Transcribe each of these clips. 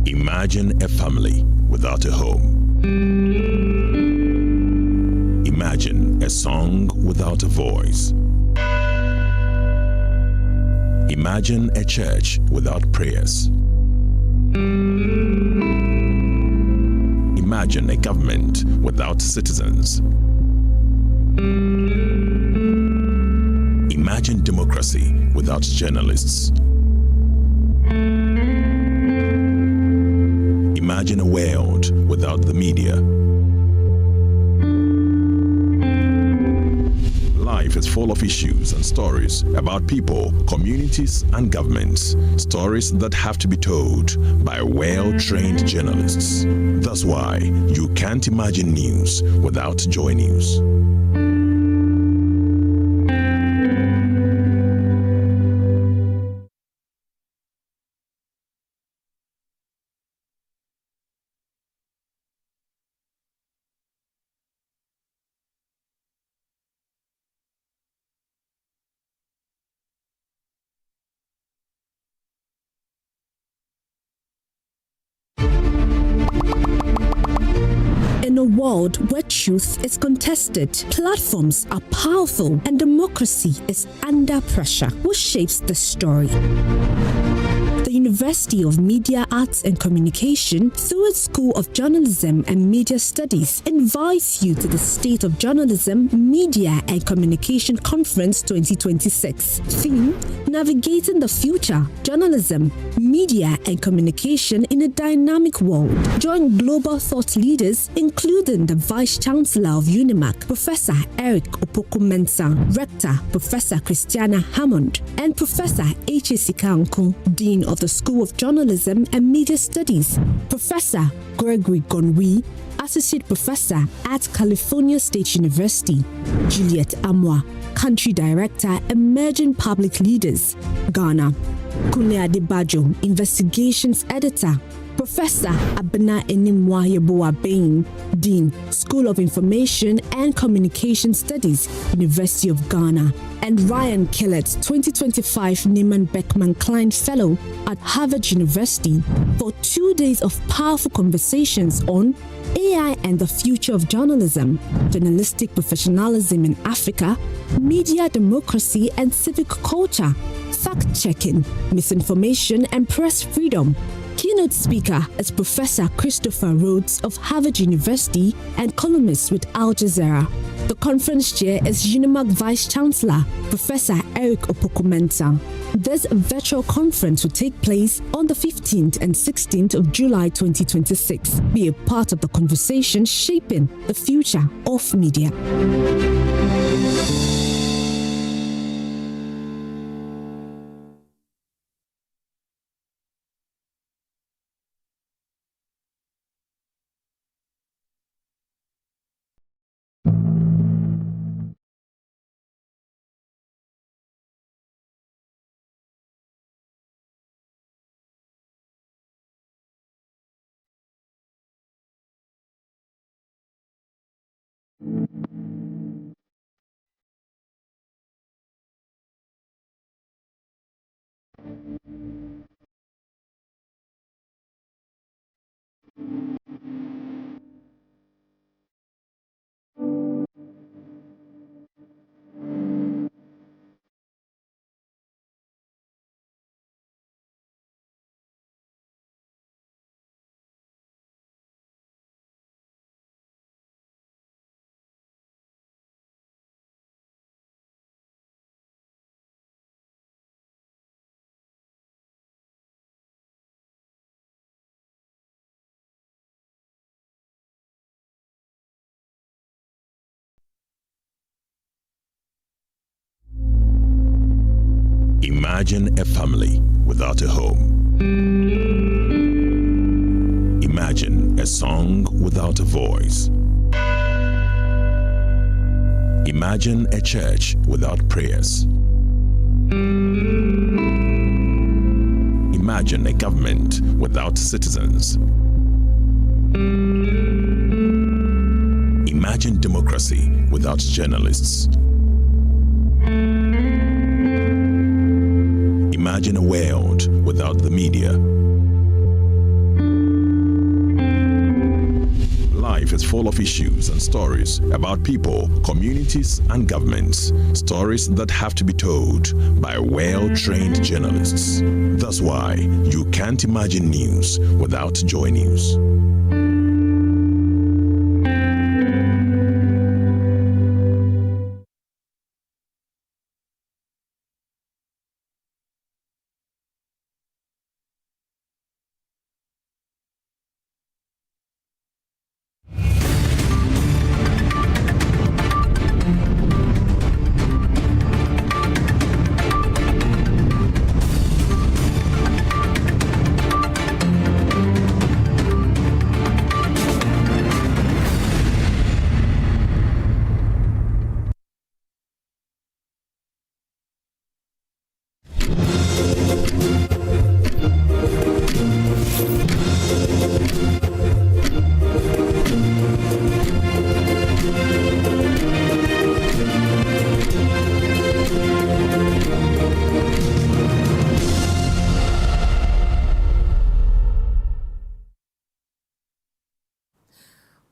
Imagine a family without a home. Imagine a song without a voice. Imagine a church without prayers. Imagine a government without citizens. Imagine democracy without journalists. Imagine a world without the media. Life is full of issues and stories about people, communities, and governments. Stories that have to be told by well-trained journalists. That's why you can't imagine news without Joy News. In a world where truth is contested, platforms are powerful, and democracy is under pressure, what shapes the story? The University of Media, Arts and Communication, through its School of Journalism and Media Studies, invites you to the State of Journalism, Media and Communication Conference 2026. Theme: Navigating the Future, Journalism, Media and Communication in a Dynamic World. Join global thought leaders, including the Vice-Chancellor of UNIMAC, Professor Eric Opoku-Mensah, Rector Professor Christiana Hammond, and Professor H.A. Kanku, Dean of the School of Journalism and Media Studies, Professor Gregory Gonwi, Associate Professor at California State University, Juliet Amwa, Country Director, Emerging Public Leaders, Ghana, Kunle Adebajo, Investigations Editor, Professor Abena Enimwa Bain, Dean, School of Information and Communication Studies, University of Ghana, and Ryan Kellett, 2025 Neiman Beckman Klein Fellow at Harvard University, for 2 days of powerful conversations on AI and the future of journalism, journalistic professionalism in Africa, media democracy and civic culture, fact-checking, misinformation and press freedom. Keynote speaker is Professor Christopher Rhodes of Harvard University and columnist with Al Jazeera. The conference chair is UNIMAC Vice-Chancellor, Professor Eric Opoku-Mensah. This virtual conference will take place on the 15th and 16th of July 2026. Be a part of the conversation shaping the future of media. Imagine a family without a home. Imagine a song without a voice. Imagine a church without prayers. Imagine a government without citizens. Imagine democracy without journalists. Imagine a world without the media. Life is full of issues and stories about people, communities, and governments. Stories that have to be told by well-trained journalists. That's why you can't imagine news without Joy News.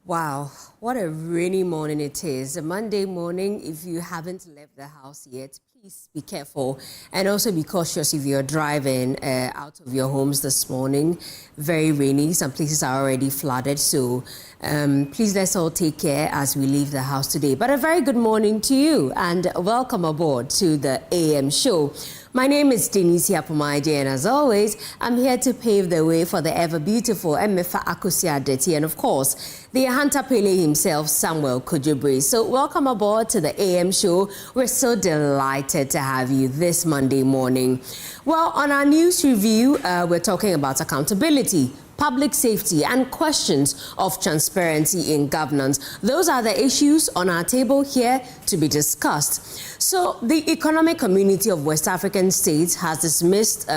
Wow, what a rainy morning it is. A Monday morning. If you haven't left the house yet, please be careful and also be cautious if you're driving out of your homes this morning. Very rainy. Some places are already flooded. So please let's all take care as we leave the house today. But a very good morning to you and welcome aboard to the AM show. My name is Denise Yapumaide, and as always, I'm here to pave the way for the ever-beautiful Emefa Akosua Adeti, and of course, the Hunter Pele himself, Samuel Kojo. So welcome aboard to the AM show. We're so delighted to have you this Monday morning. Well, on our news review, we're talking about accountability, public safety, and questions of transparency in governance. Those are the issues on our table here to be discussed. So the economic community of West African states has dismissed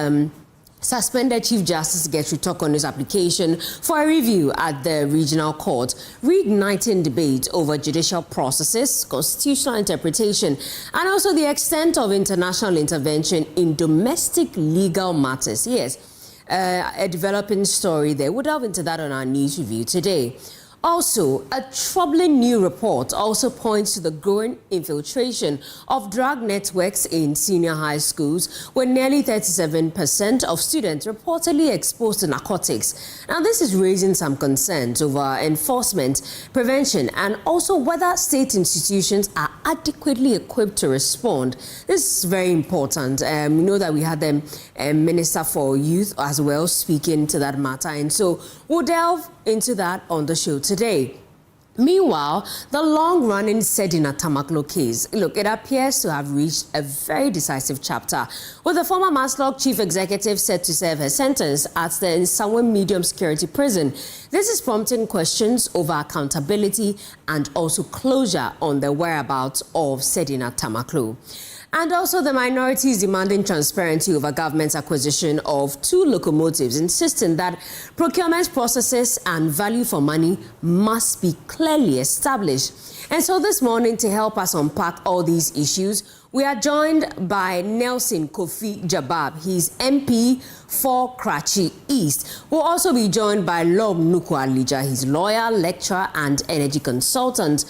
suspended Chief Justice Gertrude Torkornoo's application for a review at the regional court, reigniting debate over judicial processes, constitutional interpretation, and also the extent of international intervention in domestic legal matters. Yes. A developing story there. We'll delve into that on our news review today. Also, a troubling new report also points to the growing infiltration of drug networks in senior high schools, where nearly 37% of students reportedly exposed to narcotics. Now, this is raising some concerns over enforcement, prevention, and also whether state institutions are adequately equipped to respond. This is very important. We know that we had the Minister for Youth as well speaking to that matter, and so we'll delve into that on the show today. Meanwhile, the long-running Sedina Tamaklo case, look, it appears to have reached a very decisive chapter, with the former Maslog chief executive set to serve her sentence at the Nsawam medium security prison. This is prompting questions over accountability and also closure on the whereabouts of Sedina Tamaklo. And also the minorities demanding transparency over government's acquisition of 2 locomotives, insisting that procurement processes and value for money must be clearly established. And so this morning, to help us unpack all these issues, we are joined by Nelson Kofi Jabab. He's MP for Krachi East. We'll also be joined by Lom Nukwalija. He's lawyer, lecturer, and energy consultant.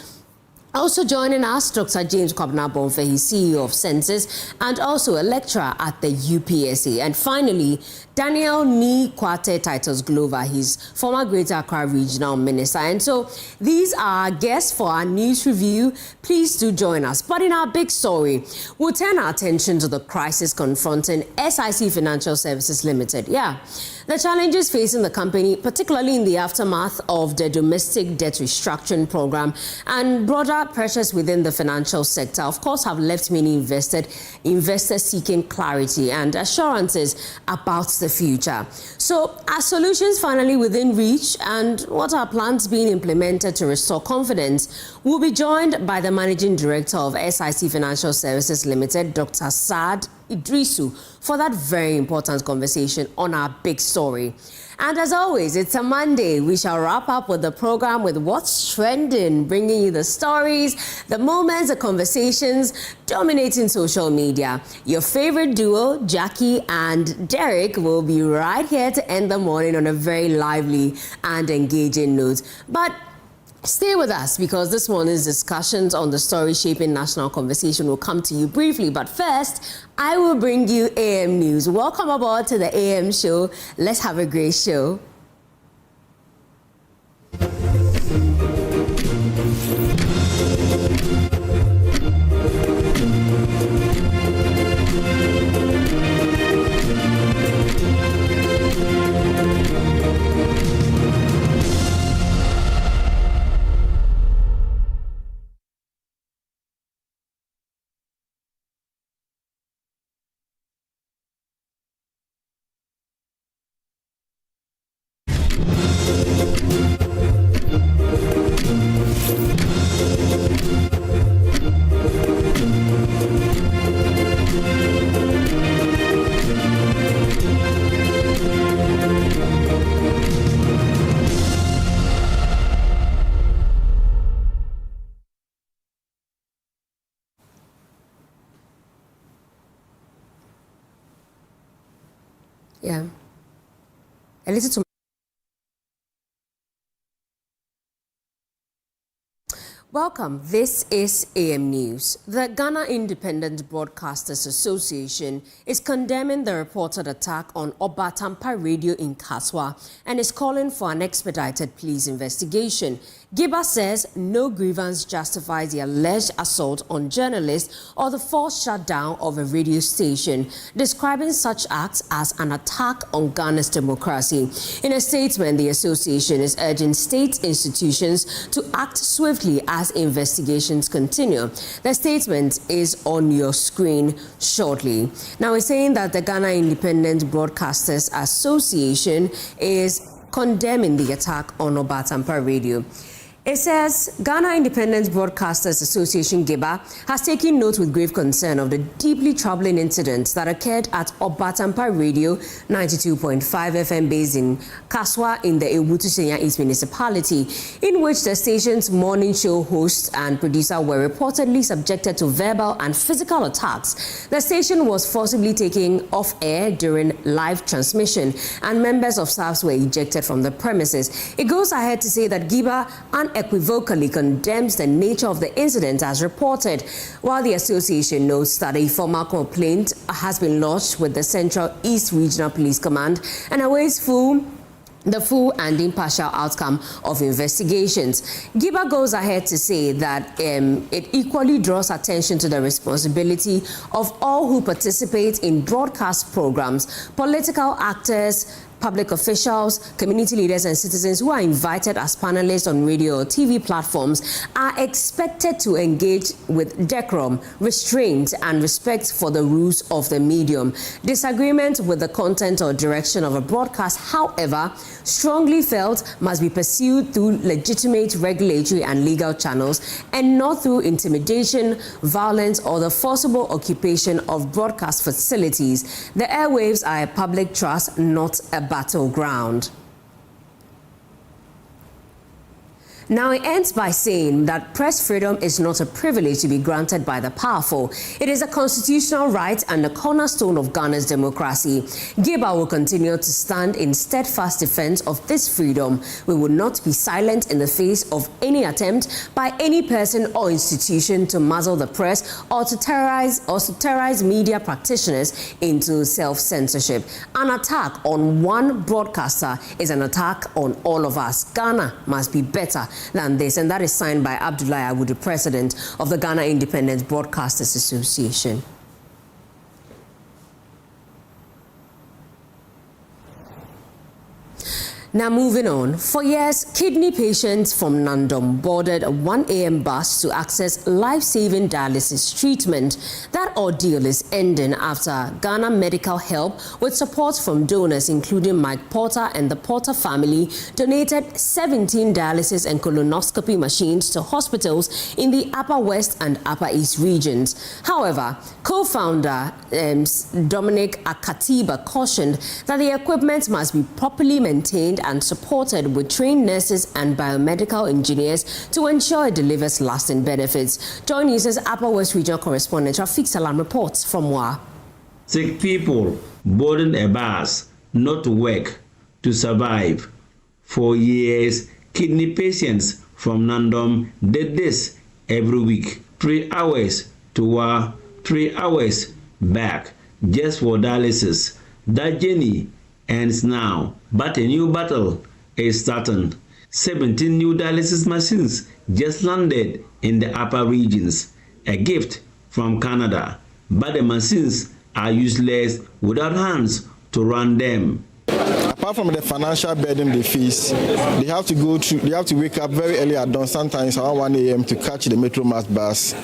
Also joining us, Dr. James Kwabena-Bonfe, he's CEO of Census and also a lecturer at the UPSA. And finally, Daniel Ni Kwate Titus Glover, he's former Greater Accra Regional Minister. And so these are our guests for our news review. Please do join us. But in our big story, we'll turn our attention to the crisis confronting SIC Financial Services Limited. Yeah. The challenges facing the company, particularly in the aftermath of the domestic debt restructuring program and broader pressures within the financial sector, of course, have left many investors seeking clarity and assurances about the future. So, are solutions finally within reach, and what are plans being implemented to restore confidence? We'll be joined by the Managing Director of SIC Financial Services Limited, Dr. Saad Idrisu, for that very important conversation on our big story. And as always, it's a Monday. We shall wrap up with the program with what's trending, bringing you the stories, the moments, the conversations dominating social media. Your favorite duo, Jackie and Derek, will be right here to end the morning on a very lively and engaging note. But stay with us, because this morning's discussions on the story shaping national conversation will come to you briefly. But first, I will bring you AM News. Welcome aboard to the AM show. Let's have a great show. Yeah. A little too. Welcome. This is AM News. The Ghana Independent Broadcasters Association is condemning the reported attack on Obatampa Radio in Akosua and is calling for an expedited police investigation. Giba says no grievance justifies the alleged assault on journalists or the forced shutdown of a radio station, describing such acts as an attack on Ghana's democracy. In a statement, the association is urging state institutions to act swiftly as investigations continue. The statement is on your screen shortly. Now, we're saying that the Ghana Independent Broadcasters Association is condemning the attack on Obatampa Radio. It says Ghana Independent Broadcasters Association GIBA has taken note with grave concern of the deeply troubling incidents that occurred at Obatampa Radio 92.5 FM based in Akosua in the Ewutu-Senya East Municipality, in which the station's morning show host and producer were reportedly subjected to verbal and physical attacks. The station was forcibly taken off air during live transmission, and members of staff were ejected from the premises. It goes ahead to say that GIBA unequivocally condemns the nature of the incident as reported, while the association notes that a formal complaint has been lodged with the Central East Regional Police Command and awaits the full and impartial outcome of investigations. GIBA goes ahead to say that it equally draws attention to the responsibility of all who participate in broadcast programs, political actors, public officials, community leaders and citizens who are invited as panelists on radio or TV platforms are expected to engage with decorum, restraint and respect for the rules of the medium. Disagreement with the content or direction of a broadcast, however, strongly felt must be pursued through legitimate regulatory and legal channels and not through intimidation, violence or the forcible occupation of broadcast facilities. The airwaves are a public trust, not a battleground. Now, it ends by saying that press freedom is not a privilege to be granted by the powerful. It is a constitutional right and a cornerstone of Ghana's democracy. GIBA will continue to stand in steadfast defense of this freedom. We will not be silent in the face of any attempt by any person or institution to muzzle the press or to terrorize media practitioners into self-censorship. An attack on one broadcaster is an attack on all of us. Ghana must be better than this, and that is signed by Abdullahi Awudu, president of the Ghana Independent Broadcasters Association. Now moving on, for years, kidney patients from Nandom boarded a 1 a.m. bus to access life-saving dialysis treatment. That ordeal is ending after Ghana Medical Help, with support from donors including Mike Porter and the Porter family, donated 17 dialysis and colonoscopy machines to hospitals in the Upper West and Upper East regions. However, co-founder Dominic Akatiba cautioned that the equipment must be properly maintained and supported with trained nurses and biomedical engineers to ensure it delivers lasting benefits. Join us as Upper West Regional Correspondent Rafiq Salam reports from Wa. Sick people boarding a bus not to work, to survive. For years, kidney patients from Nandom did this every week. 3 hours to Wa, 3 hours back, just for dialysis. That journey ends now, but a new battle is starting. 17 new dialysis machines just landed in the upper regions, a gift from Canada, but the machines are useless without hands to run them. Apart from the financial burden they face, they have to wake up very early at dawn, sometimes around 1 a.m. to catch the Metro Mass bus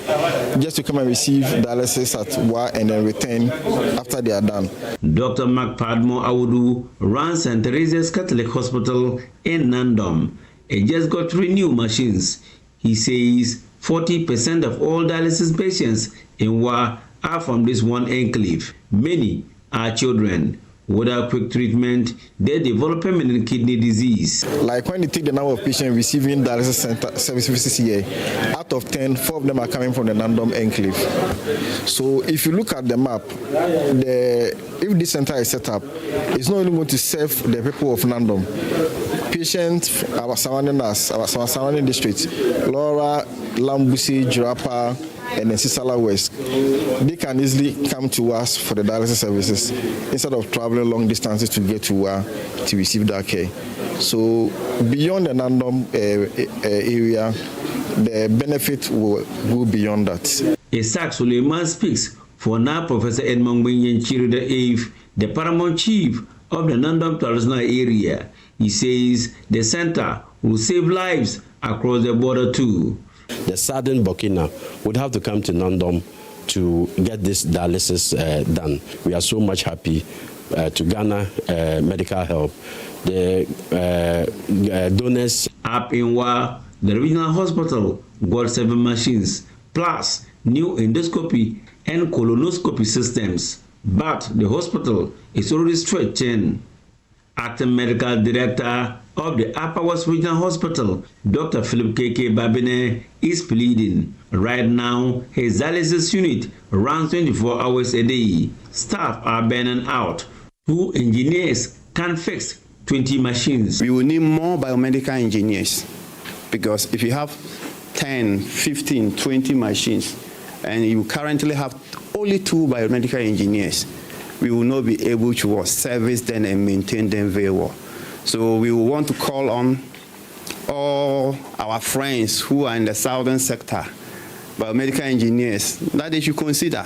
just to come and receive dialysis at Wa and then return after they are done. Dr. Mark Padmo-Awudu runs St. Teresa's Catholic Hospital in Nandom. It just got 3 new machines. He says 40% of all dialysis patients in Wa are from this one enclave. Many are children. Without quick treatment, they develop permanent kidney disease. Like when you take the number of patients receiving dialysis center services here, out of 10, 4 of them are coming from the Nandom enclave. So if you look at the map, if this center is set up, it's not only going to serve the people of Nandom. Patients, our surrounding districts, Laura, Lambusi, Jirapa, and then Sisala West, they can easily come to us for the dialysis services instead of traveling long distances to get to receive that care. So beyond the Nandom area, the benefit will go beyond that. Isaac Suleiman speaks for now Professor Edmond Wenyen the paramount chief of the Nandom traditional area. He says the center will save lives across the border too. The southern Burkina would have to come to Nandom to get this dialysis done. We are so much happy to Ghana Medical Help. The donors up in Wa, the regional hospital got 7 machines plus new endoscopy and colonoscopy systems. But the hospital is already stretching. Acting Medical Director of the Upper West Regional Hospital, Dr. Philip K.K. Babine, is pleading. Right now, his dialysis unit runs 24 hours a day. Staff are burning out. 2 engineers can fix 20 machines. We will need more biomedical engineers because if you have 10, 15, 20 machines and you currently have only 2 biomedical engineers, we will not be able to service them and maintain them very well. So we will want to call on all our friends who are in the southern sector, biomedical engineers, that they should consider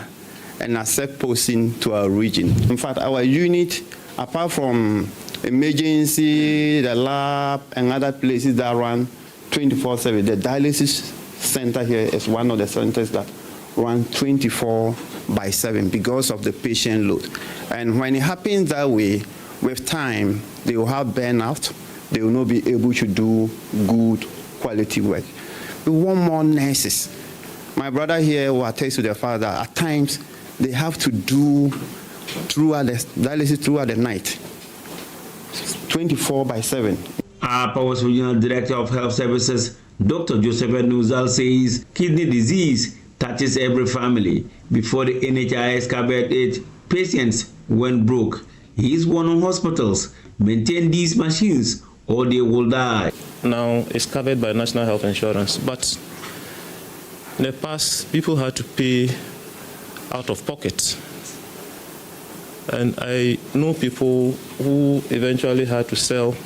and accept posting to our region. In fact, our unit, apart from emergency, the lab, and other places that run 24/7, the dialysis center here is one of the centers that run 24/7 because of the patient load. And when it happens that way, with time, they will have burnout. They will not be able to do good quality work. We want more nurses. My brother here will attest to the fact that at times they have to do dialysis throughout the night, 24/7. Upper West Regional Director of Health Services, Dr. Joseph Nuzal, says kidney disease touches every family. Before the NHIS covered it, patients went broke. He is warning on hospitals, maintain these machines or they will die. Now it's covered by National Health Insurance, but in the past people had to pay out of pocket. And I know people who eventually had to sell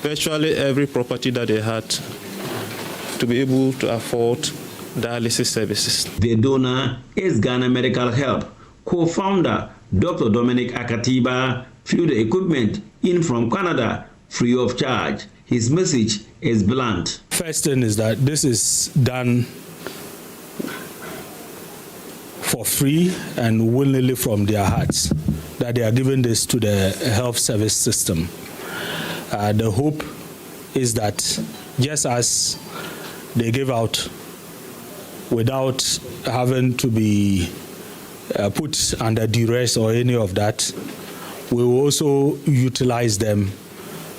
virtually every property that they had to be able to afford dialysis services. The donor is Ghana Medical Help. Co-founder Dr. Dominic Akatiba flew the equipment in from Canada free of charge. His message is blunt. First thing is that this is done for free and willingly from their hearts, that they are giving this to the health service system. The hope is that just as they give out without having to be put under duress or any of that, we will also utilize them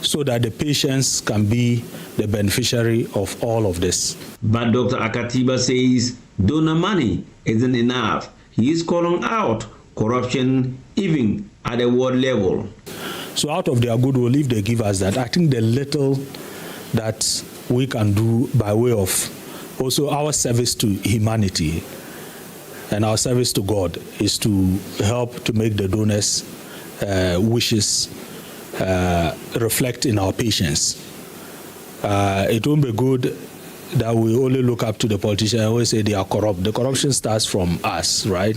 so that the patients can be the beneficiary of all of this. But Dr. Akatiba says donor money isn't enough. He is calling out corruption even at the world level. So out of their goodwill, if they give us that, I think the little that we can do by way of also our service to humanity and our service to God is to help to make the donors' wishes reflect in our patients. It won't be good that we only look up to the politicians and always say they are corrupt. The corruption starts from us, right?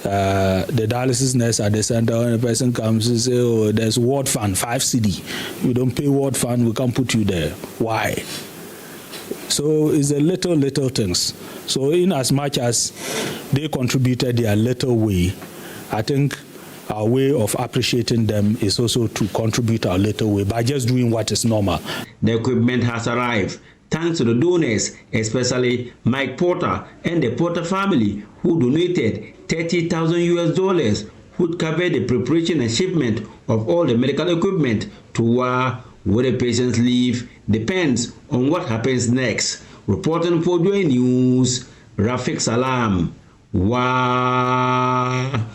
The dialysis nurse at the center, when a person comes and say, oh, there's ward fund, 5 CD. You don't pay ward fund, we can't put you there. Why? So it's the little things. So in as much as they contributed their little way, I think our way of appreciating them is also to contribute our little way by just doing what is normal. The equipment has arrived thanks to the donors, especially Mike Porter and the Porter family, who donated $30,000 would cover the preparation and shipment of all the medical equipment to where the patients live depends on what happens next. Reporting for Joy News, Rafiq Salam. Wow.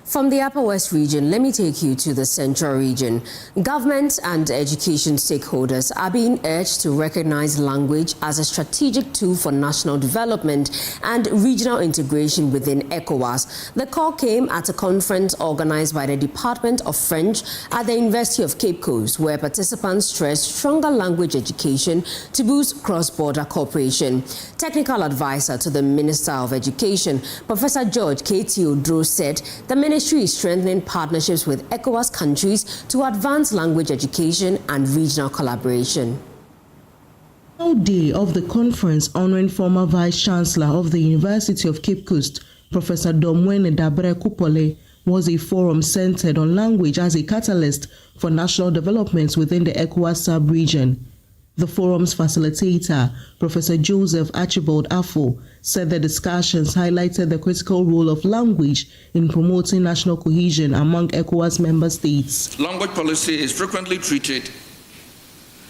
From the Upper West region, let me take you to the Central region. Government and education stakeholders are being urged to recognize language as a strategic tool for national development and regional integration within ECOWAS. The call came at a conference organized by the Department of French at the University of Cape Coast, where participants stressed stronger language education to boost cross-border cooperation. Technical advisor to the Minister of Education, Professor George K.T. said the ministry is strengthening partnerships with ECOWAS countries to advance language education and regional collaboration. The day of the conference honoring former Vice-Chancellor of the University of Cape Coast, Professor Domwene Dabreh-Kupole, was a forum centered on language as a catalyst for national developments within the ECOWAS sub-region. The forum's facilitator, Professor Joseph Archibald Afo, said the discussions highlighted the critical role of language in promoting national cohesion among ECOWAS member states. Language policy is frequently treated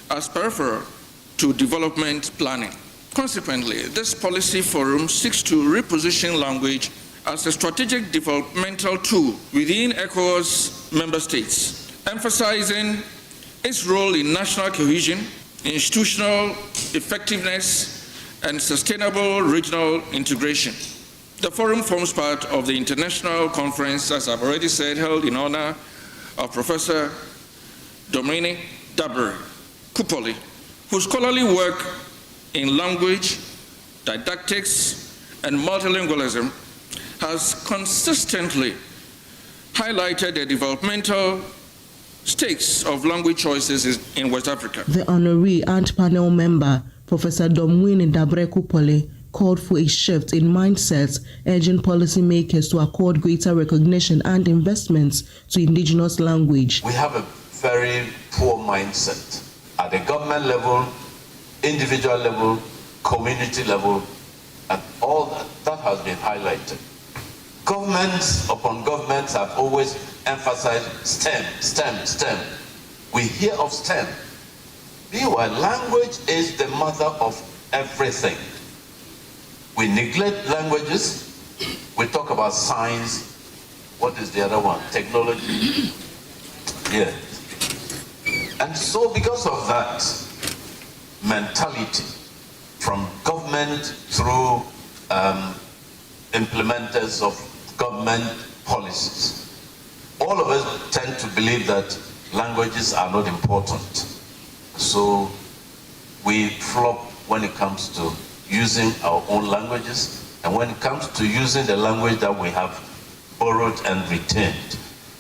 as peripheral to development planning. Consequently, this policy forum seeks to reposition language as a strategic developmental tool within ECOWAS member states, emphasizing its role in national cohesion, institutional effectiveness, and sustainable regional integration. The forum forms part of the international conference, as I've already said, held in honor of Professor Domwene Dabreh-Kupole, whose scholarly work in language, didactics, and multilingualism has consistently highlighted the developmental stakes of language choices in West Africa. The honoree and panel member, Professor Domwene Dabreh-Kupole, called for a shift in mindsets, urging policymakers to accord greater recognition and investments to indigenous language. We have a very poor mindset at the government level, individual level, community level, and all that has been highlighted. Governments upon governments have always emphasized STEM. We hear of STEM. Meanwhile, language is the mother of everything. We neglect languages. We talk about science. What is the other one? Technology. Yeah. And so because of that mentality from government through implementers of government policies, all of us tend to believe that languages are not important. So we flop when it comes to using our own languages, and when it comes to using the language that we have borrowed and retained,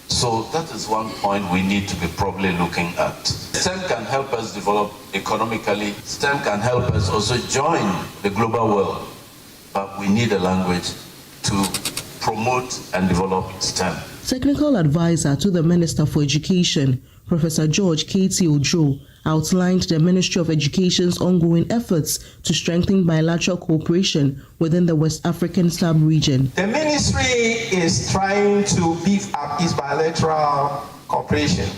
So that is one point we need to be probably looking at. STEM can help us develop economically. STEM can help us also join the global world. But we need a language to promote and develop STEM. Technical advisor to the Minister for Education, Professor George K.T. Ojo, outlined the Ministry of Education's ongoing efforts to strengthen bilateral cooperation within the West African sub-region. The ministry is trying to beef up its bilateral cooperation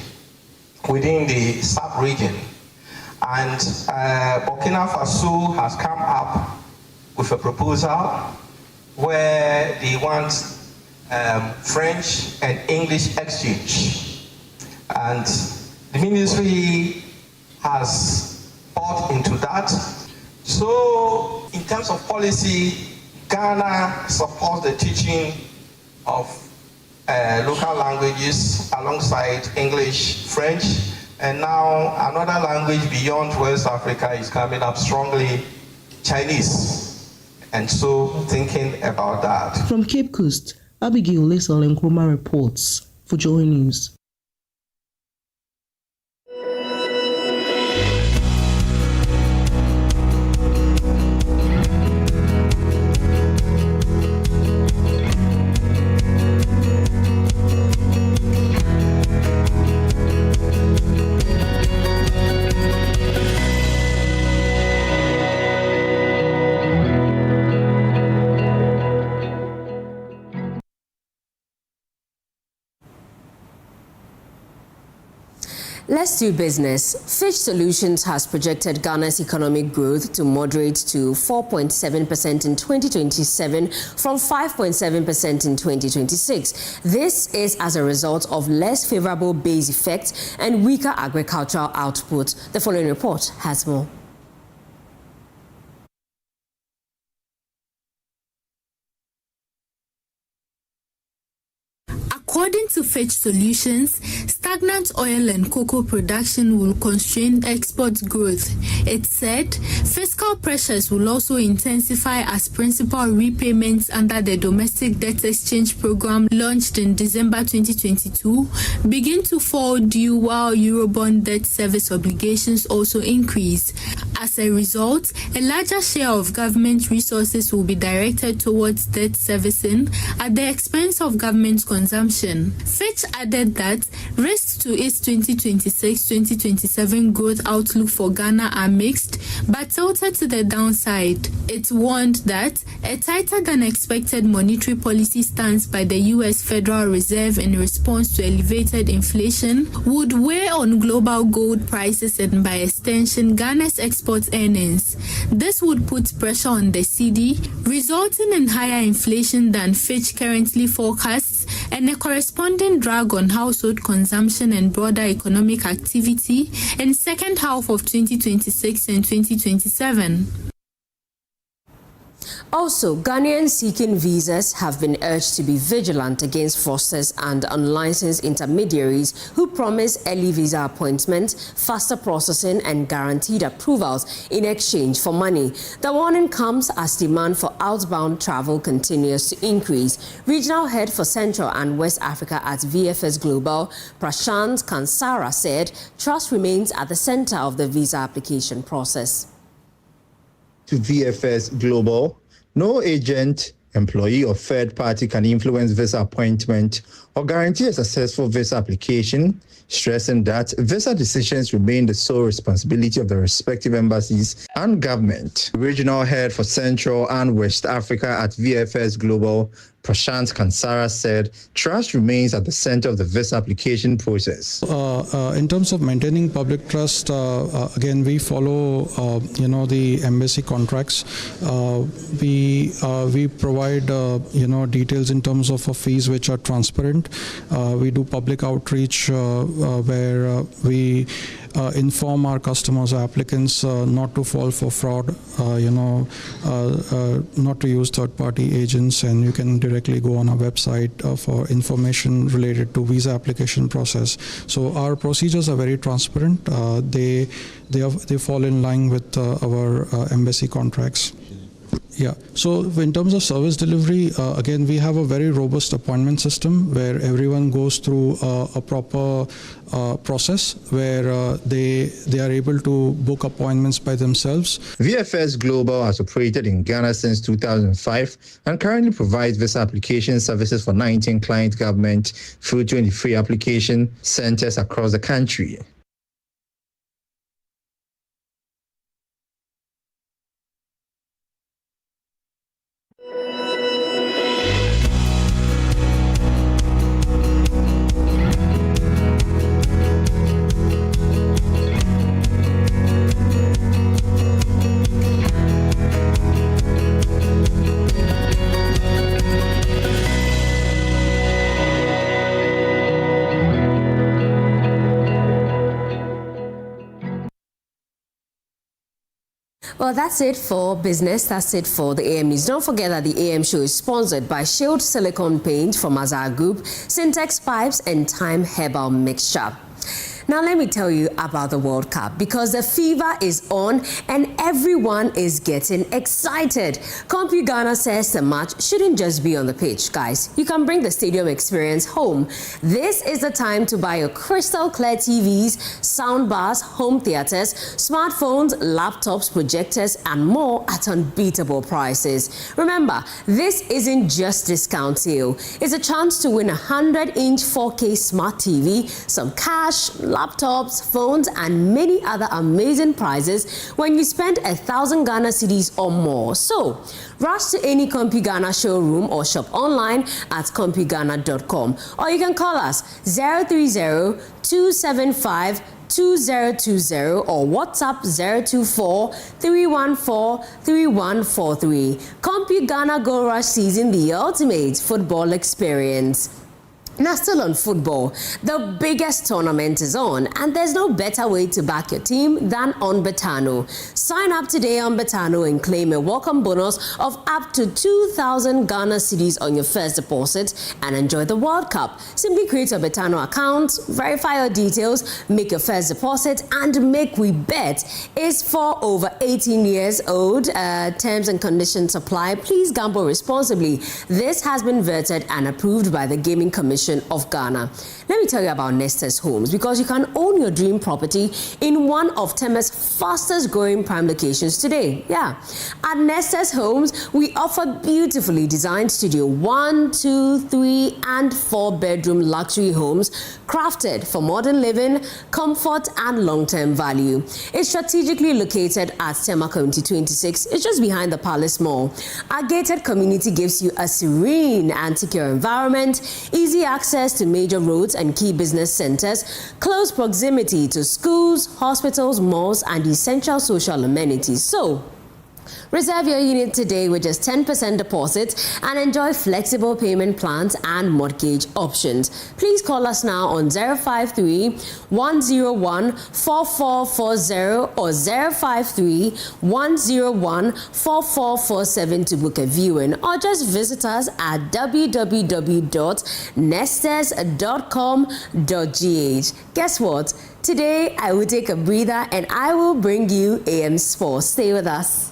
within the sub-region, and Burkina Faso has come up with a proposal where they want French and English exchange, and the ministry has bought into that. So in terms of policy, Ghana supports the teaching of local languages alongside English, French, and now another language beyond West Africa is coming up strongly, Chinese. And so thinking about that. From Cape Coast, Abigail Lesel Nkrumah reports for Joy News. Let's do business. Fitch Solutions has projected Ghana's economic growth to moderate to 4.7% in 2027 from 5.7% in 2026. This is as a result of less favorable base effects and weaker agricultural output. The following report has more. According to Fitch Solutions, stagnant oil and cocoa production will constrain export growth. It said fiscal pressures will also intensify as principal repayments under the domestic debt exchange program launched in December 2022 begin to fall due while Eurobond debt service obligations also increase. As a result, a larger share of government resources will be directed towards debt servicing at the expense of government consumption. Fitch added that risks to its 2026-2027 growth outlook for Ghana are mixed, but tilted to the downside. It warned that a tighter than expected monetary policy stance by the U.S. Federal Reserve in response to elevated inflation would weigh on global gold prices and by extension Ghana's export earnings. This would put pressure on the cedi, resulting in higher inflation than Fitch currently forecasts and a corresponding drag on household consumption and broader economic activity in second half of 2026 and 2027. Also, Ghanaians seeking visas have been urged to be vigilant against fraudsters and unlicensed intermediaries who promise early visa appointments, faster processing and guaranteed approvals in exchange for money. The warning comes as demand for outbound travel continues to increase. Regional head for Central and West Africa at VFS Global, Prashant Kansara, said trust remains at the center of the visa application process. To VFS Global, no agent, employee or third party can influence visa appointment or guarantee a successful visa application, stressing that visa decisions remain the sole responsibility of the respective embassies and government. Regional head for Central and West Africa at VFS Global, Prashant Kansara, said trust remains at the center of the visa application process. In terms of maintaining public trust, again, we follow, the embassy contracts. We provide, details in terms of fees which are transparent. We do public outreach where we inform our customers or applicants not to fall for fraud, not to use third-party agents, and you can directly go on our website for information related to visa application process. So our procedures are very transparent. They fall in line with our embassy contracts. Yeah. So in terms of service delivery, again, we have a very robust appointment system where everyone goes through a proper process where they are able to book appointments by themselves. VFS Global has operated in Ghana since 2005 and currently provides visa application services for 19 client government through 23 application centers across the country. Well, that's it for business. That's it for the AM News. Don't forget that the AM show is sponsored by Shield Silicone Paint from Azar Group, Syntex Pipes, and Time Herbal Mixture. Now, let me tell you about the World Cup because the fever is on and everyone is getting excited. CompuGhana says the match shouldn't just be on the pitch, guys. You can bring the stadium experience home. This is the time to buy your crystal clear TVs, soundbars, home theaters, smartphones, laptops, projectors, and more at unbeatable prices. Remember, this isn't just discount sale. It's a chance to win a 100-inch 4K smart TV, some cash, laptops, phones, and many other amazing prizes when you spend 1,000 Ghana cedis or more. So, rush to any CompuGhana showroom or shop online at CompuGhana.com, or you can call us 030-275-2020 or WhatsApp 024-314-3143. CompuGhana Go Rush Season, the ultimate football experience. Now, still on football, the biggest tournament is on, and there's no better way to back your team than on Betano. Sign up today on Betano and claim a welcome bonus of up to 2,000 Ghana cedis on your first deposit and enjoy the World Cup. Simply create a Betano account, verify your details, make your first deposit, and Make We Bet is for over 18 years old. Terms and conditions apply. Please gamble responsibly. This has been vetted and approved by the Gaming Commission of Ghana. Let me tell you about Nesters Homes, because you can own your dream property in one of Teme's fastest growing prime locations today. Yeah. At Nesters Homes, we offer beautifully designed studio 1, 2, 3, and 4 bedroom luxury homes crafted for modern living, comfort, and long-term value. It's strategically located at Tema Community 26. It's just behind the Palace Mall. Our gated community gives you a serene and secure environment, easy access to major roads and key business centers, close proximity to schools, hospitals, malls, and essential social amenities. So, reserve your unit today with just 10% deposit and enjoy flexible payment plans and mortgage options. Please call us now on 053-101-4440 or 053-101-4447 to book a viewing, or just visit us at www.nesters.com.gh. Guess what? Today I will take a breather and I will bring you AM Sports. Stay with us.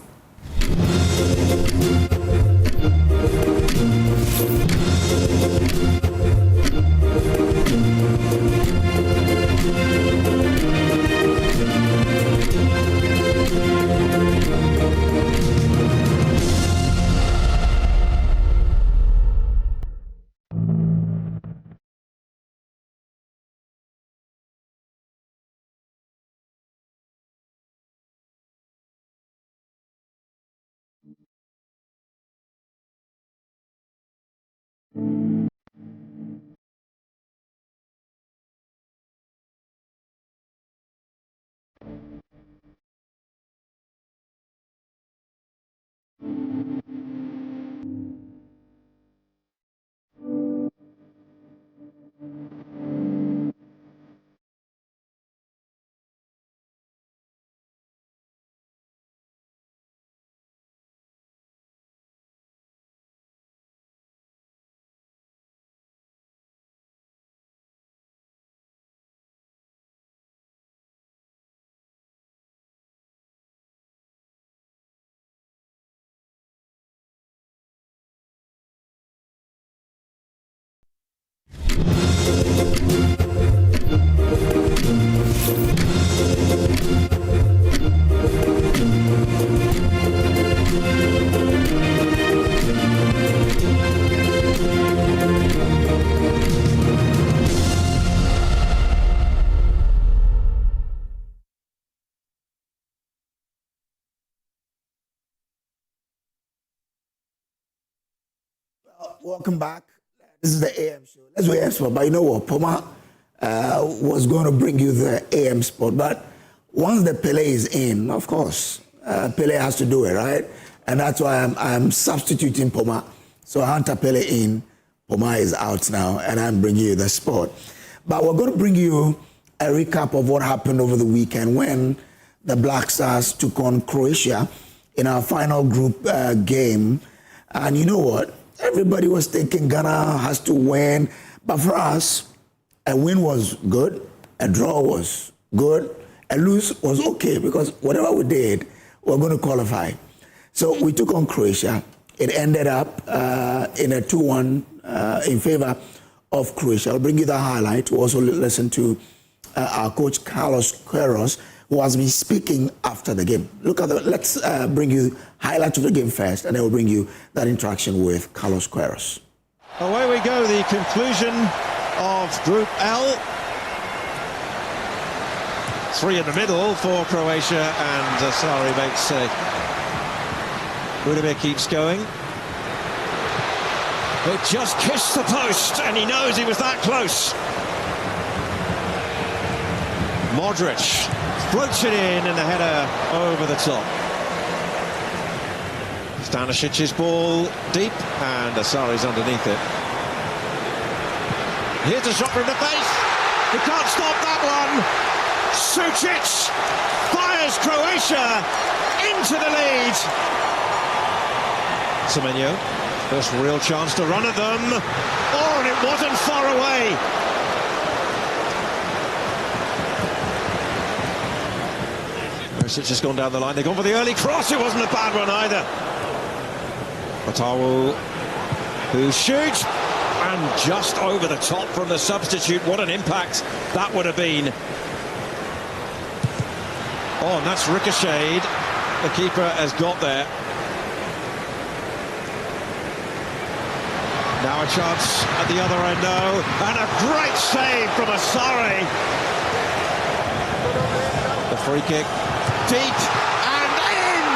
welcome back. This is the AM show. Let's do AM sport. But you know what? Poma was going to bring you the AM sport. But once the Pele is in, of course, Pele has to do it, right? And that's why I'm substituting Poma. So Hunter Pele in, Poma is out now, and I'm bringing you the sport. But we're going to bring you a recap of what happened over the weekend when the Black Stars took on Croatia in our final group game. And you know what? Everybody was thinking Ghana has to win. But for us, a win was good, a draw was good, a lose was okay, because whatever we did, we're going to qualify. So we took on Croatia. It ended up in a 2-1 in favor of Croatia. I'll bring you the highlight. We'll also listen to our coach, Carlos Queiroz, who has been speaking after the game. Let's bring you highlights of the game first, and then we'll bring you that interaction with Carlos Queiroz. Away we go, the conclusion of Group L. 3 in the middle for Croatia, and Sari makes Budimir keeps going. It just kissed the post, and he knows he was that close. Modric floats it in, and the header over the top. Stanisic's ball deep, and Asari's underneath it. Here's a shot from the face. He can't stop that one. Sucic fires Croatia into the lead. Semenyo, first real chance to run at them. Oh, and it wasn't far away. Perisic has gone down the line. They've gone for the early cross. It wasn't a bad one either. Otawu, who shoots, and just over the top from the substitute. What an impact that would have been. Oh, and that's ricocheted. The keeper has got there. Now a chance at the other end, though, and a great save from Asari. The free kick, deep and in!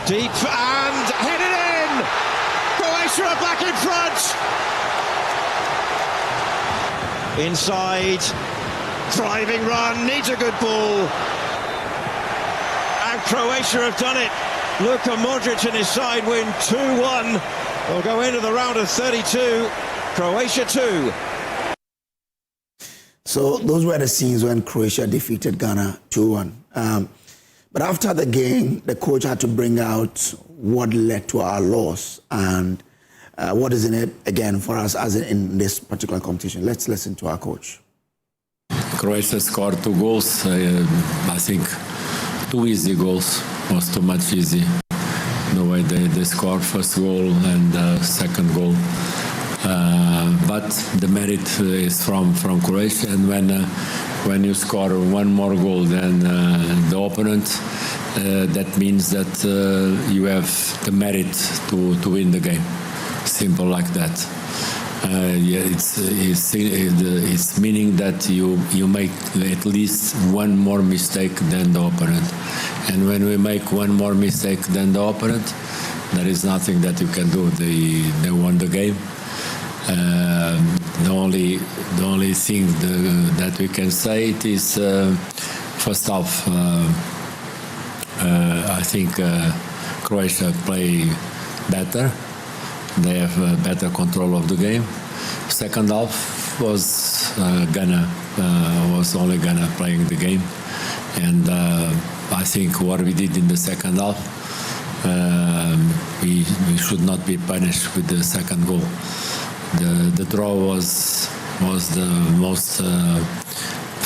Deep and headed in! Croatia are back in front! Inside. Driving run, needs a good ball. And Croatia have done it. Luka Modric and his side win 2-1. They'll go into the round of 32. Croatia 2. So those were the scenes when Croatia defeated Ghana 2-1. But after the game, the coach had to bring out what led to our loss and what is in it, again, for us as in this particular competition. Let's listen to our coach. Croatia scored 2 goals. I think 2 easy goals. Was too much easy. The way they scored first goal and second goal. But the merit is from Croatia, and when you score 1 more goal than the opponent, that means that you have the merit to win the game. Simple like that. It's meaning that you make at least 1 more mistake than the opponent, and when we make 1 more mistake than the opponent, there is nothing that you can do. They won the game. The only thing that we can say it is first half. I think Croatia play better. They have better control of the game. Second half was Ghana, was only Ghana playing the game. And I think what we did in the second half, we should not be punished with the second goal. The draw was the most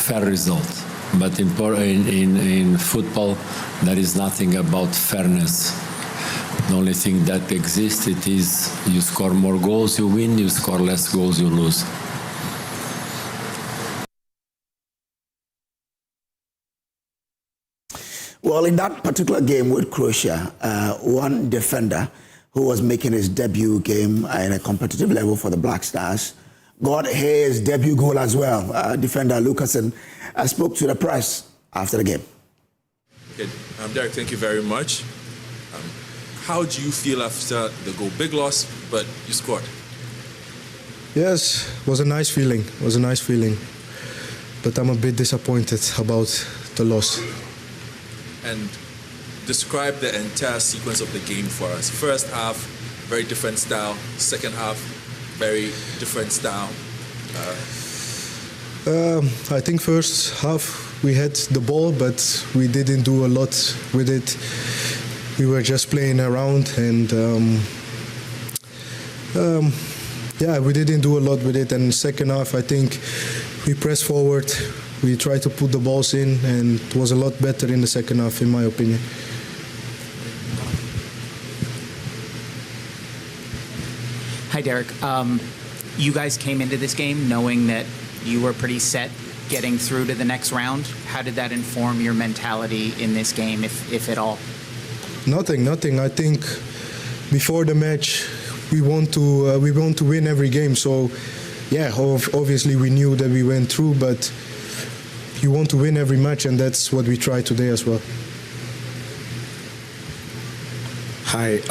fair result. But in football, there is nothing about fairness. The only thing that exists, it is you score more goals, you win, you score less goals, you lose. Well, in that particular game with Croatia, one defender who was making his debut game in a competitive level for the Black Stars got his debut goal as well. Defender Lucasen spoke to the press after the game. Okay, Derek, thank you very much. How do you feel after the goal? Big loss, but you scored. Yes, it was a nice feeling. But I'm a bit disappointed about the loss. And describe the entire sequence of the game for us. First half, very different style. Second half, very different style. I think first half we had the ball, but we didn't do a lot with it. We were just playing around, and we didn't do a lot with it. And second half, I think we pressed forward. We tried to put the balls in, and it was a lot better in the second half, in my opinion. Hi, Derek. You guys came into this game knowing that you were pretty set getting through to the next round. How did that inform your mentality in this game, if at all? Nothing. I think before the match, we want to win every game. So, yeah, obviously we knew that we went through, but you want to win every match, and that's what we tried today as well. Hi,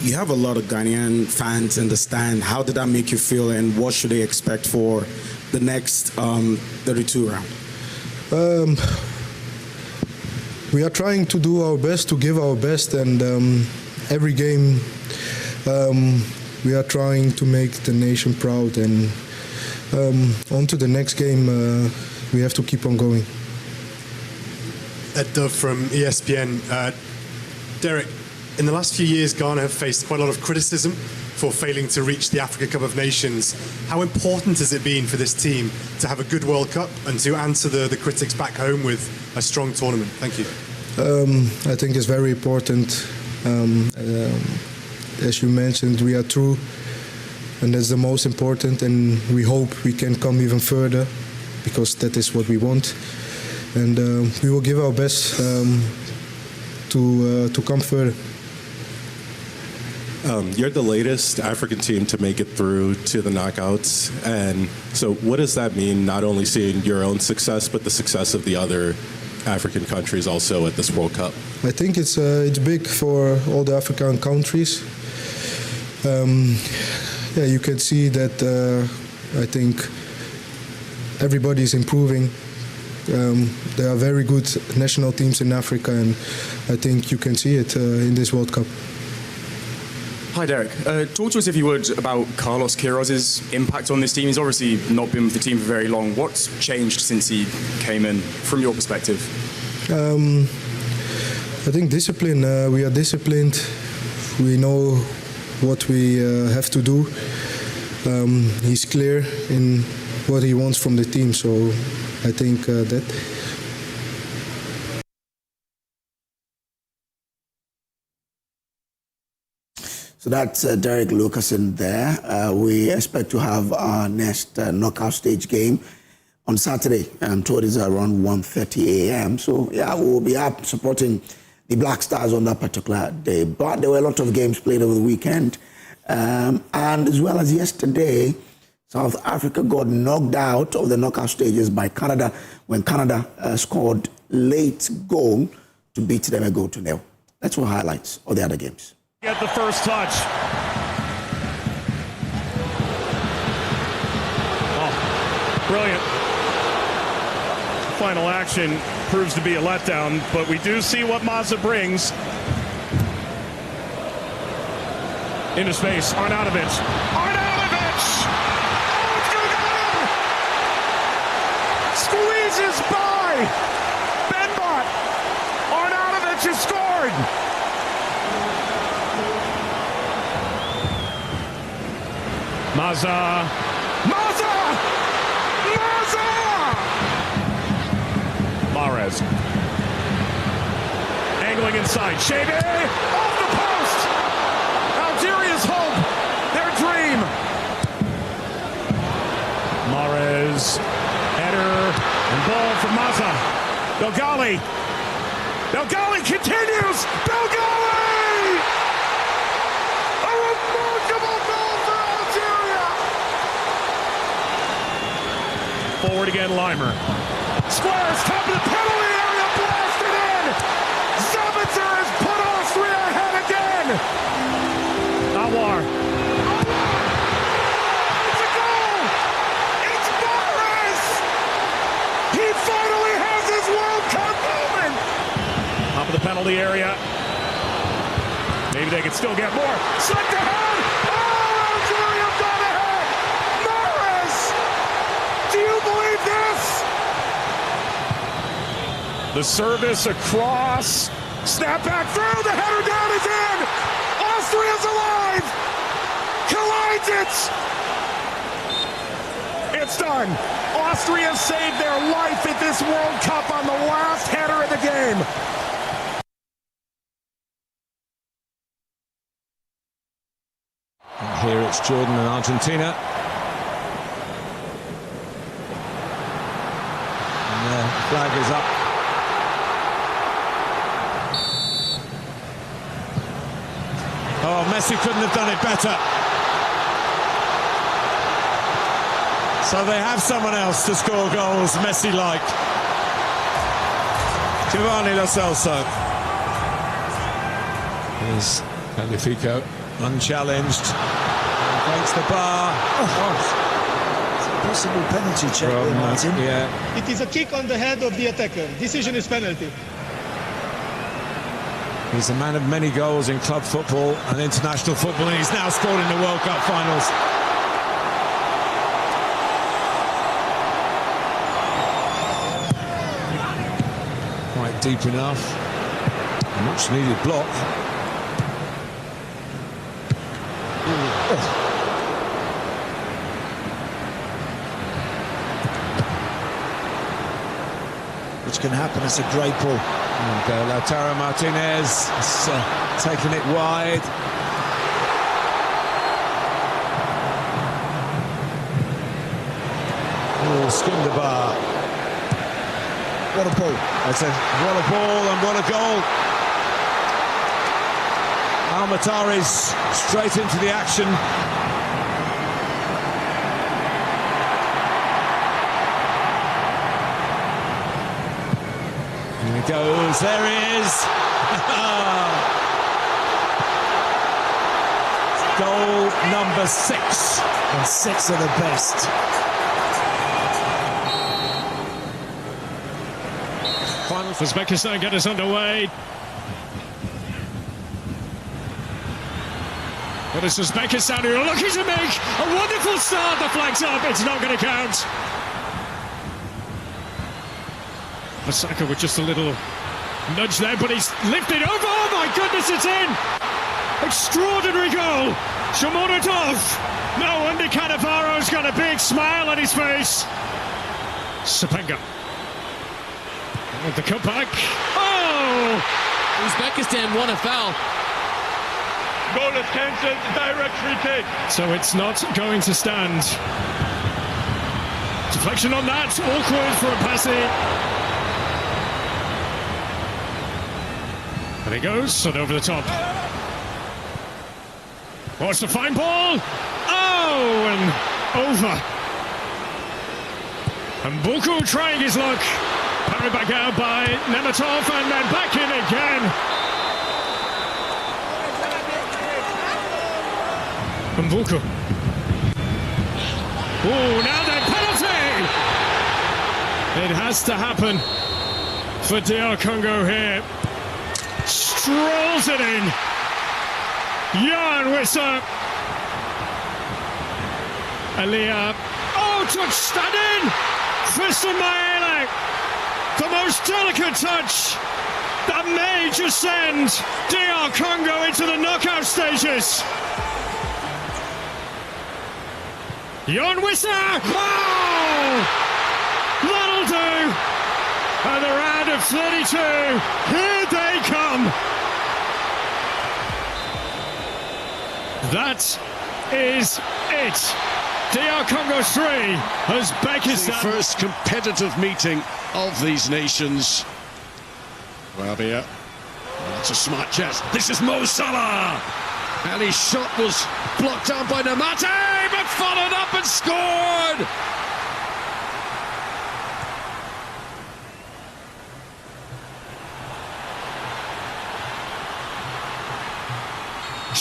you have a lot of Ghanaian fans in the stand. How did that make you feel, and what should they expect for the next 32 round? We are trying to do our best, to give our best, and every game we are trying to make the nation proud, and on to the next game, we have to keep on going. Ed Dove from ESPN. Derek, in the last few years, Ghana have faced quite a lot of criticism for failing to reach the Africa Cup of Nations. How important has it been for this team to have a good World Cup and to answer the critics back home with a strong tournament? Thank you. I think it's very important. As you mentioned, we are through, and that's the most important, and we hope we can come even further, because that is what we want. And we will give our best to come further. You're the latest African team to make it through to the knockouts, and so what does that mean, not only seeing your own success, but the success of the other African countries also at this World Cup? I think it's big for all the African countries. You can see that I think everybody is improving. There are very good national teams in Africa, and I think you can see it in this World Cup. Hi, Derek. Talk to us, if you would, about Carlos Queiroz's impact on this team. He's obviously not been with the team for very long. What's changed since he came in, from your perspective? I think discipline. We are disciplined. We know what we have to do. He's clear in what he wants from the team, so I think that. So that's Derek Lucasen there. We expect to have our next knockout stage game on Saturday. I'm told it's around 1:30 a.m. So, yeah, we'll be up supporting the Black Stars on that particular day. But there were a lot of games played over the weekend. And as well as yesterday, South Africa got knocked out of the knockout stages by Canada when Canada scored late goal to beat them a 1-0. That's what highlights of the other games. Get the first touch. Oh, brilliant. Final action proves to be a letdown, but we do see what Mazza brings. Into space, Arnautovic. Arnautovic! Oh, it's going to squeezes by! Benbot! Arnautovic has scored! Mazza! Mazza! Mazza! Mahrez. Angling inside. Shebe! Off the post! Algeria's hope! Their dream! Mahrez. Header. And ball for Mazza. Belgali. Belgali continues! Belgali! A remarkable goal for Algeria! Forward again, Limer. Squares, top of the penalty area, blasted in! Sabitzer has put Austria ahead again! Awar. It's a goal! It's Morris! He finally has his World Cup moment! Top of the penalty area. Maybe they can still get more. Slipped ahead! Oh, Algeria got ahead! Morris! Do you believe this? The service across. Snap back through. The header down is in. Austria's alive. Collides it. It's done. Austria saved their life at this World Cup on the last header of the game. And here it's Jordan and Argentina. And the flag is up. Oh, Messi couldn't have done it better. So they have someone else to score goals, Messi-like. Giovanni Lo Celso. Here's Magnifico, unchallenged. Against the bar. It's a possible penalty check there, Martin. Yeah. It is a kick on the head of the attacker. Decision is penalty. He's a man of many goals in club football and international football, and he's now scored in the World Cup finals. Quite deep enough. A much needed block. Which can happen. It's a great ball. And Lautaro Martinez is taking it wide. Oh, skimmed the bar. What a ball. What a ball and what a goal. Almatari's straight into the action. Here he goes, there he is. Goal number 6. And 6 are the best. Final Uzbekistan get us underway. But it's Uzbekistan who are looking to make a wonderful start. The flag's up, it's not going to count. Masaka with just a little nudge there, but he's lifted over. Oh my goodness, it's in! Extraordinary goal. Shomurodov. No wonder Cannavaro's got a big smile on his face. Sapenga. With the cutback. Oh! Uzbekistan won a foul. Goal is cancelled. Direct free kick. So it's not going to stand. Deflection on that. Awkward for a passing. And he goes, and over the top. What's the fine ball? Oh, and over. And Buku trying his luck. Parried back out by Nematov, and then back in again. And Buku. Oh, now the penalty! It has to happen for DR Congo here. Strolls it in. Jan Wissa. Elia. Oh, touch standing. Fiston Maele. The most delicate touch that may just send DR Congo into the knockout stages. Jan Wissa. Oh! That'll do. And the round of 32, here they come. That is it. DR Congo 3, Uzbekistan. The first competitive meeting of these nations. Rabia. That's a smart chest. This is Mo Salah. And his shot was blocked out by Namate, but followed up and scored.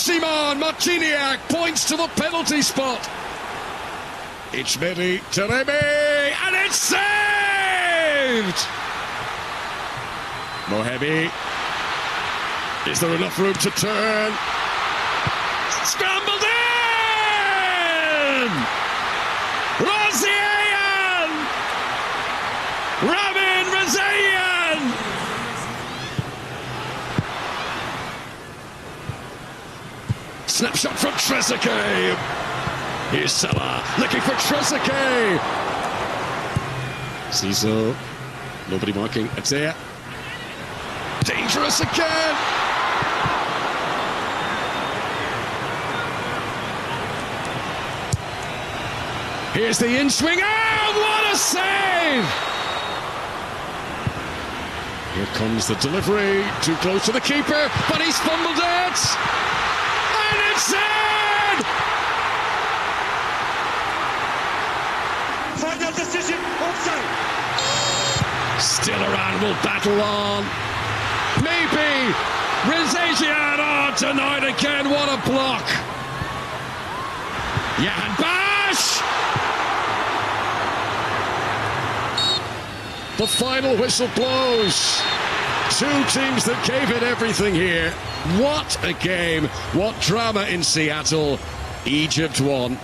Simon Marciniak points to the penalty spot. It's Mehdi Taremi, and it's saved! Mohebi. Is there enough room to turn? Scrambled in! Razian! Ramin Razian! Snapshot from Trezeguet. Here's Salah looking for Trezeguet. Cizzo. Nobody marking. It's there. Dangerous again. Here's the in-swing. Oh, what a save! Here comes the delivery. Too close to the keeper, but he's fumbled it. And it's in! Final decision, offside. Still around, will battle on. Maybe Rezazian. Oh, denied again. What a block. Yahan Bash. The final whistle blows. Two teams that gave it everything here. What a game. What drama in Seattle. Egypt won.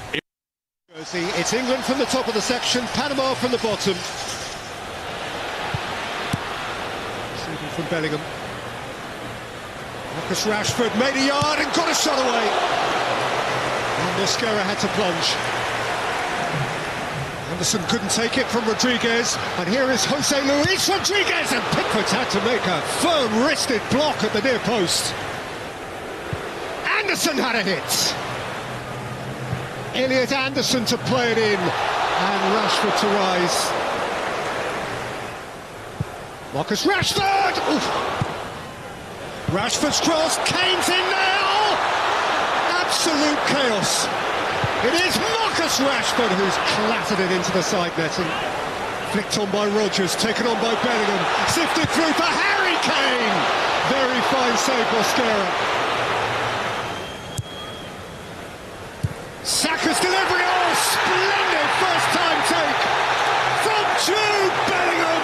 It's England from the top of the section, Panama from the bottom. From Bellingham. Marcus Rashford made a yard and got a shot away. And Mosquera had to plunge. Anderson couldn't take it from Rodriguez. And here is Jose Luis Rodriguez. And Pickford's had to make a firm-wristed block at the near post. Anderson had a hit. Elliot Anderson to play it in. And Rashford to rise. Marcus Rashford! Oof. Rashford's cross, Kane's in now! Absolute chaos. It is Marcus Rashford who's clattered it into the side netting. Flicked on by Rodgers, taken on by Bellingham, sifted through for Harry Kane! Very fine save, Mosquera. Saka's delivery, oh, splendid first-time take from Jude Bellingham!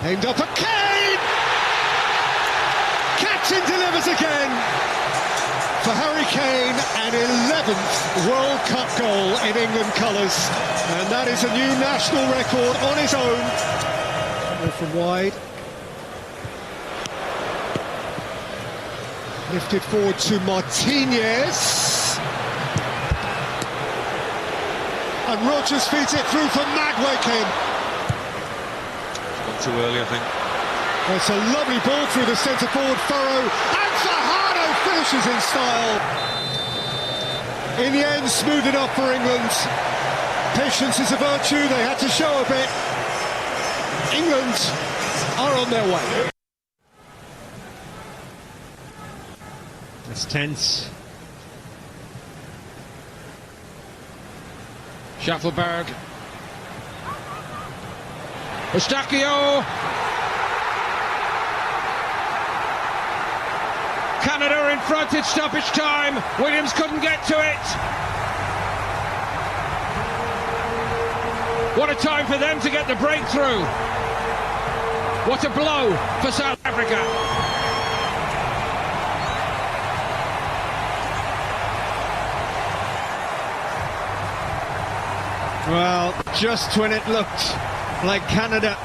Aimed up at Kane! Captain delivers again for Harry Kane, an 11th World Cup goal in England colours. And that is a new national record on his own. From wide. Lifted forward to Martinez. And Rodgers feeds it through for Madueke. Too early, I think. It's a lovely ball through the centre forward furrow, and Fajardo finishes in style. In the end, smooth enough for England. Patience is a virtue, they had to show a bit. England are on their way. It's tense. Schaffelberg. Eustachio. Canada in front at stoppage time. Williams couldn't get to it. What a time for them to get the breakthrough. What a blow for South Africa. Well, just when it looked like Canada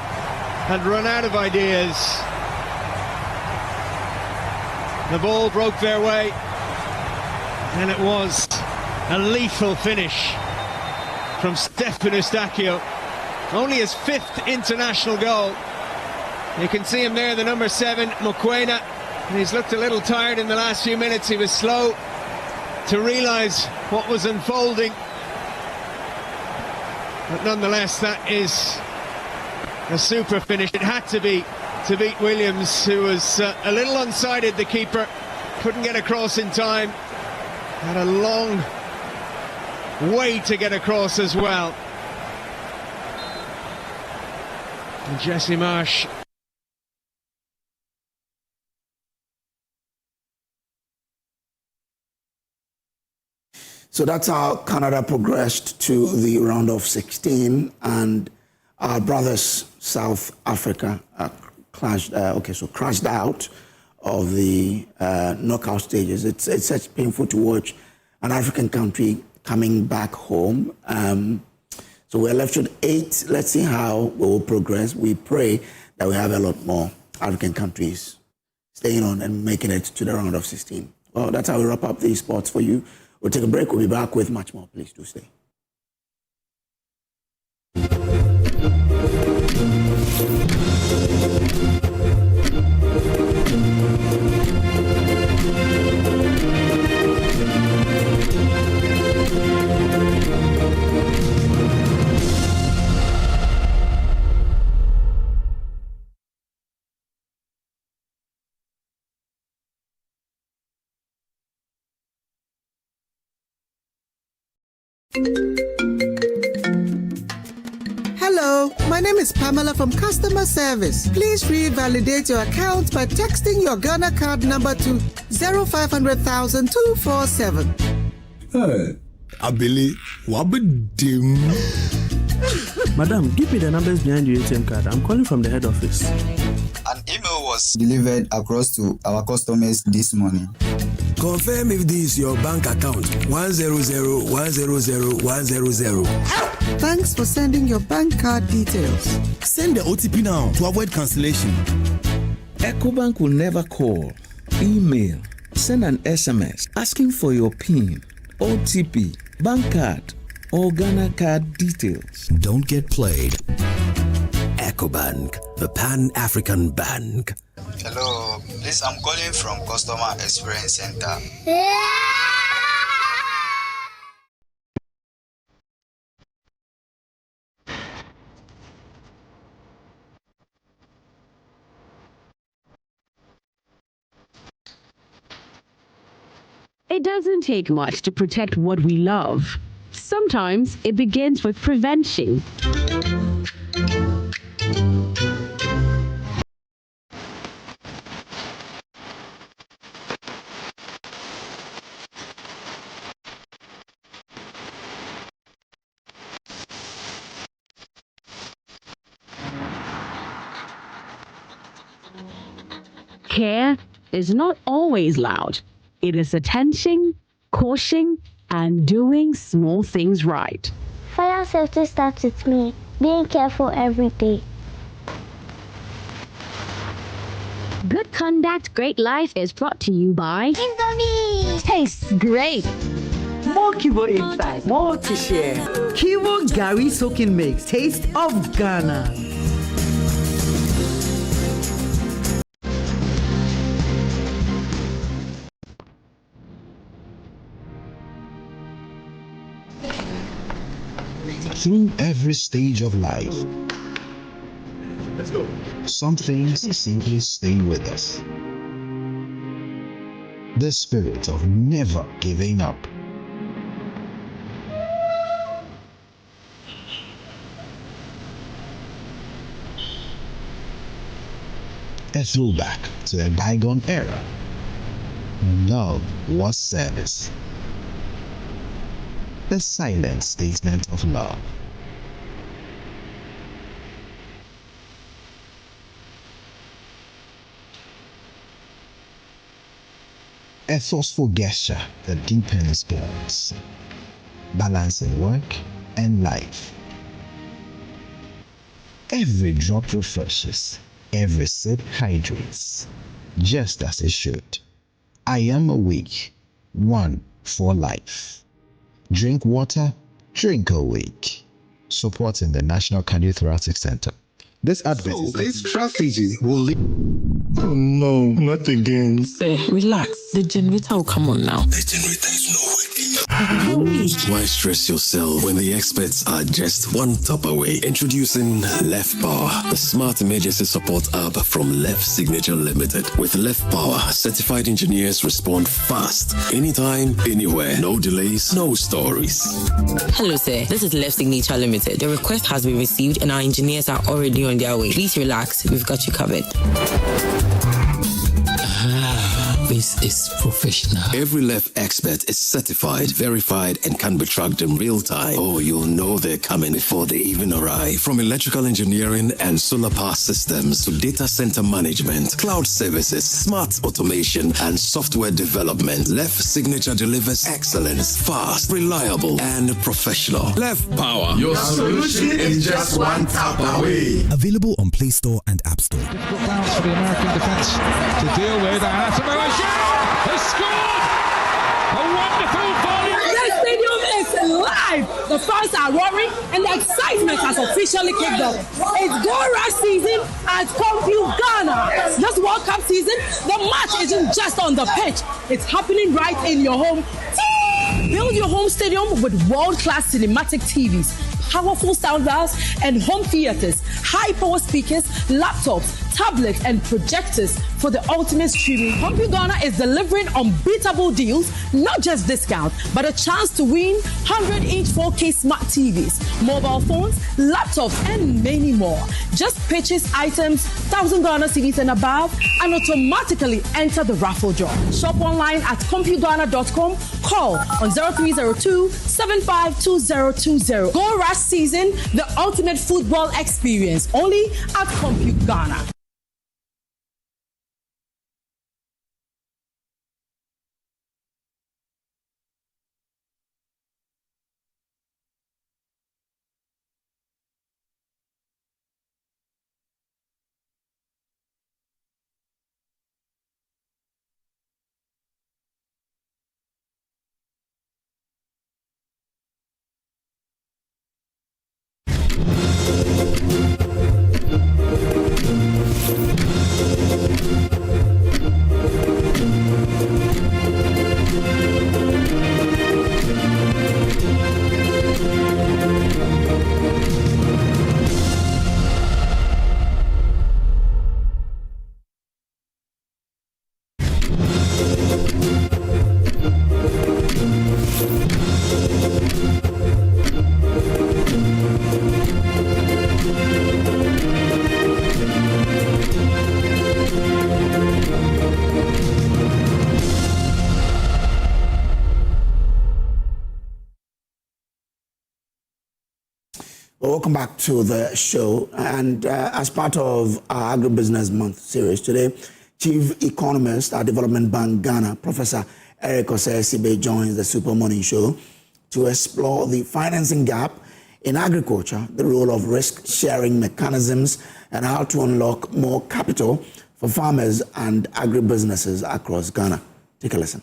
had run out of ideas, the ball broke their way, and it was a lethal finish from Stephen Eustachio. Only his 5th international goal. You can see him there, the number 7, Mokoena, and he's looked a little tired in the last few minutes. He was slow to realise what was unfolding. But nonetheless, that is a super finish. It had to be to beat Williams, who was a little unsighted, the keeper. Couldn't get across in time. Had a long way to get across as well. And Jesse Marsh So that's how Canada progressed to the round of 16, and our brothers South Africa crashed out of the knockout stages. It's such painful to watch an African country coming back home. So we're left with 8. Let's see how we will progress. We pray that we have a lot more African countries staying on and making it to the round of 16. Well, that's how we wrap up these sports for you. We'll take a break. We'll be back with much more. Please do stay. Hello, my name is Pamela from Customer Service. Please revalidate your account by texting your Ghana card number to 0500,000 247. Hey, Abili, wabidim. Madam, give me the numbers behind your ATM card. I'm calling from the head office. An email was delivered across to our customers this morning. Confirm if this is your bank account. 100,100,100. Thanks for sending your bank card details. Send the OTP now to avoid cancellation. EcoBank will never call, email, send an SMS asking for your PIN, OTP, bank card, or Ghana card details. Don't get played. EcoBank, the Pan-African Bank. Hello, please, I'm calling from Customer Experience Center. It doesn't take much to protect what we love. Sometimes it begins with prevention. Care is not always loud. It is attention, caution, and doing small things right. Fire safety starts with me, being careful every day. Good Conduct, Great Life is brought to you by Indomie. Tastes great. More Kivo inside, more to share. Kivo Gary Soaking Mix, taste of Ghana. Through every stage of life, some things simply stay with us. The spirit of never giving up. A throwback to a bygone era. Love was service. The silent statement of love. A thoughtful gesture that deepens bonds, balancing work and life. Every drop refreshes, every sip hydrates, just as it should. I am awake, one for life. Drink water, drink awake. Supporting the National Cardiothoracic Center. This advert is this strategy will lead. Oh no, not again. Say, relax. The generator will come on now. The generator is not working. Why stress yourself when the experts are just one tap away? Introducing Left Power, the smart emergency support app from Left Signature Limited. With Left Power, certified engineers respond fast, anytime, anywhere. No delays, no stories. Hello, sir. This is Left Signature Limited. The request has been received and our engineers are already on their way. Please relax. We've got you covered. We service is professional. Every left expert is certified, verified, and can be tracked in real time. Oh, you'll know they're coming before they even arrive. From electrical engineering and solar power systems to data center management, cloud services, smart automation, and software development, Left Signature delivers excellence, fast, reliable, and professional. Left Power. Your solution is just one tap away. Available on Play Store and App Store. Difficult bounce for the American defence to deal with. And Asamoah has scored! A wonderful volley! The stadium is live! The fans are roaring and the excitement has officially kicked off. It's goal rush season at Ghana. This World Cup season, the match isn't just on the pitch. It's happening right in your home. Build your home stadium with world-class cinematic TVs, powerful sound bars, and home theaters, high-power speakers, laptops, tablets, and projectors for the ultimate streaming. CompuGhana Ghana is delivering unbeatable deals, not just discounts, but a chance to win 100-inch 4K smart TVs, mobile phones, laptops, and many more. Just purchase items 1,000 Ghana cedis and above, and automatically enter the raffle draw. Shop online at CompuGhana.com. Call on 0302-752020. Go Rush season, the ultimate football experience, only at CompuGhana. Welcome back to the show. And as part of our Agribusiness Month series today, Chief Economist at Development Bank Ghana, Professor Eric Osei joins the Super Morning Show to explore the financing gap in agriculture, the role of risk-sharing mechanisms, and how to unlock more capital for farmers and agribusinesses across Ghana. Take a listen.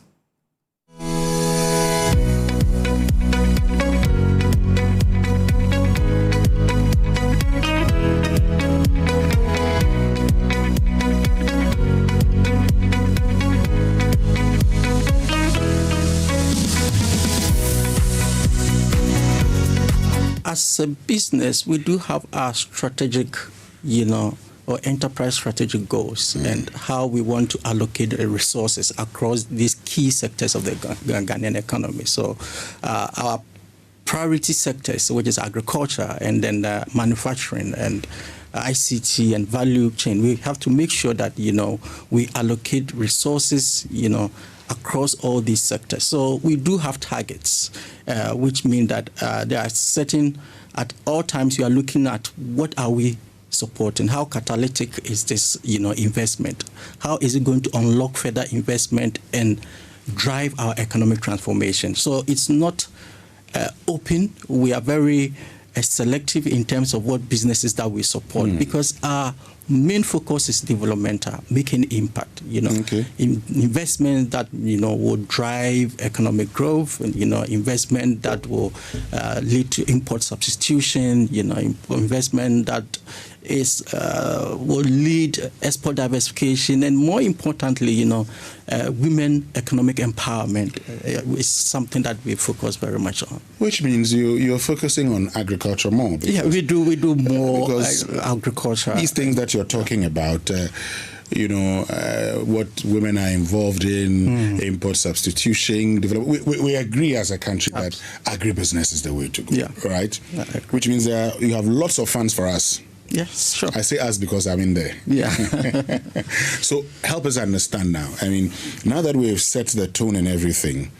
As a business, we do have our strategic, or enterprise strategic goals and how we want to allocate the resources across these key sectors of the Ghanaian economy. So our priority sectors, which is agriculture and then manufacturing and ICT and value chain, we have to make sure that, we allocate resources, across all these sectors. So we do have targets, which mean that there are certain, at all times you are looking at what are we supporting, how catalytic is this, investment, how is it going to unlock further investment and drive our economic transformation. So it's not open. We are very selective in terms of what businesses that we support because our main focus is developmental, making impact, investment that, will drive economic growth, and, investment that will lead to import substitution, investment that will lead export diversification, and more importantly, women economic empowerment is something that we focus very much on. Which means you're focusing on agriculture more. Yeah, we do more agriculture. These things that you're talking about, what women are involved in, import substitution, development. We agree as a country that agribusiness is the way to go, right? Which means you have lots of funds for us Yes, sure. I say us because I'm in there. Yeah. So help us understand now. I mean, now that we've set the tone and everything,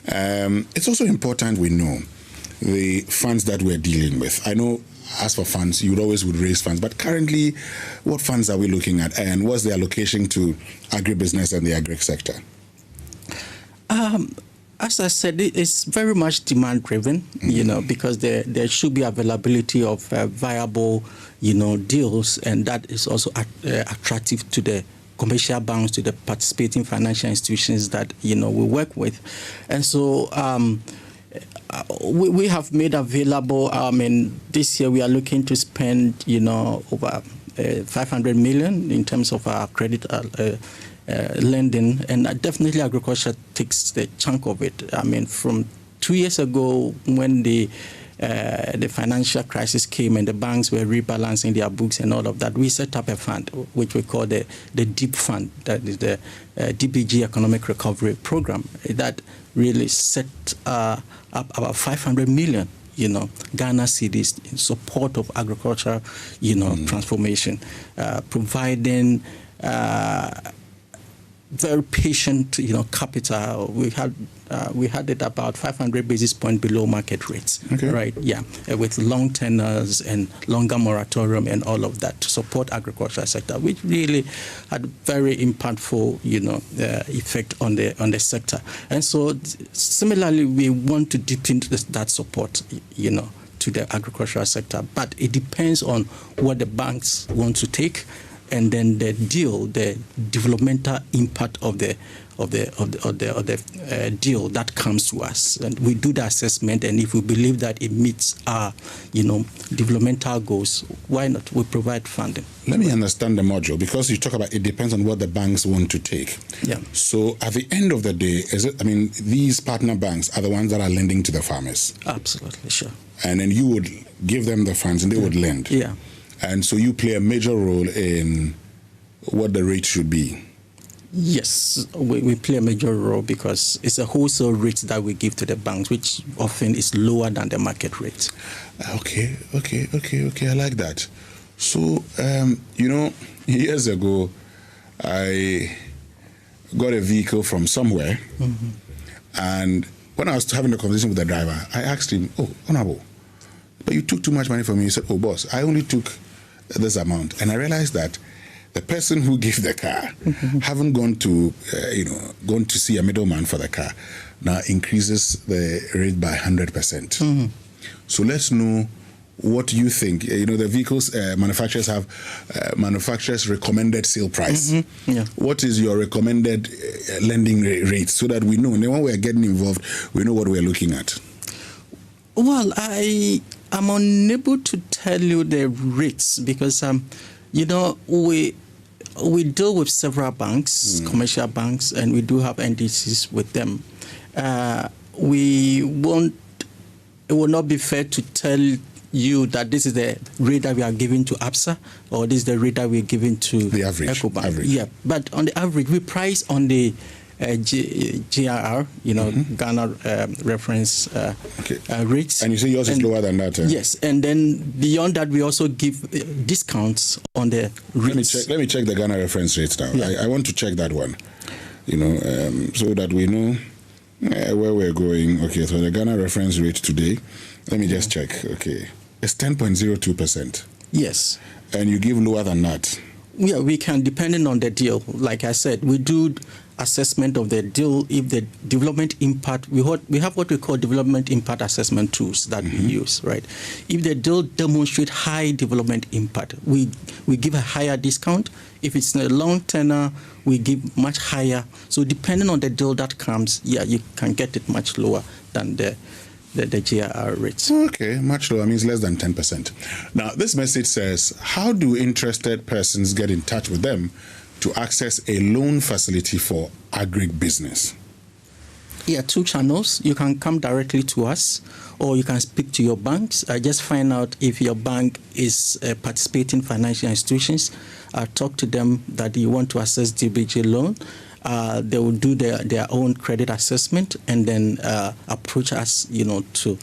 it's also important we know the funds that we're dealing with. I know, as for funds, you would raise funds, but currently, what funds are we looking at, and what's the allocation to agribusiness and the agri sector? As I said, it's very much demand-driven, because there should be availability of viable, deals, and that is also attractive to the commercial banks, to the participating financial institutions that, we work with. And so we have made available, this year we are looking to spend, over 500 million in terms of our credit lending, and definitely agriculture takes the chunk of it. From 2 years ago, when the financial crisis came and the banks were rebalancing their books and all of that, we set up a fund which we call the DEEP Fund, that is the DBG Economic Recovery Program, that really set up about 500 million Ghana cedis in support of agriculture, transformation, providing very patient, capital. We had it about 500 basis points below market rates, right? Yeah, with long tenors and longer moratorium and all of that to support agricultural sector, which really had very impactful, effect on the sector. And so, similarly, we want to deepen that support, to the agricultural sector, but it depends on what the banks want to take, and then the developmental impact of the deal that comes to us, and we do the assessment. And if we believe that it meets our, developmental goals, why not? We provide funding. Let me understand the module, because you talk about it depends on what the banks want to take. Yeah. So at the end of the day, these partner banks are the ones that are lending to the farmers. Absolutely, sure. And then you would give them the funds, and they would lend. Yeah. And so you play a major role in what the rate should be. Yes, we play a major role because it's a wholesale rate that we give to the banks, which often is lower than the market rate. Okay. I like that. So, years ago, I got a vehicle from somewhere, and when I was having a conversation with the driver, I asked him, "Oh, Honorable, but you took too much money from me." He said, "Oh, boss, I only took this amount." And I realized that the person who gave the car haven't gone to see a middleman for the car. Now increases the rate by 100%. So let's know what you think. The vehicles manufacturers have manufacturers recommended sale price. Yeah. What is your recommended lending rate, so that we know, and then when we're getting involved, we know what we're looking at? Well, I am unable to tell you the rates because, we deal with several banks, commercial banks, and we do have NDCs with them. It will not be fair to tell you that this is the rate that we are giving to ABSA, or this is the rate that we're giving to the average. EcoBank. Yeah, but on the average, we price on the GRR, Ghana reference rates. And you say yours is lower than that? Yes, and then beyond that, we also give discounts on the rates. Let me check the Ghana reference rates now. Yeah. I want to check that one, so that we know where we're going. Okay, so the Ghana reference rate today, let me just check. Okay, it's 10.02%. Yes. And you give lower than that? Yeah, we can, depending on the deal. Like I said, we do assessment of the deal. If the development impact, we have what we call development impact assessment tools that we use, right? If the deal demonstrates high development impact, we give a higher discount. If it's a long tenor, we give much higher. So depending on the deal that comes, you can get it much lower than the GRR rates. Okay, much lower means less than 10%. Now, this message says, how do interested persons get in touch with them to access a loan facility for agribusiness? Yeah, 2 channels. You can come directly to us, or you can speak to your banks. Just find out if your bank is participating financial institutions. Talk to them that you want to access DBG loan. They will do their own credit assessment and then approach us, to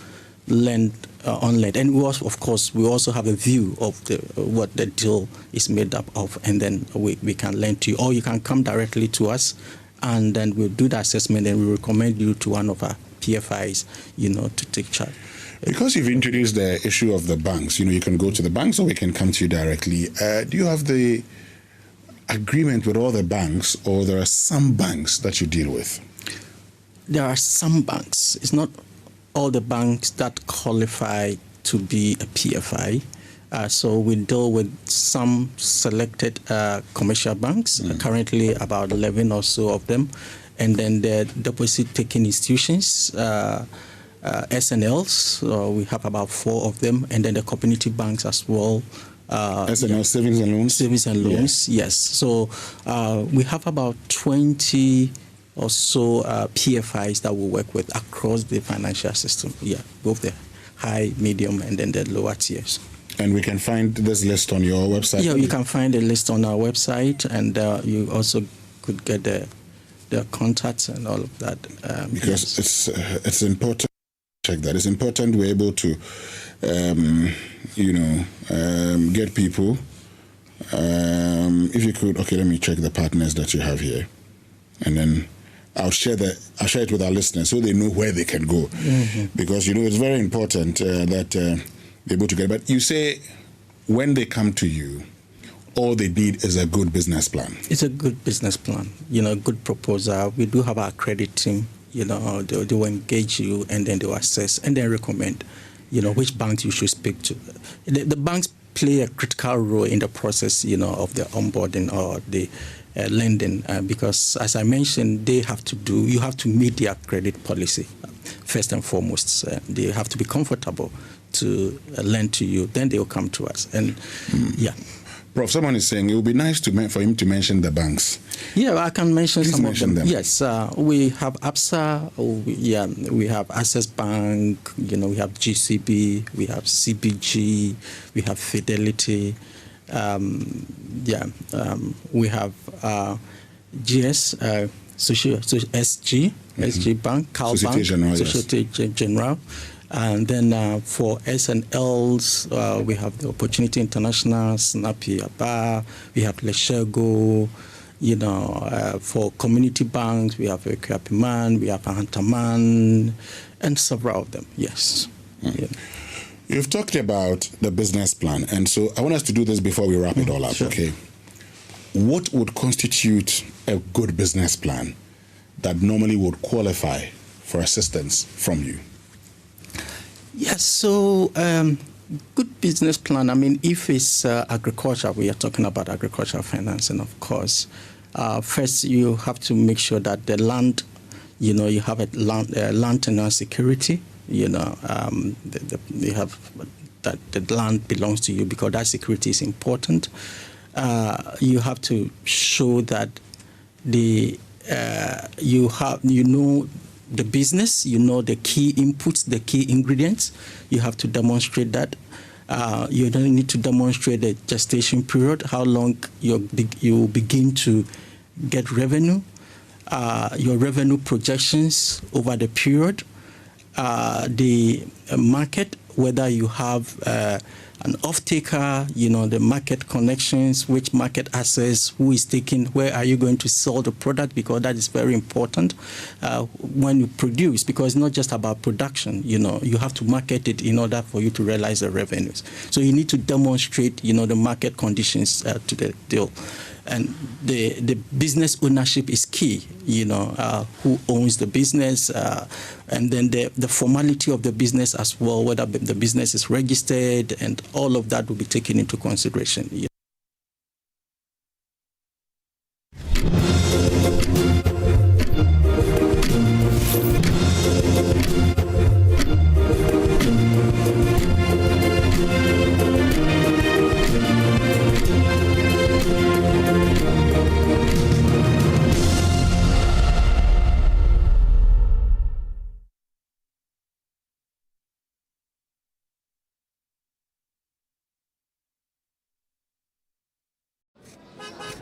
lend on lend. And we also, of course, we also have a view of what the deal is made up of, and then we can lend to you, or you can come directly to us, and then we'll do the assessment, and we recommend you to one of our PFIs, to take charge. Because you've introduced the issue of the banks, you can go to the banks or we can come to you directly. Do you have the agreement with all the banks, or there are some banks that you deal with? There are some banks. It's not all the banks that qualify to be a PFI. So we deal with some selected commercial banks, currently about 11 or so of them, and then the deposit-taking institutions, SNLs, we have about 4 of them, and then the community banks as well. SNL, savings and loans? Savings and loans, yes. So we have about 20 or so PFIs that we work with across the financial system. Yeah, both the high, medium, and then the lower tiers. And we can find this list on your website? Yeah, you can find a list on our website, and you also could get the contacts and all of that. Because it's important to check that. It's important we're able to, get people. If you could, okay, let me check the partners that you have here, and then I'll share it with our listeners so they know where they can go. Mm-hmm. Because it's very important that they're able to get. But you say when they come to you, all they need is a good business plan. It's a good business plan, a good proposal. We do have our credit team. They will engage you, and then they will assess and then recommend, which banks you should speak to. The banks play a critical role in the process, of the onboarding or the lending, because as I mentioned, you have to meet their credit policy first and foremost. They have to be comfortable to lend to you, then they will come to us. And yeah. Prof, someone is saying it would be nice for him to mention the banks. Yeah, I can mention Please some mention of them. them. Yes, we have ABSA, we have Access Bank, we have GCB, we have CBG, we have Fidelity, we have GS, SG Bank, Cal Bank, Societe Generale. And then for SNLs, we have the Opportunity International, Snappy Aba, we have Leshego, for community banks, we have Equiapiman, we have Ahantaman, and several of them, yes. Yeah. You've talked about the business plan, and so I want us to do this before we wrap it all up, okay? What would constitute a good business plan that normally would qualify for assistance from you? Yes, so good business plan. I mean, if it's agriculture, we are talking about agricultural financing, of course. First, you have to make sure that the land, you have a land tenure security. You have that the land belongs to you, because that security is important. You have to show that the business, the key inputs, the key ingredients. You have to demonstrate that. You don't need to demonstrate the gestation period, how long you begin to get revenue, your revenue projections over the period, the market, whether you have an off-taker, the market connections, which market access, who is taking, where are you going to sell the product, because that is very important when you produce, because it's not just about production, you have to market it in order for you to realize the revenues. So you need to demonstrate, the market conditions to the deal. And the business ownership is key, who owns the business, and then the formality of the business as well, whether the business is registered, and all of that will be taken into consideration.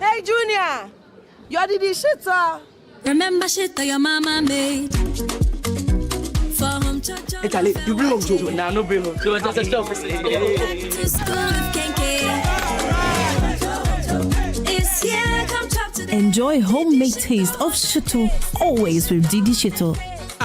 Hey, Junior, you did the shit, sir. Remember shit that your mama made for home Hey, Charlie, you bring home Joe. Nah, no bring home. So just stop. Enjoy homemade taste of shito, always with Didi Shito.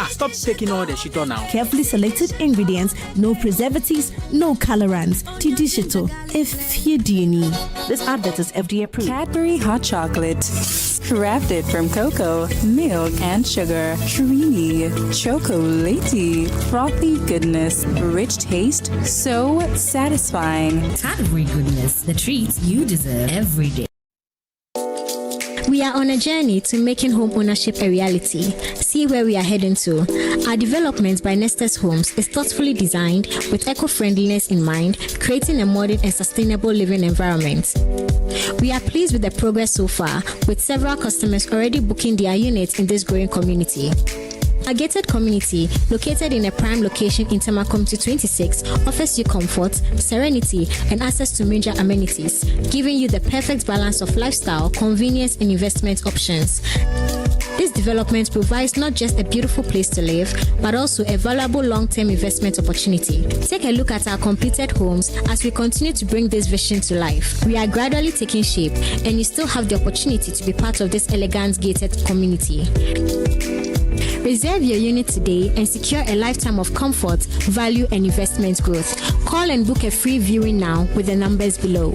Stop taking all the shito now. Carefully selected ingredients, no preservatives, no colorants. Didi Shito, if you do need. This advert is FDA approved. Cadbury hot chocolate, crafted from cocoa, milk, and sugar. Creamy, chocolatey, frothy goodness, rich taste, so satisfying. Cadbury goodness, the treats you deserve every day. We are on a journey to making home ownership a reality. See where we are heading to. Our development by Nestus Homes is thoughtfully designed with eco-friendliness in mind, creating a modern and sustainable living environment. We are pleased with the progress so far, with several customers already booking their units in this growing community. A gated community located in a prime location in Tamakomti 26 offers you comfort, serenity, and access to major amenities, giving you the perfect balance of lifestyle, convenience, and investment options. This development provides not just a beautiful place to live, but also a valuable long-term investment opportunity. Take a look at our completed homes as we continue to bring this vision to life. We are gradually taking shape, and you still have the opportunity to be part of this elegant gated community. Reserve your unit today and secure a lifetime of comfort, value, and investment growth. Call and book a free viewing now with the numbers below.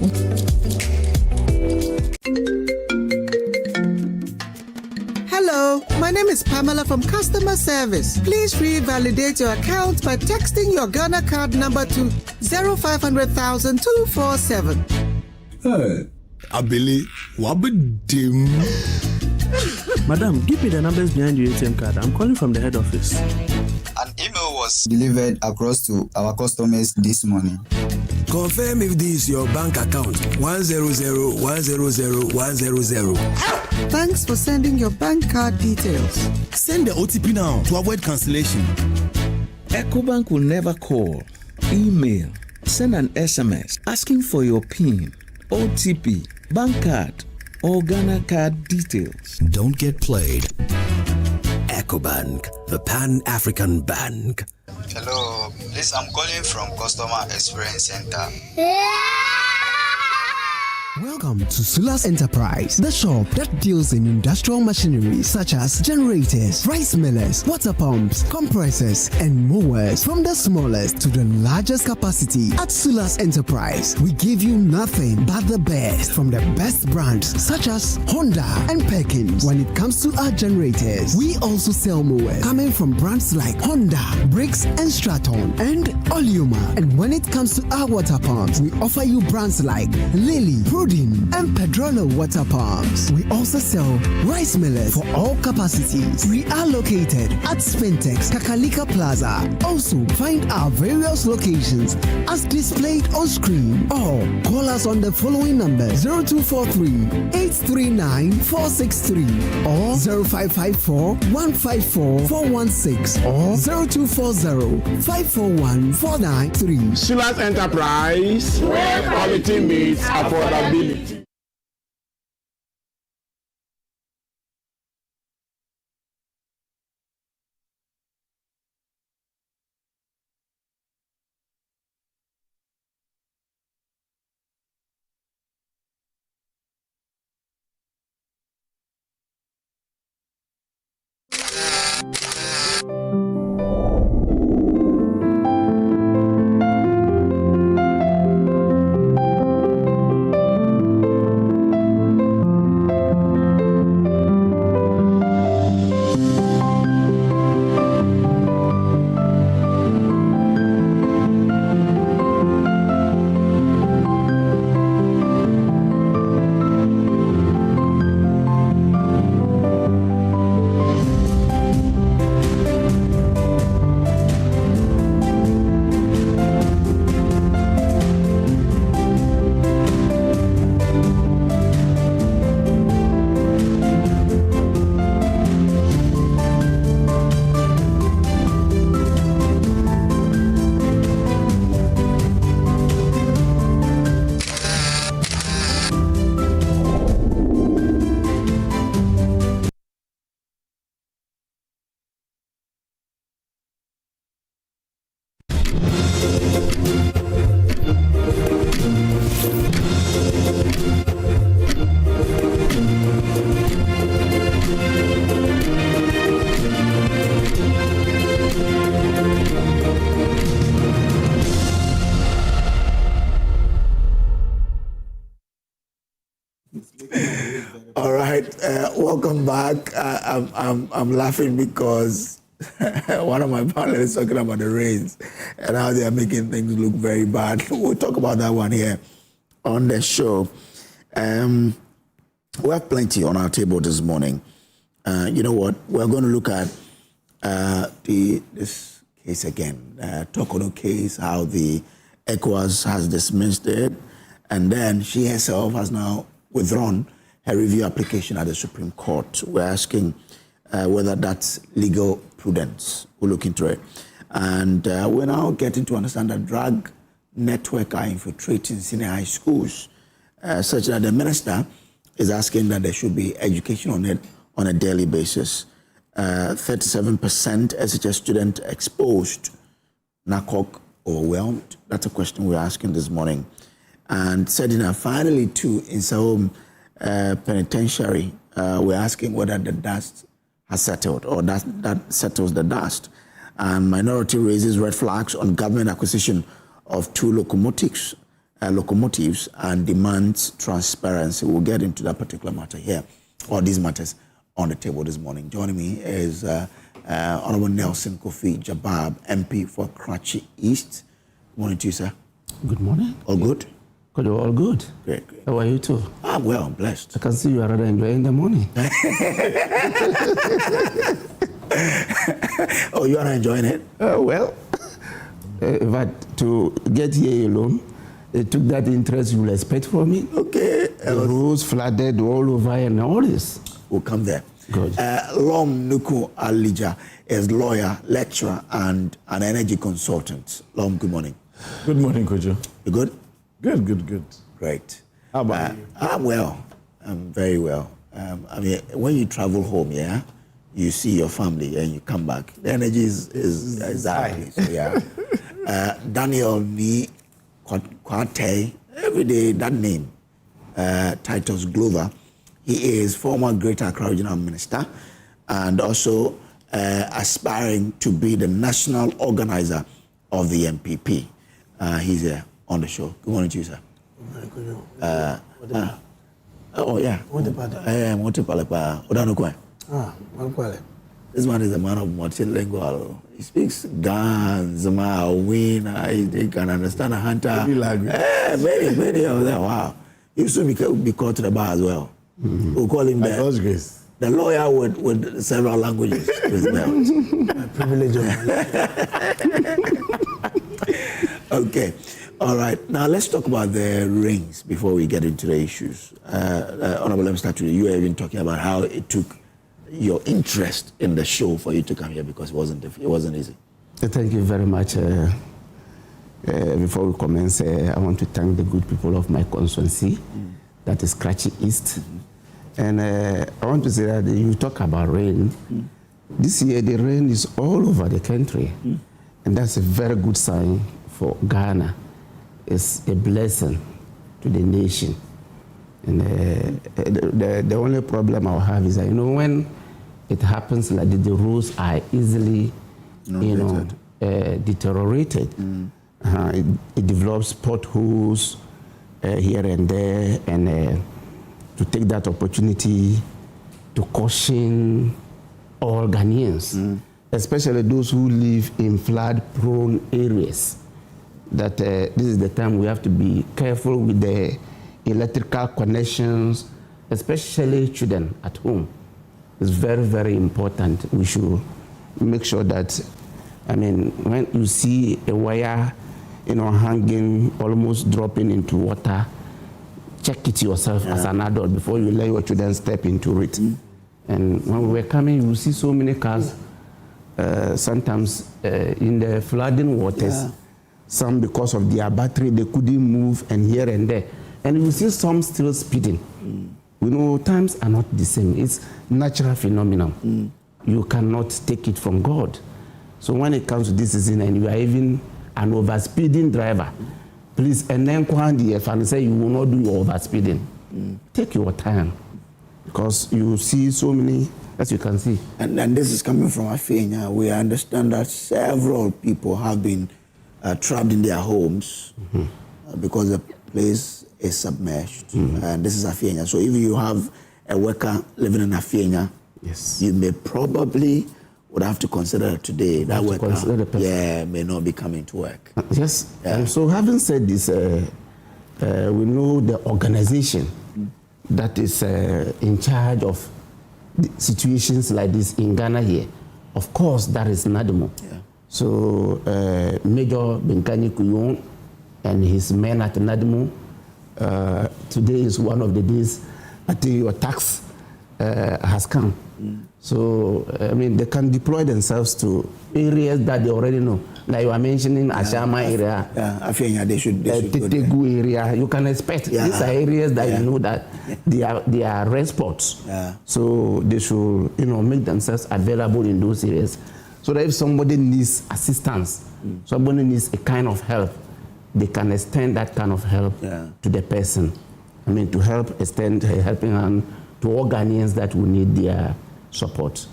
Hello, my name is Pamela from Customer Service. Please revalidate your account by texting your Ghana card number to 0500,000 247. Hey, Abili, wabedim. Madam, give me the numbers behind your ATM card. I'm calling from the head office. An email was delivered across to our customers this morning. Confirm if this is your bank account. 100,100,100. Thanks for sending your bank card details. Send the OTP now to avoid cancellation. EcoBank will never call, email, send an SMS asking for your PIN, OTP, bank card, or Ghana card details. Don't get played. EcoBank, the Pan-African Bank. Hello, please, I'm calling from Customer Experience Center. Welcome to Sulas Enterprise, the shop that deals in industrial machinery such as generators, rice millers, water pumps, compressors, and mowers. From the smallest to the largest capacity, at Sulas Enterprise, we give you nothing but the best from the best brands such as Honda and Perkins. When it comes to our generators, we also sell mowers coming from brands like Honda, Briggs and Straton, and Oleuma. And when it comes to our water pumps, we offer you brands like Lily, and Pedrolo water pumps. We also sell rice millers for all capacities. We are located at Spentex, Kakalika Plaza. Also, find our various locations as displayed on screen, or call us on the following number: 0243-839-463 or 0554-154-416 or 0240-541-493. Sulas Enterprise, where quality meets affordability. welcome back. I'm laughing because one of my panelists is talking about the rains and how they are making things look very bad. We'll talk about that one here on the show. We have plenty on our table this morning. You know what? We're going to look at this case again, Torkornoo case, how the ECOWAS has dismissed it, and then she herself has now withdrawn her review application at the Supreme Court. We're asking whether that's legal prudence. We'll look into it. And we're now getting to understand that drug network are infiltrating senior high schools, such that the minister is asking that there should be education on it on a daily basis. 37% SHS student exposed, NACOC overwhelmed. That's a question we're asking this morning. And Sedina, finally too, in Sahom Penitentiary, we're asking whether the dust has settled or that settles the dust. And minority raises red flags on government acquisition of 2 locomotives and demands transparency. We'll get into that particular matter here, or these matters on the table this morning. Joining me is Honorable Nelson Kofi Jabab, MP for Karachi East. Good morning to you, sir. Good morning. All good? Kojo, all good. Great. How are you too? I'm well, I'm blessed. I can see you are rather enjoying the morning. Oh, you are enjoying it? Well, but to get here alone, it took that interest you will expect from me. Okay. The roads flooded all over and all this. We'll come there. Good. Lom Nuku Alija is lawyer, lecturer, and an energy consultant. Lom, good morning. Good morning, Kojo. You good? Good. Great. How about you? I'm well. I'm very well. I mean, when you travel home, yeah, you see your family and you come back. The energy is exactly. So, yeah. Daniel Ni Kwate, every day that name, Titus Glover. He is former Greater Accra Regional Minister and also aspiring to be the national organizer of the MPP. He's here on the show. Good morning to you, sir. Oh, yeah. This man is a man of multilingual. He speaks Gans, Win, he can understand a hunter. Very of them. Wow. He used to be called to the bar as well. Mm-hmm. We'll call him the lawyer with several languages. My privilege of my life. Okay. All right. Now let's talk about the rings before we get into the issues. Honorable, let me start with you. You were even talking about how it took your interest in the show for you to come here because it wasn't easy. Thank you very much. Before we commence, I want to thank the good people of my constituency, that is Karachi East. And I want to say that you talk about rain. This year the rain is all over the country. And that's a very good sign for Ghana. It's a blessing to the nation. And the only problem I'll have is that, when it happens like the roads are easily, deteriorated. It develops potholes here and there, and to take that opportunity to caution all Ghanaians, especially those who live in flood-prone areas, that this is the time we have to be careful with the electrical connections, especially children at home. It's very, very important. We should make sure that, when you see a wire, hanging, almost dropping into water, check it yourself as an adult before you let your children step into it. And when we were coming, you see so many cars, sometimes in the flooding waters, some because of their battery, they couldn't move, and here and there. And you see some still speeding. Times are not the same. It's natural phenomenon. You cannot take it from God. So when it comes to this season and you are even an overspeeding driver, please, and then and say you will not do your overspeeding. Take your time, because you see so many, as you can see. And this is coming from Afenya. We understand that several people have been trapped in their homes because the place is submerged. And this is Afenya. So if you have a worker living in Afienya, yes, you may probably would have to consider today that worker may not be coming to work. Yes. And so having said this, we know the organization that is in charge of situations like this in Ghana here. Of course, that is NADMO. Yeah. So Major Benkani Kuyon and his men at NADMO, today is one of the days until your tax has come. So, I mean, they can deploy themselves to areas that they already know. Like you are mentioning, Ashama area, Afienya, they should Tetegu area. You can expect these are areas that you know that they are red spots. So they should, make themselves available in those areas. So that if somebody needs assistance, somebody needs a kind of help, they can extend that kind of help to the person. I mean, to help extend a helping hand to all Ghanaians that will need their support.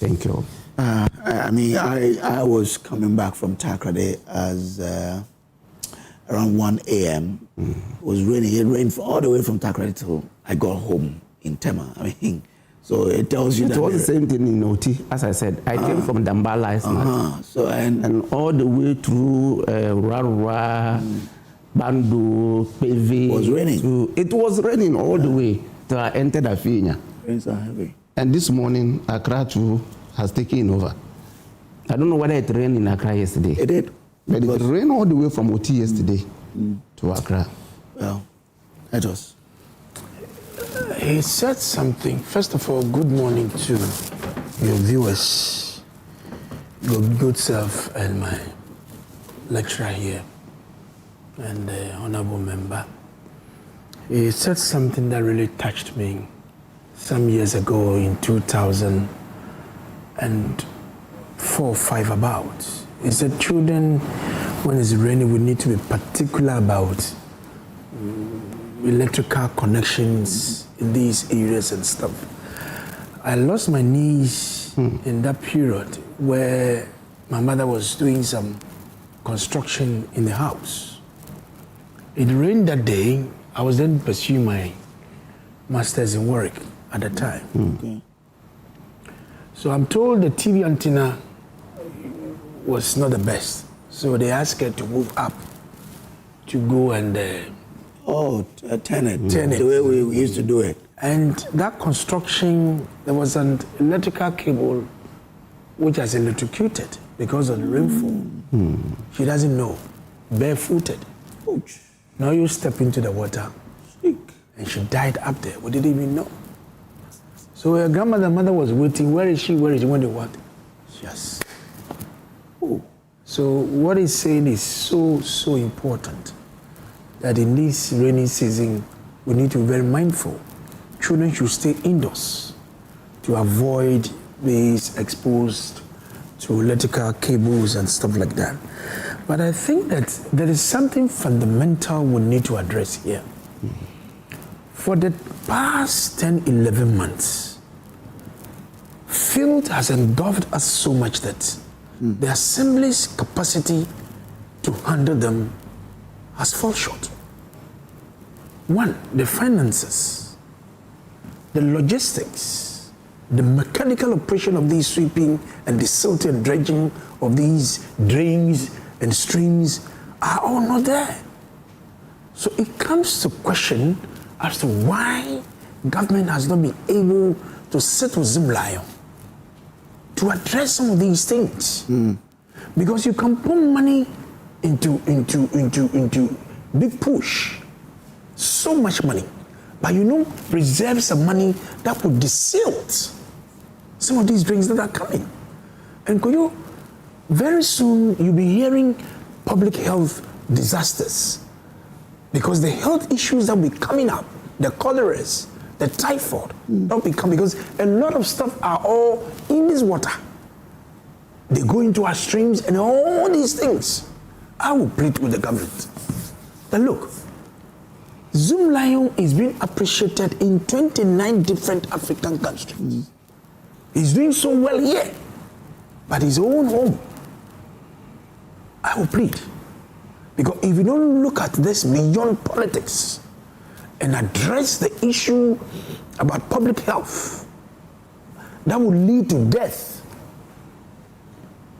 Thank you. I was coming back from Takrade as around 1 a.m. It was raining. It rained all the way from Takrade till I got home in Tema. So it tells you it was the same thing in Oti. As I said, I came from Damba last night. So and all the way through Rarua, Bandu, Peve. It was raining. It was raining all the way till I entered Afienya. Rains are heavy. And this morning, Accra too has taken over. I don't know whether it rained in Accra yesterday. It did. But it rained all the way from Oti yesterday to Accra. Well, let us. He said something. First of all, good morning to your viewers, your good self and my lecturer here, and the honorable member. He said something that really touched me some years ago in 2004 or 5 about. He said children, when it's raining, we need to be particular about electrical connections in these areas and stuff. I lost my niece in that period where my mother was doing some construction in the house. It rained that day. I was then pursuing my master's in work at the time. Okay. So I'm told the TV antenna was not the best. So they asked her to move up to go and turn it. The way we used to do it. And that construction, there was an electrical cable which has electrocuted because of the rainfall. She doesn't know, barefooted. Ouch. Now you step into the water, and she died up there. We didn't even know. So her mother was waiting. Where is she? Where is she? When they what? Yes. Oh. So what he's saying is so important that in this rainy season, we need to be very mindful. Children should stay indoors to avoid being exposed to electrical cables and stuff like that. But I think that there is something fundamental we need to address here. For the past 10, 11 months, field has engulfed us so much that the assembly's capacity to handle them has fallen short. One, the finances, the logistics, the mechanical operation of these sweeping and the silt and dredging of these drains and streams are all not there. So it comes to question as to why government has not been able to sit with Zimlion to address some of these things. Because you can put money into big push, so much money, but reserve some money that would desilt some of these drains that are coming. And Kojo, very soon you'll be hearing public health disasters because the health issues that will be coming up, the choleras, the typhoid, that will be coming because a lot of stuff are all in this water. They go into our streams and all these things. I will plead with the government that look, Zimlion is being appreciated in 29 different African countries. He's doing so well here, but his own home, I will plead. Because if you don't look at this beyond politics and address the issue about public health that will lead to death,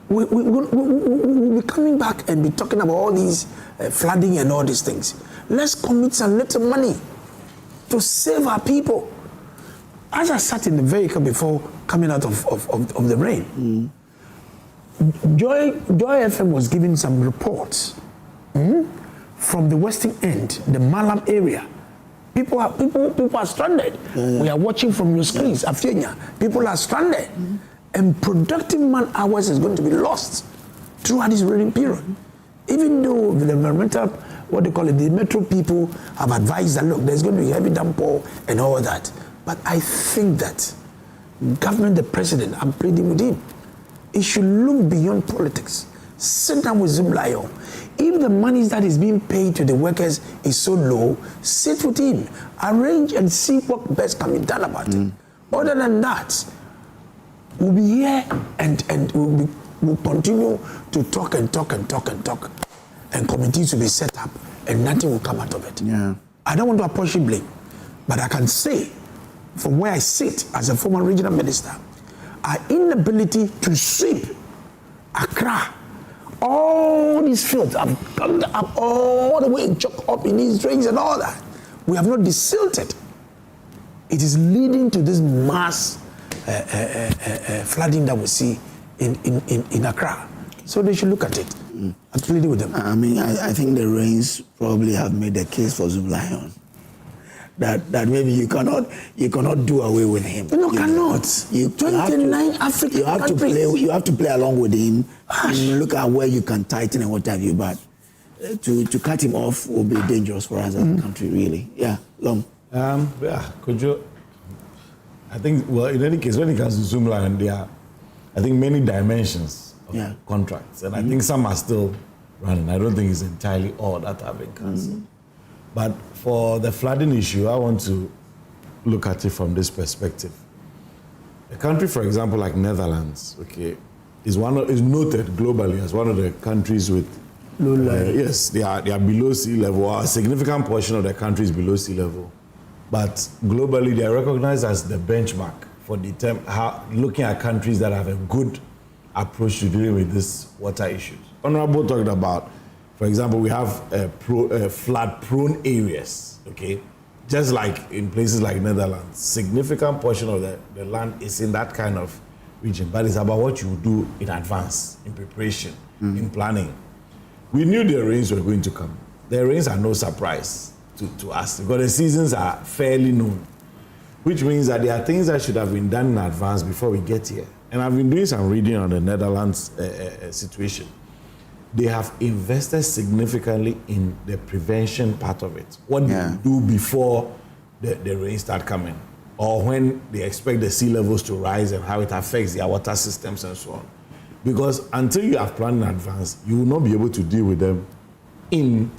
we'll be coming back and be talking about all these flooding and all these things. Let's commit some little money to save our people. As I sat in the vehicle before coming out of the rain, Joy FM was giving some reports from the western end, the Malam area. People are stranded. We are watching from your screens, Afienya. People are stranded. And productive man hours is going to be lost throughout this raining period. Even though the environmental, what they call it, the metro people have advised that, look, there's going to be heavy downpour and all that. But I think that government, the president, I'm pleading with him, he should look beyond politics. Sit down with Zumlayo. If the money that is being paid to the workers is so low, sit with him, arrange and see what best can be done about it. Other than that, we'll be here and we'll continue to talk, and committees will be set up and nothing will come out of it. Yeah. I don't want to apportion blame, but I can say from where I sit as a former regional minister, our inability to sweep Accra, all these fields have gone up all the way and choked up in these drains and all that. We have not desilted. It is leading to this mass flooding that we see in Accra. So they should look at it. I'm pleading with them. I mean, I think the rains probably have made a case for Zumlion. That maybe you cannot do away with him. No, cannot. 29 African countries. You have to play along with him. And look at where you can tighten and what have you. But to cut him off will be dangerous for us as a country, really. Yeah, Long. Kojo, I think, well, in any case, when it comes to Zumlion, there are, I think, many dimensions of contracts. And I think some are still running. I don't think it's entirely all that have been cancelled. But for the flooding issue, I want to look at it from this perspective. A country, for example, like Netherlands, okay, is noted globally as one of the countries with low level. Yes, they are below sea level. A significant portion of the country is below sea level, but globally they are recognized as the benchmark for looking at countries that have a good approach to dealing with these water issues. Honorable talked about, for example, we have flood-prone areas, okay? Just like in places like Netherlands, significant portion of the land is in that kind of region, but it's about what you do in advance, in preparation, in planning. We knew the rains were going to come. The rains are no surprise to us because the seasons are fairly known, which means that there are things that should have been done in advance before we get here. And I've been doing some reading on the Netherlands situation. They have invested significantly in the prevention part of it. What do you do before the rain start coming? Or when they expect the sea levels to rise and how it affects their water systems and so on. Because until you have planned in advance, you will not be able to deal with them in,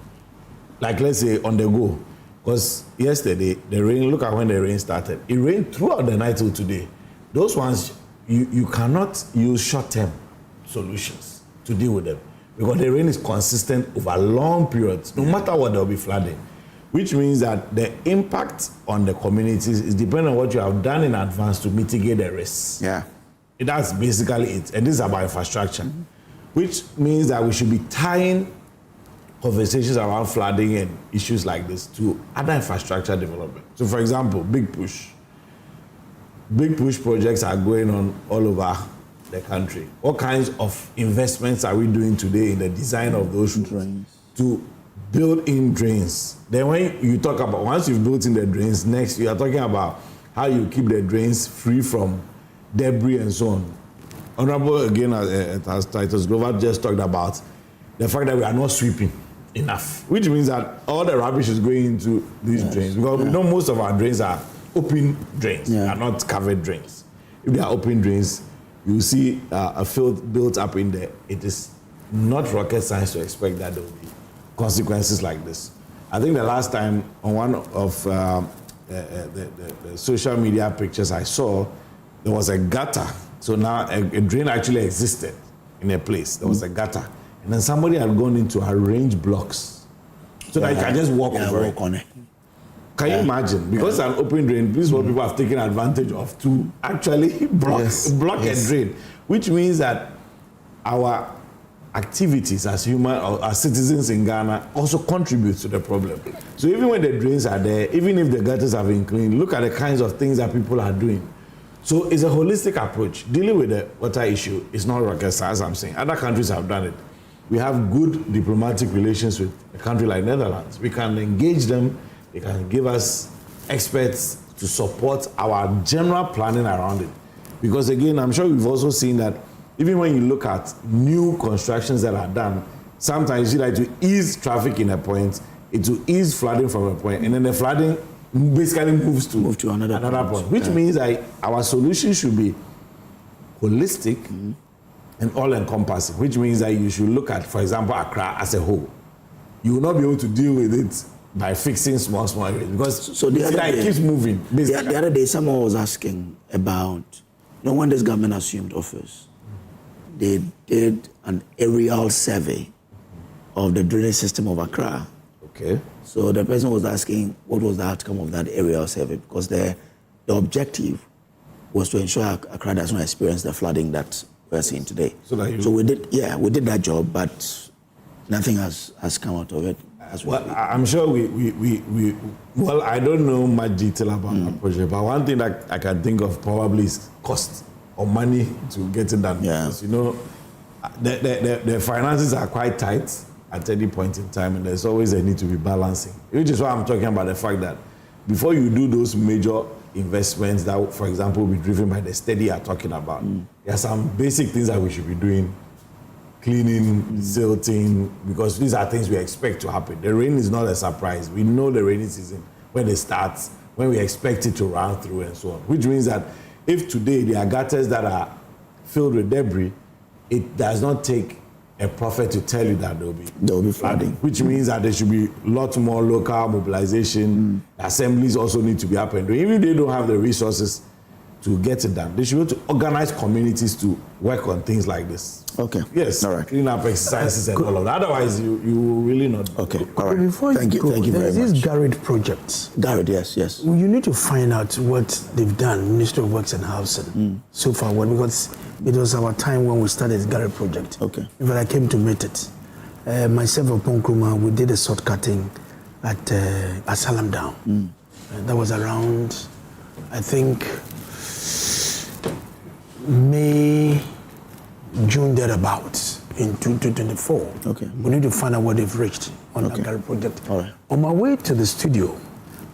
like let's say, on the go. Because yesterday, the rain, look at when the rain started. It rained throughout the night till today. Those ones, you cannot use short-term solutions to deal with them. Because the rain is consistent over long periods. No matter what, there will be flooding. Which means that the impact on the communities is depending on what you have done in advance to mitigate the risks. Yeah. That's basically it. And this is about infrastructure. Which means that we should be tying conversations around flooding and issues like this to other infrastructure development. So for example, big push projects are going on all over the country. What kinds of investments are we doing today in the design of those drains to build in drains? Then when you talk about, once you've built in the drains, next you are talking about how you keep the drains free from debris and so on. Honorable, again, as Titus Grover just talked about, the fact that we are not sweeping enough, which means that all the rubbish is going into these drains. Because we know most of our drains are open drains, they are not covered drains. If they are open drains, you see a field built up in there. It is not rocket science to expect that there will be consequences like this. I think the last time on one of the social media pictures I saw, there was a gutter. So now a drain actually existed in a place. There was a gutter. And then somebody had gone in to arrange blocks so that you can just walk over it. Can you imagine? Because it's an open drain, this is what people have taken advantage of to actually block a drain, which means that our activities as human or as citizens in Ghana also contribute to the problem. So even when the drains are there, even if the gutters have been cleaned, look at the kinds of things that people are doing. So it's a holistic approach. Dealing with the water issue is not rocket science, I'm saying. Other countries have done it. We have good diplomatic relations with a country like Netherlands. We can engage them. They can give us experts to support our general planning around it. Because again, I'm sure you've also seen that even when you look at new constructions that are done, sometimes you see that to ease traffic in a point, it will ease flooding from a point, and then the flooding basically moves to another point, which means that our solution should be holistic and all-encompassing, which means that you should look at, for example, Accra as a whole. You will not be able to deal with it by fixing small areas, because the other day, it keeps moving. The other day, someone was asking about, when this government assumed office, they did an aerial survey of the drainage system of Accra. Okay. So the person was asking what was the outcome of that aerial survey, because the objective was to ensure Accra does not experience the flooding that we're seeing today. So we did that job, but nothing has come out of it. Well, I'm sure well, I don't know much detail about that project, but one thing that I can think of probably is cost or money to get it done. Yeah. Because, the finances are quite tight at any point in time, and there's always a need to be balancing, which is why I'm talking about the fact that before you do those major investments that, for example, will be driven by the study you're talking about, there are some basic things that we should be doing. Cleaning, silting, because these are things we expect to happen. The rain is not a surprise. We know the rainy season, when it starts, when we expect it to run through and so on, which means that if today there are gutters that are filled with debris, it does not take a prophet to tell you that there will be flooding, which means that there should be a lot more local mobilization. Assemblies also need to be up and doing. Even if they don't have the resources to get it done, they should be able to organize communities to work on things like this. Okay. Yes. All right. Clean up exercises and all of that. Otherwise, you will really not. Okay. All right. Before Thank you very much. There's this Garrett project. Garrett, yes. Well, you need to find out what they've done, Ministry of Works and Housing, so far. because it was our time when we started the Garrett project. Okay. In fact, I came to meet it. Myself and Ponkruma, we did a short cutting at Asalam Down. That was around, I think, June thereabouts in 2024. Okay. We need to find out what they've reached on the Garrett project. All right. On my way to the studio,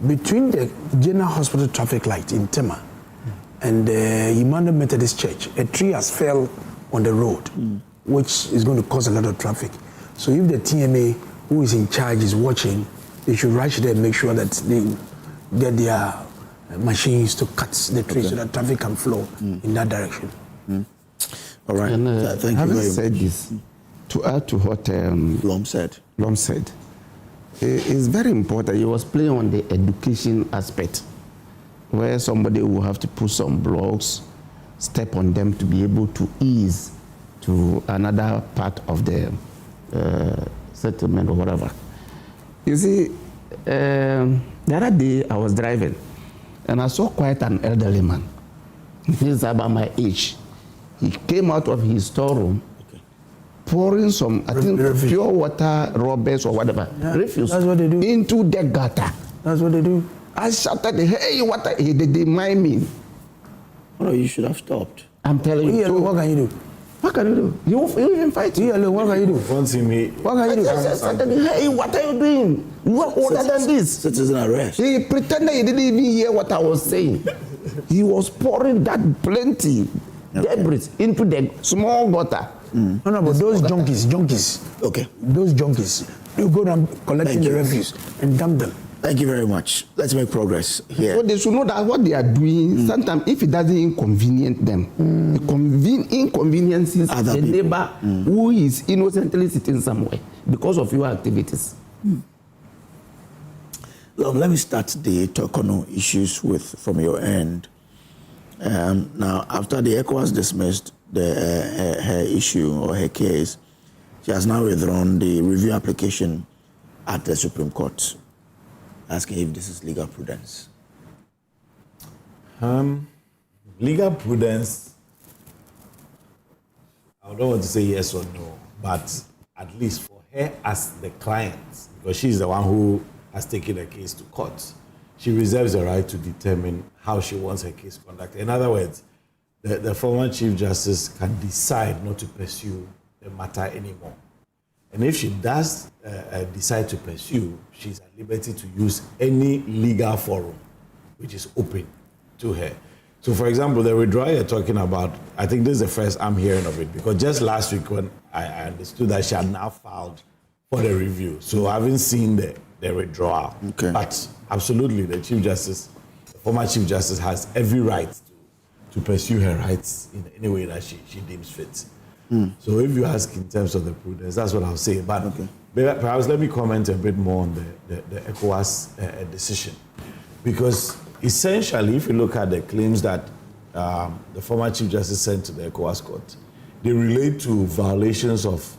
between the General Hospital traffic light in Tema and the Emmanuel Methodist Church, a tree has fell on the road, which is going to cause a lot of traffic. So if the TMA, who is in charge, is watching, they should rush there and make sure that they get their machines to cut the tree so that traffic can flow in that direction. All right. And, thank you very said much. This, to add to what Lom said, it's very important. He was playing on the education aspect, where somebody will have to put some blocks, step on them to be able to ease to another part of the settlement or whatever. You see, the other day I was driving and I saw quite an elderly man. He's about my age. He came out of his storeroom, pouring some, I think, pure water, rubbers or whatever, refuse, that's what they do. into the gutter. That's what they do. I shouted, hey, what are they mind me? No, you should have stopped. I'm telling you. What can you do? What can you do? You even fight. Yeah, look, what can you do? What can you do? I said, hey, what are you doing? You are older than this. Citizen arrest. He pretended he didn't even hear what I was saying. He was pouring that plenty debris into the small gutter. No, but those junkies. Okay. Those junkies. You go down collecting the refuse and dump them. Thank you very much. Let's make progress here. So they should know that what they are doing, sometimes if it doesn't inconvenience them, it inconveniences Other the people. neighbor who is innocently sitting somewhere because of your activities. Let me start the Torkornoo issues from your end. Now, after the ECOWAS dismissed her issue or her case, she has now withdrawn the review application at the Supreme Court. asking if this is legal prudence. Legal prudence, I don't want to say yes or no, but at least for her as the client, because she's the one who has taken the case to court, she reserves the right to determine how she wants her case conducted. In other words, the former Chief Justice can decide not to pursue the matter anymore. And if she does decide to pursue, she's at liberty to use any legal forum which is open to her. So, for example, the withdrawal you're talking about, I think this is the first I'm hearing of it, because just last week when I understood that she had now filed for the review. So I haven't seen the withdrawal. Okay. But absolutely, the Chief Justice, the former Chief Justice, has every right to pursue her rights in any way that she deems fit. So if you ask in terms of the prudence, that's what I'll say. But perhaps let me comment a bit more on the ECOWAS decision. Because essentially, if you look at the claims that the former Chief Justice sent to the ECOWAS Court, they relate to violations of,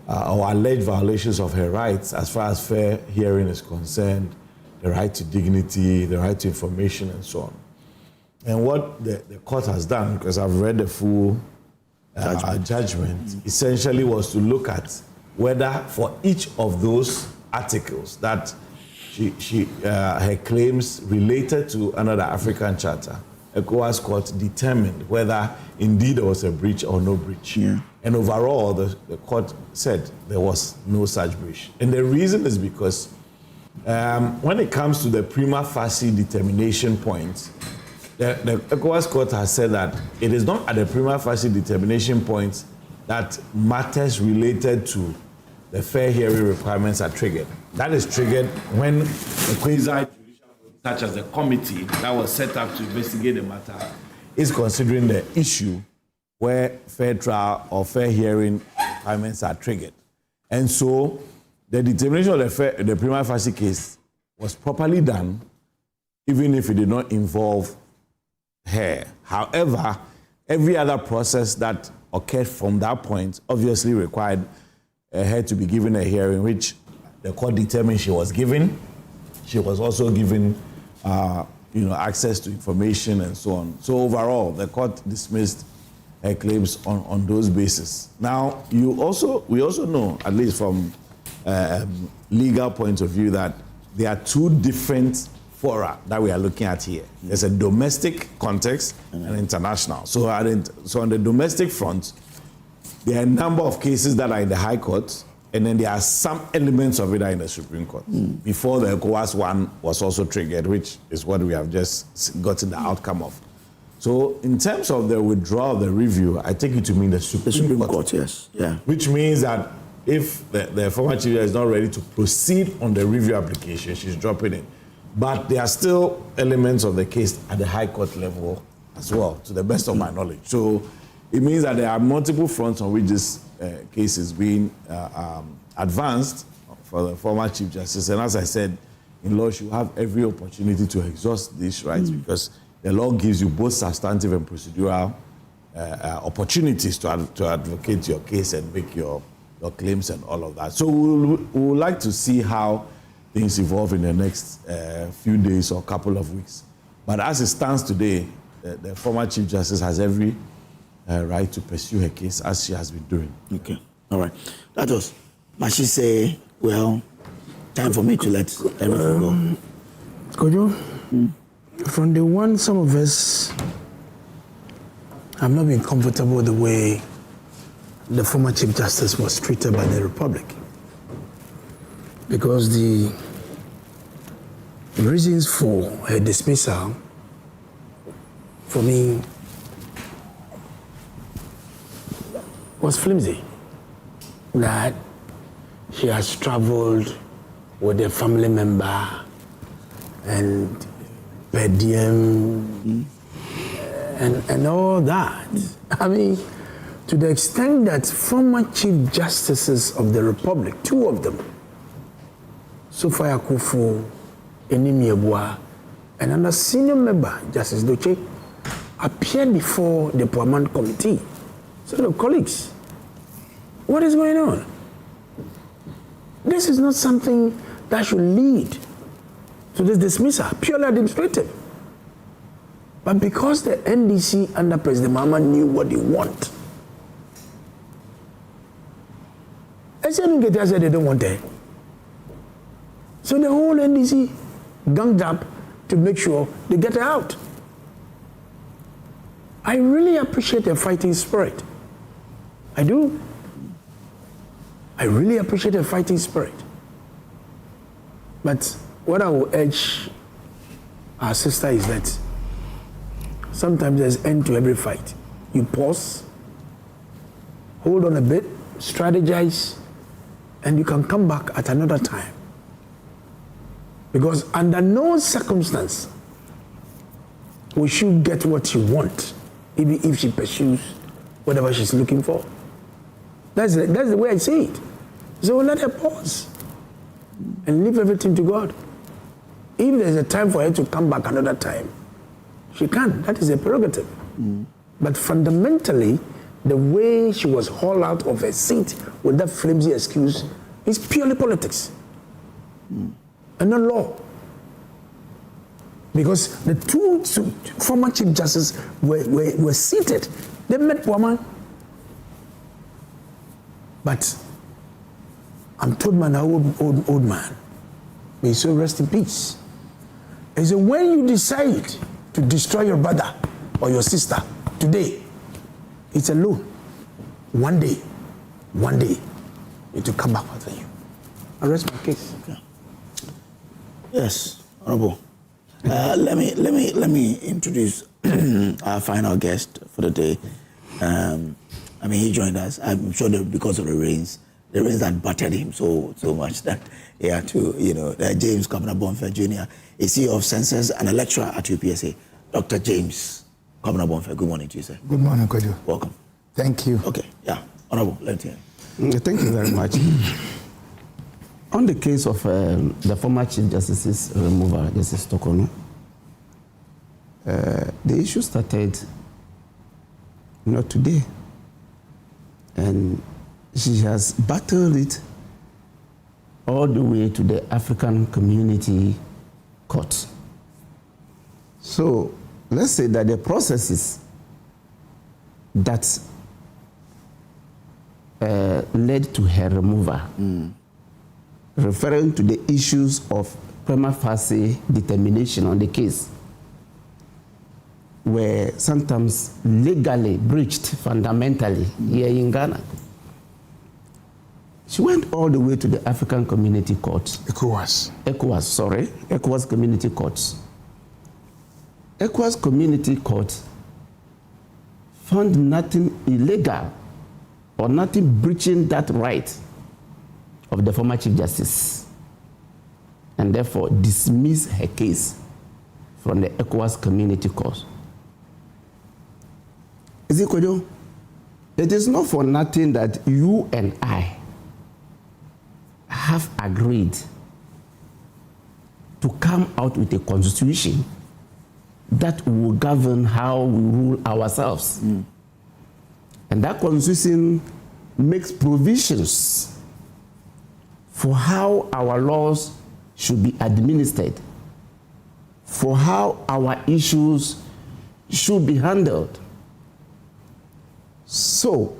or alleged violations of her rights as far as fair hearing is concerned, the right to dignity, the right to information, and so on. And what the court has done, because I've read the full judgment, essentially was to look at whether for each of those articles that her claims related to another African charter, ECOWAS Court determined whether indeed there was a breach or no breach. And overall, the court said there was no such breach. And the reason is because when it comes to the prima facie determination point, the ECOWAS Court has said that it is not at the prima facie determination point that matters related to the fair hearing requirements are triggered. That is triggered when a quasi-judicial body, such as the committee that was set up to investigate the matter, is considering the issue where fair trial or fair hearing requirements are triggered. And so the determination of the prima facie case was properly done, even if it did not involve her. However, every other process that occurred from that point obviously required her to be given a hearing, which the court determined she was given. She was also given, access to information and so on. So overall, the court dismissed her claims on those bases. Now, we also know, at least from legal point of view, that there are two different fora that we are looking at here. There's a domestic context and international. So on the domestic front, there are a number of cases that are in the High Court, and then there are some elements of it that are in the Supreme Court. Before the ECOWAS one was also triggered, which is what we have just gotten the outcome of. So in terms of the withdrawal of the review, I take it to mean the Supreme Court. Yes. Yeah. Which means that if the former chief is not ready to proceed on the review application, she's dropping it. But there are still elements of the case at the High Court level as well, to the best of my knowledge. So it means that there are multiple fronts on which this case is being advanced for the former Chief Justice. And as I said, in law, you have every opportunity to exhaust these rights because the law gives you both substantive and procedural opportunities to advocate your case and make your claims and all of that. So we would like to see how things evolve in the next few days or couple of weeks. But as it stands today, the former Chief Justice has every right to pursue her case as she has been doing. Okay, all right. That was, must she say, well, time for me to let everything go. Kojo, from the one some of us have not been comfortable with the way the former Chief Justice was treated by the Republic. Because the reasons for her dismissal, for me, was flimsy. That she has traveled with a family member and per diem and all that. I mean, to the extent that former Chief Justices of the Republic, two of them, Sofia Akufo, Enimiebua, and another senior member, Justice Doche, appeared before the Parliament Committee. So, the colleagues, what is going on? This is not something that should lead So this dismissal, purely administrative. But because the NDC under President Mahama knew what they want, SNU said they don't want that. So the whole NDC ganged up to make sure they get her out. I really appreciate their fighting spirit. I do. I really appreciate their fighting spirit. But what I will urge our sister is that sometimes there's an end to every fight. You pause, hold on a bit, strategize, and you can come back at another time. Because under no circumstance will she get what she wants, even if she pursues whatever she's looking for. That's the way I see it. So let her pause and leave everything to God. If there's a time for her to come back another time, she can. That is a prerogative. But fundamentally, the way she was hauled out of her seat with that flimsy excuse is purely politics and not law. Because the two former Chief Justices were seated. They met woman. But I'm told man, old man, may he so rest in peace. And so when you decide to destroy your brother or your sister today, it's a loan. One day, it will come back after you. I rest my case. Okay. Yes, Honorable. Let me introduce our final guest for the day. He joined us. I'm sure that because of the rains that battered him so much that he had to, James Kwabena-Botmford Jr., a CEO of Census and a lecturer at UPSA. Dr. James Kwabena-Botmford, good morning to you, sir. Good morning, Kojo. Welcome. Thank you. Okay, yeah. Honorable, let's hear. Thank you very much. On the case of the former Chief Justice's removal, Justice Torkornoo, the issue started not today. And she has battled it all the way to the African Community Court. So let's say that the processes that led to her removal, referring to the issues of prima facie determination on the case, were sometimes legally breached fundamentally here in Ghana. She went all the way to the African Community Court. ECOWAS Community Court. ECOWAS Community Court found nothing illegal or nothing breaching that right of the former Chief Justice, and therefore dismissed her case from the ECOWAS Community Court. Is it, Kojo? It is not for nothing that you and I have agreed to come out with a constitution that will govern how we rule ourselves. And that constitution makes provisions for how our laws should be administered, for how our issues should be handled. So,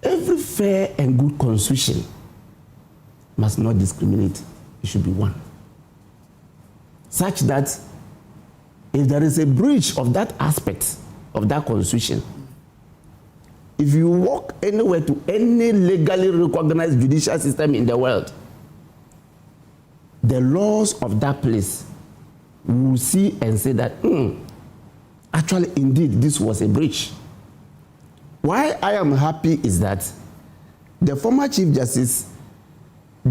every fair and good constitution must not discriminate. It should be one. Such that if there is a breach of that aspect of that constitution, if you walk anywhere to any legally recognized judicial system in the world, the laws of that place will see and say that, actually, indeed, this was a breach. Why I am happy is that the former Chief Justice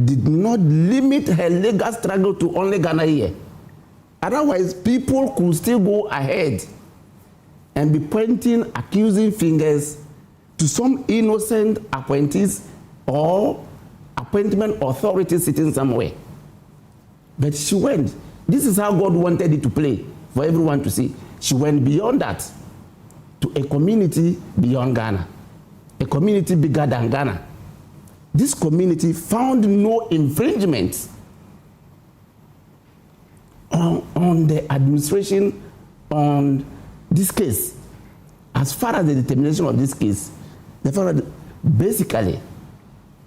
did not limit her legal struggle to only Ghana here. Otherwise, people could still go ahead and be pointing accusing fingers to some innocent appointees or appointment authorities sitting somewhere. But she went. This is how God wanted it to play, for everyone to see. She went beyond that to a community beyond Ghana, a community bigger than Ghana. This community found no infringement on the administration on this case, as far as the determination of this case, basically,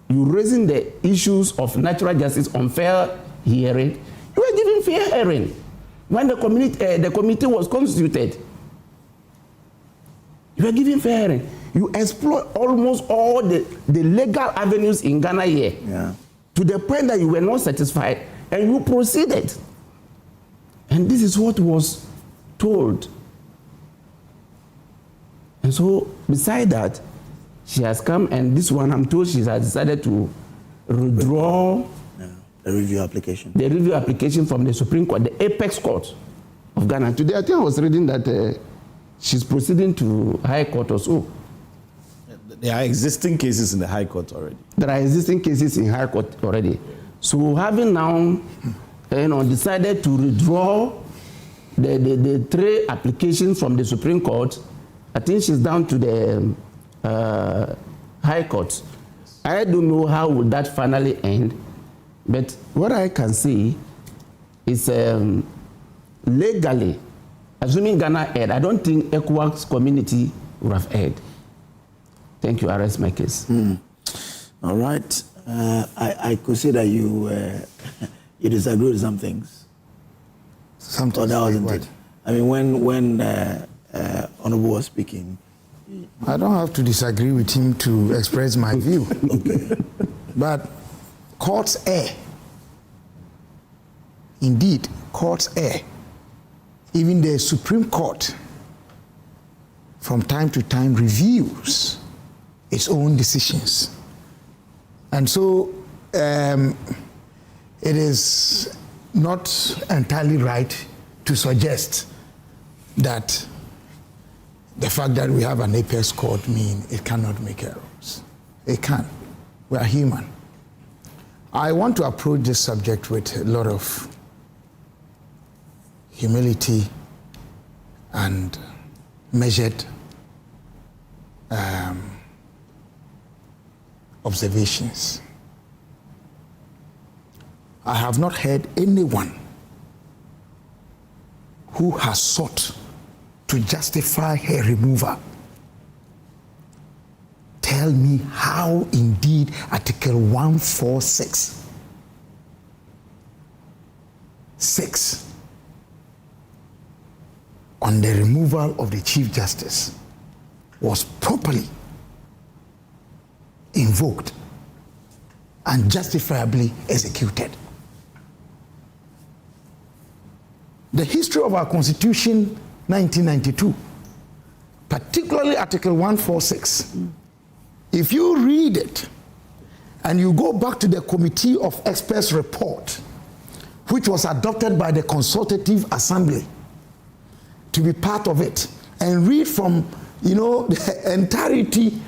you raising the issues of natural justice on fair hearing, you were giving fair hearing when the committee was constituted. You were giving fair hearing. You explore almost all the legal avenues in Ghana here, to the point that you were not satisfied, and you proceeded. And this is what was told. And so, beside that, she has come, and this one, I'm told she has decided to withdraw the review application. The review application from the Supreme Court, the Apex Court of Ghana. Today, I think I was reading that she's proceeding to High Court or so. There are existing cases in the High Court already. There are existing cases in High Court already. So, having now, decided to withdraw the 3 applications from the Supreme Court, I think she's down to the High Court. I don't know how will that finally end, but what I can see is legally, assuming Ghana erred, I don't think ECOWAS community would have erred. Thank you. I rest my case. All right. I could see that you you disagree with some things. Sometimes. That wasn't it. I mean, when Honorable was speaking, I don't have to disagree with him to express my view. Okay. But courts err. Indeed, courts err. Even the Supreme Court, from time to time, reviews its own decisions. And so it is not entirely right to suggest that the fact that we have an apex court means it cannot make errors. It can. We are human. I want to approach this subject with a lot of humility and measured observations. I have not heard anyone who has sought to justify her removal tell me how indeed Article 146 on the removal of the Chief Justice was properly invoked and justifiably executed. The history of our Constitution, 1992, particularly Article 146, if you read it and you go back to the Committee of Experts report, which was adopted by the Consultative Assembly to be part of it, and read from, the entirety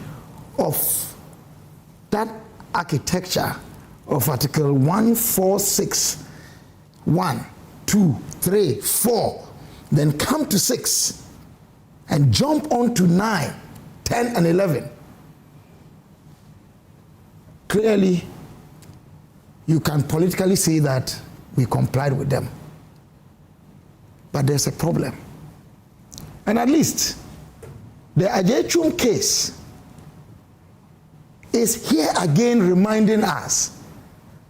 of that architecture of Article 146, 1, 2, 3, 4, then come to 6, and jump on to 9, 10, and 11. Clearly, you can politically say that we complied with them. But there's a problem. And at least, the Adeti case is here again reminding us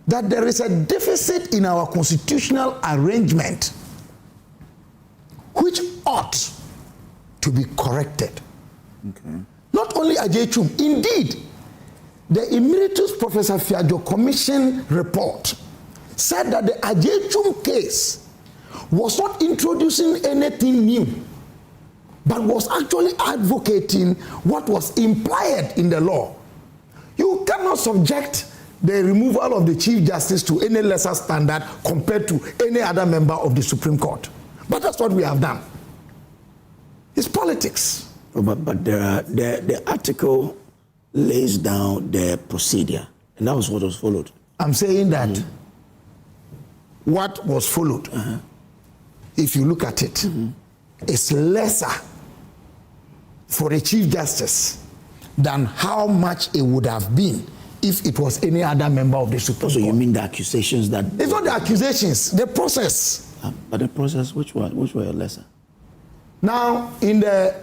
that there is a deficit in our constitutional arrangement which ought to be corrected. Okay. Not only Adeti, indeed, the Emeritus Professor Fiajo Commission report said that the Adeti case was not introducing anything new, but was actually advocating what was implied in the law. You cannot subject the removal of the Chief Justice to any lesser standard compared to any other member of the Supreme Court. But that's what we have done. It's politics. But the article lays down the procedure, and that was what was followed. I'm saying that what was followed, if you look at it, is lesser for a Chief Justice than how much it would have been if it was any other member of the Supreme Court. So you mean the accusations that... It's not the accusations, the process. But the process, which were lesser? Now, in the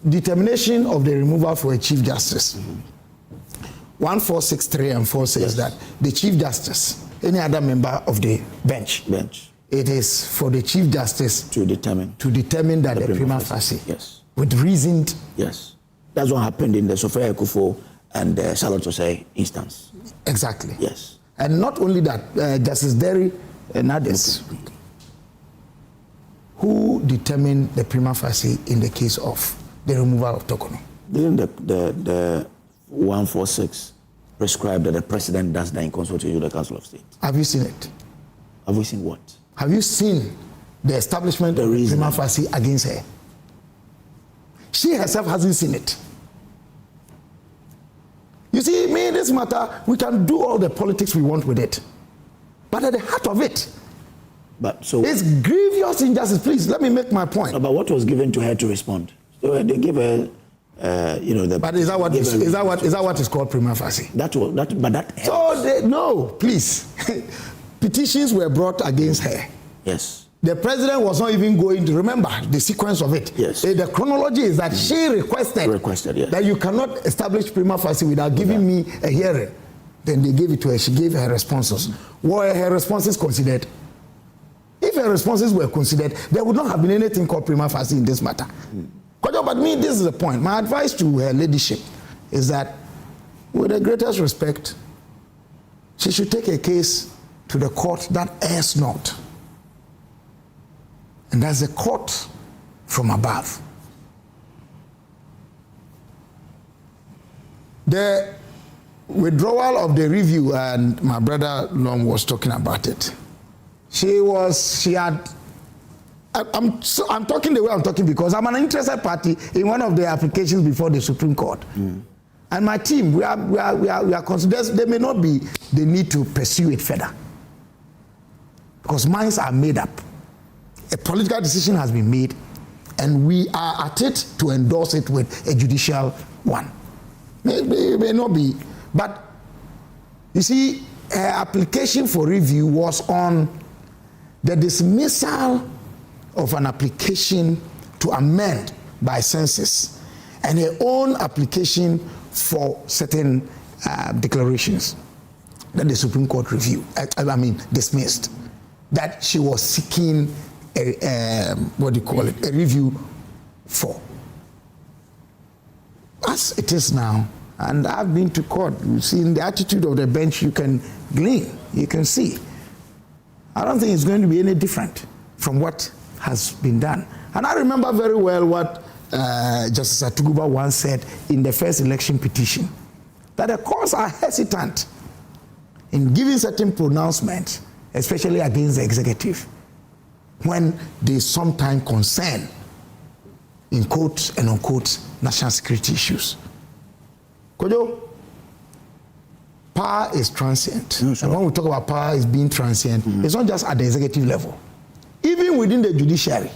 determination of the removal for a Chief Justice, 1463 and 4 says that the Chief Justice, any other member of the bench, it is for the Chief Justice to determine that the prima facie, with reasoned. Yes, that's what happened in the Sophia Akufo and Charlotte Osei instance. Exactly. Yes, and not only that, Justice Derry and others, who determined the prima facie in the case of the removal of Torkornoo. Didn't the 146 prescribe that the president does that in consultation with the Council of State? Have you seen it? Have we seen what? Have you seen the establishment of the prima facie against her? She herself hasn't seen it. You see, me, this matter, we can do all the politics we want with it. But at the heart of it, it's grievous injustice. Please, let me make my point. No, but what was given to her to respond? So they give her, But is that what is called prima facie? No, please. Petitions were brought against her. Yes. The president was not even going to remember the sequence of it. Yes. The chronology is that she requested that you cannot establish prima facie without giving me a hearing. Then they gave it to her. She gave her responses. Were her responses considered? If her responses were considered, there would not have been anything called prima facie in this matter. Kojo, but me, this is the point. My advice to her ladyship is that, with the greatest respect, she should take a case to the court that errs not. And that's the court from above. The withdrawal of the review, and my brother Long was talking about it. I'm talking the way I'm talking because I'm an interested party in one of the applications before the Supreme Court. And my team, we are considered, there may not be the need to pursue it further. Because minds are made up. A political decision has been made, and we are at it to endorse it with a judicial one. May not be. But, you see, her application for review was on the dismissal of an application to amend by census and her own application for certain declarations that the Supreme Court dismissed, that she was seeking a review for. As it is now, and I've been to court, you see in the attitude of the bench you can glean, you can see. I don't think it's going to be any different from what has been done. And I remember very well what Justice Atuguba once said in the first election petition, that the courts are hesitant in giving certain pronouncements, especially against the executive, when they sometimes concern, in quotes and unquote, national security issues. Kojo, power is transient. And when we talk about power as being transient, it's not just at the executive level. Even within the judiciary,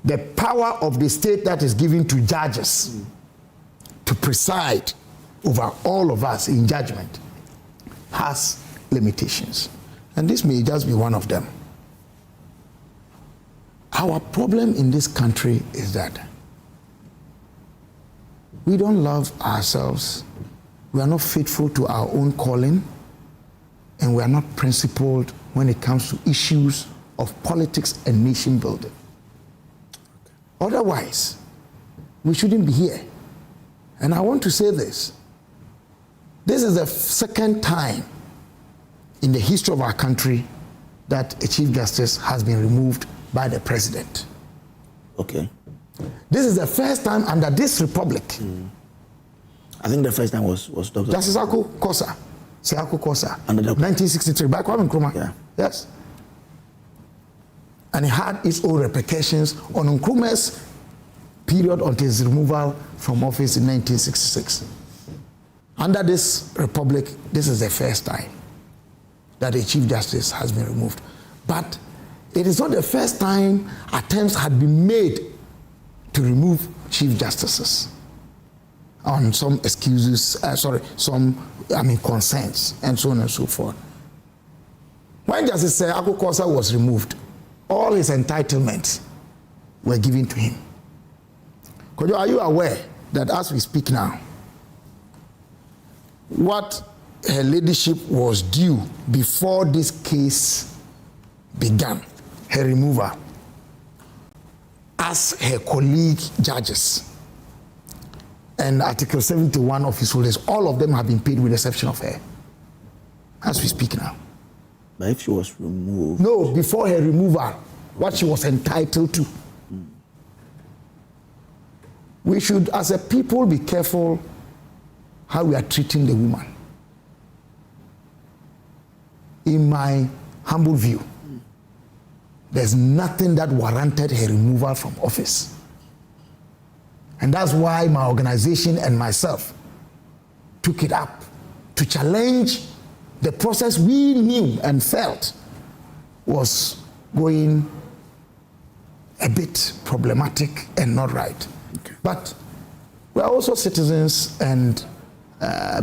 the power of the state that is given to judges to preside over all of us in judgment has limitations. And this may just be one of them. Our problem in this country is that we don't love ourselves, we are not faithful to our own calling, and we are not principled when it comes to issues of politics and nation building. Otherwise, we shouldn't be here. And I want to say this. This is the second time in the history of our country that a Chief Justice has been removed by the President. Okay. This is the first time under this republic. I think the first time was Dr. Justice Akosua. Siaku Kosa, 1963, by Kwame Nkrumah. Yeah. Yes. And it had its own repercussions on Nkrumah's period until his removal from office in 1966. Under this republic, this is the first time that a Chief Justice has been removed. But it is not the first time attempts had been made to remove Chief Justices. on some excuses, consents, and so on and so forth. When Justice Akosua was removed, all his entitlements were given to him. Kojo, are you aware that as we speak now, what her ladyship was due before this case began, her removal, as her colleague judges and Article 71 office all of them have been paid with the exception of her, as we speak now. But if she was removed? No, before her removal, what she was entitled to. We should, as a people, be careful how we are treating the woman. In my humble view, there's nothing that warranted her removal from office. And that's why my organization and myself took it up to challenge the process we knew and felt was going a bit problematic and not right. Okay. But we're also citizens and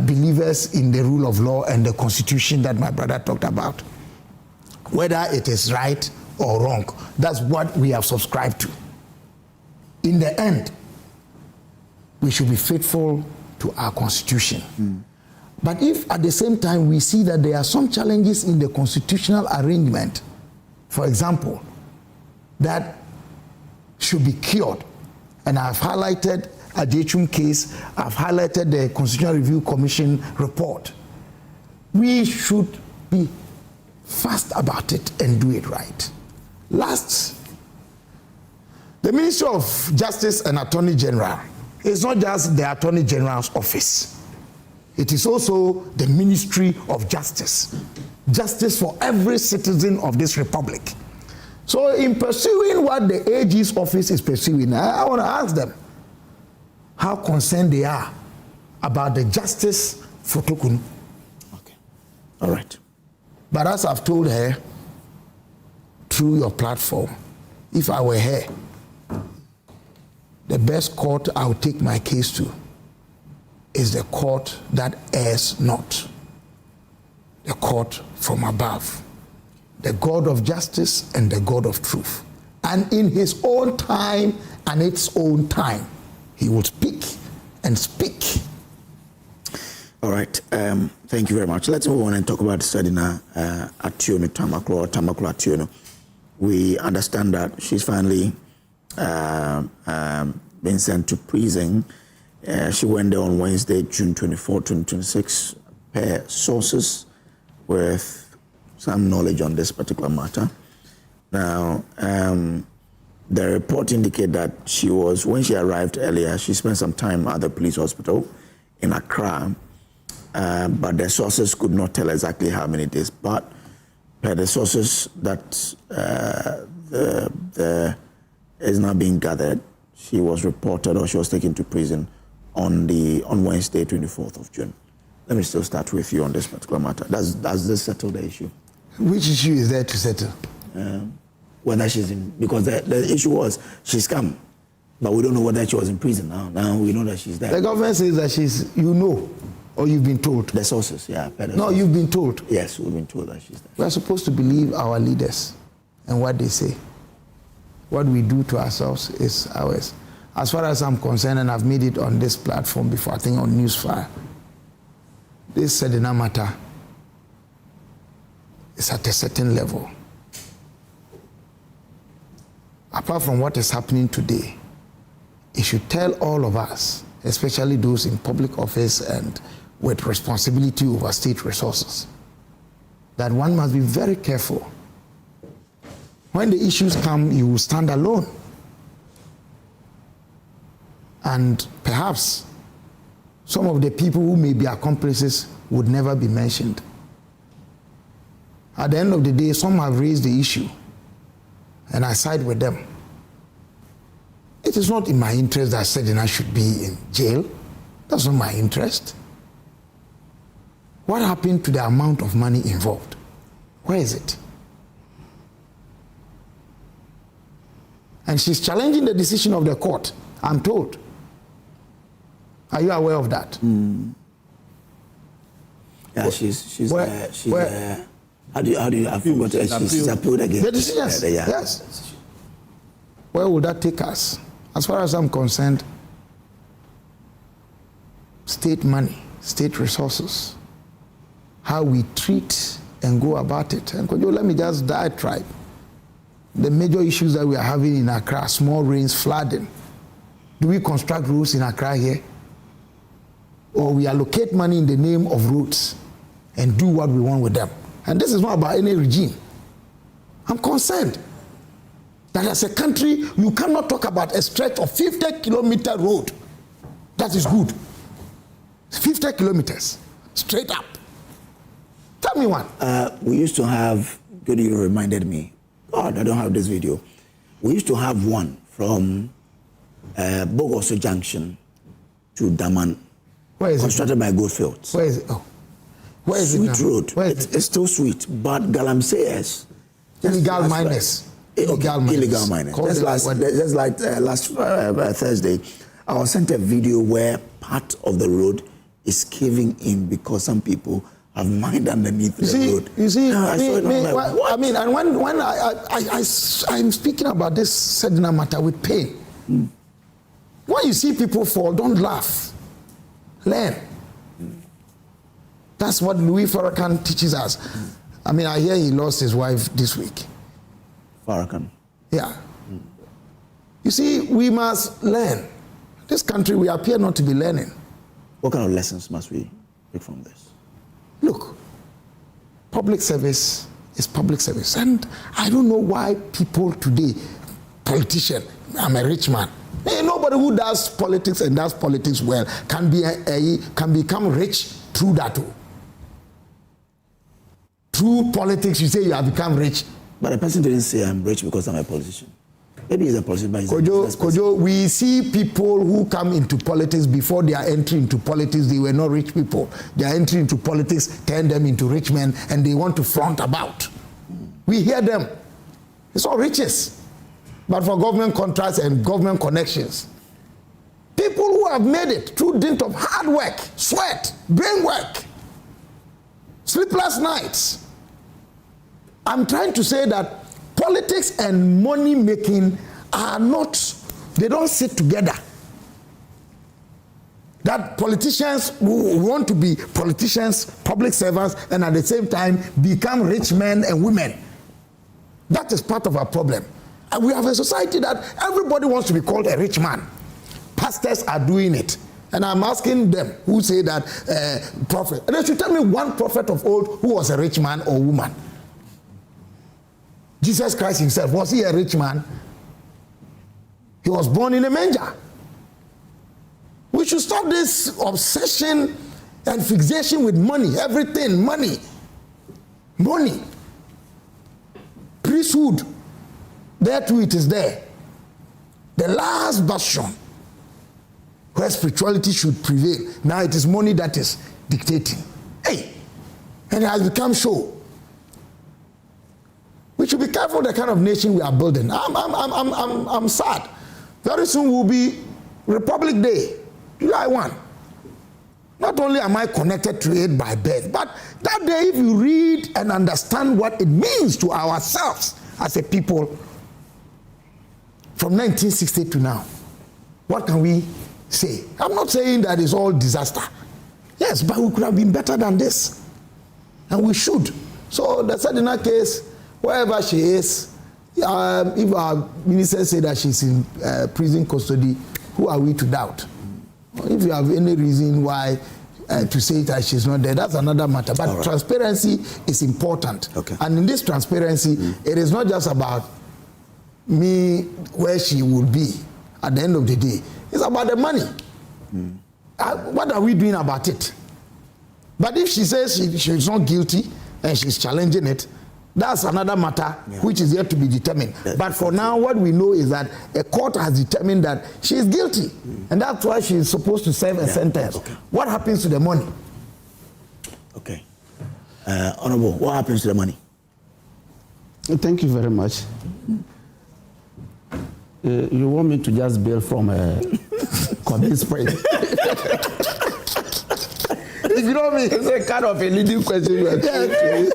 believers in the rule of law and the Constitution that my brother talked about. Whether it is right or wrong, that's what we have subscribed to. In the end, we should be faithful to our Constitution. But if at the same time we see that there are some challenges in the constitutional arrangement, for example, that should be cured, and I've highlighted Adeti case, I've highlighted the Constitutional Review Commission report, we should be fast about it and do it right. Last, the Ministry of Justice and Attorney General is not just the Attorney General's office. It is also the Ministry of Justice. Justice for every citizen of this republic. So in pursuing what the AG's office is pursuing, I want to ask them how concerned they are about the justice for Torkornoo. Okay. All right. But as I've told her through your platform, if I were her, the best court I would take my case to is the court that errs not, the court from above, the God of justice and the God of truth. And in his own time and its own time, he will speak and speak. All right. Thank you very much. Let's move on and talk about Sedina Atuono Atuono. We understand that she's finally been sent to prison. She went there on Wednesday, June 24, 2026, per sources with some knowledge on this particular matter. Now, the report indicated that she was, when she arrived earlier, she spent some time at the police hospital in Accra, but the sources could not tell exactly how many days. But per the sources that is now being gathered, she was reported or she was taken to prison on Wednesday, 24th of June. Let me still start with you on this particular matter. Does this settle the issue? Which issue is there to settle? Whether she's in, because the issue was she's come, but we don't know whether she was in prison now. Now we know that she's there. The government says that she's, or you've been told. The sources, yeah. You've been told. Yes, we've been told that she's there. We're supposed to believe our leaders and what they say. What we do to ourselves is ours. As far as I'm concerned, and I've made it on this platform before, I think on Newsfire, this Sedina matter is at a certain level. Apart from what is happening today, it should tell all of us, especially those in public office and with responsibility over state resources, that one must be very careful. When the issues come, you will stand alone. And perhaps some of the people who may be accomplices would never be mentioned. At the end of the day, some have raised the issue, and I side with them. It is not in my interest that Sedina should be in jail. That's not my interest. What happened to the amount of money involved? Where is it? And she's challenging the decision of the court, I'm told. Are you aware of that? Yeah, she's how do you I forgot she's appealed again. The decisions, yes. Where would that take us? As far as I'm concerned, state money, state resources, how we treat and go about it. And Kojo, let me just diatribe. The major issues that we are having in Accra, small rains, flooding. Do we construct roads in Accra here? Or we allocate money in the name of roads and do what we want with them? And this is not about any regime. I'm concerned that as a country, you cannot talk about a stretch of 50-kilometer road. That is good. 50 kilometers, straight up. Tell me one. We used to have, good you reminded me, God, I don't have this video. We used to have one from Bogoso Junction to Daman. Where is constructed by Goldfields. Where is it? Oh. Where is Sweet it now? Road. It's still sweet, but Galamsey's. Illegal miners. Illegal miners. Just like last Thursday, I was sent a video where part of the road is caving in because some people have mined underneath the road. You see, I mean, and when I'm speaking about this Sedina matter with pain. When you see people fall, don't laugh. Learn. That's what Louis Farrakhan teaches us. I mean, I hear he lost his wife this week. Farrakhan. Yeah. You see, we must learn. This country, we appear not to be learning. What kind of lessons must we take from this? Look, public service is public service. And I don't know why people today, politician, I'm a rich man. Hey, nobody who does politics and does politics well can become rich through that. Through politics, you say you have become rich. But the person didn't say I'm rich because I'm a politician. Maybe he's a politician, but he's Kojo, we see people who come into politics before they are entering into politics, they were not rich people. They are entering into politics, turn them into rich men, and they want to flaunt about. We hear them. It's all riches. But for government contracts and government connections. People who have made it through dint of hard work, sweat, brain work, sleepless nights. I'm trying to say that politics and money making are not, they don't sit together. That politicians who want to be politicians, public servants, and at the same time become rich men and women. That is part of our problem. And we have a society that everybody wants to be called a rich man. Pastors are doing it. And I'm asking them who say that prophet. And they should tell me one prophet of old who was a rich man or woman. Jesus Christ himself, was he a rich man? He was born in a manger. We should stop this obsession and fixation with money. Everything, money. Money. Priesthood. There too it is there. The last bastion where spirituality should prevail. Now it is money that is dictating. Hey, and it has become show. We should be careful the kind of nation we are building. I'm sad. Very soon will be Republic Day, July 1. Not only am I connected to it by birth, but that day if you read and understand what it means to ourselves as a people from 1960 to now, what can we say? I'm not saying that it's all disaster. Yes, but we could have been better than this. And we should. So the Sedina case, wherever she is, if our minister say that she's in prison custody, who are we to doubt? If you have any reason why to say that she's not there, that's another matter. But right. Transparency is important. Okay. And in this transparency, it is not just about me where she would be at the end of the day. It's about the money. What are we doing about it? But if she says she's not guilty and she's challenging it, that's another matter which is yet to be determined. But for now, what we know is that a court has determined that she is guilty. And that's why she is supposed to serve a sentence. Okay. What happens to the money? Okay. Honorable, what happens to the money? Thank you very much. You want me to just bail from commence point. If you know me, it's a kind of a leading question you are asking.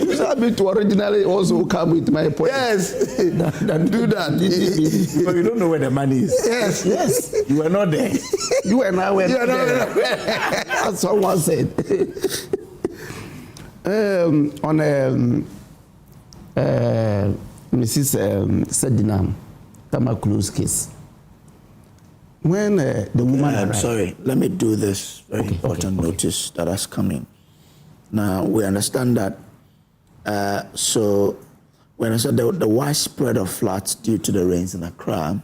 You should be to originally also come with my point. Yes, then do that. But you don't know where the money is. Yes, yes. You were not there. You and I were You not are there. not there. As someone said. On Mrs. Sedinam Tamakulu's case. When the woman I'm arrived, sorry, let me do this very important notice that has come in. Now, we understand that, we understand the widespread of floods due to the rains in Accra.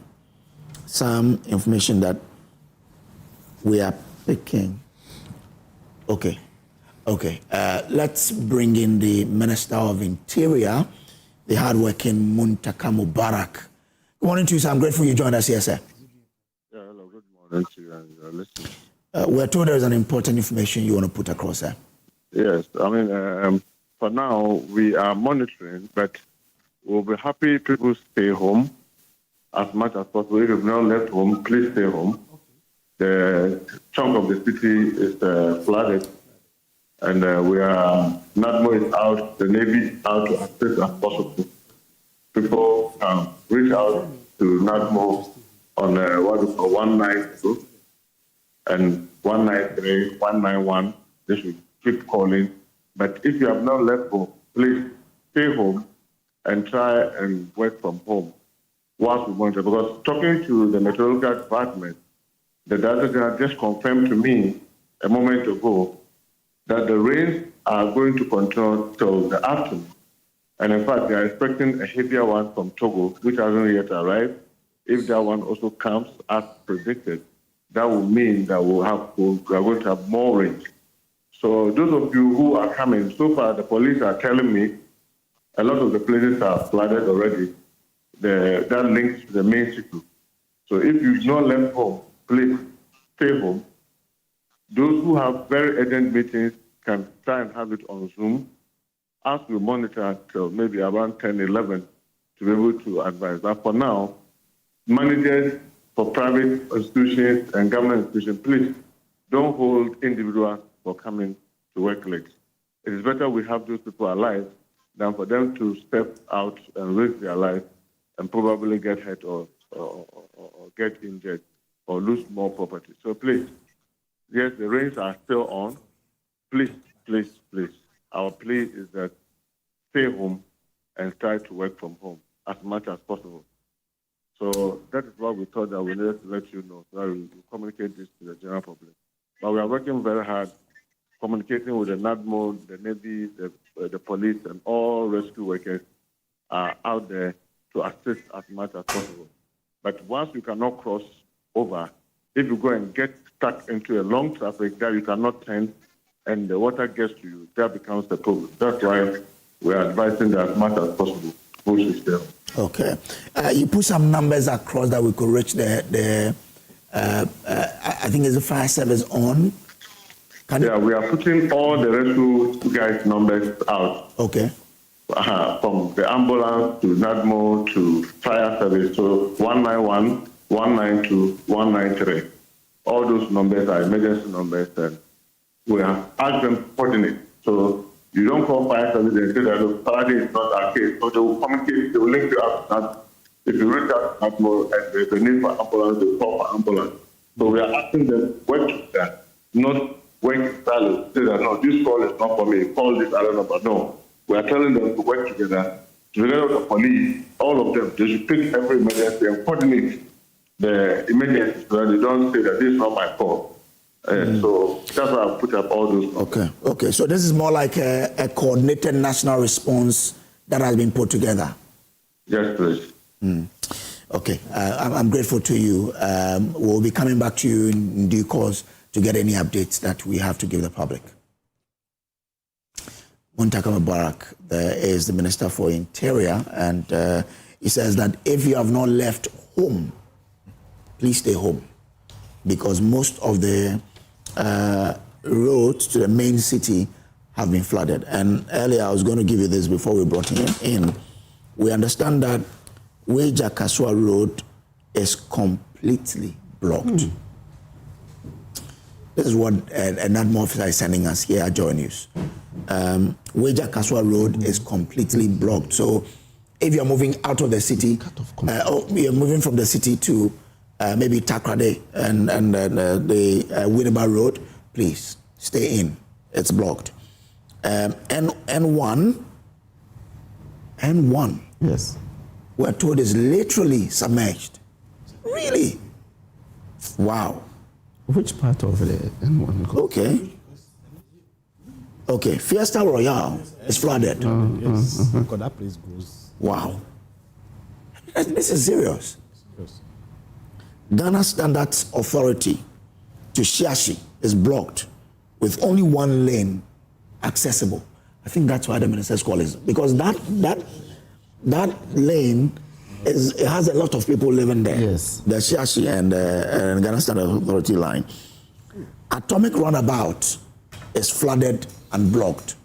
Some information that we are picking. Okay. Let's bring in the Minister of Interior, the hardworking Muntaka Mubarak. Good morning to you, sir. I'm grateful you joined us here, sir. To you and your listeners. We're told there is an important information you want to put across, sir. Yes, I mean, for now, we are monitoring, but we'll be happy if people stay home as much as possible. If you've not left home, please stay home. The chunk of the city is flooded, and NADMO is out, the Navy is out to assist as possible. People can reach out to NADMO on what is called 192 and 193, 191. They should keep calling. But if you have not left home, please stay home and try and work from home whilst we monitor. Because talking to the Meteorological Department, the Director General just confirmed to me a moment ago that the rains are going to continue till the afternoon. And in fact, they are expecting a heavier one from Togo, which hasn't yet arrived. If that one also comes as predicted, that will mean that we are going to have more rain. So those of you who are coming, so far the police are telling me a lot of the places are flooded already. That links to the main city. So if you've not left home, please stay home. Those who have very urgent meetings can try and have it on Zoom as we monitor until maybe around 10, 11 to be able to advise. But for now, managers for private institutions and government institutions, please don't hold individuals for coming to work late. It is better we have those people alive than for them to step out and risk their life and probably get hurt or get injured or lose more property. So please, yes, the rains are still on. Please, please, please. Our plea is that stay home and try to work from home as much as possible. So that is what we thought that we needed to let you know, so that we communicate this to the general public. But we are working very hard, communicating with the NADMO, the Navy, the police, and all rescue workers are out there to assist as much as possible. But once you cannot cross over, if you go and get stuck into a long traffic that you cannot turn and the water gets to you, that becomes the problem. That's why we are advising that as much as possible, push it down. Okay. You put some numbers across that we could reach I think it's the fire service on. We are putting all the rescue guys' numbers out. Okay. From the ambulance to NADMO to fire service, so 191, 192, 193. All those numbers are emergency numbers, and we have asked them to coordinate. So you don't call fire service and say that the Friday is not our case. So they will communicate, they will link you up to that. If you reach out to NADMO and there's a need for ambulance, they will call for ambulance. So we are asking them to work together, not work in silence. Say that, no, this call is not for me, call this other number. No. We are telling them to work together with the police, all of them. They should pick every emergency and coordinate the emergencies so that they don't say that this is not my fault. So that's why I put up all those. Okay. So this is more like a coordinated national response that has been put together. Yes, please. Okay. I'm grateful to you. We'll be coming back to you in due course to get any updates that we have to give the public. Muntaka Mubarak is the Minister for Interior, and he says that if you have not left home, please stay home, because most of the roads to the main city have been flooded. And earlier I was going to give you this before we brought him in. We understand that Akosua Road is completely blocked. This is what an admin officer is sending us here at Joy News. Akosua Road is completely blocked. So if you're moving out of the city, or you're moving from the city to maybe Takrade and the Winneba Road, please stay in. It's blocked. N1, yes, we're told is literally submerged. Really? Wow. Which part of the N1? Okay, Fiesta Royale is flooded. Yes, because that place goes. Wow. This is serious. Ghana Standards Authority to Shiashi is blocked with only one lane accessible. I think that's why the minister's call is, because that lane it has a lot of people living there. Yes. The Shiashi and Ghana Standards Authority line. Atomic Runabout is flooded and blocked.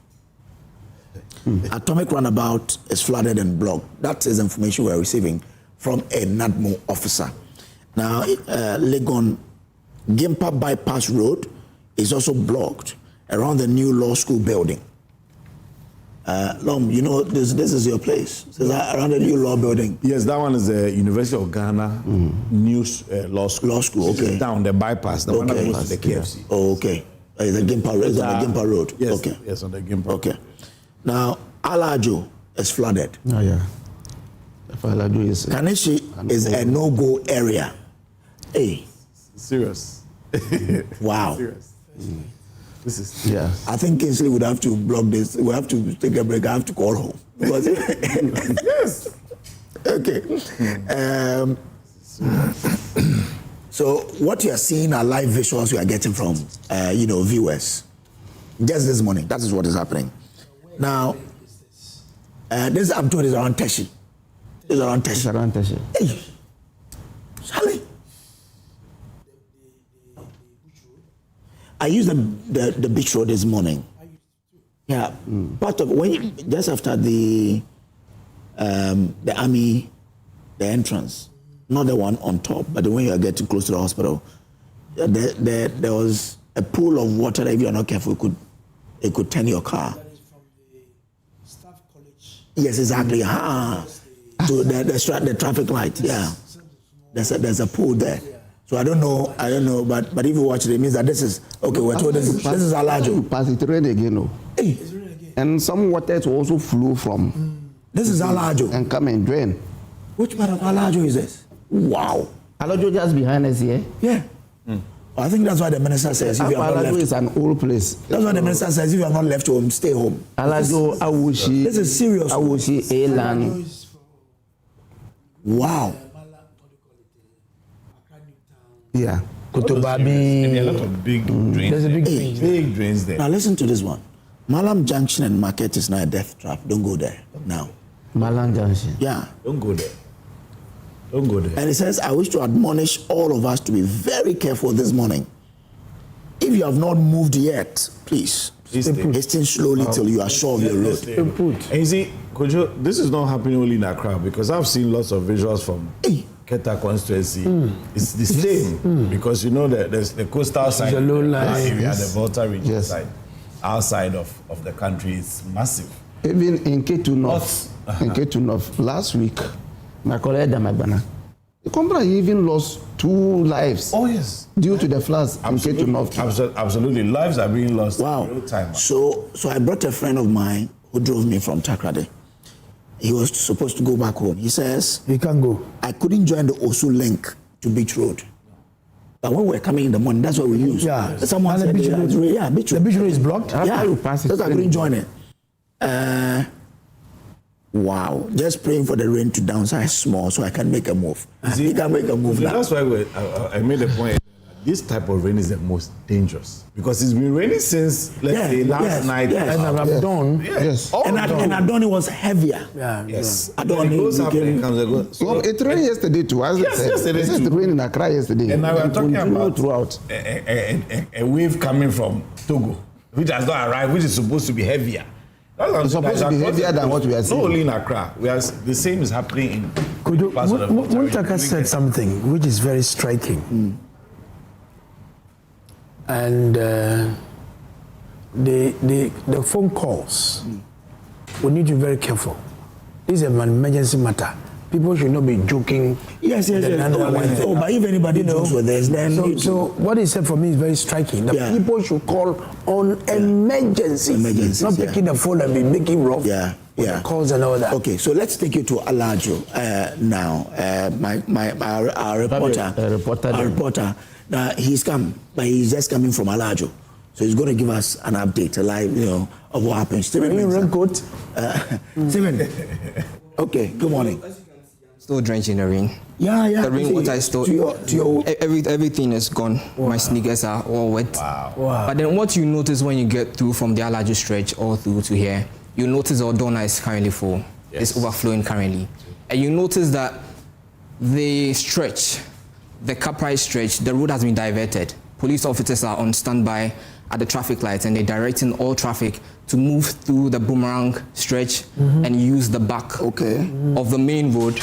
Atomic Runabout is flooded and blocked. That is information we're receiving from a NADMO officer. Now, Legon Gimpa Bypass Road is also blocked around the new law school building. Lom, you know, this is your place. So around the new law building. Yes, that one is the University of Ghana new law school. Law school, okay. It's down the bypass, the one that goes to the KFC. Oh, okay. The Gimpa Road. It's on the Gimpa Road. Yes, okay. Yes, on the Gimpa. Okay. Now, Alajo is flooded. Oh, yeah. Alajo is... Kanishi is a no-go area. Hey. Serious. Wow. Serious. This is... Yeah. I think Kingsley would have to block this. We have to take a break. I have to call home. Yes. Okay. So what you are seeing are live visuals we are getting from, viewers. Just this morning, that is what is happening. Now, this I'm told is around Teshi. It's around Teshi. It's around Teshi. Hey, Charlie. I used the beach road this morning. Yeah, part of just after the army, the entrance, not the one on top, but the one you are getting close to the hospital. There was a pool of water that if you are not careful, it could turn your car. Yes, exactly. To the traffic light. Yeah, there's a pool there. So I don't know, but if you watch it, it means that this is okay. We're told this is Alajo. Pass it rain again, no. Hey. And some water also flow from. This is Alajo and come and drain. Which part of Alajo is this? Wow. Alajo just behind us here. Yeah. I think that's why the minister says if you are not left. Is an old place. That's why the minister says if you are not left home, stay home. Alajo, Awushi. This is serious. Awushi, Elan. Wow. Yeah. Kotobabi. There are a lot of big drains. There's a big drains there. Now listen to this one. Malam Junction and Market is now a death trap. Don't go there now. Malam Junction. Yeah. Don't go there. Don't go there. And it says, I wish to admonish all of us to be very careful this morning. If you have not moved yet, please hasten slowly till you are sure of your road. And you see, Kojo, this is not happening only in Accra because I've seen lots of visuals from Keta constituency. It's the same because there's the coastal side, the low area, the Volta region side, outside of the country. It's massive. Even in K2 North, last week, my colleague Damagbana, the company even lost 2 lives. Oh yes, due to the floods in K2 North. Absolutely, lives are being lost. Wow. In real time. So I brought a friend of mine who drove me from Takrade. He was supposed to go back home. He says, "You can go." I couldn't join the Osu link to Beach Road. But when we're coming in the morning, that's what we use. Yeah. Someone said, Beach Road. Yeah, Beach Road. The Beach Road is blocked? Yeah. That's why I couldn't join it. Wow. Just praying for the rain to downsize small so I can make a move. You can make a move now. That's why I made a point. This type of rain is the most dangerous because it's been raining since, let's say, last night. Yes. And Ramadan. Yes. And Adoni was heavier. Yeah. Yes. Adoni So it rained yesterday too. Yesterday too. It rained in Accra yesterday. And now we're talking about throughout a wave coming from Togo, which has not arrived, which is supposed to be heavier. It's supposed to be heavier than what we are seeing. Not only in Accra, the same is happening in Muntaka said something which is very striking. And the phone calls, we need to be very careful. This is an emergency matter. People should not be joking. Yes. But if anybody knows with this, then... So what he said for me is very striking. That people should call on emergencies. Not picking the phone and be making rough calls and all that. Okay, so let's take you to Alajo now. Our reporter. He's come, but he's just coming from Alajo. So he's going to give us an update, a live, of what happened. Stephen, raincoat. Stephen. Okay, good morning. Still drenched in the rain. Yeah. The rainwater is still. Everything is gone. Wow. My sneakers are all wet. Wow. But then what you notice when you get through from the Alajo stretch all through to here, you notice Ordona is currently full. It's overflowing currently. And you notice that the stretch, the Kaprai stretch, the road has been diverted. Police officers are on standby at the traffic lights and they're directing all traffic to move through the Boomerang stretch and use the back of the main road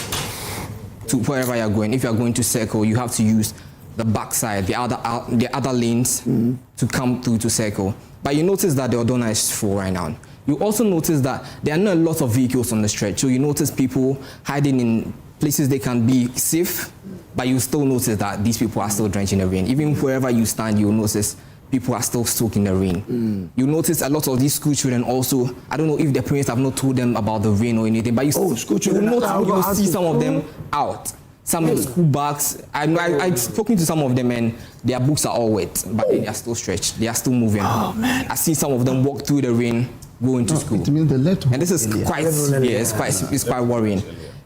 to wherever you're going. If you're going to Circle, you have to use the back side, the other lanes to come through to Circle. But you notice that the Ordona is full right now. You also notice that there are not a lot of vehicles on the stretch. So you notice people hiding in places they can be safe, but you still notice that these people are still drenched in the rain. Even wherever you stand, you'll notice people are still soaked in the rain. You notice a lot of these school children also, I don't know if their parents have not told them about the rain or anything, but you see some of them out. Some in school bags. I've spoken to some of them and their books are all wet, but they are still stretched. They are still moving. Oh, man. I see some of them walk through the rain, going to school. It means they left home. And this is it's quite worrying.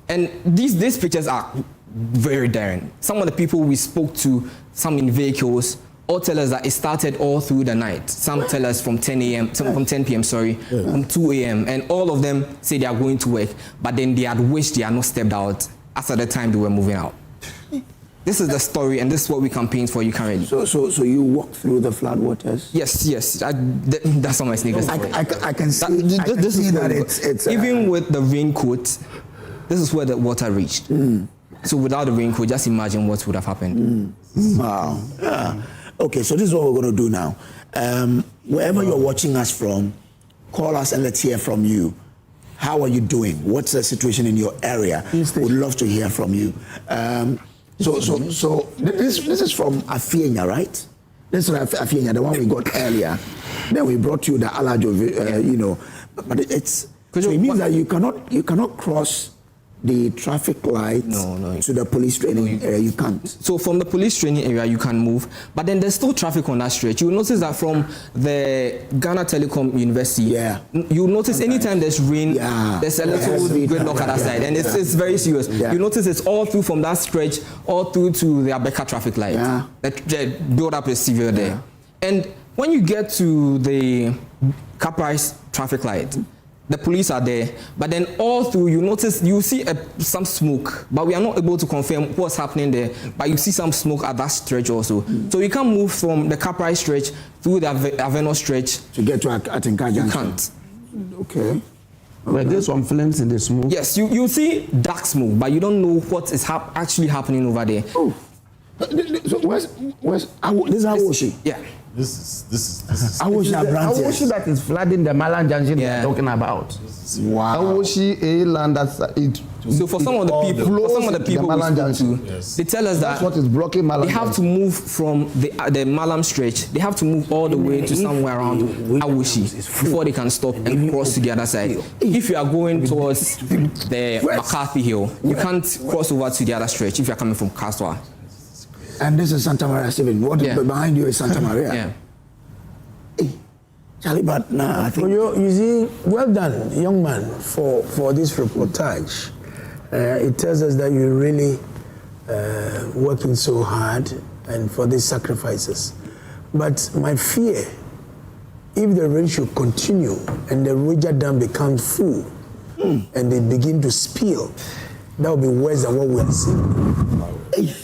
And these pictures are very daring. Some of the people we spoke to, some in vehicles, all tell us that it started all through the night. Some tell us from 10 p.m., from 2 a.m. And all of them say they are going to work, but then they had wished they had not stepped out after the time they were moving out. This is the story, and this is what we campaign for you currently. So you walk through the floodwaters? Yes. That's on my sneakers. I can see that it's even with the raincoat, this is where the water reached. So without the raincoat, just imagine what would have happened. Wow. Yeah. Okay, so this is what we're going to do now. Wherever you're watching us from, call us and let's hear from you. How are you doing? What's the situation in your area? We'd love to hear from you. So this is from Afienya, right? This is Afienya, the one we got earlier. Then we brought you the Alajo, but it's so it means that you cannot cross the traffic lights to the police training area. You can't. So from the police training area, you can move, but then there's still traffic on that stretch. You'll notice that from the Ghana Telecom University, you'll notice anytime there's rain, there's a little gridlock at that side, and it's very serious. You notice it's all through from that stretch, all through to the Abeka traffic light. The build-up is severe there. And when you get to the Kaprais traffic light, the police are there, but then all through you see some smoke, but we are not able to confirm what's happening there, but you see some smoke at that stretch also. So you can't move from the Kaprai stretch through the Aveno stretch to get to Atinka Junction. You can't. Okay. But there's some flames in the smoke. Yes, you see dark smoke, but you don't know what is actually happening over there. Oh. So where's this is Awoshi? Yeah. This is Awoshi that is flooding the Malan Junction we're talking about. Wow. Awoshi a land that's it. So for some of the people we spoke to, they tell us that's what is blocking Malam. They have to move from the Malam stretch. They have to move all the way to somewhere around Awoshi before they can stop and cross to the other side. If you are going towards the McCarthy Hill, you can't cross over to the other stretch if you are coming from Akosua. And this is Santa Maria, Stephen. What is behind you is Santa Maria. Hey, Charlie, but nah, I think... You see, well done, young man, for this reportage. It tells us that you're really working so hard and for these sacrifices. But my fear, if the rain should continue and the Roja Dam becomes full and they begin to spill, that will be worse than what we are seeing.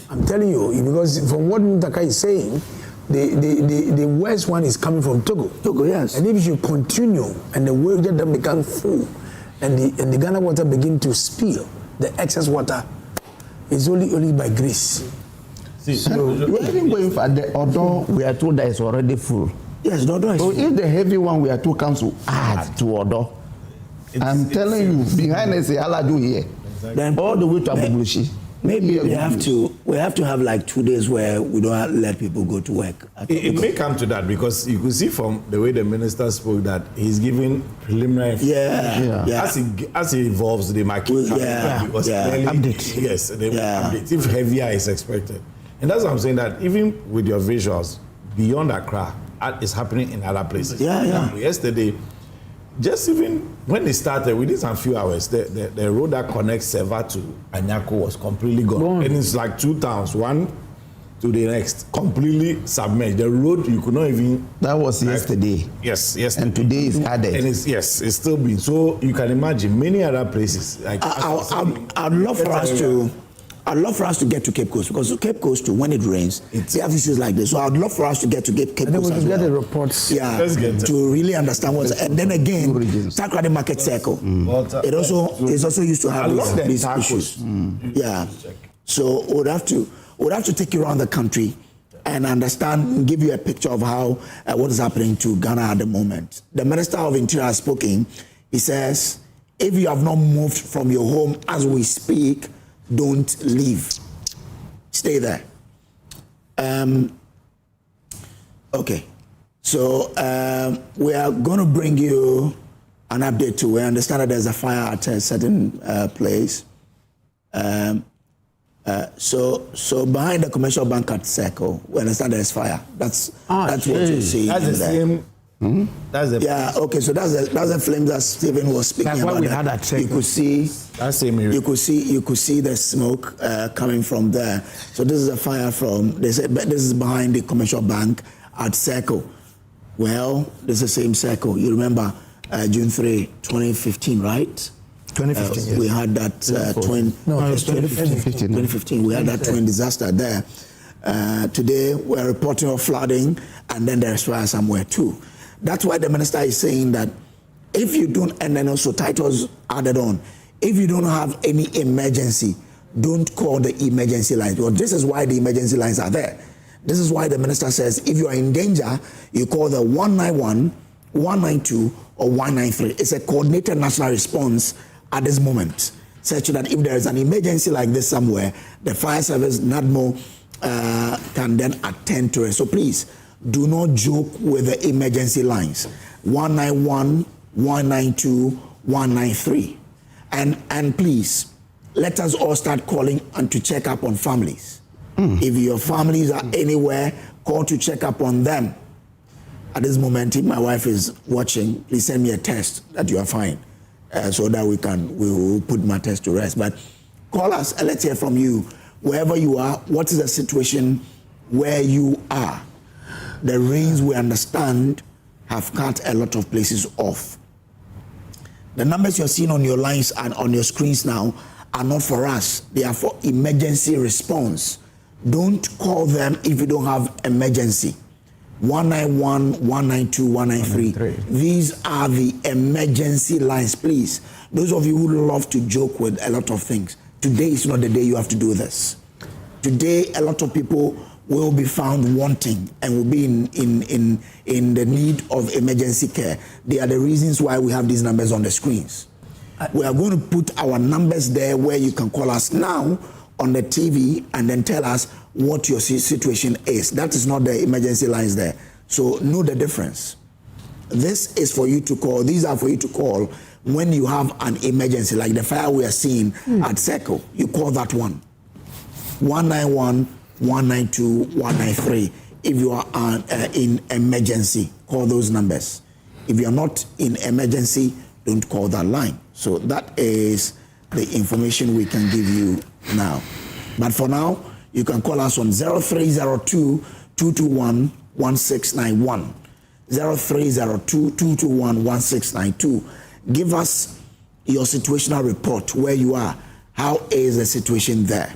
I'm telling you, because from what Mutaka is saying, the worst one is coming from Togo. Togo, yes. And if you continue and the water then becomes full and the Ghana water begin to spill, the excess water is only by grace. So we are even going for the Odo, we are told that it's already full. Yes, the Odo is full. So if the heavy one we are told comes to add to Odo, I'm telling you, behind us, Alaju here, then all the way to Abuglushi. Maybe we have to have like 2 days where we don't let people go to work. It may come to that because you could see from the way the minister spoke that he's giving preliminary information. As he evolves, they might keep coming back because update. Yes, they will update if heavier is expected. And that's what I'm saying, that even with your visuals, beyond Accra, it's happening in other places. Yesterday, just even when they started, within some few hours, the road that connects Seva to Anyako was completely gone. And it's like 2 towns, one to the next, completely submerged. The road, you could not even... That was yesterday. Yes. And today is added. And it's still being. So you can imagine many other places. Like I'd love for us to get to Cape Coast, because Cape Coast too, when it rains, they have issues like this. So I'd love for us to get to Cape Coast as well. Get the reports. To really understand what's. And then again, Takrady Market Circle. It's also used to have these issues. So we'd have to take you around the country and understand, give you a picture of how what is happening to Ghana at the moment. The Minister of Interior has spoken. He says, if you have not moved from your home as we speak, don't leave. Stay there. Okay. So we are going to bring you an update too. We understand that there's a fire at a certain place. So behind the commercial bank at Circle, we understand there's fire. That's what you see. That's the same. That's the okay. So that's the flame that Stephen was speaking about. That's why we had that check. You could see that same area. You could see the smoke coming from there. So this is a fire from. They said this is behind the commercial bank at Circle. Well, this is the same Circle. You remember June 3, 2015, right? 2015. Yes. We had that twin. No, it was 2015. 2015. We had that twin disaster there. Today we're reporting of flooding, and then there's fire somewhere too. That's why the minister is saying that if you don't, and then also titles added on, if you don't have any emergency, don't call the emergency lines. Well, this is why the emergency lines are there. This is why the minister says if you are in danger, you call the 191, 192, or 193. It's a coordinated national response at this moment, such that if there is an emergency like this somewhere, the fire service, NADMO, can then attend to it. So please, do not joke with the emergency lines. 191, 192, 193. And please, let us all start calling and to check up on families. If your families are anywhere, call to check up on them. At this moment, if my wife is watching, please send me a text that you are fine, so that we will put my test to rest. But call us and let's hear from you. Wherever you are, what is the situation where you are? The rains, we understand, have cut a lot of places off. The numbers you're seeing on your lines and on your screens now are not for us. They are for emergency response. Don't call them if you don't have emergency. 191, 192, 193. These are the emergency lines, please. Those of you who love to joke with a lot of things, today is not the day you have to do this. Today, a lot of people will be found wanting and will be in the need of emergency care. They are the reasons why we have these numbers on the screens. We are going to put our numbers there where you can call us now on the TV and then tell us what your situation is. That is not the emergency lines there. So know the difference. This is for you to call. These are for you to call when you have an emergency, like the fire we are seeing at Circle. You call that one. 191, 192, 193. If you are in emergency, call those numbers. If you are not in emergency, don't call that line. So that is the information we can give you now. But for now, you can call us on 0302 221 1691. 0302 221 1692. Give us your situational report, where you are. How is the situation there?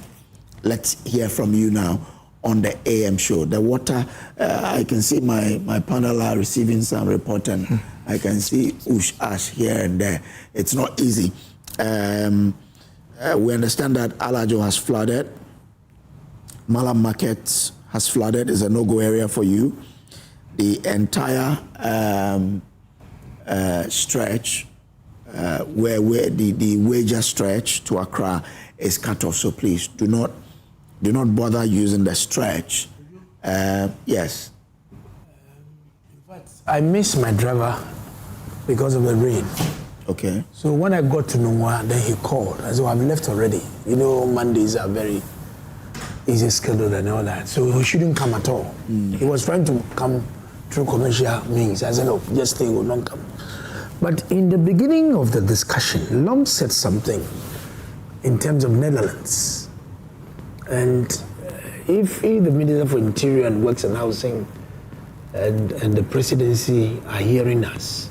Let's hear from you now on the AM show. The water, I can see my panel are receiving some report, and I can see ash here and there. It's not easy. We understand that Alajo has flooded. Malam Market has flooded. It's a no-go area for you. The entire stretch, where the wager stretch to Accra is cut off. So please do not bother using the stretch. Yes. I missed my driver because of the rain. Okay. So when I got to Nungwa, then he called. I said, I've left already. You know, Mondays are very easy scheduled and all that. So he shouldn't come at all. He was trying to come through commercial means. I said, no, just stay, will not come. But in the beginning of the discussion, Long said something in terms of Netherlands. And if the Minister for Interior and Works and Housing and the presidency are hearing us,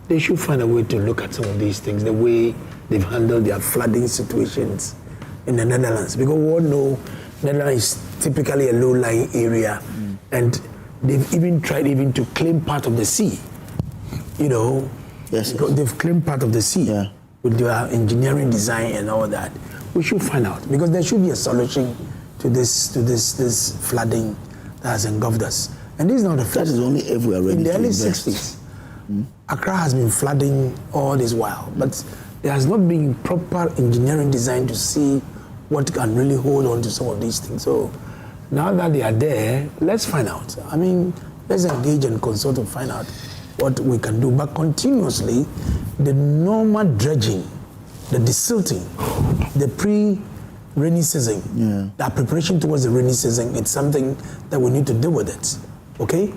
they should find a way to look at some of these things, the way they've handled their flooding situations in the Netherlands. Because we all know Netherlands is typically a low-lying area, and they've even tried to claim part of the sea. You know, they've claimed part of the sea with their engineering design and all that. We should find out, because there should be a solution to this flooding that has engulfed us. And this is not the first. That is only if we are ready in the to early invest. 60s. Accra has been flooding all this while, but there has not been proper engineering design to see what can really hold on to some of these things. So now that they are there, let's find out. I mean, let's engage and consult to find out what we can do. But continuously, the normal dredging, the desilting, the pre-rainy season, that preparation towards the rainy season, it's something that we need to deal with it, okay?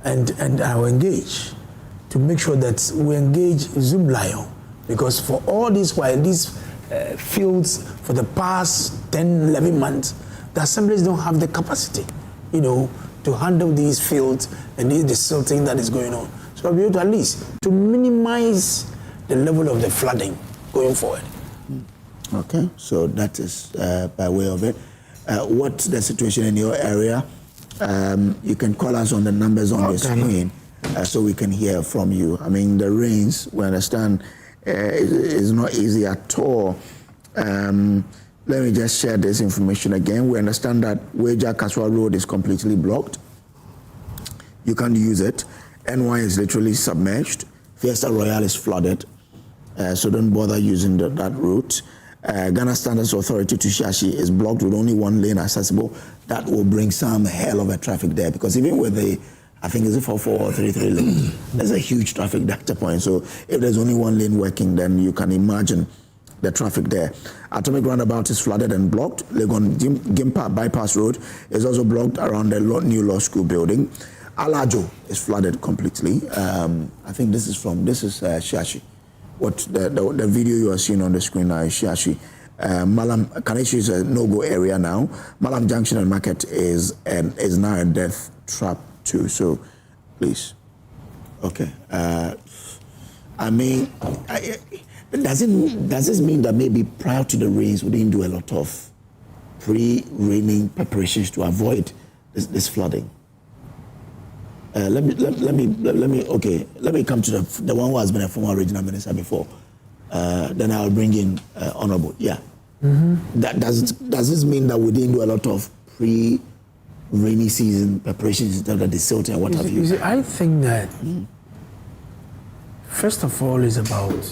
And I will engage to make sure that we engage Zoom Lion, because for all this while these fields for the past 10, 11 months, the assemblies don't have the capacity, you know, to handle these fields and the silting that is going on. So I'll be able to at least to minimize the level of the flooding going forward. Okay, so that is by way of it. What's the situation in your area? You can call us on the numbers on the screen so we can hear from you. I mean, the rains, we understand, is not easy at all. Let me just share this information again. We understand that Weja Kaswa Road is completely blocked. You can't use it. NY is literally submerged. Fiesta Royale is flooded. So don't bother using that route. Ghana Standards Authority to Shashi is blocked with only one lane accessible. That will bring some hell of a traffic there, because even with the, I think it's a 44 or 33 lane, there's a huge traffic data point. So if there's only one lane working, then you can imagine the traffic there. Atomic Roundabout is flooded and blocked. Legon Gimpa Bypass Road is also blocked around the new law school building. Alajo is flooded completely. I think this is Shashi. What the video you are seeing on the screen now is Shashi. Malam Kaneshi is a no-go area now. Malam Junction and Market is now a death trap too. So, please. Okay. I mean, does this mean that maybe prior to the rains we didn't do a lot of pre-raining preparations to avoid this flooding? Let me come to the one who has been a former regional minister before. Then I'll bring in Honorable. Yeah. Does this mean that we didn't do a lot of pre-rainy season preparations in terms of the silting and what have you? You see, I think that first of all is about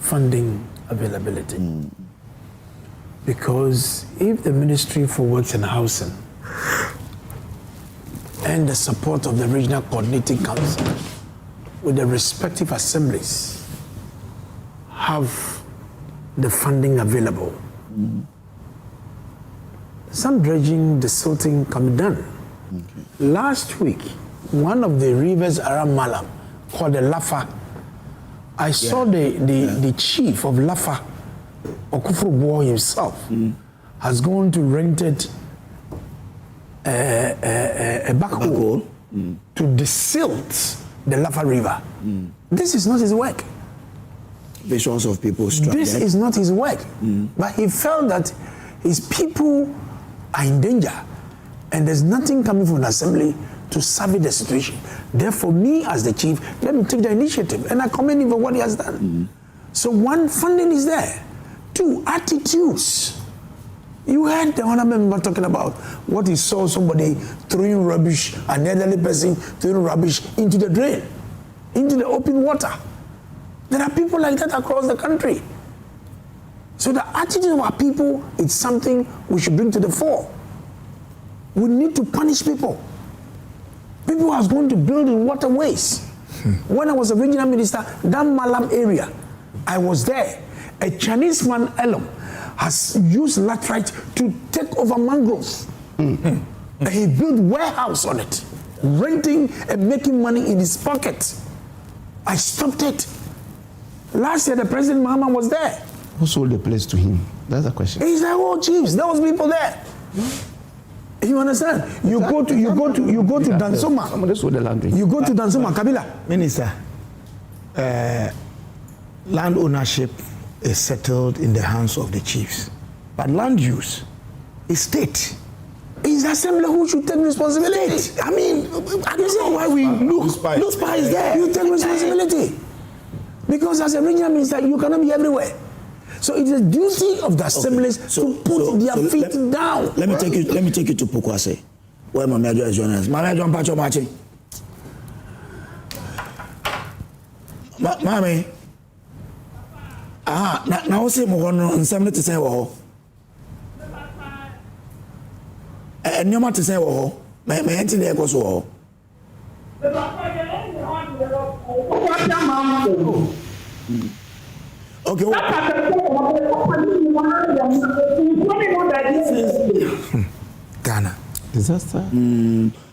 funding availability. Because if the Ministry for Works and Housing and the support of the Regional Coordinating Council with the respective assemblies have the funding available, some dredging, desilting can be done. Last week, one of the rivers around Malam, called the Lafa, I saw the chief of Lafa, Akufo-Addo himself, has gone to rented a backhoe to desilt the Lafa River. This is not his work. Visuals of people stranded. This is not his work. But he felt that his people are in danger and there's nothing coming from the assembly to salvage the situation. Therefore, me as the chief, let me take the initiative, and I commend him for what he has done. So one, funding is there. Two, attitudes. You heard the honorable member talking about what he saw somebody throwing rubbish, an elderly person throwing rubbish into the drain, into the open water. There are people like that across the country. So the attitude of our people is something we should bring to the fore. We need to punish people. People are going to build in waterways. When I was a regional minister, that Malam area, I was there. A Chinese man, Elom, has used laterite to take over mangroves. And he built warehouse on it, renting and making money in his pocket. I stopped it. Last year, the President Mahama was there. Who sold the place to him? That's the question. He's like, oh, chiefs, there was people there. You understand? You go to Dansoma. Somebody sold the land. You go to Dansoma, Kabila. Minister, land ownership is settled in the hands of the chiefs, but land use is state. It's the assembly who should take responsibility. I mean, I don't know why we look spies there. You take responsibility. Because as a regional minister, you cannot be everywhere. So it is the duty of the assemblies to put their feet down. Let me take you to Pokwase, where Mama Addo is joining us. Mama Addo, Pacho Machi. Mami. Now say mo hono nsam te say wo ho. Nyoma te say wo ho. Me enti na ekoso wo ho. Okay. Ghana. Disaster.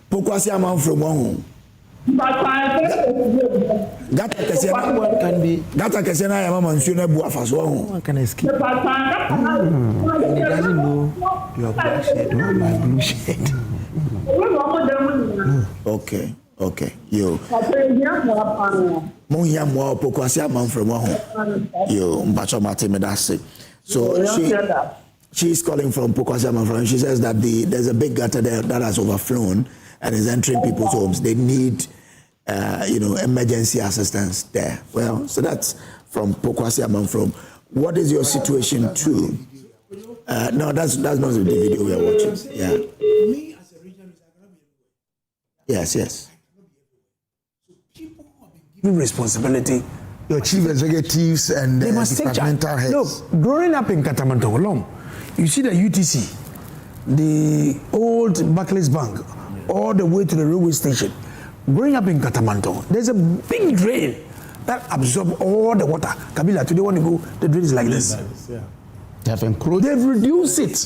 Pokwase amount from one. Gata kese na yama mansuo na bu afaso ho. One can escape. He doesn't know you are blue shade. Okay. Yo. Mohia mo Pokwase amount from one. Yo, mbacho mate me that say. So she's calling from Pokwase amount from. She says that there's a big gutter there that has overflown and is entering people's homes. They need emergency assistance there. Well, so that's from Pokwase amount from. What is your situation too? No, that's not the video we are watching. Yeah. Yes. Responsibility. Your chief executives and they must departmental heads. Look, growing up in Katamanto, you see the UTC, the old Barclays Bank, all the way to the railway station. Growing up in Katamanto, there's a big drain that absorbs all the water. Kabila, today when you go, the drain is like this. Yeah. They have encroached. They've reduced it.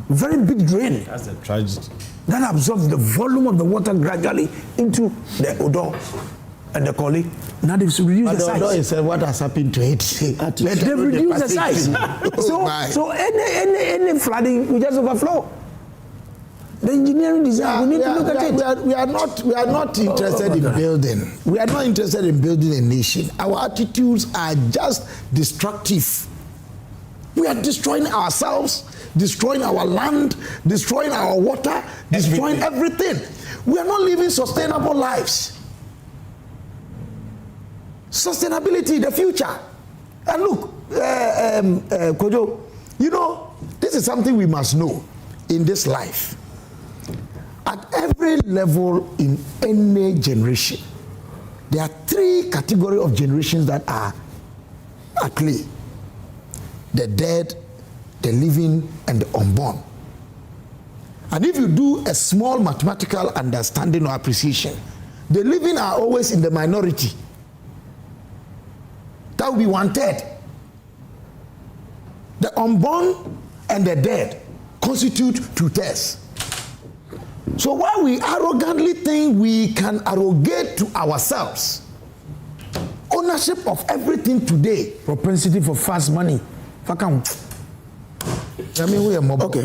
Very big drain. That's a tragedy. That absorbs the volume of the water gradually into the Odo and the Koli. Now they've reduced the size. Odo is what has happened to it. They've reduced the size. So any flooding will just overflow. The engineering design, we need to look at it. We are not interested in building. We are not interested in building a nation. Our attitudes are just destructive. We are destroying ourselves, destroying our land, destroying our water, destroying everything. We are not living sustainable lives. Sustainability, the future. And look, Kojo, this is something we must know in this life. At every level in any generation, there are three categories of generations that are at play: the dead, the living, and the unborn. And if you do a small mathematical understanding or appreciation, the living are always in the minority. That will be 1/3. The unborn and the dead constitute 2/3. So while we arrogantly think we can arrogate to ourselves ownership of everything today, propensity for fast money, okay,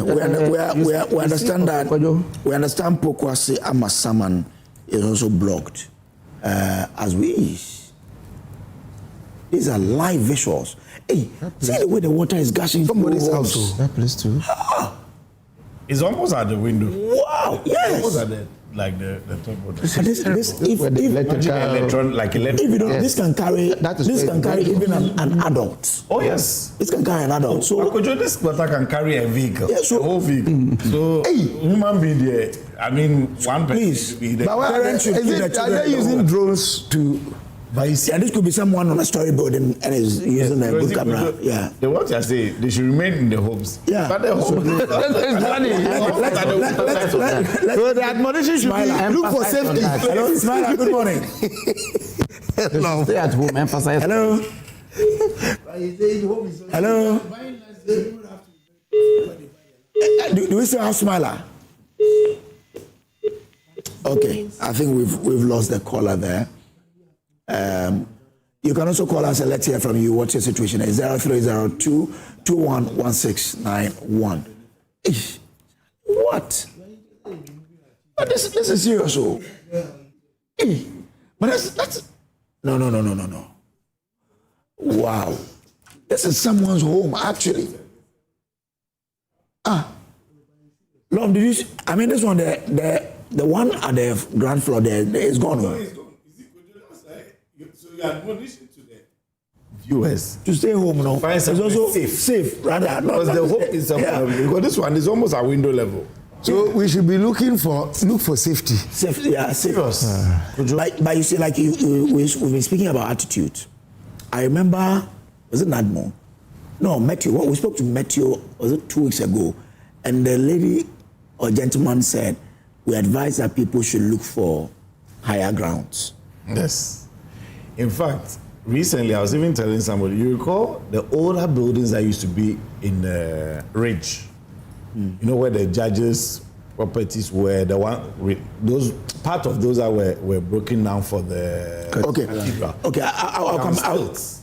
we understand that. We understand Pokwase Amasaman is also blocked as we is. These are live visuals. Hey, see the way the water is gushing. Somebody's house. That place too. It's almost at the window. Wow. Wow, yes. Those are the top of the. This can carry even an adult. Oh yes, this can carry an adult. So Kojo, this water can carry a vehicle, yeah, so, a whole vehicle. So human being there. I mean, one please. Should be there. But are they using drones to? Yeah, this could be someone on a storyboard and is using a good camera. Yeah. The what I say, they should remain in the homes. Yeah. But the home. So the admonition should be look for safety. Hello, Smile. Good morning. Hello. Stay at home. Emphasize. Hello. Hello. Do we still have Smiler? Okay, I think we've lost the caller there. You can also call us and let's hear from you. What's your situation? It's 0302-211691. What? But this is serious. Oh. But that's no. Wow. This is someone's home, actually. Lord, did you see? I mean, this one, the one at the ground floor there is gone. So you admonition to the viewers to stay home now. It's also safe rather. Because the hope is because this one is almost at window level. So we should be look for safety. Safety, yeah, serious. But you see, like we've been speaking about attitude. I remember, was it Nadmo? No, Matthew. Well, we spoke to Matthew, was it 2 weeks ago? And the lady or gentleman said, we advise that people should look for higher grounds. Yes. In fact, recently I was even telling somebody, you recall the older buildings that used to be in Ridge, you know, where the judges' properties were, those part of those that were broken down for the. Okay.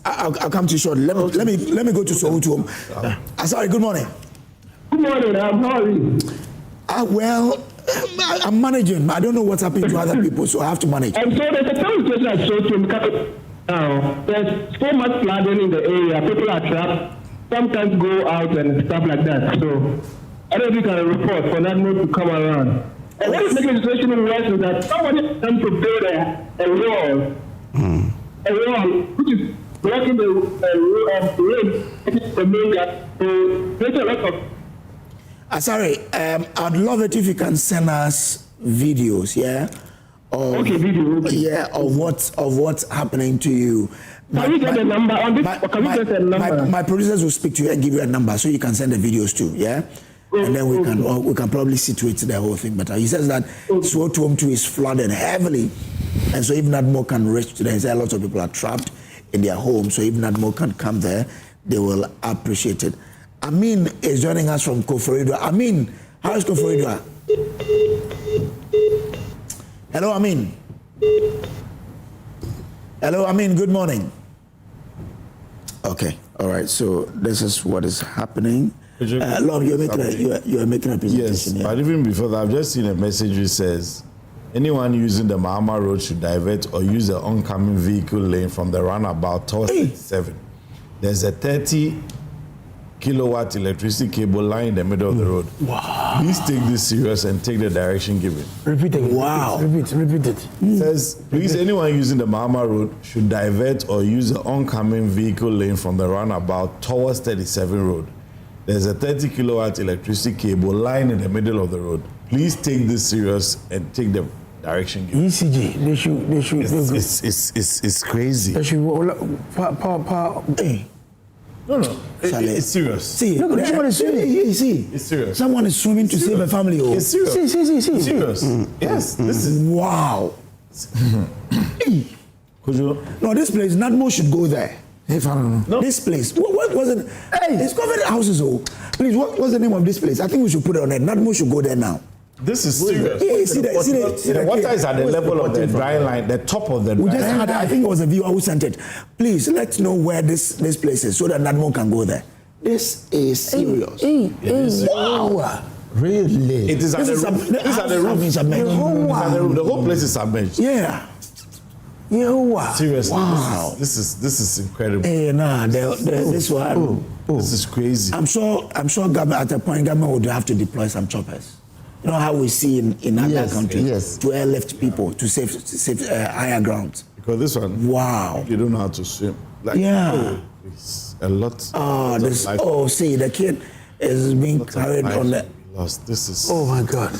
I'll come to you shortly. Let me go to Sohutum. Sorry. Good morning. Good morning. How are you? Well, I'm managing. I don't know what's happening to other people, so I have to manage. And so there's a situation at Sohutum now. There's so much flooding in the area. People are trapped. Some can't go out and stuff like that. So I don't think I can report for that note to come around. And what is making the situation worse is that somebody comes to build a wall, which is blocking the road, the main gap. So there's a lot of. Sorry, I'd love it if you can send us videos, yeah? Video. Yeah, of what's happening to you. Can we get a number on this? Can we get a number? My producers will speak to you and give you a number so you can send the videos too, yeah? And then we can probably situate the whole thing better. He says that Sohutum too is flooded heavily, and so if not more can reach to there, he said a lot of people are trapped in their homes, so if not more can come there, they will appreciate it. Amin is joining us from Kojo. Amin, how is Kojo? Hello, Amin. Hello, Amin. Good morning. Okay, all right. So this is what is happening. Lord, you are making a presentation. Yes, but even before that, I've just seen a message which says, anyone using the Mahama Road should divert or use the oncoming vehicle lane from the roundabout towards 37. There's a 30-kilowatt electricity cable line in the middle of the road. Wow. Please take this serious and take the direction given. Repeat it. Wow. Repeat it. It says, please, anyone using the Mahama Road should divert or use the oncoming vehicle lane from the roundabout towards 37 Road. There's a 30-kilowatt electricity cable line in the middle of the road. Please take this serious and take the direction given. ECG, they should. It's crazy. They should. No, it's serious. See, look, someone is swimming. See, it's serious. Someone is swimming to save a family. Oh. It's serious. See. It's serious. Yes, this is wow. No, this place, Nadmo should go there. No. This place, what was it? Hey, it's covered houses. Oh, please, what was the name of this place? I think we should put it on there. Nadmo should go there now. This is serious. Yeah, see the water is at the level of the dry line, the top of the dry line. We just had, I think it was a viewer who sent it. Please, let's know where this place is so that Nadmo can go there. This is serious. Wow. Really? It is at the roof. The whole place is submerged. Yeah. Seriously, wow. This is incredible. Hey, this one. This is crazy. I'm sure government at a point government would have to deploy some choppers. You know how we see in other countries yes. to airlift people to save higher ground. Because this one, wow, you don't know how to swim. Like, yeah, it's a lot. Oh, see, the kid is being carried on the. Lost. This is. Oh my God.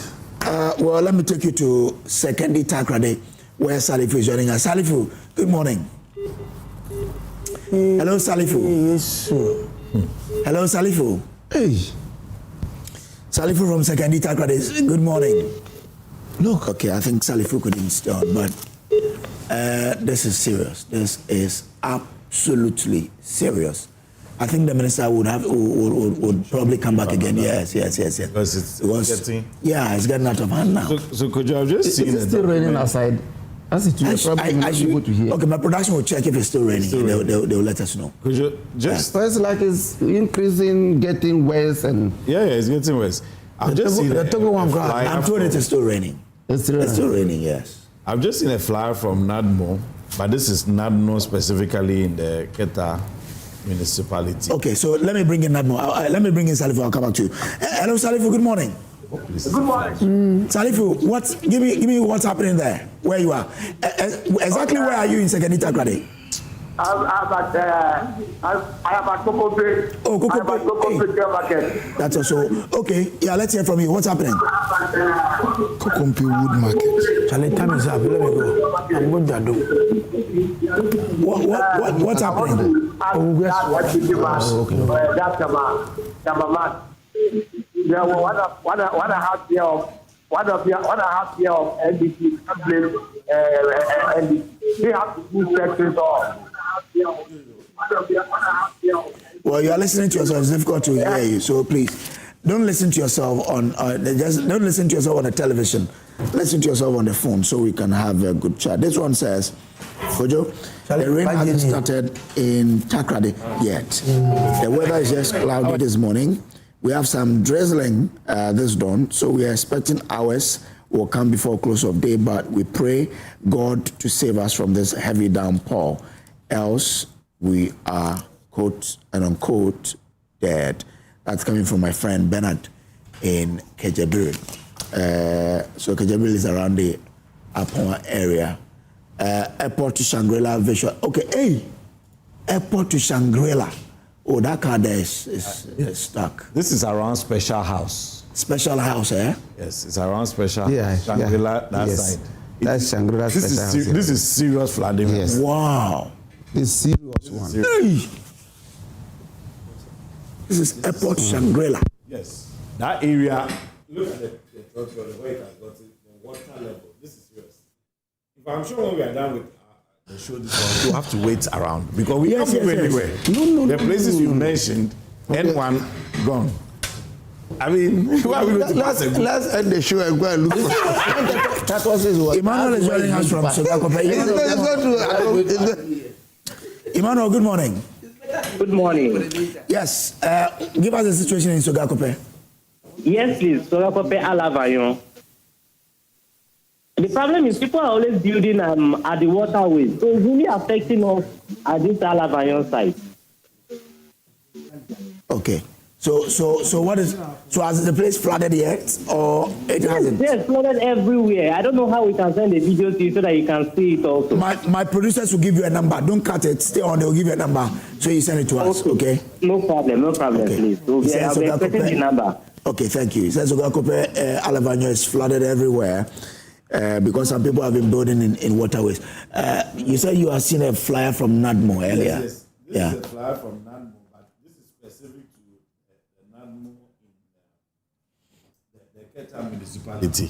Well, let me take you to Sekendi Takrade, where Salifu is joining us. Salifu, good morning. Hello, Salifu. Yes. Hello, Salifu. Hey. Salifu from Sekendi Takrade, good morning. Look, okay, I think Salifu couldn't stay on, but this is serious. This is absolutely serious. I think the minister would probably come back again. Yes. Because it's getting out of hand now. So could you have just seen it? Still raining outside. That's it. I should, to hear. Okay, my production will check if it's still raining. They'll let us know. Could you just? It's like it's increasing, getting worse, and it's getting worse. I've just seen the Togo one. I'm told it is still raining. It's still raining. Yes. I've just seen a flyer from Nadmo, but this is Nadmo specifically in the Keta municipality. Okay, so let me bring in Nadmo. Let me bring in Salifu. I'll come back to you. Hello, Salifu. Good morning. Good morning. Salifu, give me what's happening there, where you are. Exactly where are you in Sekendi Takrade? I'm at Coco Bay. Oh, Coco Bay Market. That's also okay. Yeah, let's hear from you. What's happening? Coco Bay Wood Market. Charlie, time is up. Let me go. I'm going to do. What's happening? That's there were one and a half year of NDC complaint, and they have to do sections off. Well, you are listening to yourself. It's difficult to hear you, so please don't listen to yourself on don't listen to yourself on the television. Listen to yourself on the phone so we can have a good chat. This one says, Kojo, the rain hasn't started in Takrade yet. The weather is just cloudy this morning. We have some drizzling this dawn, so we are expecting hours will come before close of day, but we pray God to save us from this heavy downpour, else we are, quote and unquote, dead. That's coming from my friend Bernard in Kejebril. So Kejebril is around the Apon area. Airport to Shangri-La visual. Okay, hey, airport to Shangri-La. Oh, that car there is stuck. This is around Special House. Special House, eh? Yes, it's around Special House. Shangri-La, that side. That's Shangri-La Special House. This is serious flooding. Yes. Wow. This is serious one. Hey. This is Airport Shangri-La. Yes. That area, look at the way it has got it, the water level. This is serious. If I'm sure when we are done with the show this one, you have to wait around because we can't move anywhere. No. The places you mentioned, N1 gone. I mean, why are we going to pass it? Let's end the show and go and look for that was his word. Emmanuel is joining us from Sogakope. Emmanuel, good morning. Good morning. Yes, give us the situation in Sogakope. Yes, please. Sogakope Alavayon. The problem is people are always building at the waterways, so it's really affecting us at this Alavayon site. Okay. So what is has the place flooded yet or it hasn't? Yes, flooded everywhere. I don't know how we can send a video to you so that you can see it also. My producers will give you a number. Don't cut it. Stay on. They'll give you a number so you send it to us. Okay. No problem. Okay. Please. I'll be expecting the number. Okay, thank you. It says Sogakope Alavanyo is flooded everywhere. Because some people have been building in waterways. You said you have seen a flyer from Nadmo earlier. Yes. This is a flyer from Nadmo, but this is specific to the Nadmo in the Keta municipality.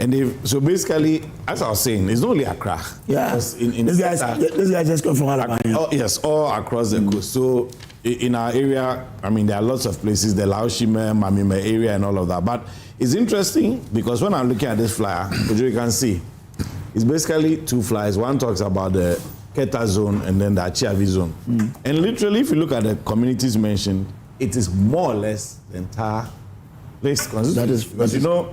And so basically, as I was saying, it's not only Accra. Yeah. This guy just come from Alabama. Oh, yes, all across the coast. So in our area, I mean, there are lots of places, the Laoshime, Mamime area and all of that. But it's interesting because when I'm looking at this flyer, you can see, it's basically two flyers. One talks about the Keta zone and then the Achiavi zone. And literally, if you look at the communities mentioned, it is more or less the entire place. Because you know,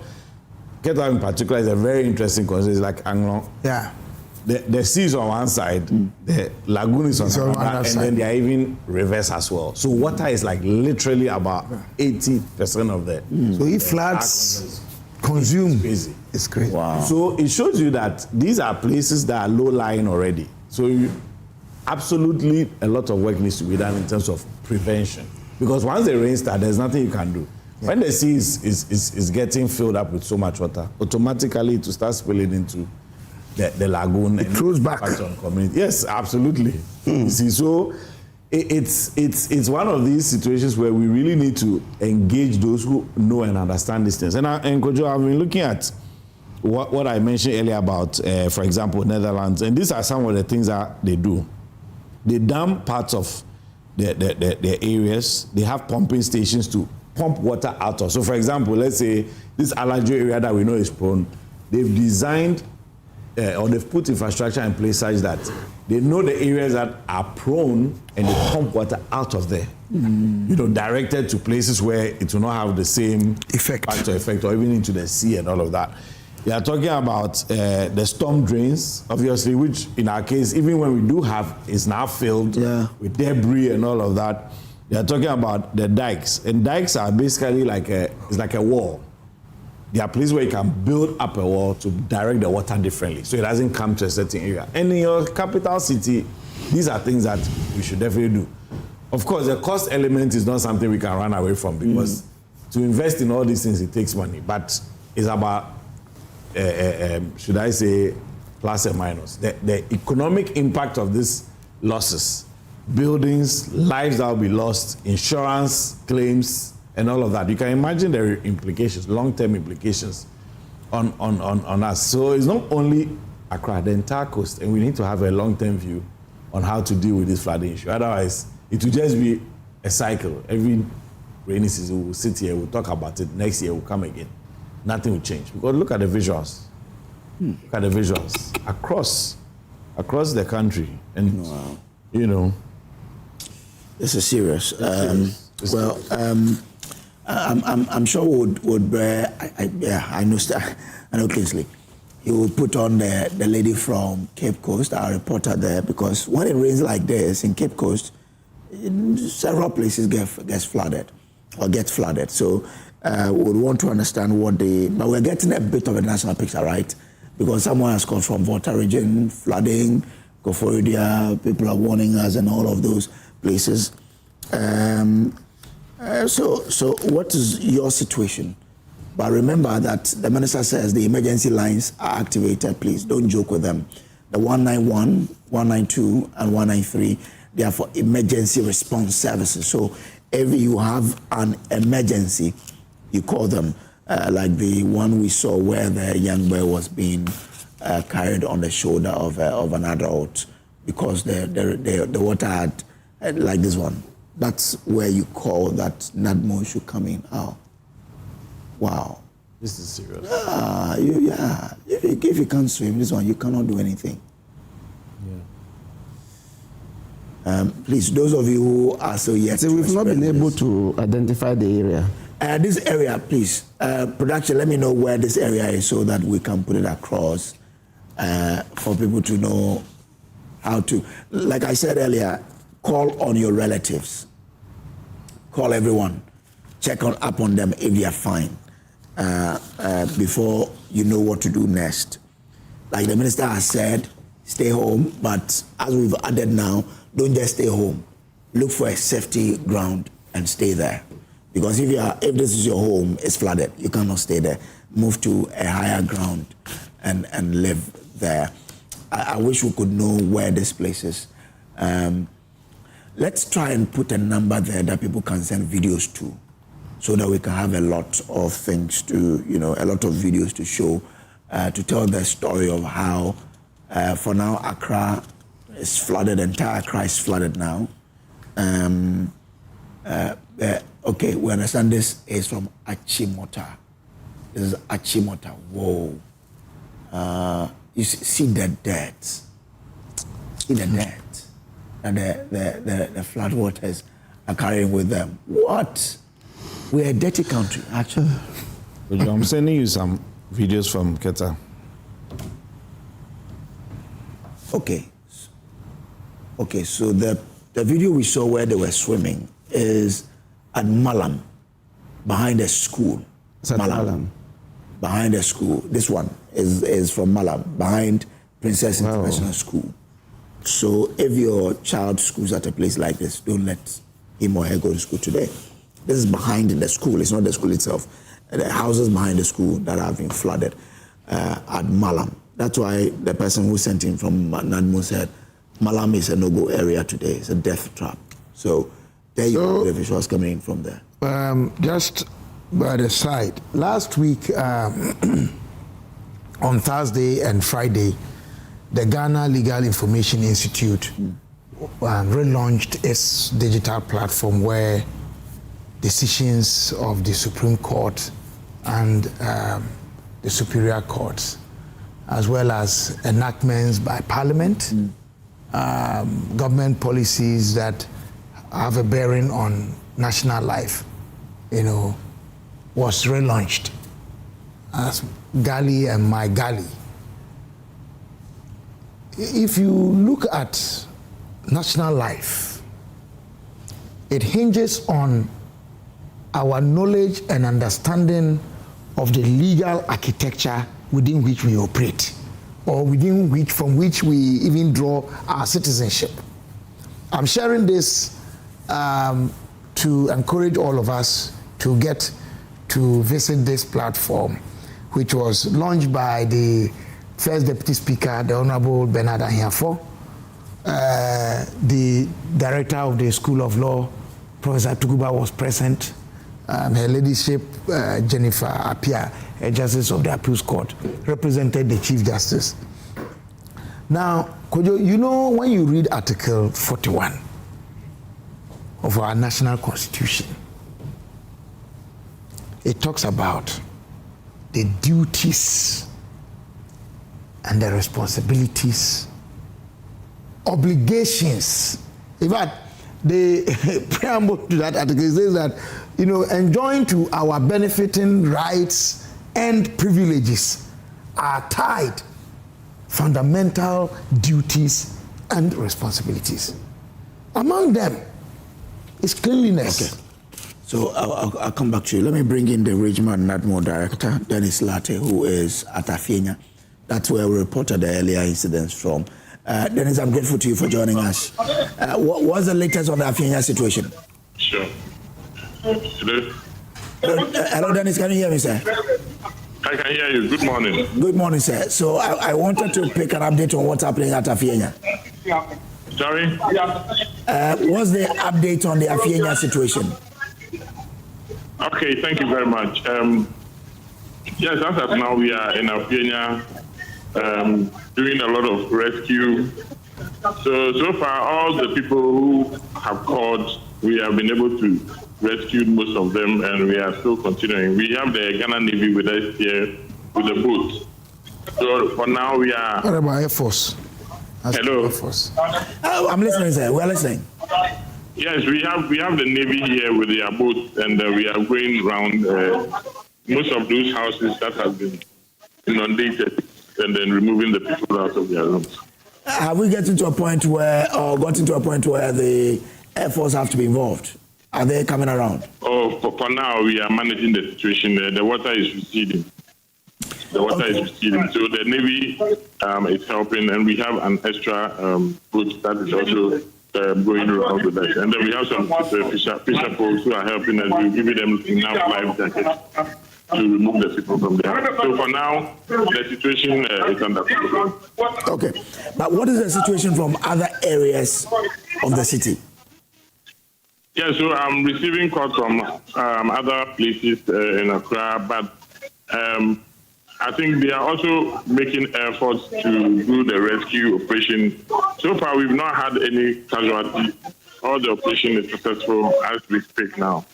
Keta in particular is a very interesting concept. It's like Anglon. Yeah. The sea is on one side, the lagoon is on the other, and then they are even reverse as well. So water is like literally about 80% of the. So if floods consume. It's crazy. It's crazy. Wow. So it shows you that these are places that are low-lying already. So absolutely a lot of work needs to be done in terms of prevention. Because once the rain starts, there's nothing you can do. Yeah. When the sea is getting filled up with so much water, automatically it will start spilling into the lagoon. It throws back on community. Yes, absolutely. You see, so it's one of these situations where we really need to engage those who know and understand these things. And Kojo, I've been looking at what I mentioned earlier about, for example, Netherlands, and these are some of the things that they do. They dam parts of their areas. They have pumping stations to pump water out of. So, for example, let's say this Alajo area that we know is prone, they've designed or they've put infrastructure in place such that they know the areas that are prone and they pump water out of there. Directed to places where it will not have the same effect or even into the sea and all of that. They are talking about the storm drains, obviously, which in our case, even when we do have, is now filled with debris and all of that. They are talking about the dikes, and dikes are basically like a wall. They are places where you can build up a wall to direct the water differently, so it doesn't come to a certain area. And in your capital city, these are things that we should definitely do. Of course, the cost element is not something we can run away from, because to invest in all these things, it takes money. But it's about, should I say, plus and minus. The economic impact of these losses, buildings, lives that will be lost, insurance claims, and all of that. You can imagine the implications, long-term implications on us. So it's not only Accra, the entire coast, and we need to have a long-term view on how to deal with this flooding issue. Otherwise, it will just be a cycle. Every rainy season, we'll sit here, we'll talk about it. Next year, we'll come again. Nothing will change. Because look at the visuals. Look at the visuals across the country. And, This is serious. I'm sure would I know Kingsley. He will put on the lady from Cape Coast, our reporter there, because when it rains like this in Cape Coast, several places gets flooded. So we would want to understand but we're getting a bit of a national picture, right? Because someone has come from Volta region, flooding, Kojo, people are warning us and all of those places. So what is your situation? But remember that the minister says the emergency lines are activated. Please don't joke with them. The 191, 192, and 193, they are for emergency response services. So if you have an emergency, you call them, like the one we saw where the young boy was being carried on the shoulder of an adult because the water had, like this one. That's where you call that NADMO should come in. Oh, wow. This is serious. If you can't swim, this one, you cannot do anything. Please, those of you who are so yet... So we've not been able to identify the area. This area, please. Production, let me know where this area is so that we can put it across for people to know how to... Like I said earlier, call on your relatives. Call everyone. Check up on them if they are fine before you know what to do next. Like the minister has said, stay home, but as we've added now, don't just stay home. Look for a safety ground and stay there. Because if this is your home, it's flooded, you cannot stay there. Move to a higher ground and live there. I wish we could know where this place is. Let's try and put a number there that people can send videos to so that we can have a lot of things to, a lot of videos to show, to tell the story of how, for now, Accra is flooded, entire Accra is flooded now. Okay, we understand this is from Achimota. This is Achimota. Whoa. You see the dirt. See the dirt. And the flood waters are carrying with them. What? We're a dirty country, actually. I'm sending you some videos from Keta. Okay, so the video we saw where they were swimming is at Malam, behind a school. Malam. behind the school. This one is from Malam, behind Princess International School. So if your child schools at a place like this, don't let him or her go to school today. This is behind the school. It's not the school itself. The houses behind the school that have been flooded at Malam. That's why the person who sent in from Nadmo said, Malam is a no-go area today. It's a death trap. So there you go, the visuals coming in from there. Just by the side, last week on Thursday and Friday, the Ghana Legal Information Institute relaunched its digital platform where decisions of the Supreme Court and the Superior Courts, as well as enactments by Parliament, government policies that have a bearing on national life, was relaunched as Gali and My Gali. If you look at national life, it hinges on our knowledge and understanding of the legal architecture within which we operate, or from which we even draw our citizenship. I'm sharing this to encourage all of us to get to visit this platform, which was launched by the First Deputy Speaker, the Honorable Bernard Ahiafo, the Director of the School of Law, Professor Tukuba, was present. Her Ladyship, Jennifer Apia, a Justice of the Appeals Court, represented the Chief Justice. Now, Kojo, when you read Article 41 of our national constitution, it talks about the duties and the responsibilities, obligations. In fact, the preamble to that article says that, enjoying to our benefiting rights and privileges are tied fundamental duties and responsibilities. Among them is cleanliness. Okay. So I'll come back to you. Let me bring in the Regional NADMO Director, Dennis Latte, who is at Afienya. That's where we reported the earlier incidents from. Dennis, I'm grateful to you for joining us. What's the latest on the Afienya situation? Sure. Hello? Hello, Dennis, can you hear me, sir? I can hear you. Good morning. Good morning, sir. So I wanted to pick an update on what's happening at Afienya. Sorry? What's the update on the Afienya situation? Okay, thank you very much. Yes, as of now, we are in Afienya doing a lot of rescue. So far, all the people who have called, we have been able to rescue most of them, and we are still continuing. We have the Ghana Navy with us here with the boat. So for now, we are... What about Air Force? Hello? Air Force. I'm listening, sir. We're listening. Yes, we have the Navy here with their boat, and we are going around most of those houses that have been inundated, and then removing the people out of their rooms. Have we gotten to a point where the Air Force have to be involved? Are they coming around? Oh, for now, we are managing the situation. The water is receding. So the Navy is helping, and we have an extra boat that is also going around with us. And then we have some fisher folks who are helping us. We're giving them enough life jackets to remove the people from there. So for now, the situation is under control. Okay. But what is the situation from other areas of the city? Yeah, so I'm receiving calls from other places in Accra, but I think they are also making efforts to do the rescue operation. So far, we've not had any casualties. All the operation is successful as we speak now.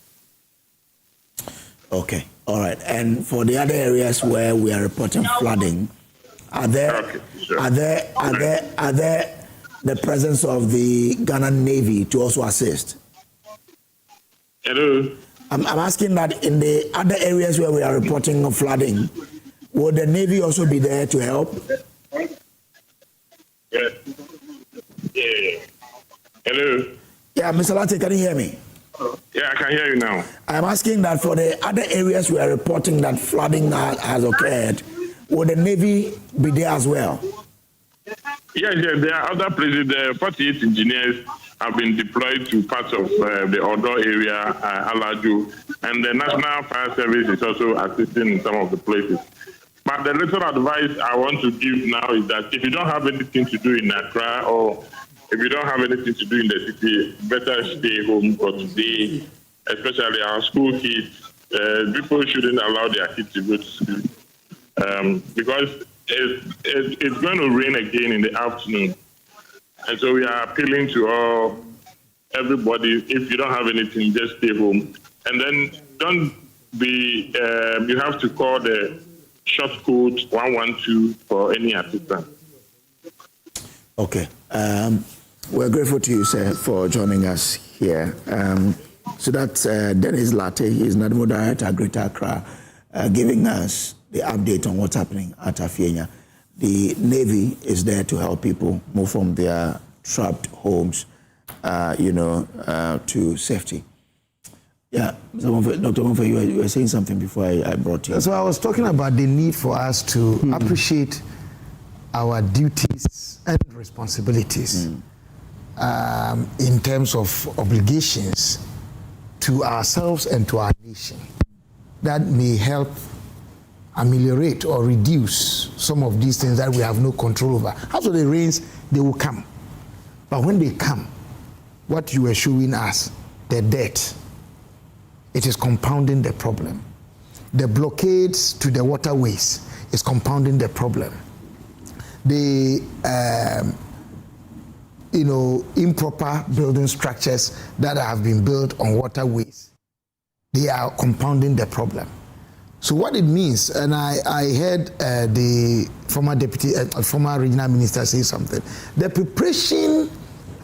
Okay, all right. And for the other areas where we are reporting flooding, are there the presence of the Ghana Navy to also assist? Hello. I'm asking that in the other areas where we are reporting of flooding, would the Navy also be there to help? Yeah. Hello. Yeah, Mr. Latte, can you hear me? Yeah, I can hear you now. I'm asking that for the other areas we are reporting that flooding has occurred, will the Navy be there as well? Yes, there are other places. The 48 engineers have been deployed to parts of the Odo area, Alaju, and the National Fire Service is also assisting in some of the places. But the little advice I want to give now is that if you don't have anything to do in Accra, or if you don't have anything to do in the city, better stay home for today, especially our school kids. People shouldn't allow their kids to go to school because it's going to rain again in the afternoon. And so we are appealing to everybody, if you don't have anything, just stay home. And then don't be, you have to call the short code 112 for any assistance. Okay. We're grateful to you, sir, for joining us here. So that's Dennis Latte. He's National Director at Greater Accra, giving us the update on what's happening at Afienya. The Navy is there to help people move from their trapped homes, to safety. Yeah, Dr. Monfort, you were saying something before I brought you. So I was talking about the need for us to appreciate our duties and responsibilities in terms of obligations to ourselves and to our nation that may help ameliorate or reduce some of these things that we have no control over. After the rains, they will come. But when they come, what you were showing us, the debt, it is compounding the problem. The blockades to the waterways is compounding the problem. The improper building structures that have been built on waterways, they are compounding the problem. So what it means, and I heard the former regional minister say something, the preparation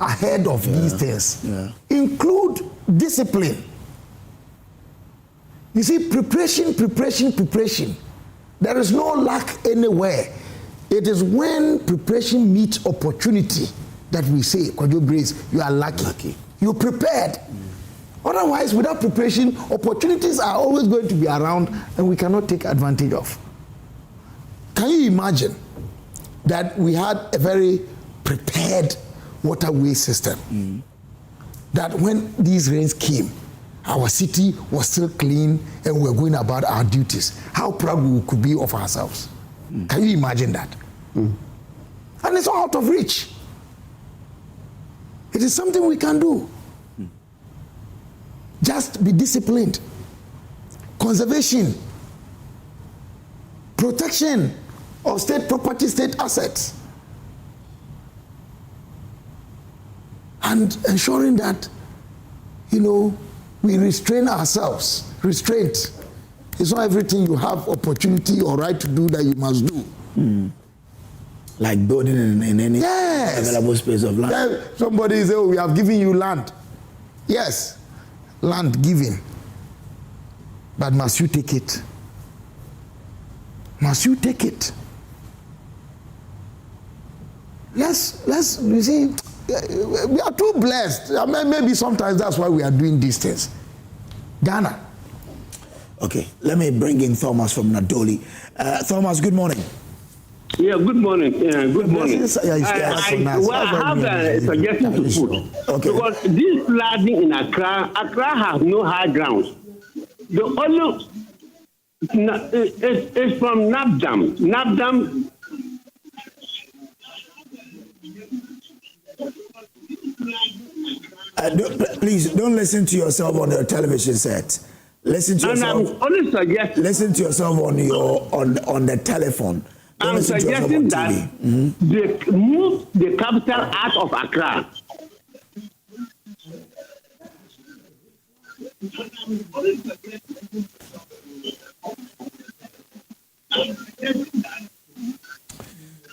ahead of these things include discipline. You see, preparation. There is no lack anywhere. It is when preparation meets opportunity that we say, Kojo Brace, you are lucky. You're prepared. Otherwise, without preparation, opportunities are always going to be around and we cannot take advantage of. Can you imagine that we had a very prepared waterway system? That when these rains came, our city was still clean and we were going about our duties. How proud we could be of ourselves. Can you imagine that? And it's all out of reach. It is something we can do. Just be disciplined. Conservation, protection of state property, state assets, and ensuring that, we restrain ourselves. Restraint. It's not everything you have opportunity or right to do that you must do. Like building in any available space of land. Somebody say, we have given you land. Yes, land given. But must you take it? Must you take it? You see, we are too blessed. I mean, maybe sometimes that's why we are doing these things. Ghana. Okay, let me bring in Thomas from Nadoli. Thomas, good morning. Yeah, good morning. Good morning. I have a suggestion to put. Okay. Because this flooding in Accra has no high grounds. The only is from Nabdam. Nabdam. Please don't listen to yourself on your television set. Listen to yourself. Listen to yourself on the telephone. I'm suggesting that they move the capital out of Accra.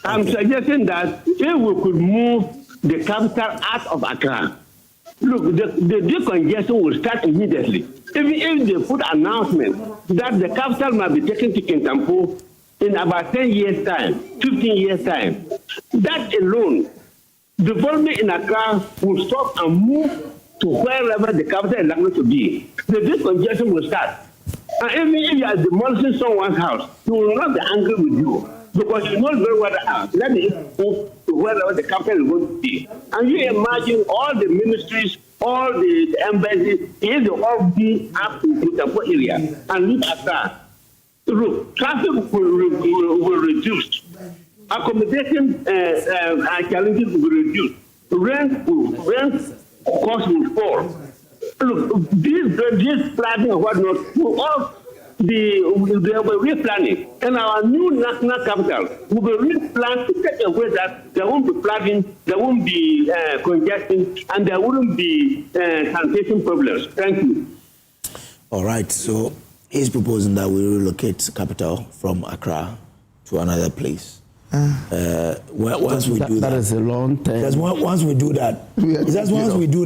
I'm suggesting that if we could move the capital out of Accra, look, the decongestion will start immediately. Even if they put announcement that the capital might be taken to Kintampo in about 10 years' time, 15 years' time, that alone, development in Accra will stop and move to wherever the capital is likely to be, the decongestion will start. And even if you are demolishing someone's house, he will not be angry with you because you know very well that let me move to wherever the capital is going to be. And you imagine all the ministries, all the embassies, if they all be up to the area and look at that. Look, traffic will reduce. Accommodation challenges will reduce. Rent cost will fall. Look, this planning and whatnot will all be replanning. And our new national capital will be replanned to such a way that there won't be flooding, there won't be congestion, and there wouldn't be sanitation problems. Thank you. All right, so he's proposing that we relocate the capital from Accra to another place. Once we do that, that is a long term. Because once we do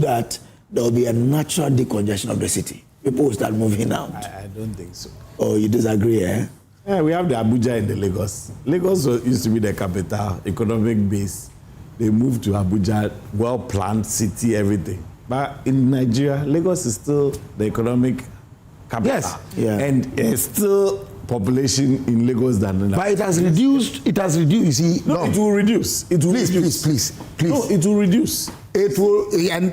that, there will be a natural decongestion of the city. People will start moving out. I don't think so. Oh, you disagree, eh? Yeah, we have the Abuja in the Lagos. Lagos used to be the capital, economic base. They moved to Abuja, well-planned city, everything. But in Nigeria, Lagos is still the economic capital. Yes. Yeah. And still population in Lagos than in But it has reduced. It has reduced. You see, no, it will reduce. It will reduce. Please. No, it will reduce. It will,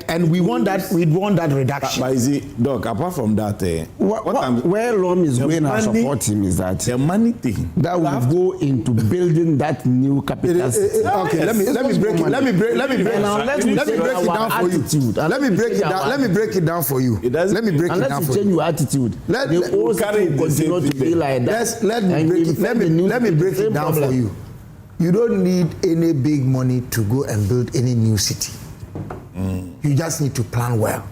and we want that. We want that reduction. But you see, Doc, apart from that, where Rom is going to support him is that the money thing that will go into building that new capital. Okay, let me break it down for you. Let me break it down for you. Unless you change your attitude, the old city will continue to be like that. Let me break it down for you. You don't need any big money to go and build any new city. You just need to plan well.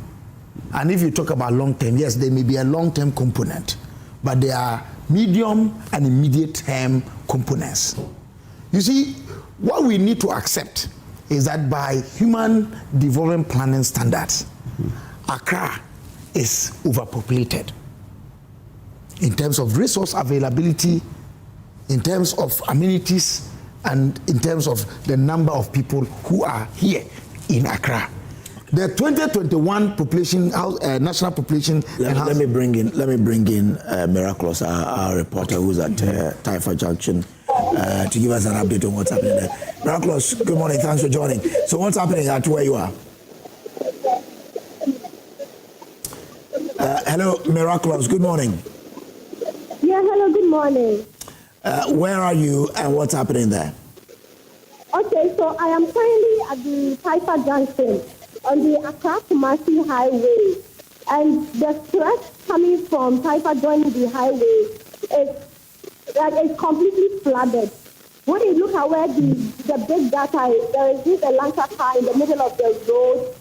And if you talk about long-term, yes, there may be a long-term component, but there are medium and immediate-term components. You see, what we need to accept is that by human development planning standards, Accra is overpopulated in terms of resource availability, in terms of amenities, and in terms of the number of people who are here in Accra. The 2021 population, national population. Let me bring in Miraculous, our reporter who's at Taifa Junction, to give us an update on what's happening there. Miraculous, good morning. Thanks for joining. So what's happening at where you are? Hello, Miraculous. Good morning. Yeah, hello. Good morning. Where are you and what's happening there? Okay, so I am currently at the Taifa Junction on the Accra-Kumasi Highway, and the stretch coming from Taifa joining the highway is completely flooded. When you look at where the big gutter is, there is just a Lanka car in the middle of the road.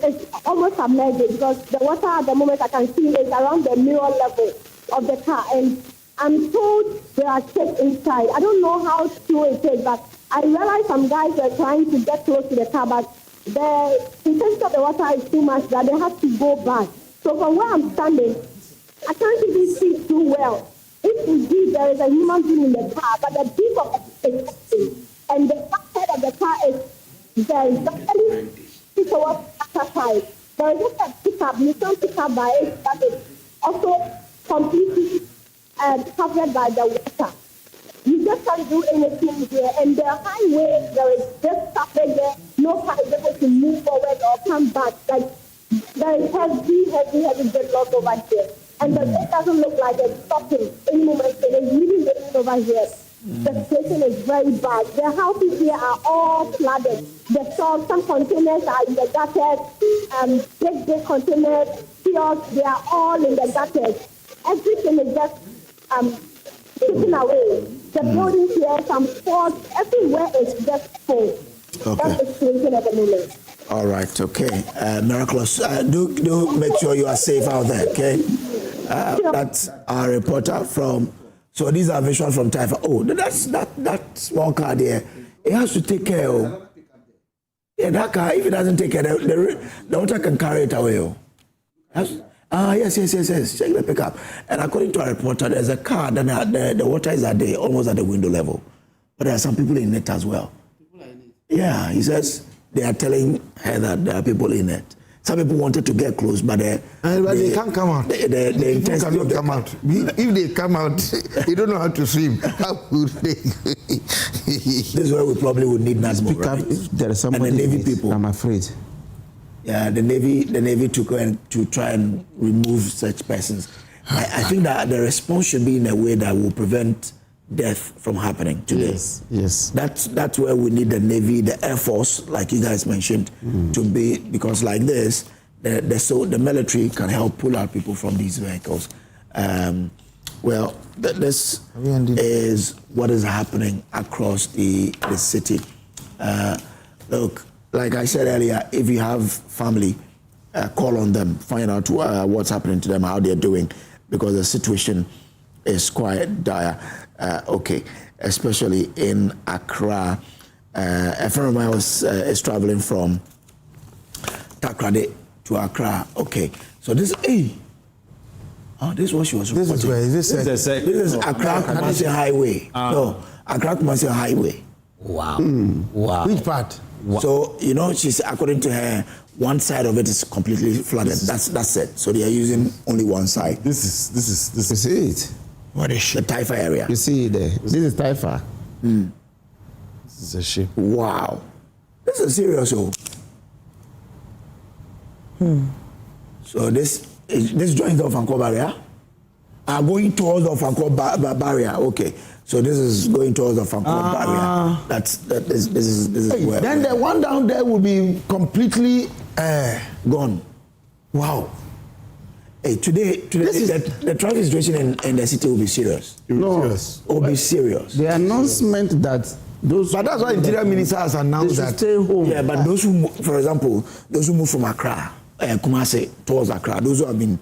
It's almost submerged because the water at the moment I can see is around the mirror level of the car, and I'm told there are kids inside. I don't know how true it is, but I realized some guys were trying to get close to the car, but the intensity of the water is too much that they have to go back. So from where I'm standing, I can't even see too well. If indeed there is a human being in the car, but the deep of it is empty, and the back side of the car is there. There is just a pickup, Nissan pickup by it that is also completely covered by the water. You just can't do anything here, and the highway, there is just stoppage there. No car is able to move forward or come back. Like, there is heavy deadlock over here. And the road doesn't look like it's stopping any moment. It is really raining over here. The situation is very bad. The houses here are all flooded. The stores, some containers are in the gutters. Big containers, kiosks, they are all in the gutters. Everything is just taken away. The buildings here, some sports, everywhere is just full. Okay. That's the situation at the moment. All right, okay. Miraculous, do make sure you are safe out there, okay? That's our reporter from, so these are visuals from Taifa. Oh, that small car there, it has to take care of. Yeah, that car, if it doesn't take care, the water can carry it away. Yes. Check the pickup. And according to our reporter, there's a car, then the water is almost at the window level. But there are some people in it as well. Yeah, he says they are telling her that there are people in it. Some people wanted to get close, but they can't come out. The intensity cannot come out. If they come out, they don't know how to swim. How would they? This is where we probably would need NASMO, right? There is somebody and the Navy people. I'm afraid. Yeah, the Navy took to try and remove such persons. I think that the response should be in a way that will prevent death from happening today. Yes. That's where we need the Navy, the Air Force, like you guys mentioned, to be, because like this, the military can help pull out people from these vehicles. Well, this is what is happening across the city. Look, like I said earlier, if you have family, call on them, find out what's happening to them, how they're doing, because the situation is quite dire. Okay, especially in Accra. A friend of mine is traveling from Takrade to Accra. Okay, so this, this is what she was reporting. This is where, this is Accra Kumasi Highway. No, Accra Kumasi Highway. Wow. Wow. Which part? Wow. So, she's, according to her, one side of it is completely flooded. That's it. So they are using only one side. This is it. What is the Taifa area? You see there. This is Taifa. This is a ship. Wow. This is serious, So this joins the Ofanko barrier are going towards the Ofanko barrier. Okay. So this is going towards the Ofanko barrier. This is where. Then the one down there will be completely gone. Wow. Hey, today the traffic situation in the city will be serious. Will be serious. The announcement that those. But that's why Interior Minister has announced that. Stay home. Yeah, but those who, for example, those who move from Accra, Kumasi towards Accra, those who have been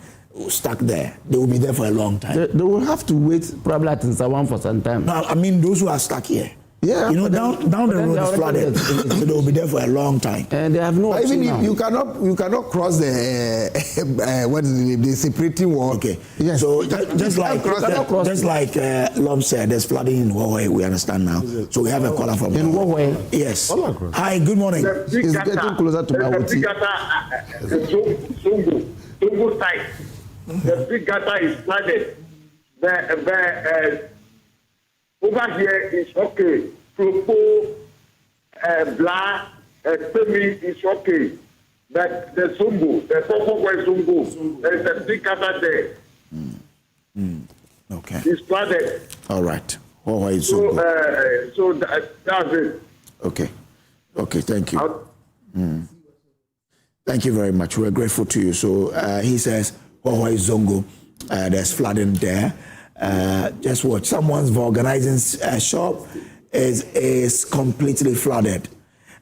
stuck there, they will be there for a long time. They will have to wait probably at Nsawan for some time. No, I mean those who are stuck here. Yeah, down the road is flooded. So they will be there for a long time. And they have no option now. You cannot cross the what is it, the separating wall. Okay. Yes. So just like Lom said, there's flooding in Wowe. We understand now. So we have a caller from in Wowe. Yes. Hi. Good morning. It's getting closer to Mawuti. Zongo side. The big gutter is flooded. Over here is okay. Propo, Bla, Semi is okay. But the Zungu, the Kojo Zungu, there is a big gutter there. Okay. It's flooded. All right. So that's it. Okay. Okay, thank you. Thank you very much. We're grateful to you. So he says, Zongo, there's flooding there. Just watch. Someone's organizing shop is completely flooded.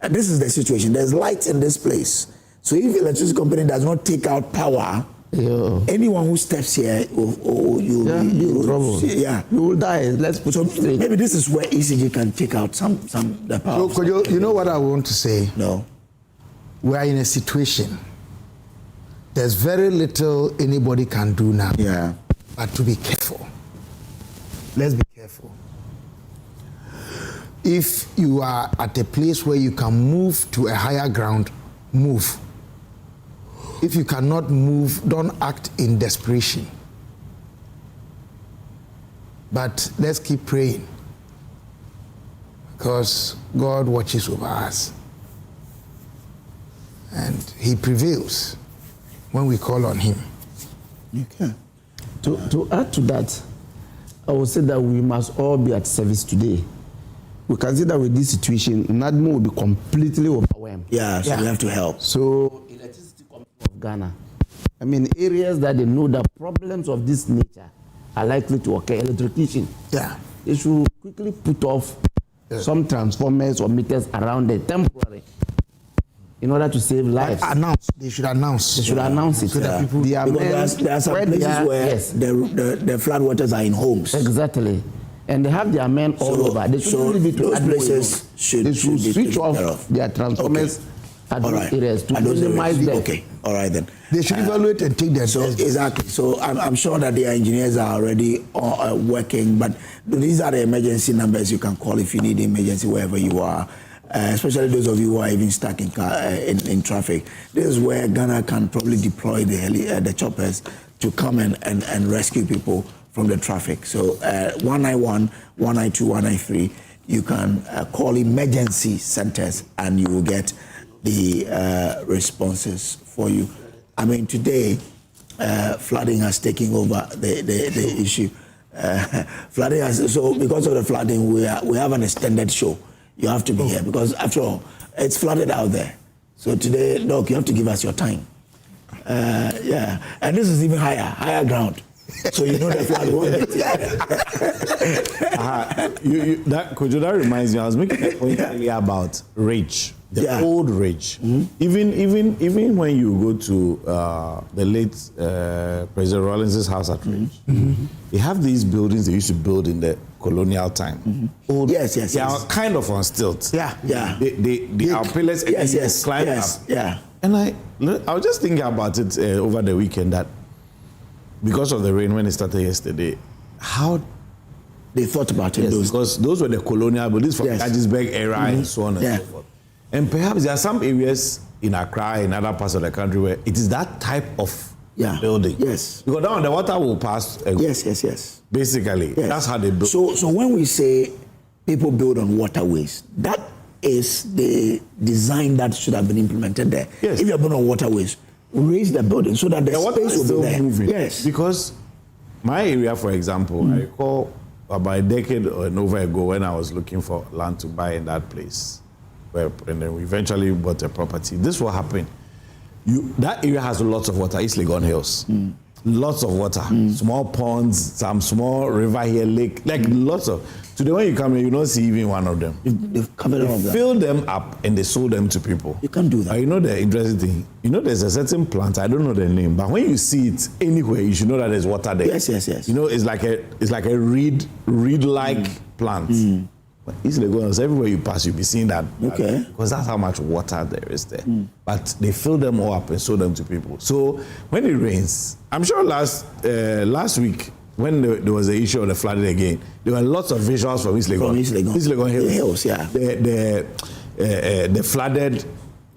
And this is the situation. There's light in this place. So if the electricity company does not take out power, anyone who steps here, you'll be in trouble. You will die. Let's put it straight. Maybe this is where ECG can take out the power. So, Kojo, you know what I want to say? No. We are in a situation. There's very little anybody can do now. Yeah. But to be careful. Let's be careful. If you are at a place where you can move to a higher ground, move. If you cannot move, don't act in desperation. But let's keep praying, because God watches over us. And he prevails when we call on him. Okay. To add to that, I would say that we must all be at service today. We can see that with this situation, NADMO will be completely overwhelmed. Yeah, so we have to help. So, Electricity Company of Ghana, I mean, areas that they know that problems of this nature are likely to occur, electrocution. Yeah. They should quickly put off some transformers or meters around there temporarily in order to save lives. They should announce. They should announce it. So that people, there are some places where the flood waters are in homes. Exactly. And they have their men all over. They should be those places should switch off their transformers at those areas to minimize them. Okay, all right then. They should evaluate and take their exactly. So I'm sure that the engineers are already working, but these are the emergency numbers you can call if you need emergency wherever you are. especially those of you who are even stuck in traffic. This is where Ghana can probably deploy the choppers to come and rescue people from the traffic. So 191, 192, 193, you can call emergency centers and you will get the responses for you. I mean, today, flooding has taken over the issue. Flooding has, so because of the flooding, we have an extended show. You have to be here because after all, it's flooded out there. So today, Doc, you have to give us your time. Yeah, and this is even higher ground. So you know the flood won't Kojo, that reminds me, I was making a point earlier about rage, the old rage. Even when you go to the late President Rawlings's house at Rage, they have these buildings they used to build in the colonial time. Old, yes. They are kind of on stilts. Yeah. They are pillars and you climb up. Yeah. And I was just thinking about it over the weekend that because of the rain when it started yesterday, how they thought about it. Because those were the colonial buildings from Gagisberg era and so on and so forth. And perhaps there are some areas in Accra and other parts of the country where it is that type of building. Yes. Because now the water will pass. Yes. Basically, that's how they build. So when we say people build on waterways, that is the design that should have been implemented there. Yes. If you're building on waterways, raise the building so that the space will be there. Moving. Yes. Because my area, for example, I recall about a decade or over ago when I was looking for land to buy in that place, and then we eventually bought a property. This will happen. That area has lots of water, East Legon Hills. Lots of water, small ponds, some small river here, lake, like lots of. Today when you come here, you don't see even one of them. They've covered all of them. Filled them up and they sold them to people. You can't do that. You know the interesting thing? You know there's a certain plant, I don't know the name, but when you see it anywhere, you should know that there's water there. Yes. You know, it's like a reed-like plant. But East Lagos, everywhere you pass, you'll be seeing that. Okay. Because that's how much water there is there. But they fill them all up and sold them to people. So when it rains, I'm sure last week, when there was the issue of the flooding again, there were lots of visuals from East Legon. East Legon Hills. The flooded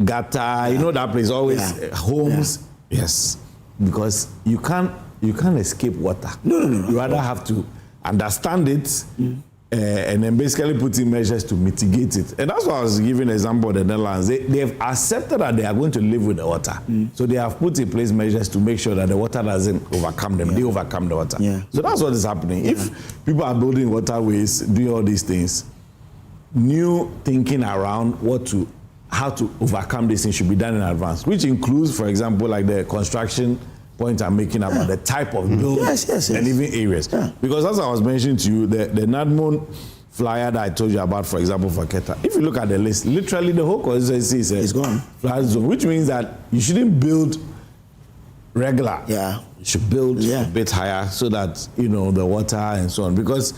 gutter, you know that place, always homes. Yes. Because you can't escape water. No. You rather have to understand it and then basically put in measures to mitigate it. And that's why I was giving an example of the Netherlands. They have accepted that they are going to live with the water. So they have put in place measures to make sure that the water doesn't overcome them. They overcome the water. So that's what is happening. If people are building waterways, doing all these things, new thinking around how to overcome this thing should be done in advance, which includes, for example, like the construction point I'm making about the type of buildings and even areas. Because as I was mentioning to you, the NADMON flyer that I told you about, for example, for Keta, if you look at the list, literally the whole constituency is gone. Flood zone, which means that you shouldn't build regular. You should build a bit higher so that, the water and so on. Because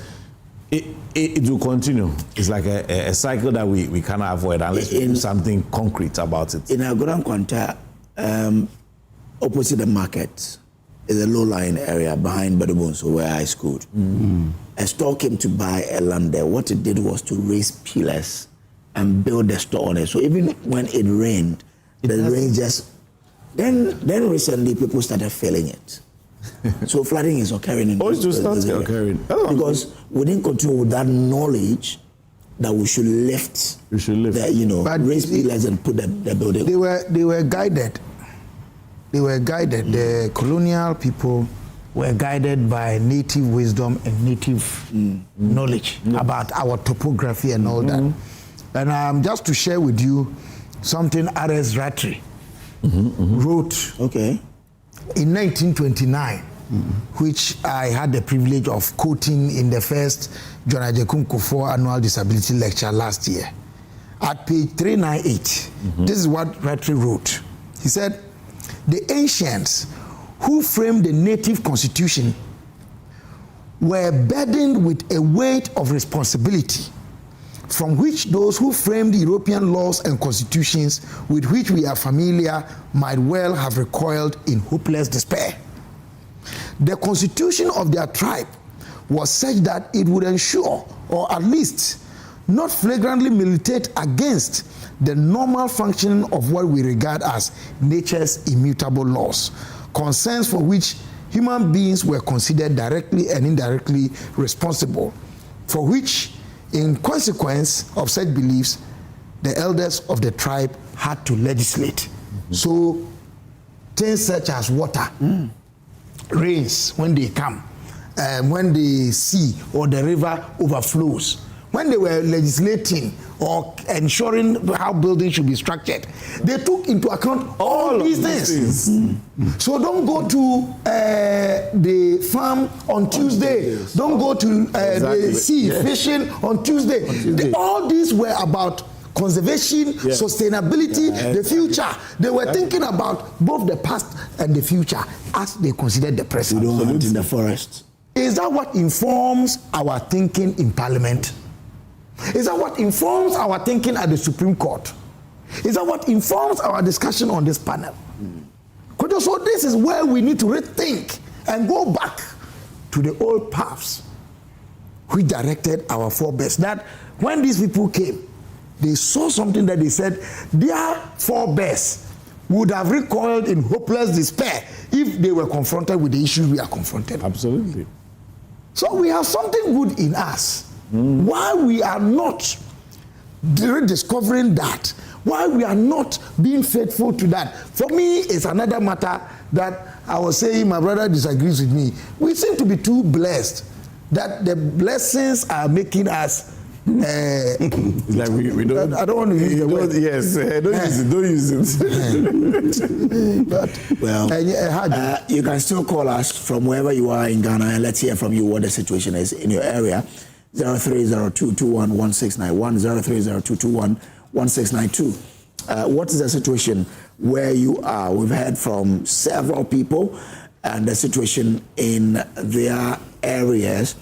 it will continue. It's like a cycle that we cannot avoid unless we do something concrete about it. In Agoran Kwanta, opposite the market is a low-lying area behind Badobonso where I schooled. A store came to buy a land there. What it did was to raise pillars and build the store on it. So even when it rained, the rain just... Then recently people started filling it. So flooding is occurring in occurring. Because we didn't continue with that knowledge that we should lift. Raise pillars and put the building. They were guided. The colonial people were guided by native wisdom and native knowledge about our topography and all that. And just to share with you something R.S. Ratri wrote in 1929, which I had the privilege of quoting in the first John Ajekun Kufuor Annual Disability Lecture last year. At page 398, this is what Ratri wrote. He said, "The ancients who framed the native constitution were burdened with a weight of responsibility from which those who framed European laws and constitutions with which we are familiar might well have recoiled in hopeless despair. The constitution of their tribe was such that it would ensure, or at least not flagrantly militate against the normal functioning of what we regard as nature's immutable laws, concerns for which human beings were considered directly and indirectly responsible, for which, in consequence of such beliefs, the elders of the tribe had to legislate. So, things such as water, rains when they come, when the sea or the river overflows, when they were legislating or ensuring how buildings should be structured, they took into account all these things. So don't go to the farm on Tuesday. Don't go to the sea fishing on Tuesday. All these were about conservation, sustainability, the future. They were thinking about both the past and the future as they considered the present. We don't hunt in the forest. Is that what informs our thinking in Parliament? Is that what informs our thinking at the Supreme Court? Is that what informs our discussion on this panel? So this is where we need to rethink and go back to the old paths which directed our forebears. That when these people came, they saw something that they said their forebears would have recoiled in hopeless despair if they were confronted with the issues we are confronted. Absolutely. So we have something good in us. Why we are not rediscovering that, why we are not being faithful to that, for me it's another matter that I was saying my brother disagrees with me. We seem to be too blessed that the blessings are making us like we don't. I don't want to use the word. Yes, don't use it. But, well, you can still call us from wherever you are in Ghana, and let's hear from you what the situation is in your area. 0302211691, 0302211692. What is the situation where you are? We've heard from several people and the situation in their areas,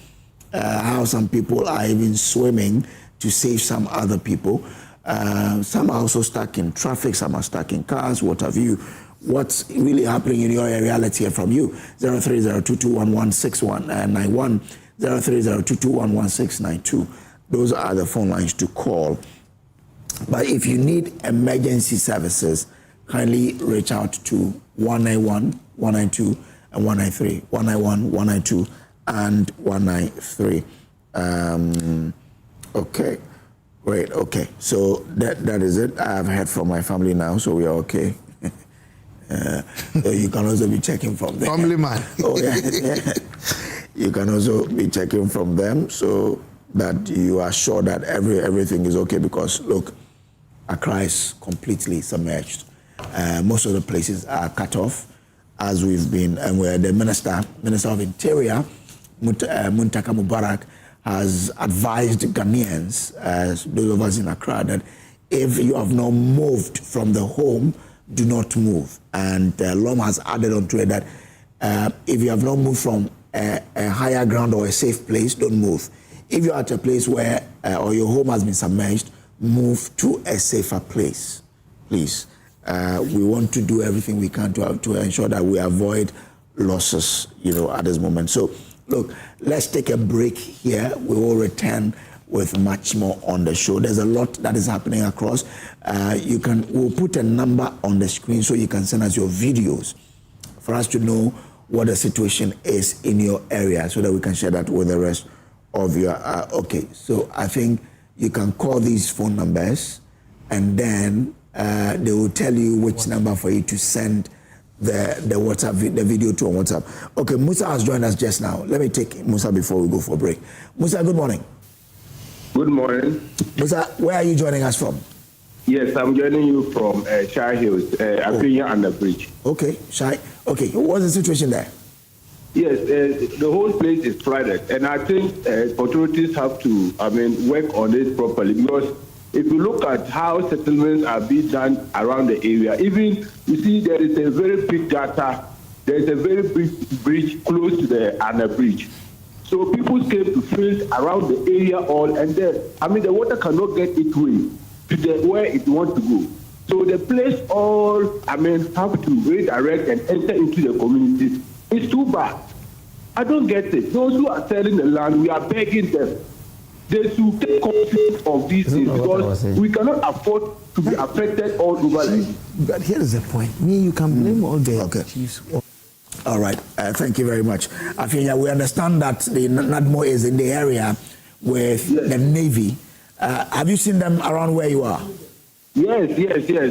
how some people are even swimming to save some other people. Some are also stuck in traffic, some are stuck in cars, what have you. What's really happening in your area? Let's hear from you. 0302211691. 0302211692. Those are the phone lines to call. But if you need emergency services, kindly reach out to 191, 192, and 193. 191, 192, and 193. Okay, great. Okay, so that is it. I've heard from my family now, so we are okay. So you can also be checking from them. Family man. Oh yeah. You can also be checking from them so that you are sure that everything is okay, because look, Accra is completely submerged. Most of the places are cut off, as we've been, and where the Minister of Interior, Muntaka Mubarak, has advised Ghanaians, those of us in Accra, that if you have not moved from the home, do not move. And LOM has added on to it that if you have not moved from a higher ground or a safe place, don't move. If you're at a place where or your home has been submerged, move to a safer place, please. We want to do everything we can to ensure that we avoid losses, at this moment. So, look, let's take a break here. We will return with much more on the show. There's a lot that is happening across. We'll put a number on the screen so you can send us your videos for us to know what the situation is in your area, so that we can share that with the rest of your. Okay, so I think you can call these phone numbers, and then they will tell you which number for you to send the WhatsApp the video to on WhatsApp. Okay, Musa has joined us just now. Let me take Musa before we go for a break. Musa, good morning. Good morning. Musa, where are you joining us from? Yes, I'm joining you from Shire Hills, Akenya under bridge. Okay, Shire. Okay, what's the situation there? Yes, the whole place is flooded, and I think authorities have to, work on it properly, because if you look at how settlements are being done around the area, even you see there is a very big gutter, there is a very big bridge close to the under bridge. So people came to fill around the area all, and then the water cannot get its way to where it wants to go. So the place all have to redirect and enter into the communities. It's too bad. I don't get it. Those who are selling the land, we are begging them. they should take control of these things because we cannot afford to be affected all over like this. But here is the point. You can blame all the chiefs. All right. Thank you very much. Afinya, we understand that the NADMO is in the area with the Navy. Have you seen them around where you are? Yes.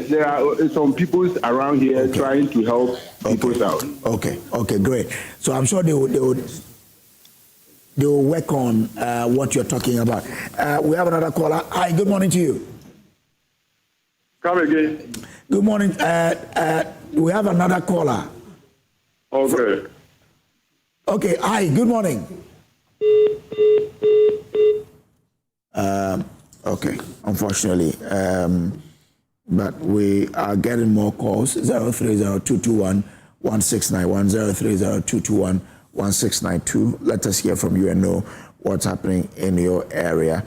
There are some people around here trying to help people out. Okay, great. So I'm sure they will work on what you're talking about. We have another caller. Hi, good morning to you. Come again. Good morning. We have another caller. Okay. Okay, hi, good morning. Okay, unfortunately. But we are getting more calls. 030-221-1691, 030-221-1692. Let us hear from you and know what's happening in your area.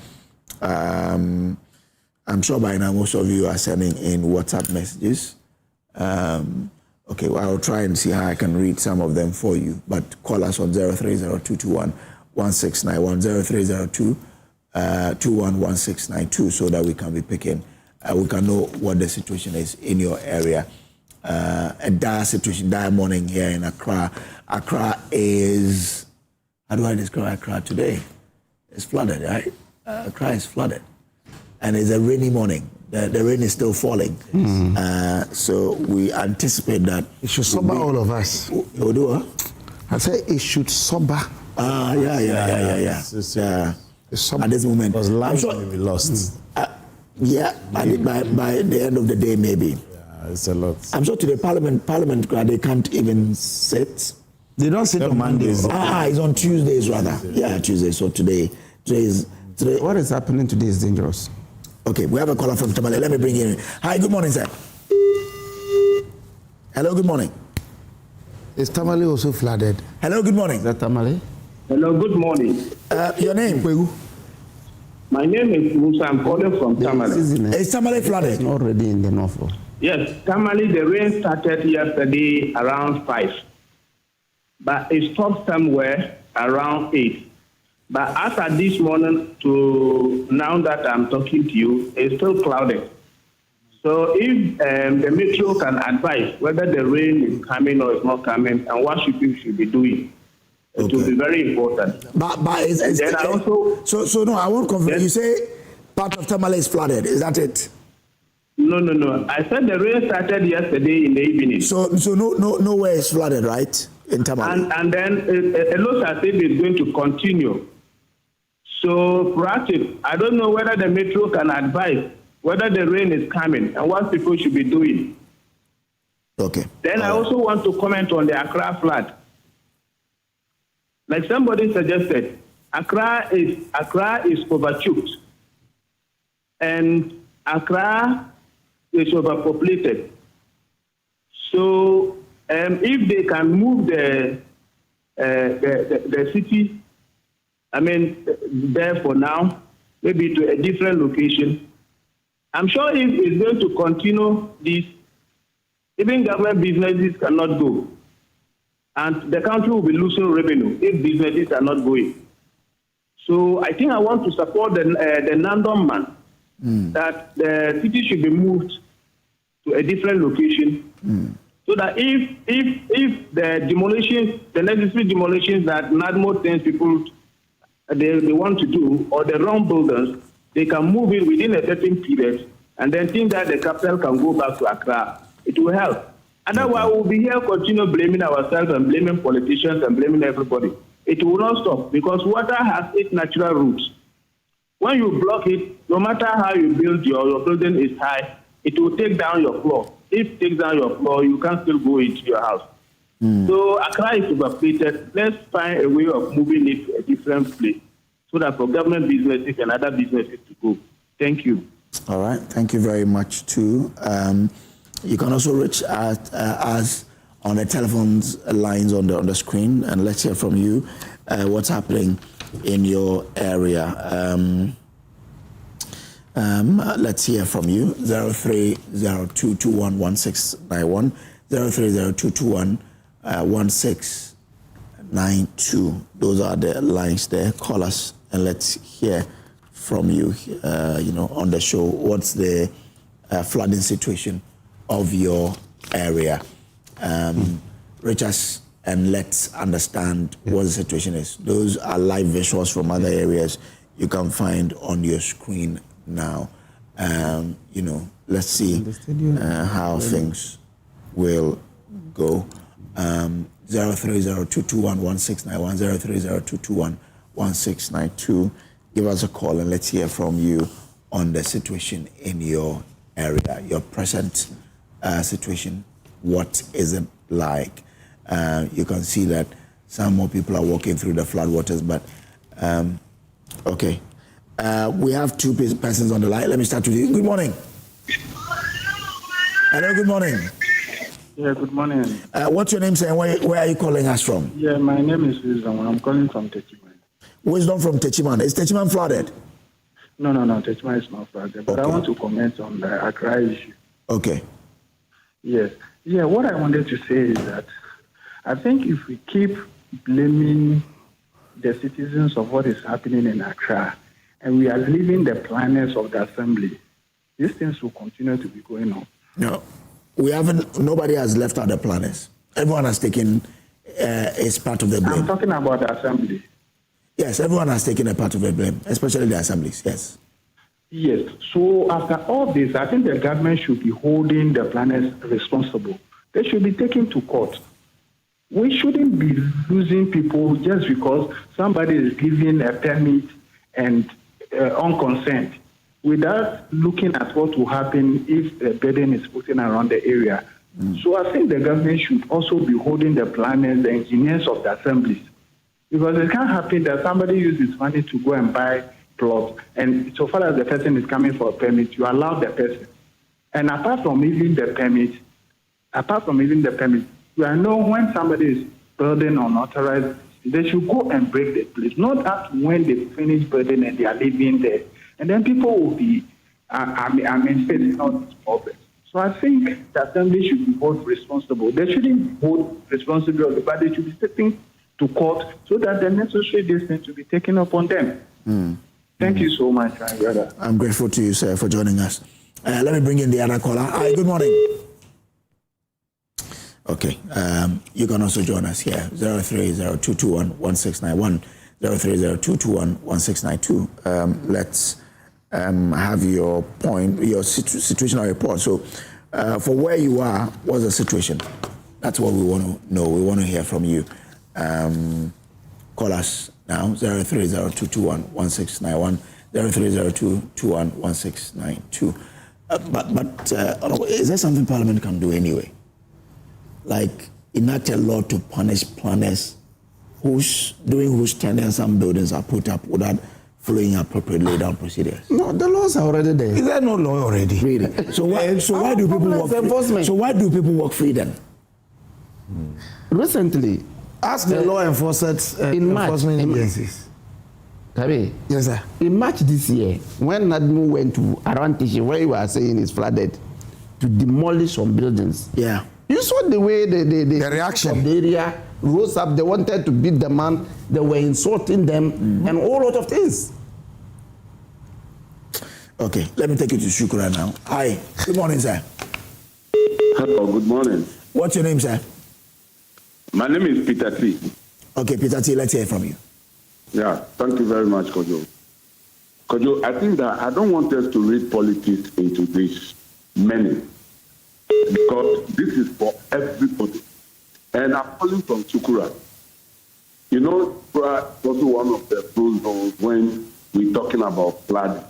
I'm sure by now most of you are sending in WhatsApp messages. Okay, well, I'll try and see how I can read some of them for you. But call us on 030-221-1691, 030-221-1692 so that we can be picking. We can know what the situation is in your area. A dire situation, dire morning here in Accra. Accra is, how do I describe Accra today? It's flooded, right? Accra is flooded. And it's a rainy morning. The rain is still falling. So we anticipate that. It should sober all of us. You do what? I say it should sober. Yeah. At this moment. Because lives may be lost. By the end of the day, maybe. Yeah, it's a lot. I'm sure today Parliament, they can't even sit. They don't sit on Mondays. It's on Tuesdays rather. Yeah, Tuesday. So today. What is happening today is dangerous. Okay, we have a caller from Tamale. Let me bring you in. Hi, good morning, sir. Hello, good morning. Is Tamale also flooded? Hello, good morning. Is that Tamale? Hello, good morning. Your name? My name is Musa. I'm calling from Tamale. Is Tamale flooded? It's already in the north. Yes, Tamale, the rain started yesterday around 5. But it stopped somewhere around 8. But after this morning to now that I'm talking to you, it's still clouded. So if the metro can advise whether the rain is coming or it's not coming and what people should be doing, it will be very important. But I won't confirm. Yes. You say part of Tamale is flooded. Is that it? No. I said the rain started yesterday in the evening. So nowhere is flooded, right? In Tamale. And then it looks as if it's going to continue. So for us, I don't know whether the metro can advise whether the rain is coming and what people should be doing. Okay. Then I also want to comment on the Accra flood. Like somebody suggested, Accra is overchoked, and Accra is overpopulated. So if they can move the city, there for now, maybe to a different location. I'm sure if it's going to continue this, even government businesses cannot go. And the country will be losing revenue if businesses are not going. So I think I want to support the Nandom man that the city should be moved to a different location so that if the necessary demolitions that NADMO thinks people they want to do, or the wrong buildings, they can move it within a certain period and then think that the capital can go back to Accra. It will help. Otherwise, we'll be here continue blaming ourselves and blaming politicians and blaming everybody. It will not stop because water has its natural roots. When you block it, no matter how you build your building is high, it will take down your floor. If it takes down your floor, you can still go into your house. So Accra is overpopulated. Let's find a way of moving it to a different place so that for government businesses and other businesses to go. Thank you. All right. Thank you very much, too. You can also reach us on the telephone lines on the screen, and let's hear from you what's happening in your area. Let's hear from you. 0302211691, 0302211692. Those are the lines there. Call us and let's hear from you, on the show. What's the flooding situation of your area? Reach us and let's understand what the situation is. Those are live visuals from other areas you can find on your screen now. Let's see how things will go. 030-221-1691, 030-221-1692. Give us a call and let's hear from you on the situation in your area, your present situation. What is it like? You can see that some more people are walking through the floodwaters, but okay. We have two persons on the line. Let me start with you. Good morning. Hello, good morning. Yeah, good morning. What's your name, sir, and where are you calling us from? Yeah, my name is Wisdom. I'm calling from Techiman. Wisdom from Techiman. Is Techiman flooded? No, Techiman is not flooded. But I want to comment on the Accra issue. Okay. Yes. Yeah, what I wanted to say is that I think if we keep blaming the citizens of what is happening in Accra, and we are leaving the planners of the assembly, these things will continue to be going on. No, nobody has left out the planners. Everyone has taken his part of the blame. I'm talking about the assembly. Yes, everyone has taken a part of the blame, especially the assemblies, yes. Yes, so after all this, I think the government should be holding the planners responsible. They should be taken to court. We shouldn't be losing people just because somebody is giving a permit and on consent without looking at what will happen if the burden is put in around the area. So I think the government should also be holding the planners, the engineers of the assemblies, because it can't happen that somebody uses money to go and buy plots, and so far as the person is coming for a permit, you allow the person. And apart from even the permit, you know when somebody is building unauthorized, they should go and break the place, not at when they finish building and they are living there. And then people will be, facing all these problems. So I think the assembly should be held responsible. They shouldn't hold responsibility, but they should be taken to court so that the necessary distance to be taken upon them. Thank you so much, my brother. I'm grateful to you, sir, for joining us. Let me bring in the other caller. Hi, good morning. Okay, you can also join us here, 030-221-1691, 030-221-1692. Let's have your point, your situational report. So for where you are, what's the situation? That's what we want to know. We want to hear from you. Call us now, 030-221-1691, 030-221-1692. But is there something Parliament can do anyway? Like enact a law to punish planners whose tenure some buildings are put up without following appropriate laid down procedures? No, the laws are already there. Is there no law already? Really? So why do people work free? So why do people work free then? Recently, ask the law enforcement agencies. Yes, sir. In March this year, when Nadmu went to around Tishi, where you are saying is flooded, to demolish some buildings. Yeah. You saw the way the reaction of the area rose up. They wanted to beat the man. They were insulting them and all lot of things. Okay, let me take you to Shukura now. Hi, good morning, sir. Hello, good morning. What's your name, sir? My name is Peter T. Okay, Peter T, let's hear from you. Yeah, thank you very much, Kojo. Kojo, I think that I don't want us to read politics into this many, because this is for everybody. And I'm calling from Chukura. You know, Chukura is also one of the blue zones when we're talking about flooding.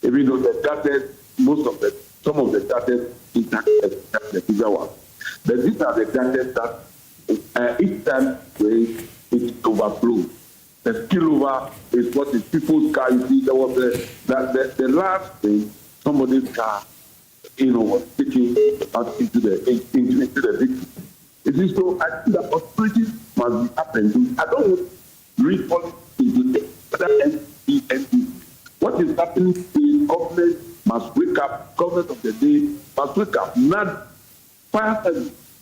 Even though the data, some of the data intact, the bigger one. But these are the data that each time it overflows. The spillover is what is people's car. You see, there was the last thing, somebody's car, was taking out into the victim. It is so. I think that authorities must be up and doing. I don't want to read politics into the What is happening is government must wake up. Government of the day must wake up. Not fire.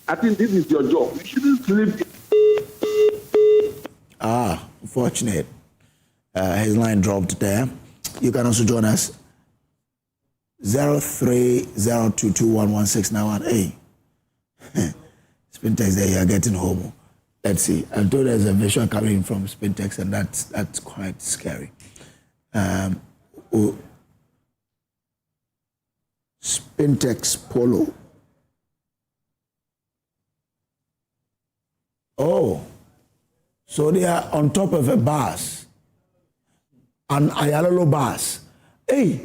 I think this is your job. You shouldn't sleep. Unfortunate. His line dropped there. you can also join us. 0302211691. Hey, Spintex, there you are getting home. Let's see. I told there's a vision coming from Spintex, and that's quite scary. Spintex Polo. Oh, so they are on top of a bus, an Ayalolo bus. Hey,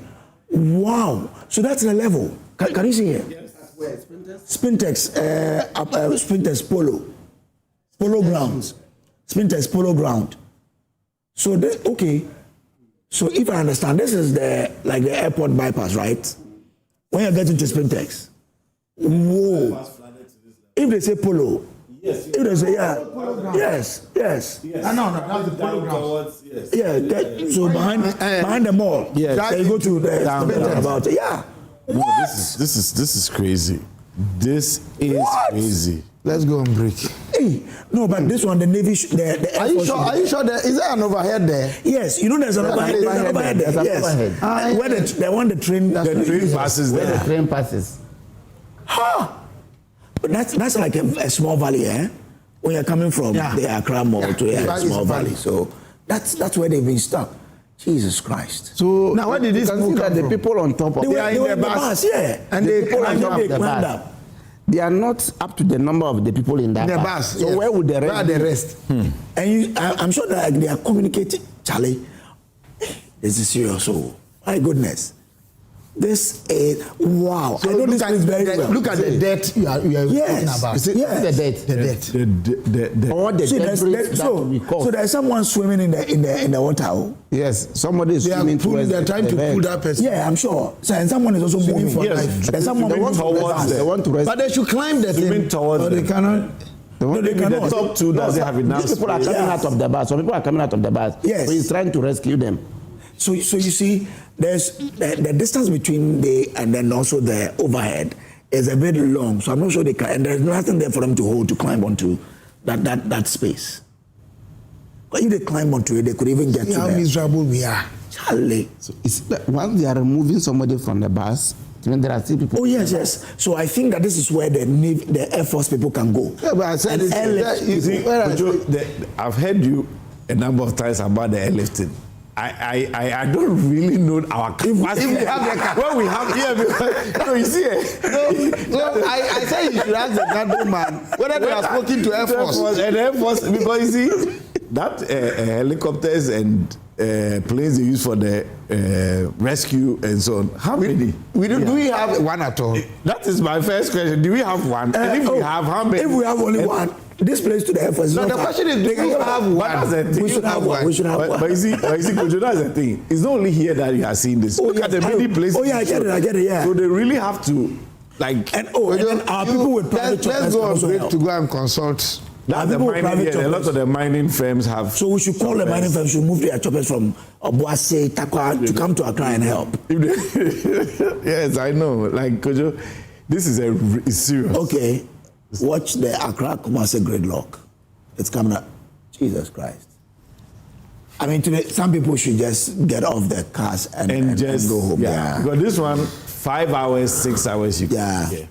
wow! So that's the level. Can you see here? Yes, that's where Spintex. Spintex Polo grounds. Spintex Polo ground. So okay. So if I understand, this is the airport bypass, right? When you get into Spintex, whoa! If they say Polo. Yes. If they say yes. No, that's the polo ground. Yes. So behind the mall. Yes. Then you go to the about yeah. No, this is crazy. This is crazy. Let's go and break. Hey, no, but this one, the Navy, the Are you sure? Is there an overhead there? Yes, you know there's an overhead. There's an overhead there. Yes. Where they want the train. The train passes there. Where the train passes. Huh. But that's like a small valley, eh? When you're coming from the Accra Mall to a small valley. So that's where they've been stuck. Jesus Christ. So now where did this move come from? The people on top of they were in the bus, yeah. And the people on top of the climbed bus. up. They are not up to the number of the people in that bus. So where would the rest? Where are the rest? And I'm sure that they are communicating. Charlie, this is serious. So my goodness. This is wow. So I know this is very well. Look at the debt you are talking about. Yes. The debt. All the so there's someone swimming in the water. Yes, somebody is swimming towards. They're trying to pull that person. Yeah, I'm sure. So, and someone is also moving for life. There's someone moving towards They want to rest. But they should climb the thing. Towards they cannot. No, they cannot. The top two doesn't have enough. These people are coming out of the bus. Some people are coming out of the bus. Yes. So he's trying to rescue them. So you see, there's the distance between and then also the overhead is a bit long. So I'm not sure they can. And there's nothing there for them to climb onto that space. But if they climb onto it, they could even get to how miserable we are. Charlie. So once they are removing somebody from the bus, when there are still people. Oh yes. So I think that this is where the Air Force people can go. Yeah, but I said I've heard you a number of times about the airlifting. I don't really know our capacity. If we have the what we have here, because you see I say you should ask the Gado man whether they are spoken to Air Force. And Air Force, because you see that helicopters and planes they use for the rescue and so on. How many? Do we have one at all? That is my first question. Do we have one? And if we have, how many? If we have only one. This place to the Air Force. No, the question is, do we have one? We should have one. We should have one. But you see, Kojo, that's the thing. It's not only here that you are seeing this. Look at the many places. Oh yeah, I get it. Yeah. So they really have to, and our people with private. Let's go on break to go and consult. That's the mining. A lot of the mining firms have. So we should call the mining firms to move their choppers from Obuasi, Takwa to come to Accra and help. Yes, I know. Like Kojo, this is it's serious. Okay. Watch the Accra Kumasi gridlock. It's coming up. Jesus Christ. I mean, today, some people should just get off their cars and just go home. Yeah. Because this one, 5 hours, 6 hours, you can. Yeah.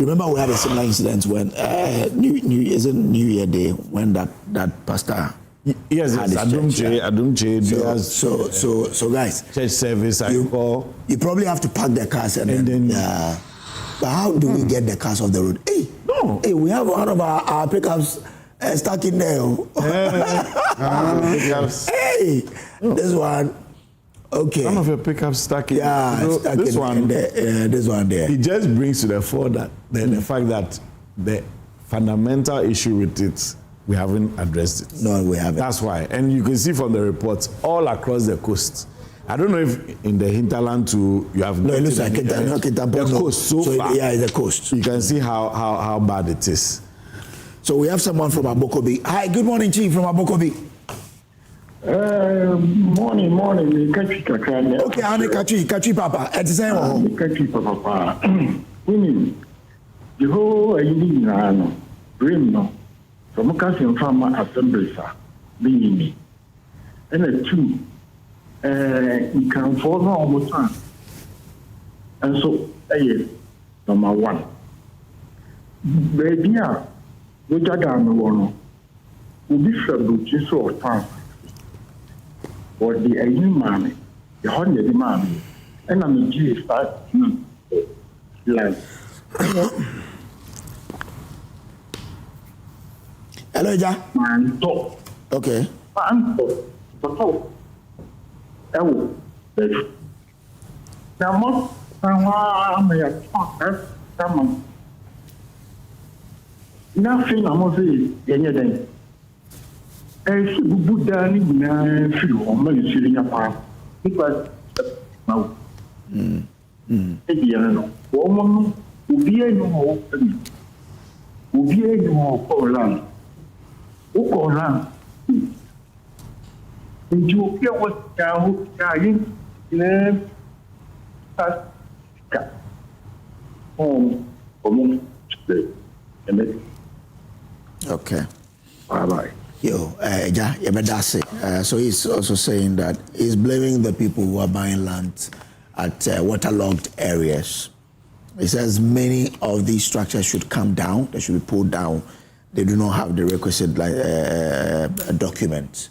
Remember we had a similar incident when New Year Day when that pastor. Yes, Adumche. So guys, church service. You probably have to park their cars and then. But how do we get the cars off the road? Hey, we have one of our pickups stuck in there. This one. Okay. Some of your pickups stuck in. Stuck this one there. It just brings to the fore that the fact that the fundamental issue with it, we haven't addressed it. No, we haven't. That's why. And you can see from the reports all across the coast. I don't know if in the hinterland too you have. No, it looks like the coast so far. Yeah, it's the coast. You can see how bad it is. So we have someone from Abokobi. Hi, good morning, Chief from Abokobi. Morning. Okay, Ani Kachi Papa. At the same time. Kachi Papa. Winning. The whole no dream no. From Cassin Farmer Assembly, being me. And a two. nkanfoɔ no a wɔn tan nso yɛ number 1 baabi a wogya daa no wɔ no obi fira burukyi so ɔtan wɔde ayi maame ɛhɔ na yɛde maame ɛna megye 5 line. Hello, Ja. Manto. Okay. Manto. Toto. Ewo. Beju. Namo. Nawa ame talk. Come. Nothing namo say yenye den. Si bubu da ni na fi o ma yiri ya pa. Because now. Ebi no. Wo mo no obi enu ho pani. Obi enu ho ko lan. Ukola. Nju pia watahu kayin ne taska. Okay. Bye-bye. Yo, Ja, so he's also saying that he's blaming the people who are buying land at waterlogged areas. He says many of these structures should come down, they should be pulled down. They do not have the requisite documents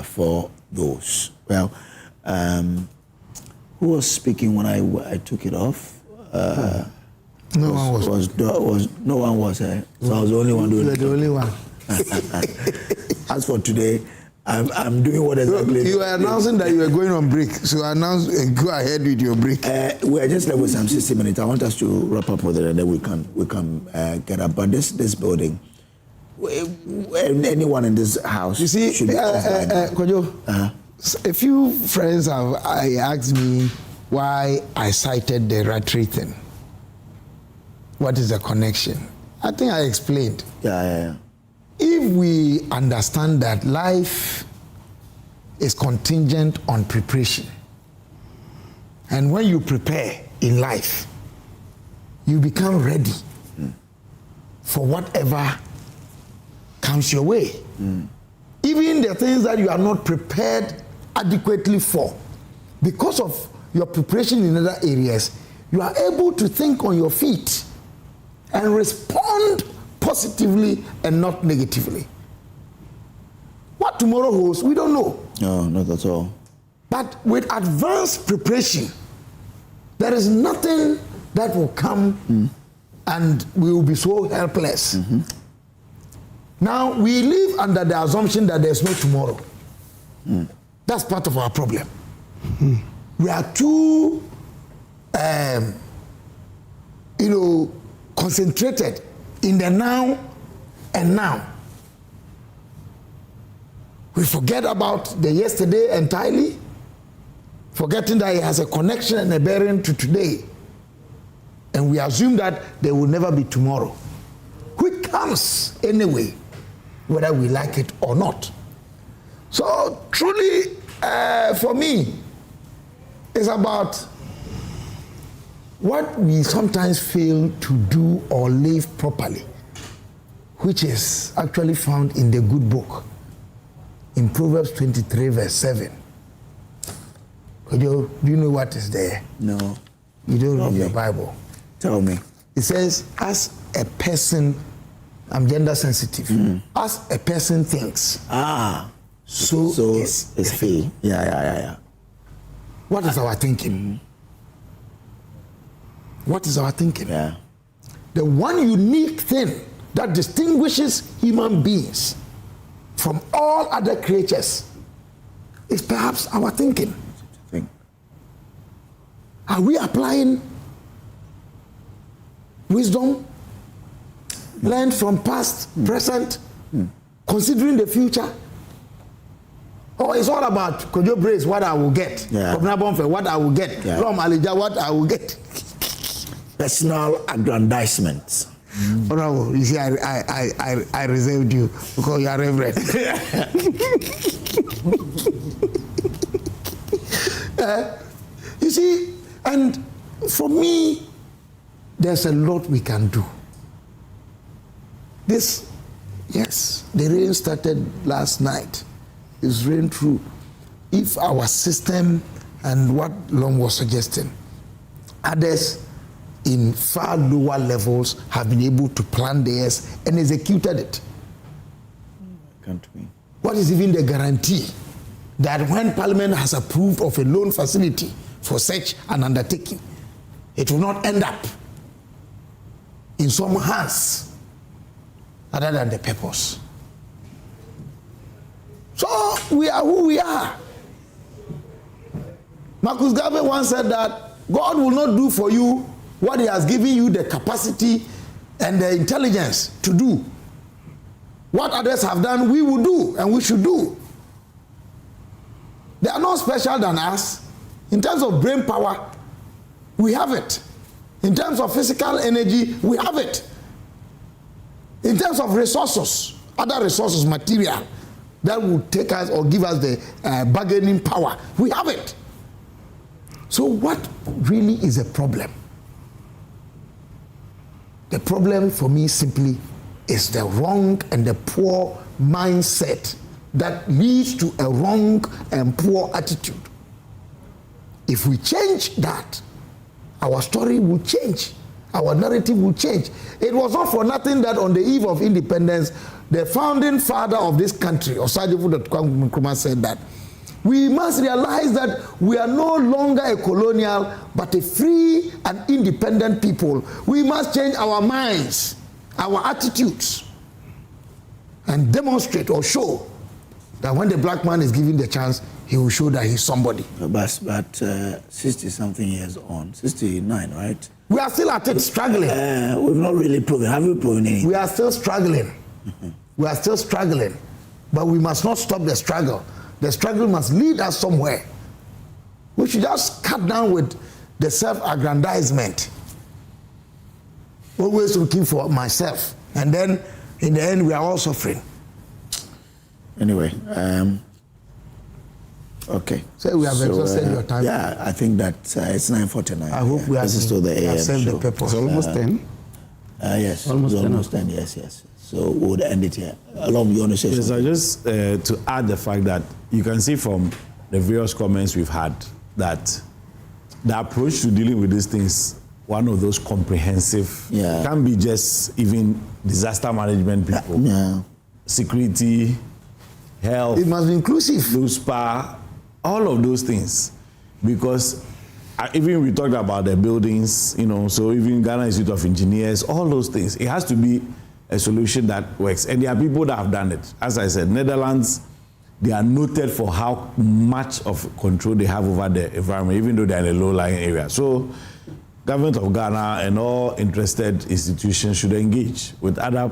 for those. Well, who was speaking when I took it off? No one was. No one was. So I was the only one doing it. You were the only one. As for today, I'm doing what exactly. You were announcing that you were going on break, so go ahead with your break. We're just left with some 60 minutes. I want us to wrap up with it, and then we can get up. But this building, anyone in this house, you see, should be Kojo, a few friends have asked me why I cited the Ratri thing. What is the connection? I think I explained. Yeah. If we understand that life is contingent on preparation, and when you prepare in life, you become ready for whatever comes your way. Even the things that you are not prepared adequately for, because of your preparation in other areas, you are able to think on your feet and respond positively and not negatively. What tomorrow holds, we don't know. No, not at all. But with advanced preparation, there is nothing that will come and we will be so helpless. Now, we live under the assumption that there's no tomorrow. That's part of our problem. We are too, concentrated in the now and now. We forget about the yesterday entirely, forgetting that it has a connection and a bearing to today. And we assume that there will never be tomorrow, which comes anyway, whether we like it or not. So truly, for me, it's about what we sometimes fail to do or live properly, which is actually found in the good book, in Proverbs 23 verse 7. Kojo, do you know what is there? No. You don't read your Bible. Tell me. It says, as a person, I'm gender sensitive, as a person thinks, so is he. Yeah. What is our thinking? What is our thinking? Yeah. The one unique thing that distinguishes human beings from all other creatures is perhaps our thinking. Are we applying wisdom learned from past, present, considering the future? Or it's all about Kojo Brace, what I will get. What I will get. From Alija, what I will get. Personal aggrandizement. Bravo, you see, I reserved you because you are reverend. You see, and for me, there's a lot we can do. The rain started last night. It's rain through. if our system and what Long was suggesting, others in far lower levels have been able to plan theirs and executed it. Can't we? What is even the guarantee that when Parliament has approved of a loan facility for such an undertaking, it will not end up in some hands other than the purpose? So we are who we are. Marcus Garvey once said that God will not do for you what he has given you the capacity and the intelligence to do. What others have done, we will do and we should do. They are not special than us. In terms of brain power, we have it. In terms of physical energy, we have it. In terms of resources, other resources, material, that will take us or give us the bargaining power, we have it. So what really is a problem? The problem for me simply is the wrong and the poor mindset that leads to a wrong and poor attitude. If we change that, our story will change. Our narrative will change. It was not for nothing that on the eve of independence, the founding father of this country, Osagyefo Nkrumah, said that we must realize that we are no longer a colonial, but a free and independent people. We must change our minds, our attitudes, and demonstrate or show that when the black man is given the chance, he will show that he's somebody. But 60-something years on, 69, right? We are still at it, struggling. We've not really proven. Have we proven anything? We are still struggling. We are still struggling. But we must not stop the struggle. The struggle must lead us somewhere. We should just cut down with the self-aggrandizement. Always looking for myself. And then, in the end, we are all suffering. Anyway, okay. So we have exhausted your time. Yeah, I think that it's 9:49. I hope we have served the purpose. It's almost 10. Yes, almost 10. Yes. So we would end it here. Along, you want to say yes, something? Just to add the fact that you can see from the various comments we've had that the approach to dealing with these things, one of those comprehensive, can be just even disaster management people, security, health. It must be inclusive. LUSPA, all of those things. Because even we talked about the buildings, so even Ghana Institute of Engineers, all those things, it has to be a solution that works. And there are people that have done it. As I said, Netherlands, they are noted for how much of control they have over the environment, even though they're in a low-lying area. So government of Ghana and all interested institutions should engage with other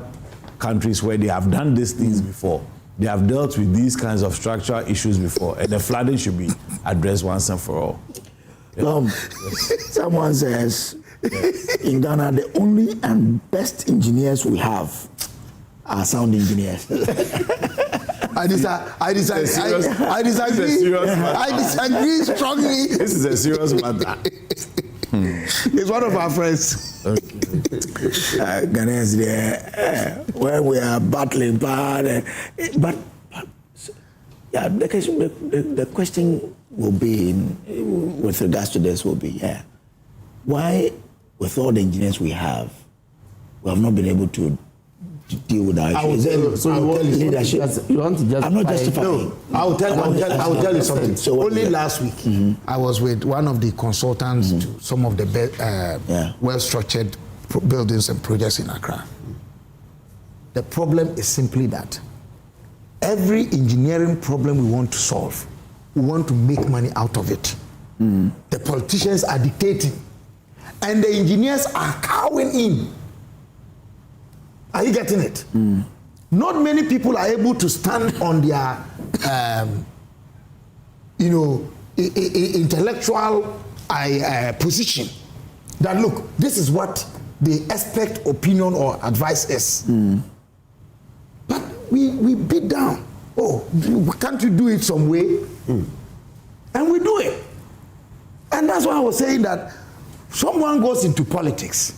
countries where they have done these things before. They have dealt with these kinds of structural issues before, and the flooding should be addressed once and for all. Someone says, in Ghana, the only and best engineers we have are sound engineers. I disagree strongly. This is a serious matter. It's one of our friends. Ghanaians there, when we are battling bad, but yeah, the question will be, with regards to this, will be, why, with all the engineers we have not been able to deal with our issues? Leadership. You want to justify? I'm not justifying. No, I will tell you something. So only last week, I was with one of the consultants to some of the well-structured buildings and projects in Accra. The problem is simply that every engineering problem we want to solve, we want to make money out of it. The politicians are dictating, and the engineers are cowing in. Are you getting it? Not many people are able to stand on their, intellectual position. That look, this is what the expert opinion or advice is. But we beat down. Oh, can't you do it some way? And we do it. And that's why I was saying that someone goes into politics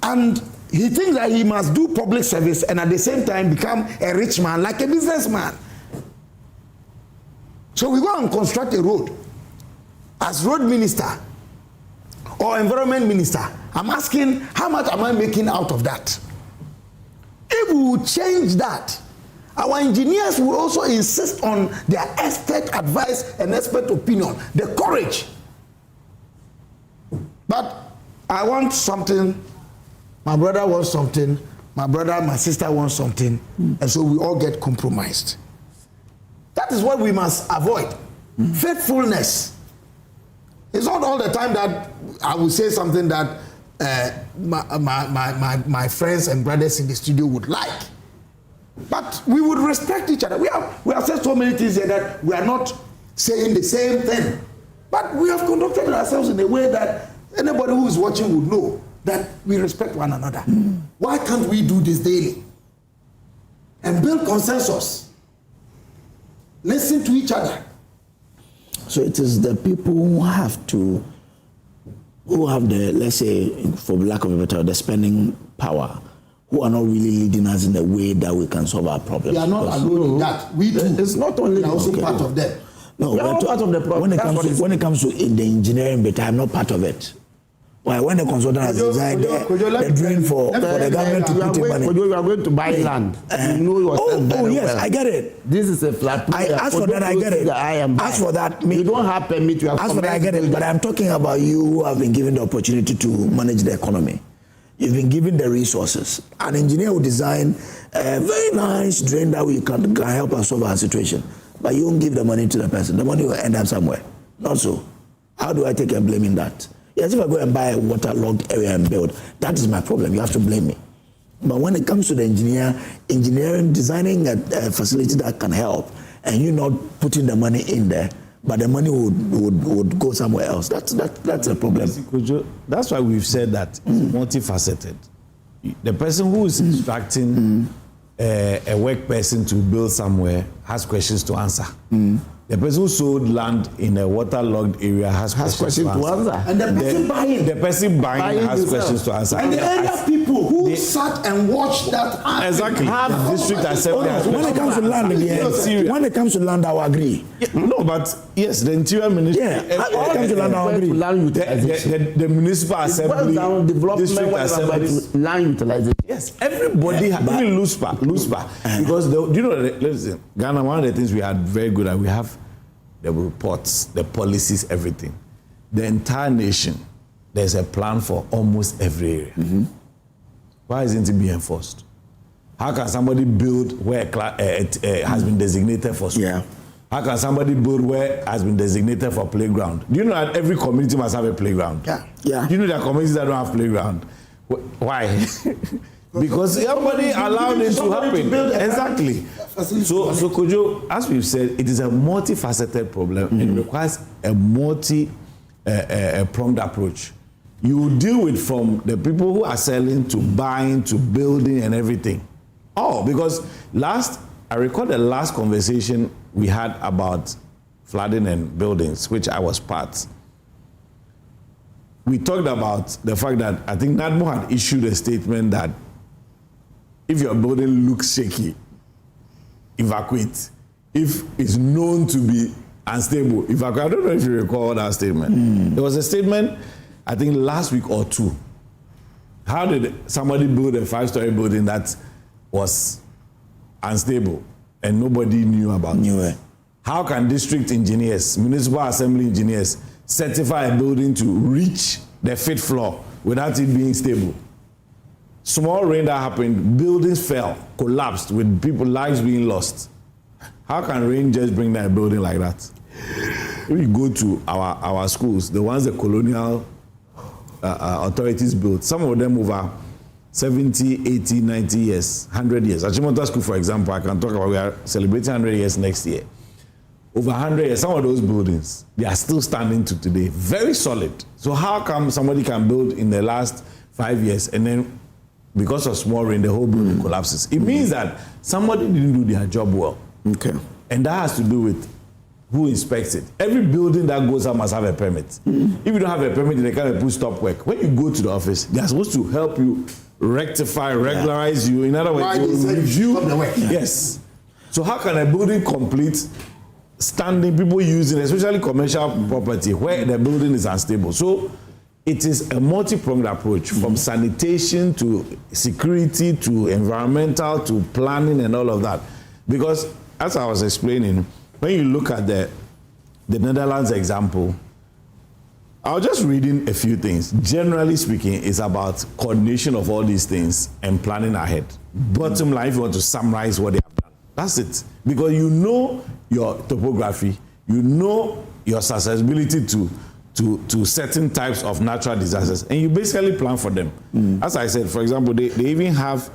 and he thinks that he must do public service and at the same time become a rich man, like a businessman. So we go and construct a road. As road minister or environment minister, I'm asking, how much am I making out of that? If we will change that, our engineers will also insist on their expert advice and expert opinion, the courage. But I want something, my brother wants something, my sister wants something, and so we all get compromised. That is what we must avoid. Faithfulness. It's not all the time that I will say something that my friends and brothers in the studio would like. But we would respect each other. We have said so many things here that we are not saying the same thing. But we have conducted ourselves in a way that anybody who is watching would know that we respect one another. Why can't we do this daily? And build consensus. Listen to each other. So it is the people who have the, let's say, for lack of a better word, the spending power, who are not really leading us in the way that we can solve our problems. We are not alone in that. We do. It's not only also part of them. No, we are not part of the problem. When it comes to the engineering bit, I'm not part of it. Why? When the consultant has designed the drain for the government to put in money. You are going to buy land. You know yourself very yes, well. I get it. This is a flat. I ask for that, I get it. Ask for that. You don't have permit. You have ask for that, I get it. But I'm talking about you who have been given the opportunity to manage the economy. You've been given the resources. An engineer will design a very nice drain that we can help us solve our situation. But you won't give the money to the person. The money will end up somewhere. Not so. How do I take a blame in that? Yes, if I go and buy a waterlogged area and build, that is my problem. You have to blame me. But when it comes to the engineering, designing a facility that can help, and you not putting the money in there, but the money would go somewhere else. That's a problem. That's why we've said that it's multifaceted. The person who is instructing a work person to build somewhere has questions to answer. The person who sold land in a waterlogged area has questions to answer. And the person buying has questions to answer. And the area people who sat and watched that happen. Exactly. The district assembly has when it comes to land, when it comes to land, I will agree. No, but yes, the interior ministry. When it comes to land, I will agree. The municipal assembly, district assembly, land utilization. Yes, everybody, even LUSPA, because do you know, listen, Ghana, one of the things we had very good at, we have the reports, the policies, everything. The entire nation, there's a plan for almost every area. Why isn't it being enforced? How can somebody build where it has been designated for school? Yeah. How can somebody build where it has been designated for playground? Do you know that every community must have a playground? Yeah. Do you know there are communities that don't have playground? Why? Because everybody allowed it to happen. Exactly. So Kojo, as we've said, it is a multifaceted problem. It requires a multi-pronged approach. You deal with from the people who are selling to buying to building and everything. Because I recall the last conversation we had about flooding and buildings, which I was part. We talked about the fact that I think NADMO had issued a statement that if your building looks shaky, evacuate. If it's known to be unstable, evacuate. I don't know if you recall that statement. There was a statement, I think last week or two. How did somebody build a 5-story building that was unstable and nobody knew about it? How can district engineers, municipal assembly engineers certify a building to reach the 5th floor without it being stable? Small rain that happened, buildings fell, collapsed with people's lives being lost. How can rain just bring down a building like that? If we go to our schools, the ones the colonial authorities built, some of them over 70, 80, 90 years, 100 years. Achimota School, for example, I can talk about, we are celebrating 100 years next year. Over 100 years, some of those buildings, they are still standing to today, very solid. So how come somebody can build in the last 5 years and then because of small rain, the whole building collapses? It means that somebody didn't do their job well. Okay. And that has to do with who inspects it. Every building that goes up must have a permit. If you don't have a permit, they can't put stop work. When you go to the office, they are supposed to help you rectify, regularize you. In other words, to review the work. Yes. So how can a building complete standing, people using, especially commercial property where the building is unstable. So it is a multi-pronged approach from sanitation to security to environmental to planning and all of that. Because as I was explaining, when you look at the Netherlands example, I was just reading a few things. Generally speaking, it's about coordination of all these things and planning ahead. Bottom line, if you want to summarize what they have done, that's it. Because you know your topography, you know your susceptibility to certain types of natural disasters, and you basically plan for them. As I said, for example, they even have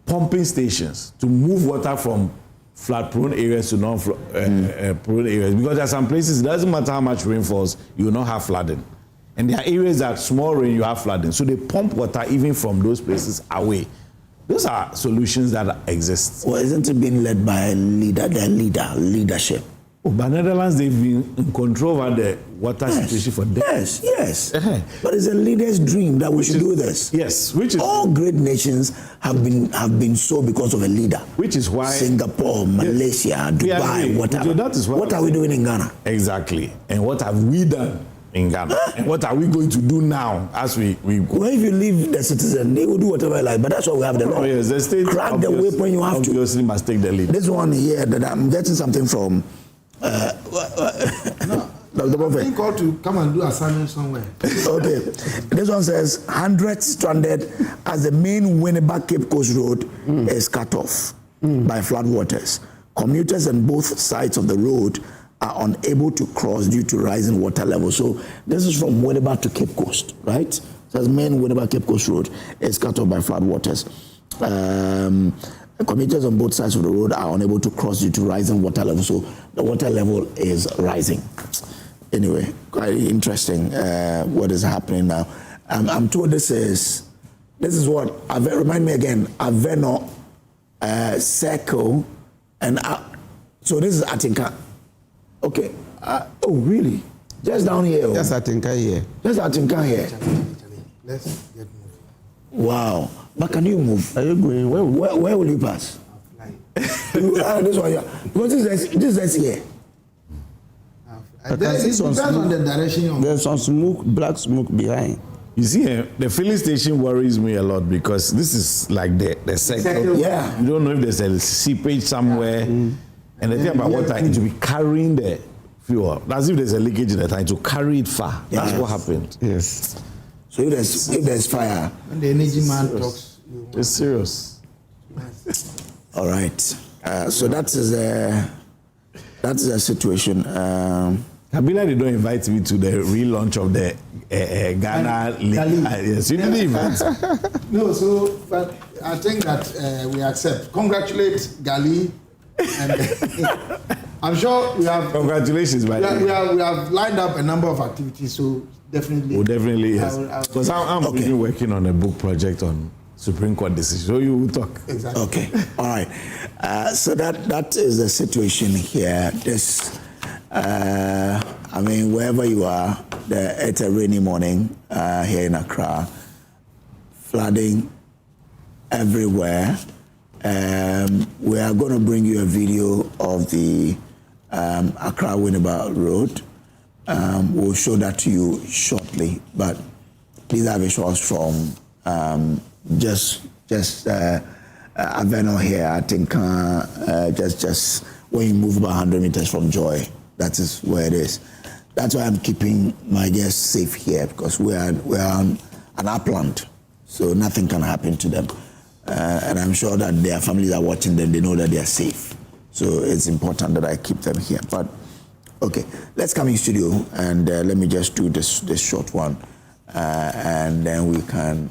pumping stations to move water from flood-prone areas to non-prone areas, because there are some places, it doesn't matter how much rain falls, you will not have flooding. And there are areas that small rain, you have flooding. So they pump water even from those places away. Those are solutions that exist. Well, isn't it being led by a leadership? Oh, but Netherlands, they've been in control over the water situation for decades. Yes. But it's a leader's dream that we should do this. Yes, which is all great nations have been so because of a leader. Which is why Singapore, Malaysia, Dubai, whatever. That is what are we doing in Ghana? Exactly. And what have we done in Ghana? And what are we going to do now as we go? Well, if you leave the citizen, they will do whatever they like. But that's why we have the law. Yes, the state crack the whip when you have to. Obviously must take the lead. This one here that I'm getting something from. I've been called to come and do assignment somewhere. Okay. This one says 100 stranded as the main Winneba Cape Coast Road is cut off by floodwaters. Commuters on both sides of the road are unable to cross due to rising water levels. So this is from Winneba to Cape Coast, right? So the main Winneba Cape Coast Road is cut off by floodwaters. Commuters on both sides of the road are unable to cross due to rising water level. So the water level is rising. Anyway, quite interesting what is happening now. I'm told this is what, remind me again, Aveno, Circle, and so this is Atinka. Okay. Oh, really? Just down here? Just Atinka here. Just Atinka here. Let's get moving. Wow. But can you move? Are you going? Where will you pass? This one here. Because this is here. Depends on the direction. There's some smoke, black smoke behind. You see, the filling station worries me a lot because this is like the sector. Yeah. You don't know if there's a seepage somewhere. And the thing about water, it will be carrying the fuel. That's if there's a leakage in the tank, to carry it far. That's what happened. Yes. So if there's fire. When the energy man talks. It's serious. All right. So that is the situation. Kabila, they don't invite me to the relaunch of the Ghana League. Yes, you didn't invite. No, so but I think that we accept. Congratulate Gali. And I'm sure we have. Congratulations, we have lined up a number of activities. So definitely. Oh, definitely yes. Because I'm even working on a book project on Supreme Court decision. So you will talk. Exactly. Okay. All right. So that is the situation here. This. I mean, wherever you are, it's a rainy morning here in Accra. Flooding everywhere. We are going to bring you a video of the Accra Winneba Road. We'll show that to you shortly, but please have a shot from just Aveno here. I think just when you move about 100 meters from Joy. That is where it is. That's why I'm keeping my guests safe here, because we're on an upland, so nothing can happen to them. And I'm sure that their families are watching them, they know that they are safe. So it's important that I keep them here. But okay, let's come in studio and let me just do this short one, and then we can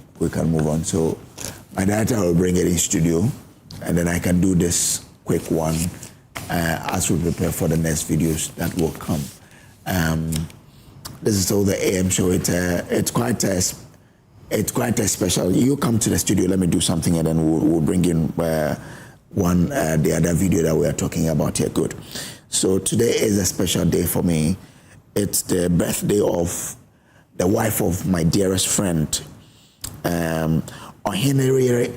move on. So my director will bring it in studio, and then I can do this quick one as we prepare for the next videos that will come. This is all the AM show. It's quite a special. You come to the studio, let me do something, and then we'll bring in the other video that we are talking about here. Good. So today is a special day for me. It's the birthday of the wife of my dearest friend, Oheneyere.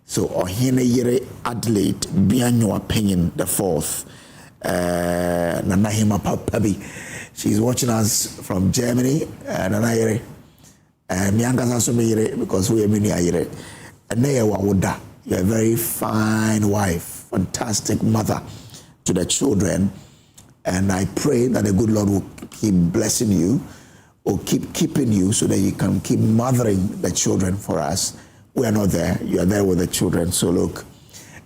So Oheneyere Adelaide Bianwa Penyin IV Nana Hima Papi. She's watching us from Germany. Nana Yere. Miangaza Sumire, because we are many Ayere. And Naya Wawuda. You're a very fine wife, fantastic mother to the children. And I pray that the good Lord will keep blessing you, or keep keeping you, so that you can keep mothering the children for us. We are not there. You are there with the children. So look,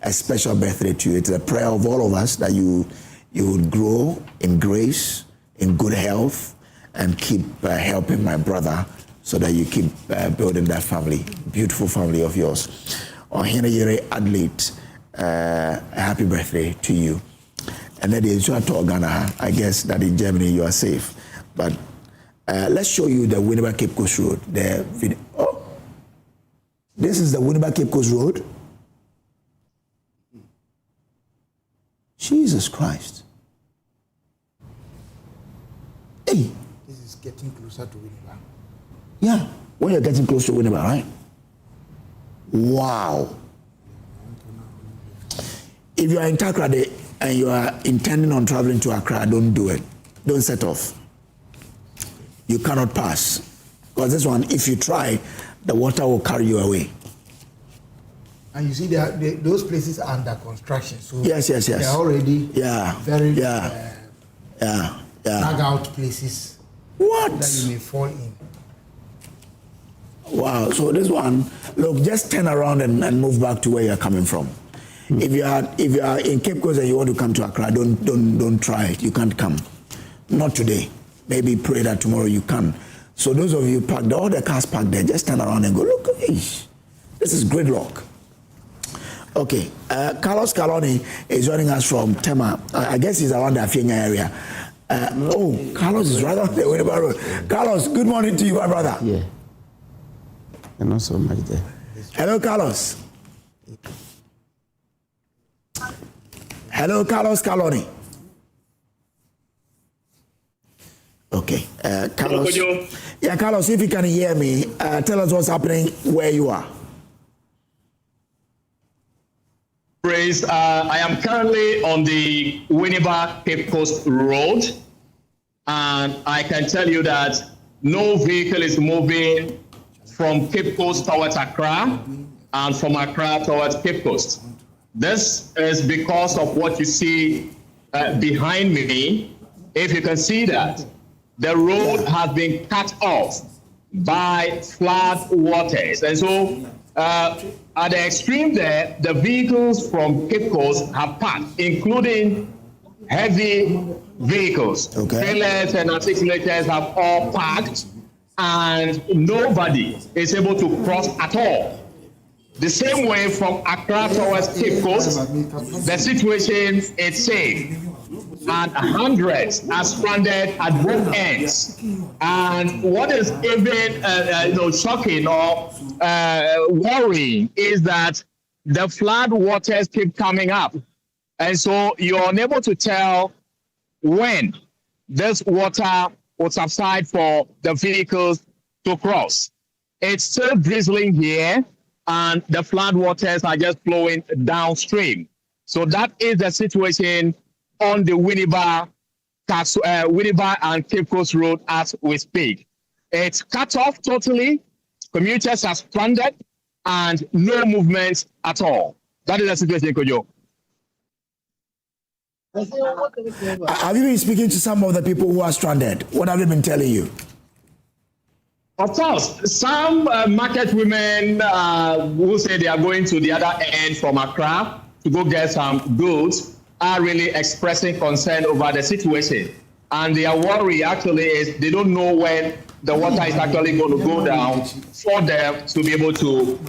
a special birthday to you. It's a prayer of all of us that you would grow in grace, in good health, and keep helping my brother, so that you keep building that family, beautiful family of yours. Ohene Yere Adlet, happy birthday to you. And then you to Ghana, I guess that in Germany you are safe. But let's show you the Winneba Cape Coast Road. The video. Oh, this is the Winneba Cape Coast Road. Jesus Christ. Hey. This is getting closer to Winneba. Yeah, when you're getting close to Winneba, right? Wow. If you are in Accra and you are intending on traveling to Accra, don't do it. Don't set off. You cannot pass. Because this one, if you try, the water will carry you away. And you see, those places are under construction. So yes. They are already very dug out places that you may fall in. Wow. So this one, look, just turn around and move back to where you're coming from. If you are in Cape Coast and you want to come to Accra, don't try it. You can't come. Not today. Maybe pray that tomorrow you can. So those of you parked, all the cars parked there, just turn around and go, look, this is gridlock. Okay, Carlos Caloni is joining us from Tema. I guess he's around the Afienya area. Carlos is right on the Winneba Road. Carlos, good morning to you, my brother. Yeah. And not so much there. Hello, Carlos. Hello, Carlos Caloni. Okay, Carlos. Hello, yeah, Carlos, if you can hear me, tell us what's happening where you are. Praise. I am currently on the Winneba Cape Coast Road, and I can tell you that no vehicle is moving from Cape Coast towards Accra and from Accra towards Cape Coast. This is because of what you see behind me. If you can see that, the road has been cut off by flood waters. And so at the extreme there, the vehicles from Cape Coast have parked, including heavy vehicles. Trailers and articulators have all parked, and nobody is able to cross at all. The same way from Accra towards Cape Coast, the situation is safe. And hundreds are stranded at both ends. And what is even shocking or worrying is that the flood waters keep coming up. And so you're unable to tell when this water will subside for the vehicles to cross. It's still drizzling here, and the flood waters are just flowing downstream. So that is the situation on the Winneba and Cape Coast Road as we speak. It's cut off totally. Commuters are stranded and no movement at all. That is the situation, Kojo. Have you been speaking to some of the people who are stranded? What have they been telling you? Of course, some market women who say they are going to the other end from Accra to go get some goods are really expressing concern over the situation. And their worry actually is they don't know when the water is actually going to go down for them to be able to,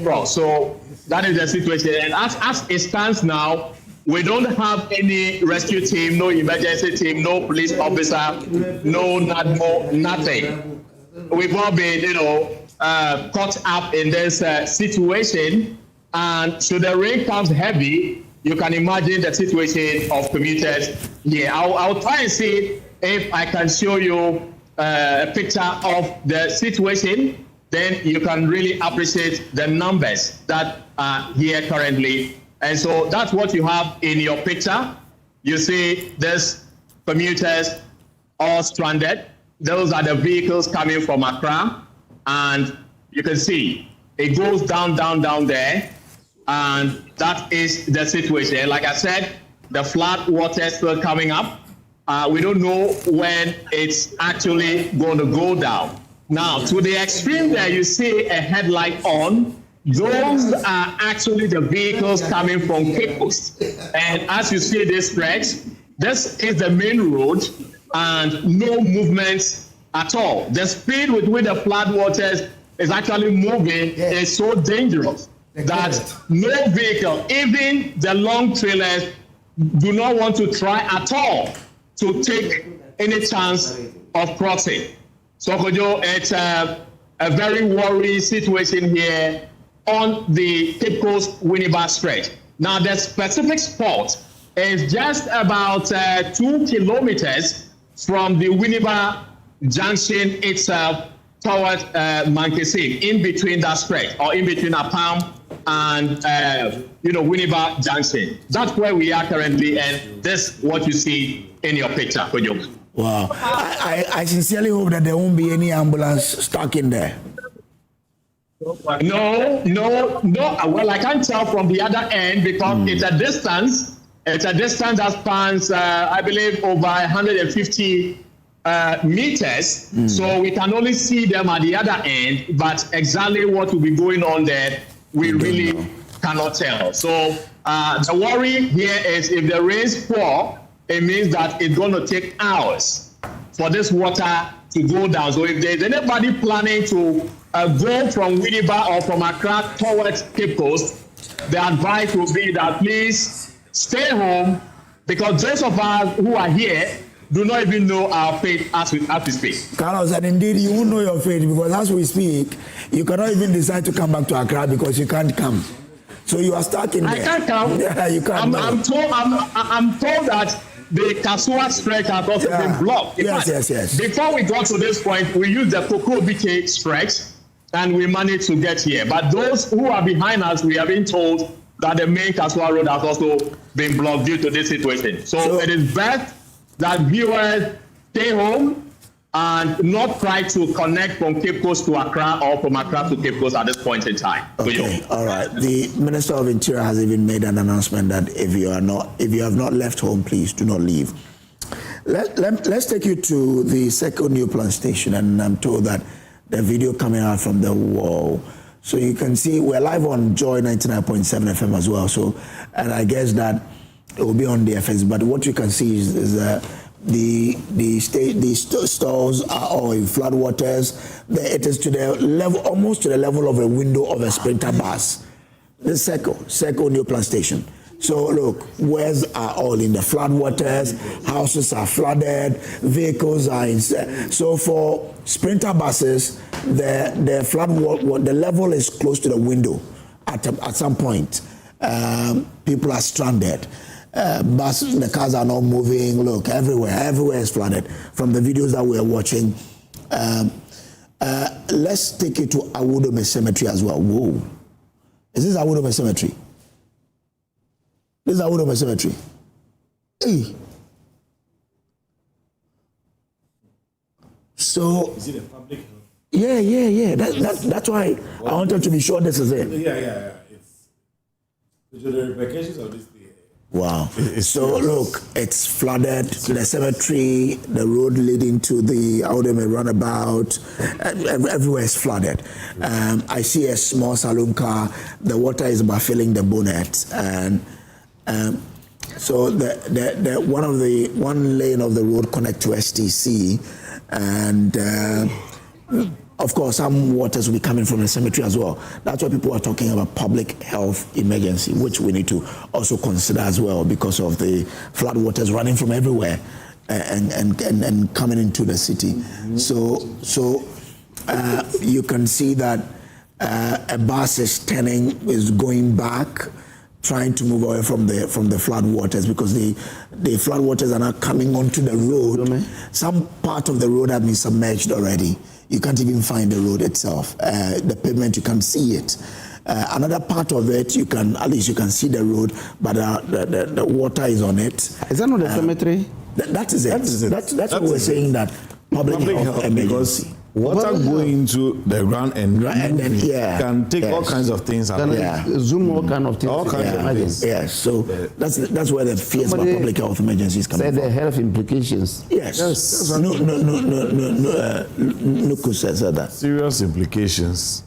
cross. So that is the situation. And as it stands now, we don't have any rescue team, no emergency team, no police officer, no NADMO, nothing. We've all been, caught up in this situation. And so the rain comes heavy. You can imagine the situation of commuters here. I'll try and see if I can show you a picture of the situation. Then you can really appreciate the numbers that are here currently. And so that's what you have in your picture. you see these commuters all stranded. Those are the vehicles coming from Accra, and you can see it goes down there, and that is the situation. Like I said, the flood water is still coming up. We don't know when it's actually going to go down. Now, to the extreme there, you see a headlight on. Those are actually the vehicles coming from Cape Coast. And as you see this stretch, this is the main road and no movement at all. The speed with which the flood waters is actually moving is so dangerous that no vehicle, even the long trailers, do not want to try at all to take any chance of crossing. So, Kojo, it's a very worrying situation here on the Cape Coast Winneba stretch. Now, the specific spot is just about 2 kilometers from the Winneba junction itself towards Mankesim, in between that stretch, or in between Apam and Winneba junction. That's where we are currently, and this is what you see in your picture, Kojo. Wow. I sincerely hope that there won't be any ambulance stuck in there. No. Well, I can't tell from the other end because it's a distance. It's a distance that spans, I believe, over 150 meters. So we can only see them at the other end, but exactly what will be going on there, we really cannot tell. So the worry here is if the rains pour, it means that it's going to take hours for this water to go down. So if there's anybody planning to go from Winneba or from Accra towards Cape Coast, the advice will be that please stay home, because those of us who are here do not even know our fate as we speak. Carlos, and indeed you won't know your fate, because as we speak, you cannot even decide to come back to Accra because you can't come. So you are stuck in there. I can't come. Yeah, you can't. I'm told that the Akosua stretch has also been blocked. Yes. Before we got to this point, we used the Kojo stretch, and we managed to get here. But those who are behind us, we have been told that the main Akosua road has also been blocked due to this situation. So it is best that viewers stay home and not try to connect from Cape Coast to Accra or from Accra to Cape Coast at this point in time. Okay, all right. The Minister of Interior has even made an announcement that if you have not left home, please do not leave. Let's take you to the second new plant station, and I'm told that the video coming out from the wall. So you can see we're live on Joy 99.7 FM as well. So, and I guess that it will be on the FX. But what you can see is the stores are all in floodwaters. It is to the level, almost to the level of a window of a Sprinter bus. The Seco new plant station. So look, wares are all in the floodwaters, houses are flooded, vehicles are in. So for Sprinter buses, the flood the level is close to the window at some point. People are stranded. The cars are not moving. Look, everywhere is flooded. From the videos that we are watching, let's take it to Awudome Cemetery as well. Whoa, is this Awudome Cemetery? This is Awudome Cemetery. Hey. So. Is it a public? Yeah. That's why I wanted to be sure this is it. Yeah. It's the repercussions of this. Wow. So look, it's flooded. The cemetery, the road leading to the Awudome roundabout, everywhere is flooded. I see a small saloon car. The water is about filling the bonnet, and so the one lane of the road connect to STC, and of course, some waters will be coming from the cemetery as well. That's why people are talking about public health emergency, which we need to also consider as well because of the flood waters running from everywhere and coming into the city. So you can see that a bus is going back, trying to move away from the flood waters because the flood waters are now coming onto the road. Some part of the road have been submerged already. You can't even find the road itself. The pavement, you can't see it. Another part of it, at least you can see the road, but the water is on it. Is that not the cemetery? That is it. That's what we're saying, that public health emergency. Because water going into the ground and then can take all kinds of things out. Zoom all kind of things. All kinds of things. Yes, so that's where the fears about public health emergencies come from. Said the health implications. Yes. No, Nuku says that. Serious implications.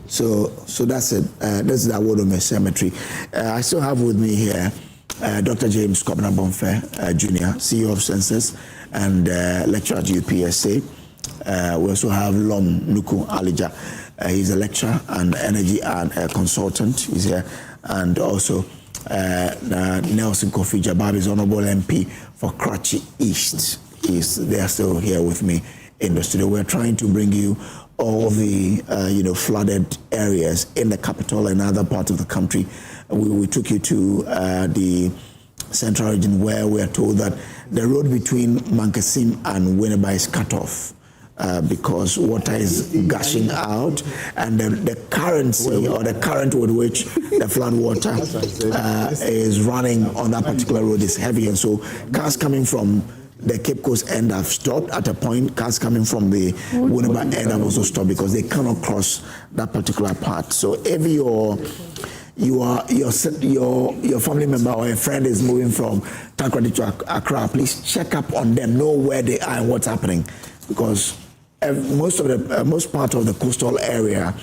So that's it. This is the Awodome Cemetery. I still have with me here Dr. James Kwabena-Bonfe, Jr., CEO of Census and lecturer at UPSA. We also have Lom Nuku Alija. He's a lecturer and energy and consultant. He's here. And also Nelson Kofi Jabab is Honorable MP for Karachi East. They are still here with me in the studio. We're trying to bring you all the flooded areas in the capital and other parts of the country. We took you to the central region where we are told that the road between Mankasim and Winneba is cut off because water is gushing out, and the currency or the current with which the flood water is running on that particular road is heavy, and so cars coming from the Cape Coast end have stopped at a point. Cars coming from the Winneba end have also stopped because they cannot cross that particular part. So if your family member or a friend is moving from Takoradi to Accra, please check up on them, know where they are and what's happening, because most part of the coastal area,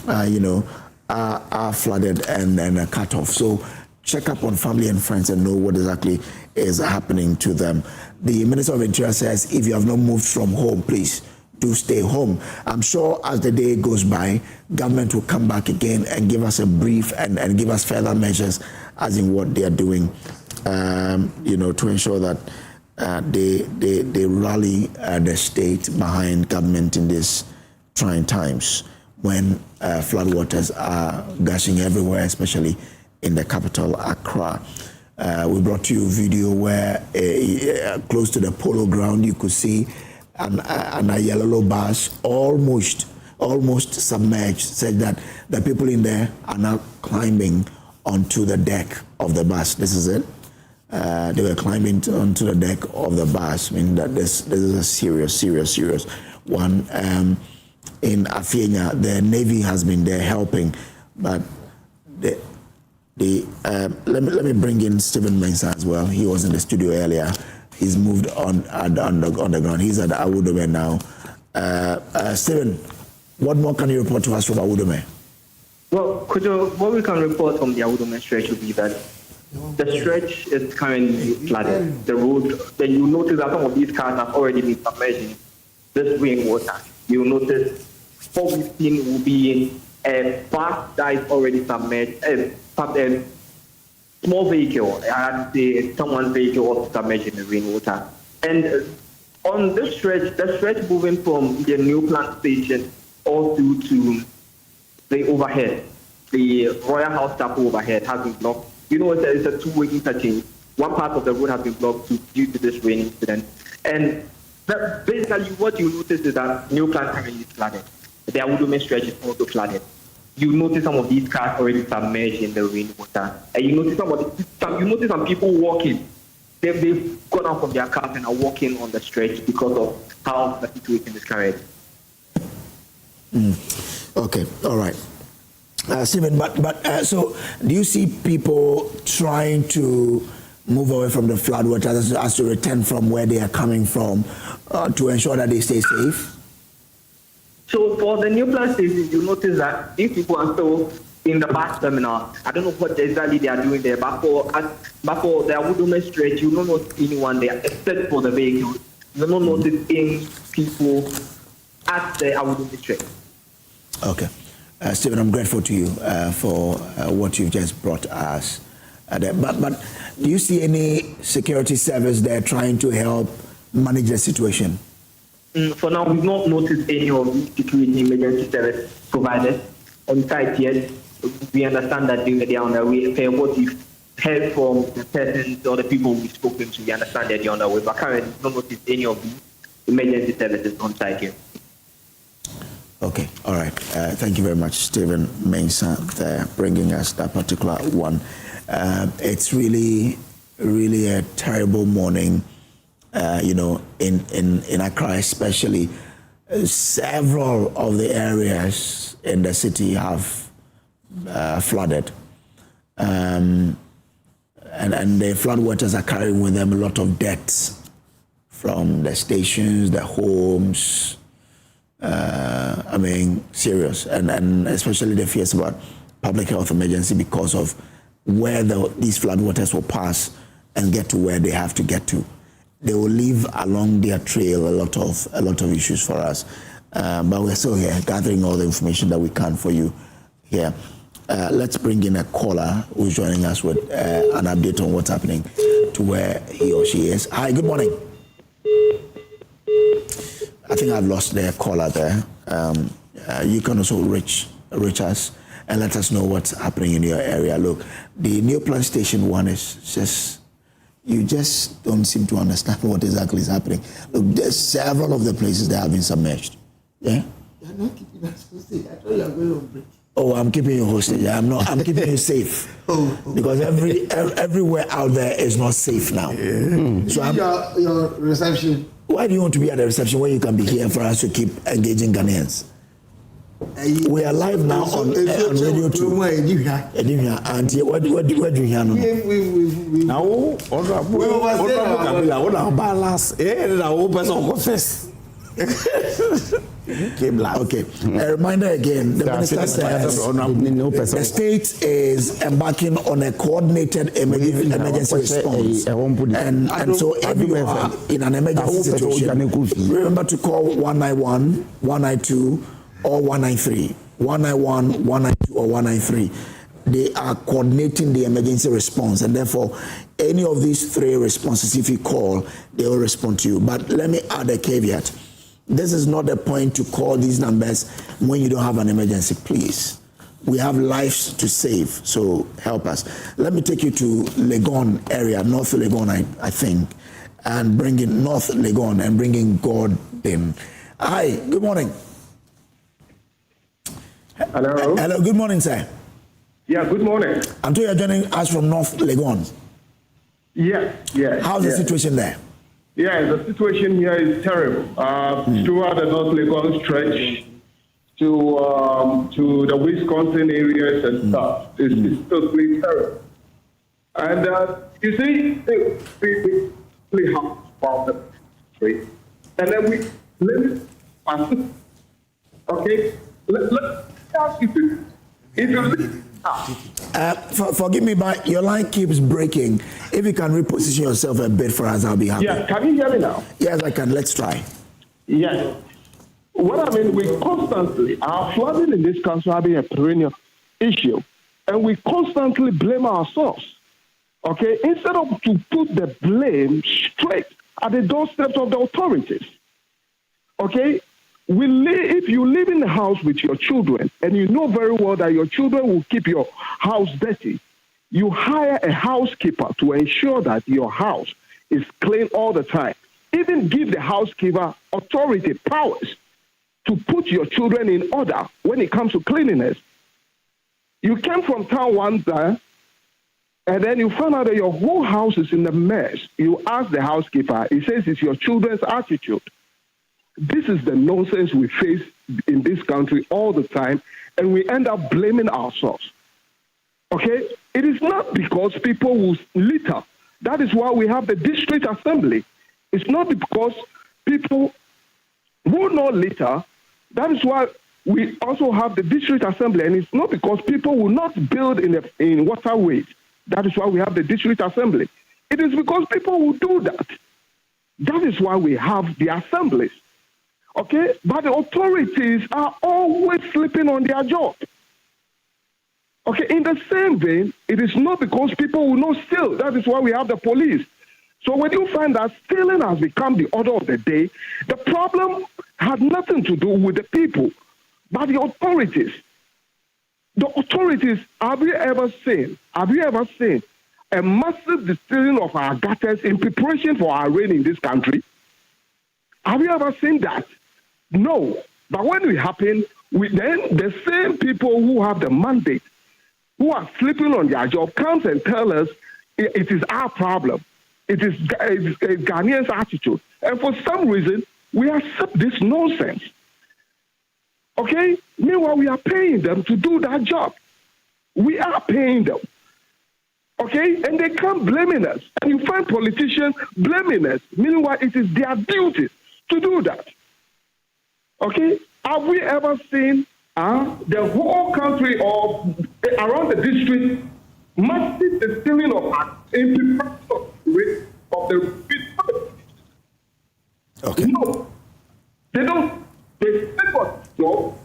are flooded and cut off. So check up on family and friends and know what exactly is happening to them. The Minister of Interior says if you have not moved from home, please do stay home. I'm sure as the day goes by, government will come back again and give us a brief and give us further measures as in what they are doing, to ensure that they rally the state behind government in these trying times when floodwaters are gushing everywhere, especially in the capital, Accra. We brought you a video where close to the polo ground you could see a yellow bus almost submerged, said that the people in there are now climbing onto the deck of the bus. This is it. They were climbing onto the deck of the bus. I mean that this is a serious one. In Afienya, the Navy has been there helping, but let me bring in Stephen Mensah as well. He was in the studio earlier. He's moved on the ground. He's at Awodome now. Stephen, what more can you report to us from Awodome? Well, Kojo, what we can report from the Awodome stretch would be that the stretch is currently flooded. The road, then you notice that some of these cars have already been submerged in this rainwater. You'll notice what we've seen will be a bus that is already submerged, a small vehicle, I'd say someone's vehicle was submerged in the rainwater. And on this stretch, the stretch moving from the new plant station all through to the overhead, the Royal House Chapel overhead has been blocked. It's a two-way interchange. One part of the road has been blocked due to this rain incident. And basically what you notice is that new plant currently is flooded. The Awodome stretch is also flooded. You notice some of these cars already submerged in the rainwater, and you notice some people walking. They've gone out from their cars and are walking on the stretch because of how the situation is carried. Okay, all right, Stephen. But so, do you see people trying to move away from the floodwaters as to return from where they are coming from to ensure that they stay safe? So for the new plant station, you notice that these people are still in the bus terminal. I don't know what exactly they are doing there, but for the Awodome stretch, you don't notice anyone there except for the vehicles. You don't notice any people at the Awodome stretch. Okay. Stephen, I'm grateful to you for what you've just brought us. But do you see any security service there trying to help manage the situation? For now, we've not noticed any of these security emergency service providers on site yet. We understand that they are on their way. What we've heard from the persons or the people we've spoken to, we understand that they're on their way. But currently, we've not noticed any of these emergency services on site yet. Okay, all right. Thank you very much, Stephen Mensah, there bringing us that particular one. It's really a terrible morning, in Accra especially. Several of the areas in the city have flooded. And the floodwaters are carrying with them a lot of debts from the stations, the homes. Serious. And especially the fears about public health emergency because of where these floodwaters will pass and get to where they have to get to. They will leave along their trail a lot of issues for us. But we're still here gathering all the information that we can for you here. Let's bring in a caller who's joining us with an update on what's happening to where he or she is. Hi, good morning. I think I've lost the caller there. You can also reach us and let us know what's happening in your area. Look, the new plant station one is just, you just don't seem to understand what exactly is happening. Look, there's several of the places that have been submerged. Yeah? You're not keeping us hostage. I thought you were going on break. Oh, I'm keeping you hostage. I'm keeping you safe. Because everywhere out there is not safe now. Yeah. So your reception. Why do you want to be at the reception when you can be here for us to keep engaging Ghanaians? We are live now on radio 2. And what do you hear now? Okay. A reminder again, the minister says the state is embarking on a coordinated emergency response. And so if you are in an emergency situation, remember to call 191, 192, or 193. 191, 192, or 193. They are coordinating the emergency response, and therefore, any of these three responses, if you call, they will respond to you. But let me add a caveat. This is not the point to call these numbers when you don't have an emergency, please. We have lives to save, so help us. Let me take you to Legon area, North Legon, I think, and bring in North Legon and bring in Gordon. Hi, good morning. Hello. Hello, good morning, sir. Yeah, good morning. Until you're joining us from North Legon. Yeah. How's the situation there? Yeah, the situation here is terrible. Throughout the North Legon stretch to the Wisconsin areas and stuff, it's totally terrible. And you see, we have about the street, and then we limit. Okay, let's ask you if you. Forgive me, but your line keeps breaking. If you can reposition yourself a bit for us, I'll be happy. Yeah, can you hear me now? Yes, I can. Let's try. Yes. What I mean, we constantly, our flooding in this country having a perennial issue, and we constantly blame ourselves. Okay? Instead of to put the blame straight at the doorsteps of the authorities. Okay? If you live in the house with your children and you know very well that your children will keep your house dirty, you hire a housekeeper to ensure that your house is clean all the time. Even give the housekeeper authority powers to put your children in order when it comes to cleanliness. You came from town one day and then you found out that your whole house is in a mess. You ask the housekeeper, he says it's your children's attitude. This is the nonsense we face in this country all the time, and we end up blaming ourselves. Okay? It is not because people will litter. That is why we have the district assembly. It's not because people will not litter. That is why we also have the district assembly, and it's not because people will not build in waterways. That is why we have the district assembly. It is because people will do that. That is why we have the assemblies. Okay? But the authorities are always sleeping on their job. Okay? In the same vein, it is not because people will not steal. That is why we have the police. So when you find that stealing has become the order of the day, the problem had nothing to do with the people, but the authorities. The authorities, have you ever seen a massive distilling of our gutters in preparation for our rain in this country? Have you ever seen that? No. But when it happens, then the same people who have the mandate, who are sleeping on their job, comes and tell us it is our problem. It is Ghanaians' attitude. And for some reason, we accept this nonsense. Okay? Meanwhile, we are paying them to do that job. We are paying them. Okay? And they come blaming us. And you find politicians blaming us. Meanwhile, it is their duty to do that. Okay? Have we ever seen the whole country or around the district massive stealing of in of the Okay. No. They don't. They take us job.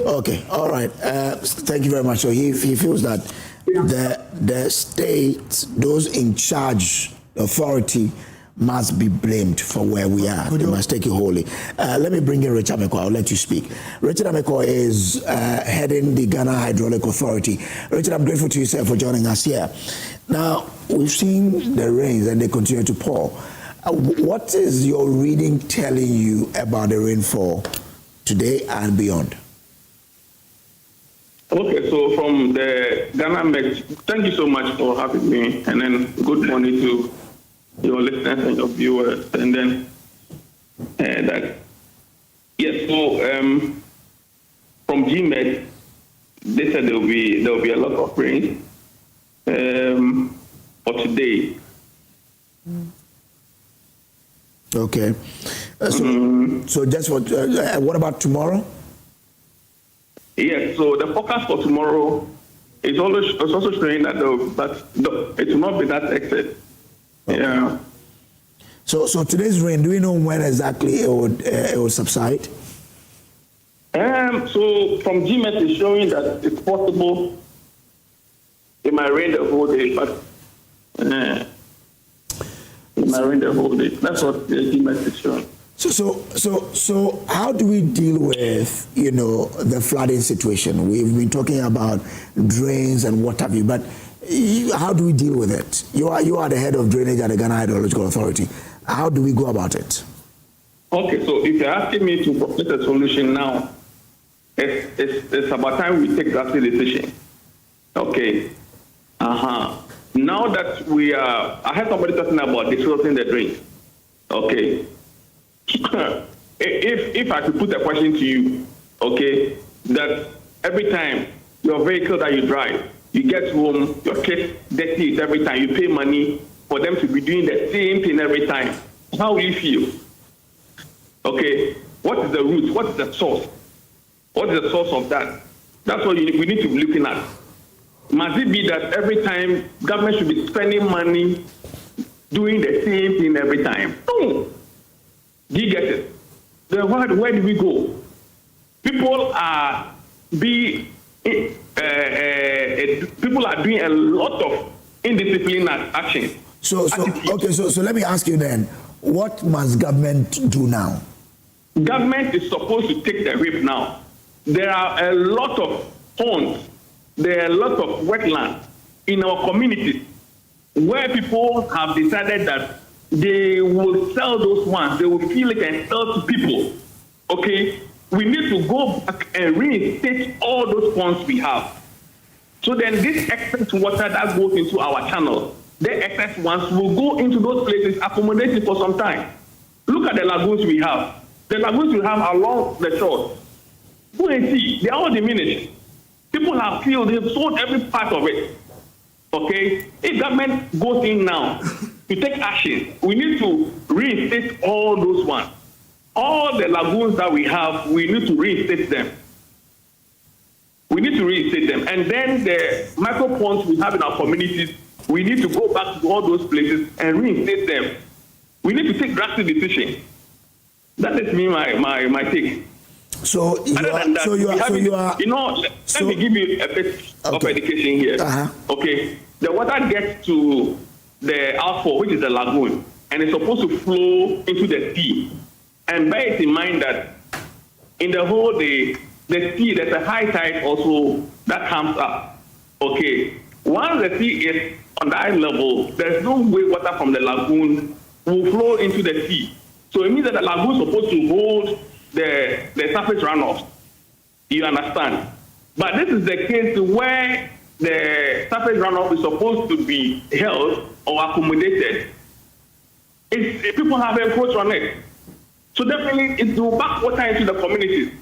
Okay, all right. Thank you very much. So he feels that the state, those in charge, authority, must be blamed for where we are. They must take it wholly. Let me bring in Richard Ameko. I'll let you speak. Richard Ameko is heading the Ghana Hydraulic Authority. Richard, I'm grateful to you, sir, for joining us here. Now, we've seen the rains and they continue to pour. What is your reading telling you about the rainfall today and beyond? Okay, so from the Ghana Met, thank you so much for having me, and then good morning to your listeners and your viewers, and then from GMET, they said there will be a lot of rain for today. Okay. So just what about tomorrow? Yes. So the forecast for tomorrow is also showing that it will not be that excess. Okay. Yeah. So today's rain, do we know when exactly it would subside? So from GMET is showing that it's possible it might rain the whole day, but it might rain the whole day. That's what the GMET is showing. So how do we deal with, the flooding situation? We've been talking about drains and what have you, but how do we deal with it? You are the head of drainage at the Ghana Hydrological Authority. How do we go about it? Okay, so if you're asking me to propose a solution now, it's about time we take that decision. Okay. Now that I heard somebody talking about disrupting the drains. Okay. If I could put a question to you, okay, that every time your vehicle that you drive, you get home, your kids dirty it every time, you pay money for them to be doing the same thing every time. How will you feel? Okay, what is the root? What is the source? What is the source of that? That's what we need to be looking at. Must it be that every time government should be spending money doing the same thing every time? No. Do you get it? Then where do we go? People are doing a lot of indisciplined actions. So let me ask you then, what must government do now? Government is supposed to take the whip now. There are a lot of ponds, there are a lot of wetlands in our communities where people have decided that they will sell those ones, they will fill it and sell to people. Okay? We need to go back and reinstate all those ponds we have. So then this excess water that goes into our channel, the excess ones will go into those places, accommodating for some time. Look at the lagoons we have. The lagoons we have along the shore. Go and see, they are all diminished. People have filled, they've sold every part of it. Okay? If government goes in now to take action, we need to reinstate all those ones. All the lagoons that we have, we need to reinstate them. We need to reinstate them. And then the micro ponds we have in our communities, we need to go back to all those places and reinstate them. We need to take drastic decisions. That is my take. So let me give you a bit of education here. Okay, the water gets to the outfall, which is the lagoon, and it's supposed to flow into the sea. And bear it in mind that in the whole day, the sea, there's a high tide also that comes up. Okay, once the sea is on that level, there's no way water from the lagoon will flow into the sea. So it means that the lagoon is supposed to hold the surface runoffs. You understand? But this is the case where the surface runoff is supposed to be held or accommodated. If people have encroached on it. So definitely it will back water into the communities.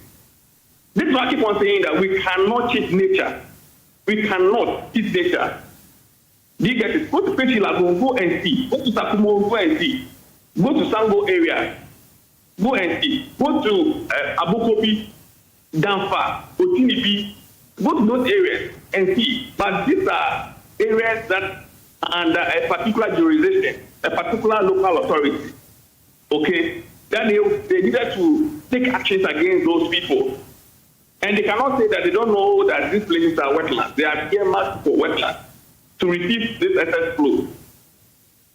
This is why I keep on saying that we cannot cheat nature. We cannot cheat nature. Do you get it? Go to Pechila, go and see. Go to Sakumo, go and see. Go to Sango area, go and see. Go to Abokobi, Danfa, Otinibi, go to those areas and see. But these are areas that are under a particular jurisdiction, a particular local authority. Okay? Then they needed to take actions against those people. And they cannot say that they don't know that these places are wetlands. They are earmarked for wetlands to receive this excess flow.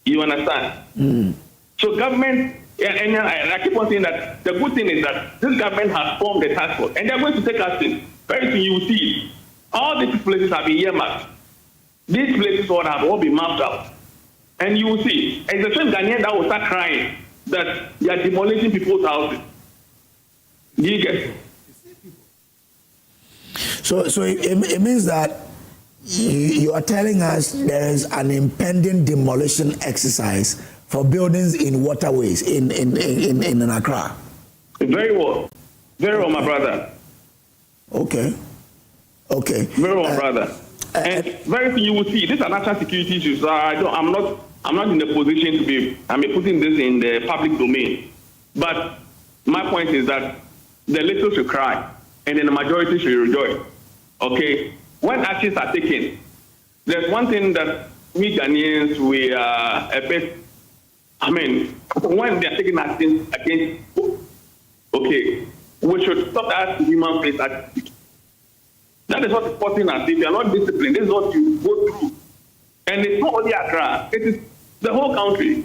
You understand? So government, and I keep on saying that the good thing is that this government has formed a task force, and they're going to take action. Very soon you will see all these places have been earmarked. These places have all been mapped out. And you will see. And it's the same Ghanaian that will start crying that they are demolishing people's houses. Do you get it? So it means that you are telling us there is an impending demolition exercise for buildings in waterways in Accra. Very well, my brother. Okay. Very well, brother. And very soon you will see these are national security issues. I'm not in the position to be putting this in the public domain. But my point is that the little should cry and then the majority should rejoice. Okay? When actions are taken, there's one thing that we Ghanaians, we are a bit, when they are taking actions against, okay, we should stop that human face attitude. That is what is causing us. If you are not disciplined, this is what you go through. And it's not only Accra, it is the whole country.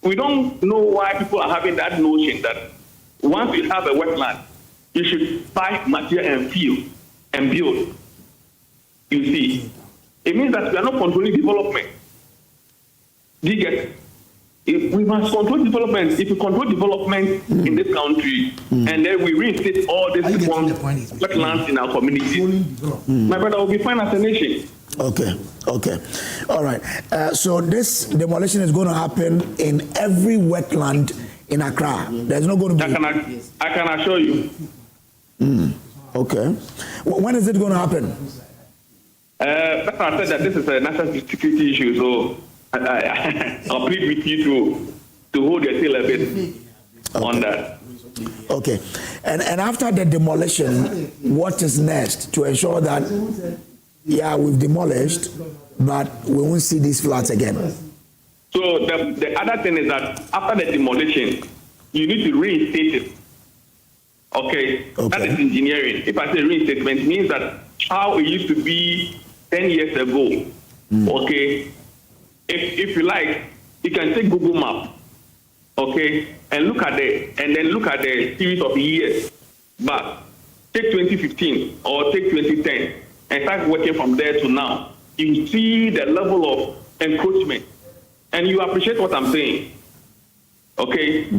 We don't know why people are having that notion that once you have a wetland, you should buy material and fill and build. You see, it means that we are not controlling development. Do you get it? We must control development. If we control development in this country, and then we reinstate all these wetlands in our community, my brother will be fine as a nation. Okay. All right. So this demolition is going to happen in every wetland in Accra. There's not going to be... I can assure you. Okay. When is it going to happen? That's why I said that this is a national security issue, so I'll plead with you to hold your tail a bit on that. Okay. And after the demolition, what is next to ensure that, we've demolished, but we won't see these floods again? So the other thing is that after the demolition, you need to reinstate it. Okay? That is engineering. If I say reinstatement, it means that how it used to be 10 years ago. Okay? If you like, you can take Google Map, okay, and look at the series of years back. Take 2015 or take 2010 and start working from there to now. You see the level of encroachment, and you appreciate what I'm saying. Okay,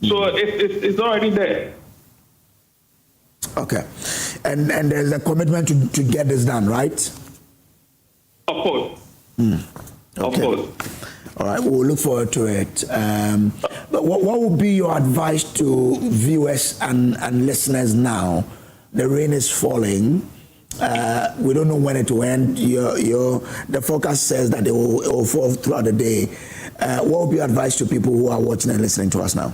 so it's already there. Okay, and there's a commitment to get this done, right? Of course. Okay. Of course. All right, we'll look forward to it. But what would be your advice to viewers and listeners now? The rain is falling. We don't know when it will end. The forecast says that it will fall throughout the day. What would be your advice to people who are watching and listening to us now?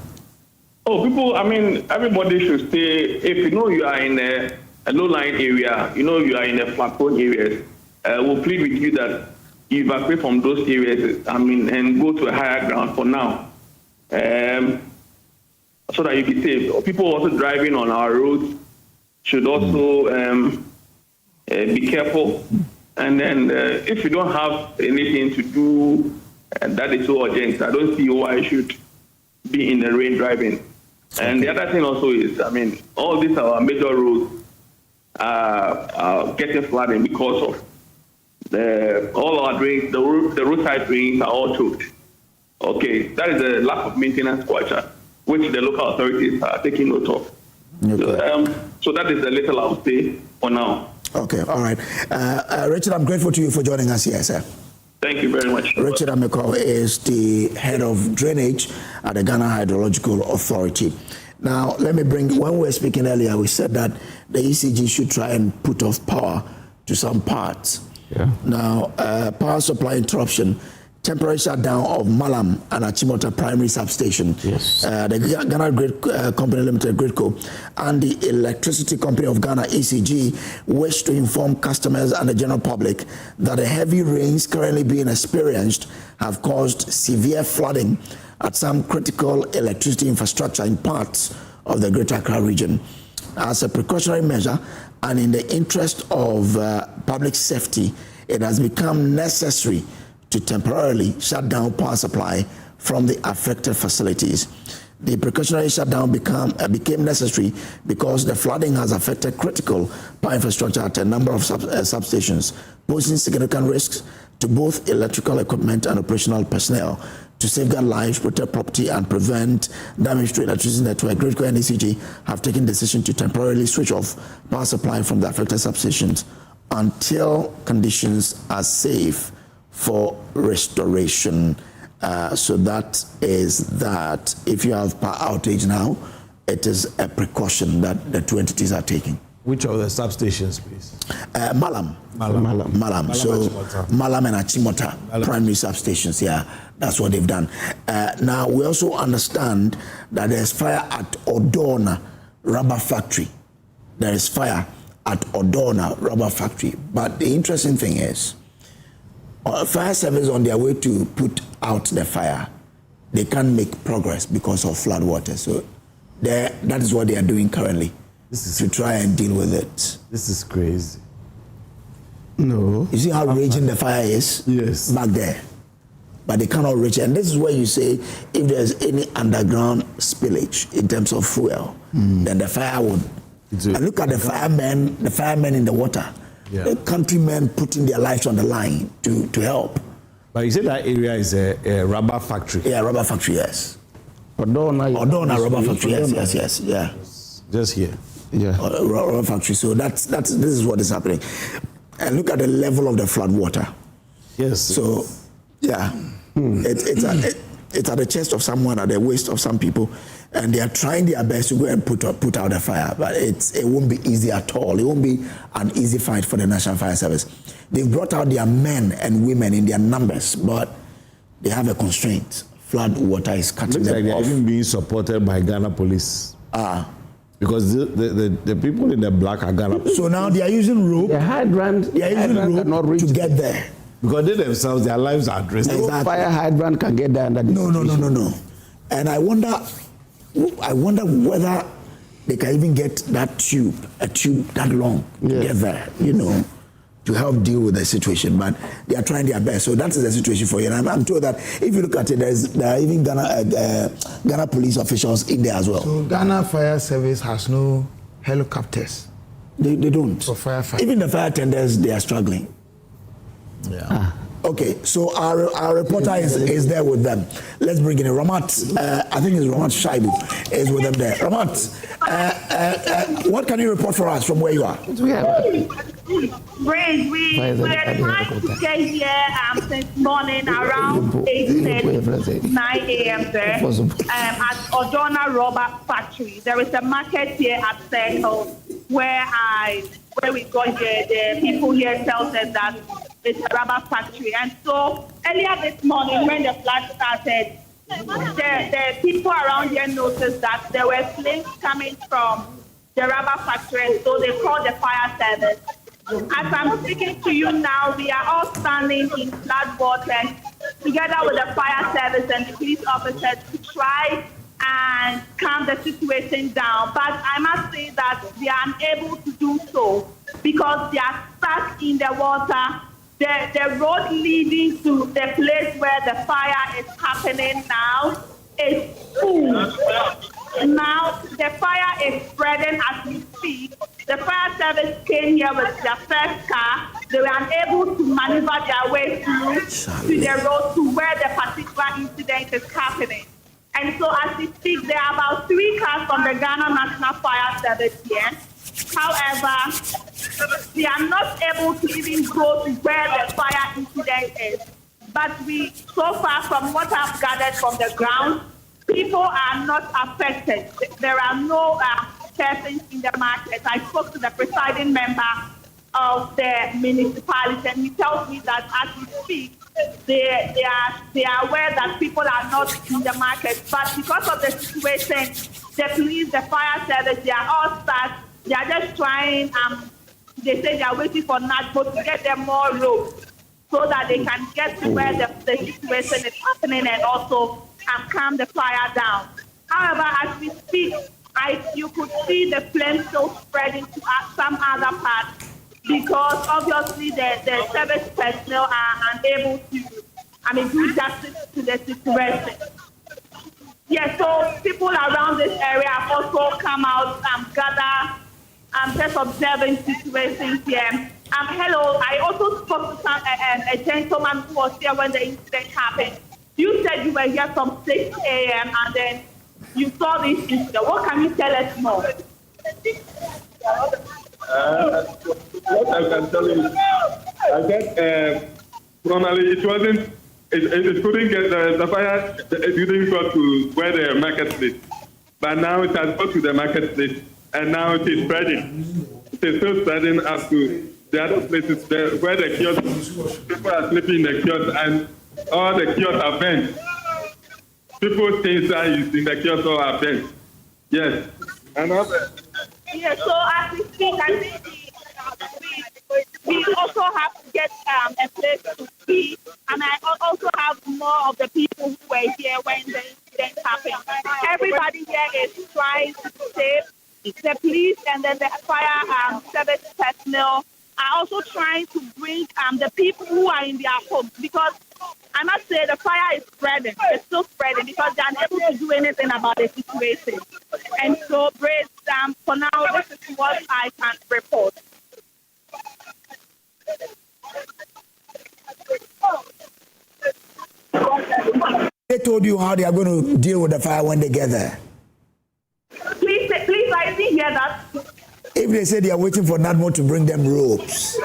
People, everybody should stay. If you know you are in a low-lying area, you are in a flat-prone area, we'll plead with you that you evacuate from those areas, and go to a higher ground for now, so that you be safe. People also driving on our roads should also be careful. And then if you don't have anything to do that is so urgent, I don't see why you should be in the rain driving. And the other thing also is, all these are major roads are getting flooding because of all our drains, the roadside drains are all choked. Okay, that is a lack of maintenance culture, which the local authorities are taking note of. Okay. So that is the little I'll say for now. Okay, all right. Richard, I'm grateful to you for joining us here, sir. Thank you very much. Richard Ameko is the head of drainage at the Ghana Hydrological Authority. Now, let me bring, when we were speaking earlier, we said that the ECG should try and put off power to some parts. Yeah. Now, power supply interruption, temporary shutdown of Malam and Achimota primary substation. Yes. The Ghana Grid Company Limited, Gridco, and the Electricity Company of Ghana, ECG, wish to inform customers and the general public that the heavy rains currently being experienced have caused severe flooding at some critical electricity infrastructure in parts of the Greater Accra region. As a precautionary measure and in the interest of public safety, it has become necessary to temporarily shut down power supply from the affected facilities. The precautionary shutdown became necessary because the flooding has affected critical power infrastructure at a number of substations, posing significant risks to both electrical equipment and operational personnel. To safeguard lives, protect property, and prevent damage to electricity network, Gridco and ECG have taken the decision to temporarily switch off power supply from the affected substations until conditions are safe for restoration. So that is that. If you have power outage now, it is a precaution that the two entities are taking. Which of the substations, please? Malam. So Malam and Achimota primary substations. Yeah, that's what they've done. Now we also understand that there's fire at Odona rubber factory. There is fire at Odona rubber factory. But the interesting thing is, fire service on their way to put out the fire, they can't make progress because of flood water. So that is what they are doing currently, to try and deal with it. This is crazy. No. You see how raging the fire is? Yes. Back there. But they cannot reach it. And this is where you say, if there's any underground spillage in terms of fuel, then the fire would. And look at the firemen in the water. Yeah. The countrymen putting their lives on the line to help. But you said that area is a rubber factory. Yeah, rubber factory, yes. Odona rubber factory, yes, yeah. Just here. Yeah. Rubber factory. So this is what is happening. And look at the level of the flood water. Yes. So, yeah, it's at the chest of someone, at the waist of some people, and they are trying their best to go and put out the fire. But it won't be easy at all. It won't be an easy fight for the National Fire Service. They've brought out their men and women in their numbers, but they have a constraint. Flood water is cutting them they're off. even being supported by Ghana police. Because the people in the black are Ghana police. So now they are using rope. The hydrant, to get there. Because they themselves, their lives are at risk. Exactly. No fire hydrant can get there under this situation. No. And I wonder whether they can even get that tube, a tube that long, to get there, to help deal with the situation. But they are trying their best. So that's the situation for you. And I'm told that if you look at it, there are even Ghana police officials in there as well. So Ghana Fire Service has no helicopters. They don't. For firefighting. Even the fire tenders, they are struggling. Yeah. Okay, so our reporter is there with them. Let's bring in Ramat. I think it's Ramat Shaibu is with them there. Ramat, what can you report for us from where you are? We are trying to get here since morning around 9 a.m. there at Odona Rubber Factory. There is a market here at Circle where we got here. The people here tell us that it's a rubber factory. And so earlier this morning when the flood started, the people around here noticed that there were flames coming from the rubber factory, and so they called the fire service. As I'm speaking to you now, we are all standing in flood water together with the fire service and the police officers to try and calm the situation down. But I must say that they are unable to do so because they are stuck in the water. The road leading to the place where the fire is happening now is full. Now the fire is spreading as we speak. The fire service came here with their first car. They were unable to maneuver their way through to the road to where the particular incident is happening. And so as we speak, there are about 3 cars from the Ghana National Fire Service here. However, we are not able to even go to where the fire incident is. But so far from what I've gathered from the ground, people are not affected. There are no persons in the market. I spoke to the presiding member of the municipality, and he tells me that as we speak, they are aware that people are not in the market. But because of the situation, the police, the fire service, they are all stuck. They are just trying. They say they are waiting for NADMO to get them more rope so that they can get to where the situation is happening and also calm the fire down. However, as we speak, you could see the flames still spreading to some other parts because obviously the service personnel are unable to do justice to the situation. Yeah, so people around this area have also come out and gather just observing situations here. Hello, I also spoke to a gentleman who was here when the incident happened. You said you were here from 6 a.m. and then you saw this incident. What can you tell us more? What I can tell you, I said normally it wasn't, it couldn't get the fire, it didn't go to where the marketplace. But now it has got to the marketplace and now it is spreading. It is still spreading up to the other places where the kiosks, people are sleeping in the kiosks and all the kiosks are bent. People's things are used in the kiosks all are bent. Yes. Yeah, so as we speak, I think we also have to get a place to speak, and I also have more of the people who were here when the incident happened. Everybody here is trying to save the police, and then the fire service personnel are also trying to bring the people who are in their homes, because I must say the fire is spreading. It's still spreading because they're unable to do anything about the situation. And so, Brace, for now, this is what I can report. They told you how they are going to deal with the fire when they get there. Please, I didn't hear that. If they say they are waiting for NADMO to bring them ropes,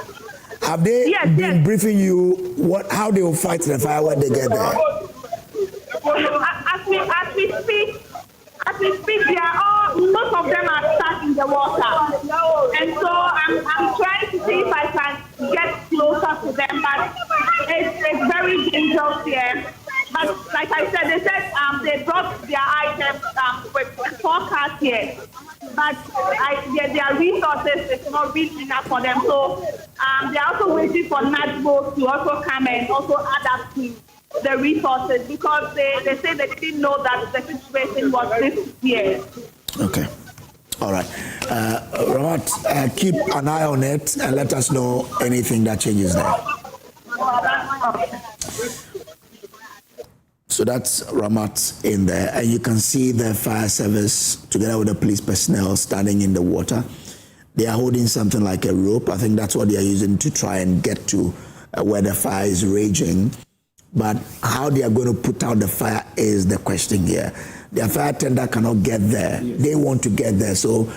have they been briefing you how they will fight the fire when they get there? As we speak, most of them are stuck in the water, and so I'm trying to see if I can get closer to them, but it's very dangerous here. But like I said, they said they brought their items with 4 cars here, but their resources is not really enough for them. So they're also waiting for NADMO to also come and also add up to the resources, because they say they didn't know that the situation was this year. Okay. All right. Ramat, keep an eye on it and let us know anything that changes there. So that's Ramat in there, and you can see the fire service together with the police personnel standing in the water. They are holding something like a rope. I think that's what they are using to try and get to where the fire is raging. But how they are going to put out the fire is the question here. Their fire tender cannot get there. Yes. They want to get there, so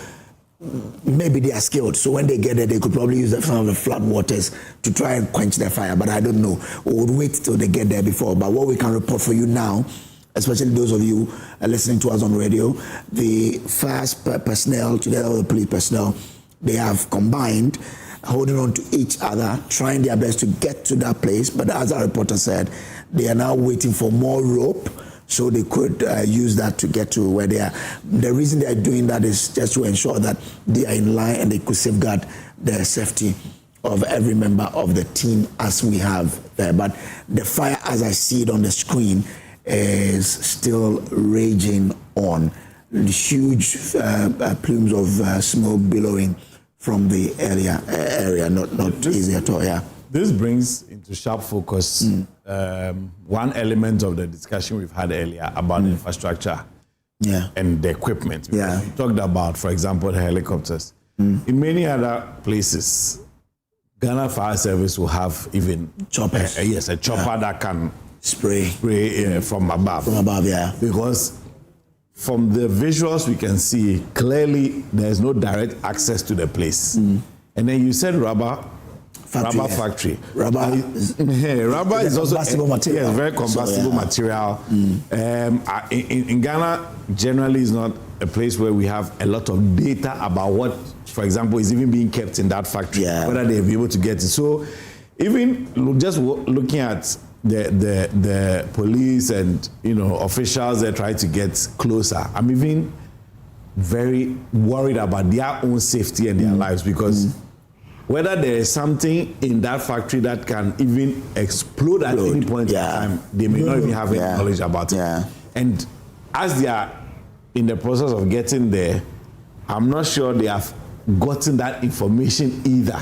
maybe they are skilled. So when they get there, they could probably use some of the flood waters to try and quench their fire. But I don't know. We would wait till they get there before. But what we can report for you now, especially those of you listening to us on radio, the fire personnel together with the police personnel, they have combined, holding on to each other, trying their best to get to that place. But as our reporter said, they are now waiting for more rope so they could use that to get to where they are. The reason they are doing that is just to ensure that they are in line and they could safeguard the safety of every member of the team as we have there. But the fire, as I see it on the screen, is still raging on. Huge plumes of smoke billowing from the area, not easy at all, yeah. This brings into sharp focus one element of the discussion we've had earlier about infrastructure and the equipment. Yeah. We talked about, for example, the helicopters. In many other places, Ghana Fire Service will have even choppers. A chopper that can spray from above. From above, yeah. Because from the visuals we can see clearly there's no direct access to the place. And then you said rubber factory. Rubber is also combustible material. Yes, very combustible material. In Ghana, generally is not a place where we have a lot of data about what, for example, is even being kept in that factory, whether they'll be able to get it. So even just looking at the police and officials that try to get closer, I'm even very worried about their own safety and their lives, because whether there is something in that factory that can even explode at any point in time, they may not even have any knowledge about it. And as they are in the process of getting there, I'm not sure they have gotten that information either.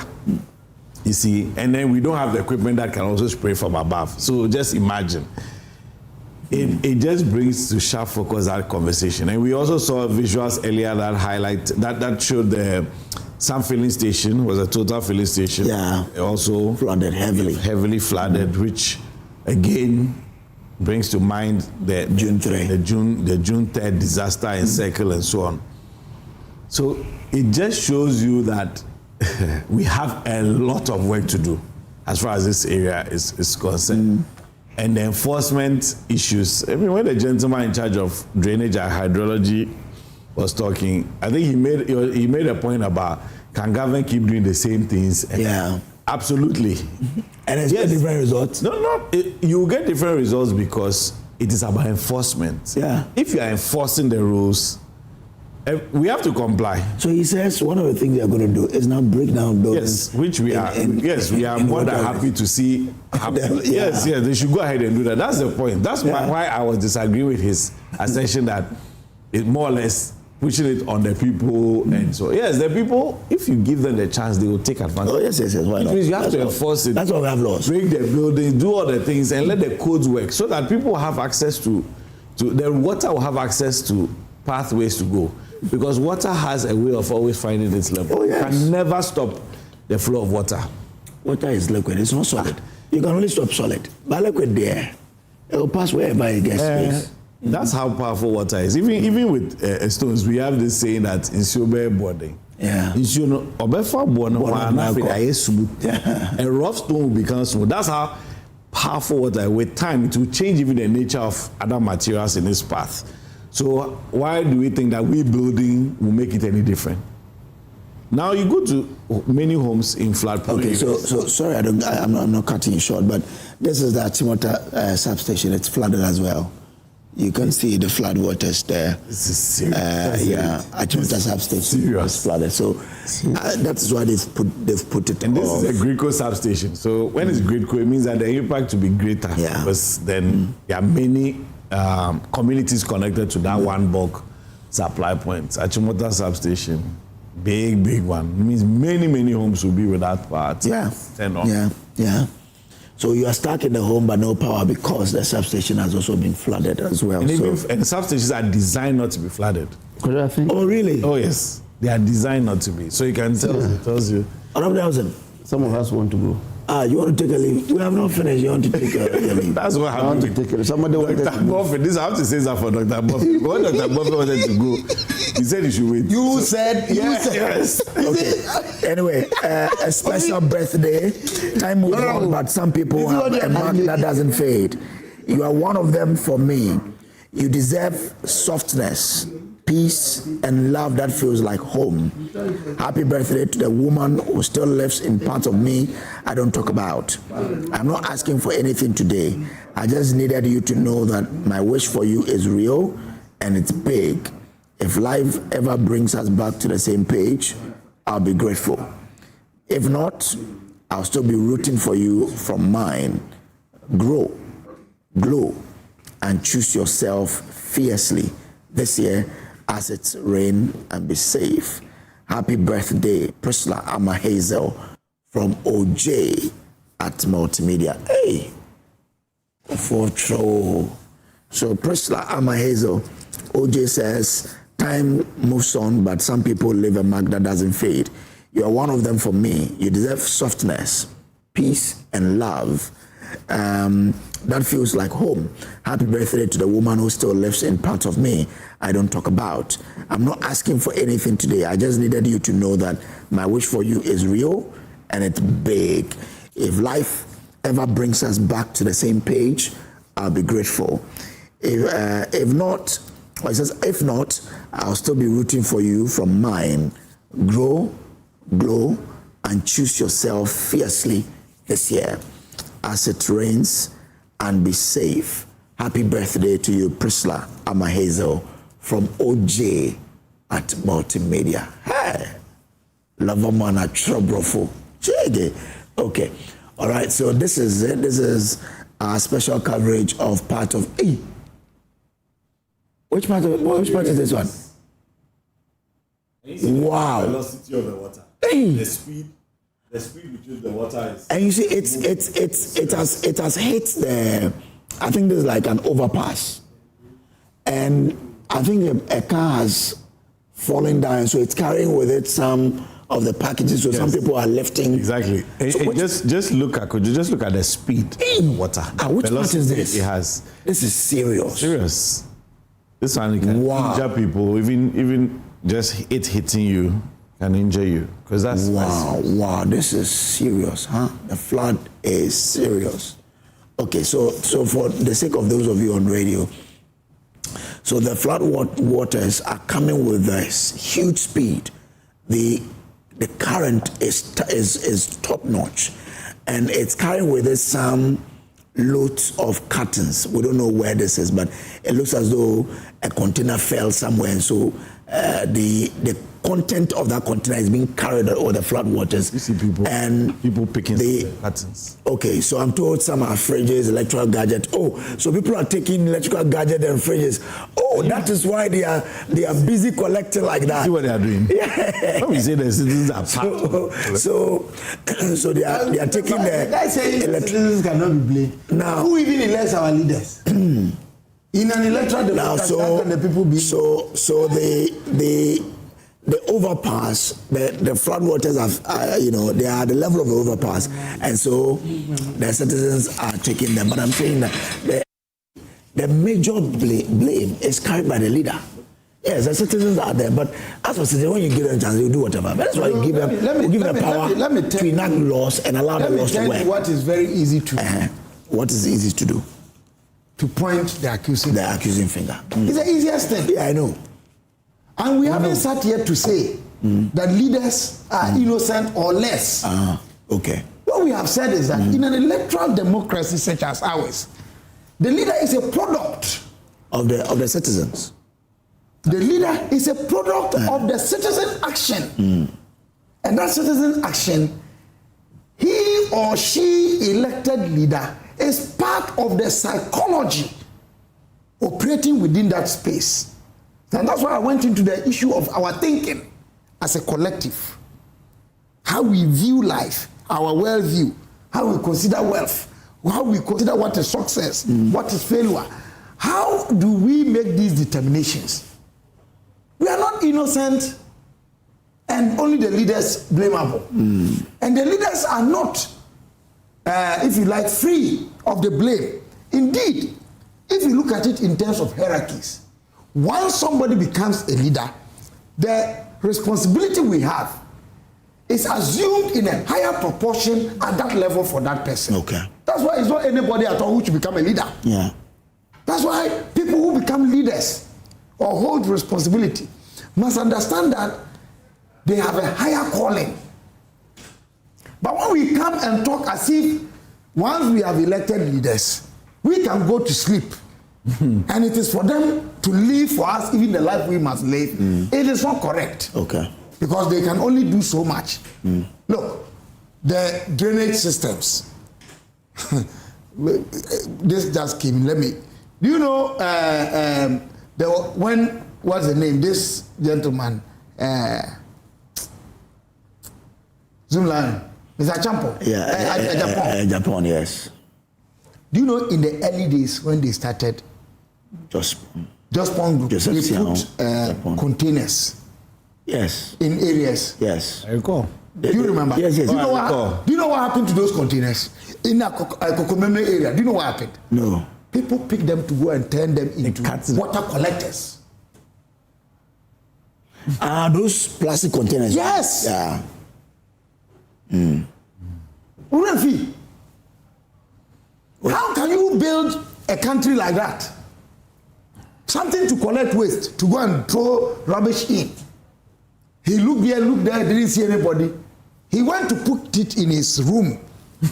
You see, and then we don't have the equipment that can also spray from above. So just imagine. It just brings to sharp focus that conversation. And we also saw visuals earlier that showed the some filling station was a total filling station. Yeah. Also flooded heavily flooded, which again brings to mind the June 3rd disaster in Circle and so on. So it just shows you that we have a lot of work to do as far as this area is concerned. And the enforcement issues. I mean, when the gentleman in charge of drainage and hydrology was talking, I think he made a point about, can government keep doing the same things? Yeah. Absolutely. And it's different results? No, you get different results because it is about enforcement. Yeah. If you are enforcing the rules, we have to comply. So he says one of the things they are going to do is now break down buildings. Yes, which we are. We are more than happy to see happen. Yes, they should go ahead and do that. That's the point. That's why I was disagreeing with his assertion that it's more or less pushing it on the people. And so, yes, the people, if you give them the chance, they will take advantage. Oh, yes, why not? Which means you have to enforce it. That's why we have laws. Break the buildings, do all the things, and let the codes work so that people have access to the water will have access to pathways to go. Because water has a way of always finding its level. You can never stop the flow of water. Water is liquid, it's not solid. You can only stop solid. But liquid there, it will pass wherever it gets space. That's how powerful water is. Even with stones, we have this saying that in silver boarding. Yeah. A rough stone will become smooth. That's how powerful water. With time, it will change even the nature of other materials in its path. So why do we think that we building will make it any different? Now you go to many homes in flood-prone areas. So sorry, I'm not cutting you short, but this is the Achimota substation. It's flooded as well. You can see the flood waters there. This is serious. Achimota substation is flooded. So that's why they've put it. And this is a Greco substation. So when it's Greco, it means that the impact will be greater. Yeah. Because then there are many communities connected to that one bulk supply point. Achimota substation, big one. It means many homes will be without power. Yeah. So you are stuck in the home but no power because the substation has also been flooded as well. And substations are designed not to be flooded. Oh, really? Oh, yes. They are designed not to be. So you can tell. It tells you. Some of us want to go. You want to take a leave? We have not finished. You want to take a leave? That's what happened. I want to take a leave. Somebody wanted to go. This I have to say that for Dr. Buffett. When Dr. Buffett wanted to go, he said he should wait. You said yes. Okay. Anyway, a special birthday. Time moves on, but some people have a mark that doesn't fade. You are one of them for me. You deserve softness, peace, and love that feels like home. Happy birthday to the woman who still lives in parts of me I don't talk about. I'm not asking for anything today. I just needed you to know that my wish for you is real and it's big. If life ever brings us back to the same page, I'll be grateful. If not, I'll still be rooting for you from mine. Grow, glow, and choose yourself fiercely this year as it's rain, and be safe. Happy birthday, Priscilla Amahazel from OJ at Multimedia. Hey, for sure. So Priscilla Amahazel, OJ says, time moves on, but some people leave a mark that doesn't fade. You are one of them for me. You deserve softness, peace, and love that feels like home. Happy birthday to the woman who still lives in part of me I don't talk about. I'm not asking for anything today. I just needed you to know that my wish for you is real and it's big. If life ever brings us back to the same page, I'll be grateful. If not, or it says, if not, I'll still be rooting for you from mine. Grow, glow, and choose yourself fiercely this year as it rains, and be safe. Happy birthday to you, Priscilla Amahazel from OJ at Multimedia. Hey, Loverman at Trobrofo. Okay, all right, so this is it. This is our special coverage of part of E. Which part is this one? Wow. Velocity of the water. Hey. The speed between the water is. And you see, it has hit the. I think there's like an overpass, and I think a car has fallen down, so it's carrying with it some of the packages. So some people are lifting. Exactly. So just look at the speed of the water. Which part is this? It has. This is serious. Serious. This one can injure people. Even just it hitting you can injure you, because that's wow. This is serious, huh? The flood is serious. Okay, so for the sake of those of you on radio, so the flood waters are coming with this huge speed. The current is top notch, and it's carrying with it some loads of cartons. We don't know where this is, but it looks as though a container fell somewhere, and so the content of that container is being carried over the flood waters. You see people picking the cartons. Okay, so I'm told some are fridges, electrical gadgets. Oh, so people are taking electrical gadgets and fridges. Oh, that is why they are busy collecting like that. See what they are doing? Yeah. When we say the citizens are so they are taking the. I say citizens cannot be blamed. Now, who even elects our leaders? In an electoral democracy, how can the people be? So the overpass, the floodwaters have, they are at the level of the overpass, and so the citizens are taking them. But I'm saying that the major blame is carried by the leader. Yes, the citizens are there, but as for citizens, when you give them a chance, they will do whatever. But that's why you give them the power to enact laws and allow the laws to work. What is very easy to do? What is easy to do? To point the accusing finger. It's the easiest thing. Yeah, I know. And we haven't sat here to say that leaders are innocent or less. Okay. What we have said is that in an electoral democracy such as ours, the leader is a product of the citizens. The leader is a product of the citizen action. And that citizen action, he or she elected leader is part of the psychology operating within that space. And that's why I went into the issue of our thinking as a collective. How we view life, our worldview, how we consider wealth, how we consider what is success, what is failure. How do we make these determinations? We are not innocent and only the leaders blamable. And the leaders are not, if you like, free of the blame. Indeed, if you look at it in terms of hierarchies, once somebody becomes a leader, the responsibility we have is assumed in a higher proportion at that level for that person. Okay. That's why it's not anybody at all who should become a leader. Yeah. That's why people who become leaders or hold responsibility must understand that they have a higher calling. But when we come and talk as if once we have elected leaders, we can go to sleep. And it is for them to live for us even the life we must live. It is not correct. Okay. Because they can only do so much. Look, the drainage systems. This just came. Do you know what's the name? This gentleman, Zoomline, Mr. Champo. Yeah, Japan, yes. Do you know in the early days when they started, Just Group, they put containers. Yes. In areas. Yes. I recall. Do you remember? Yes. Do you know what happened to those containers in Kokomeme area? Do you know what happened? No. People picked them to go and turn them into water collectors. Those plastic containers. Yes. Yeah. How can you build a country like that? Something to collect waste, to go and throw rubbish in. He looked here, looked there, didn't see anybody. He went to put it in his room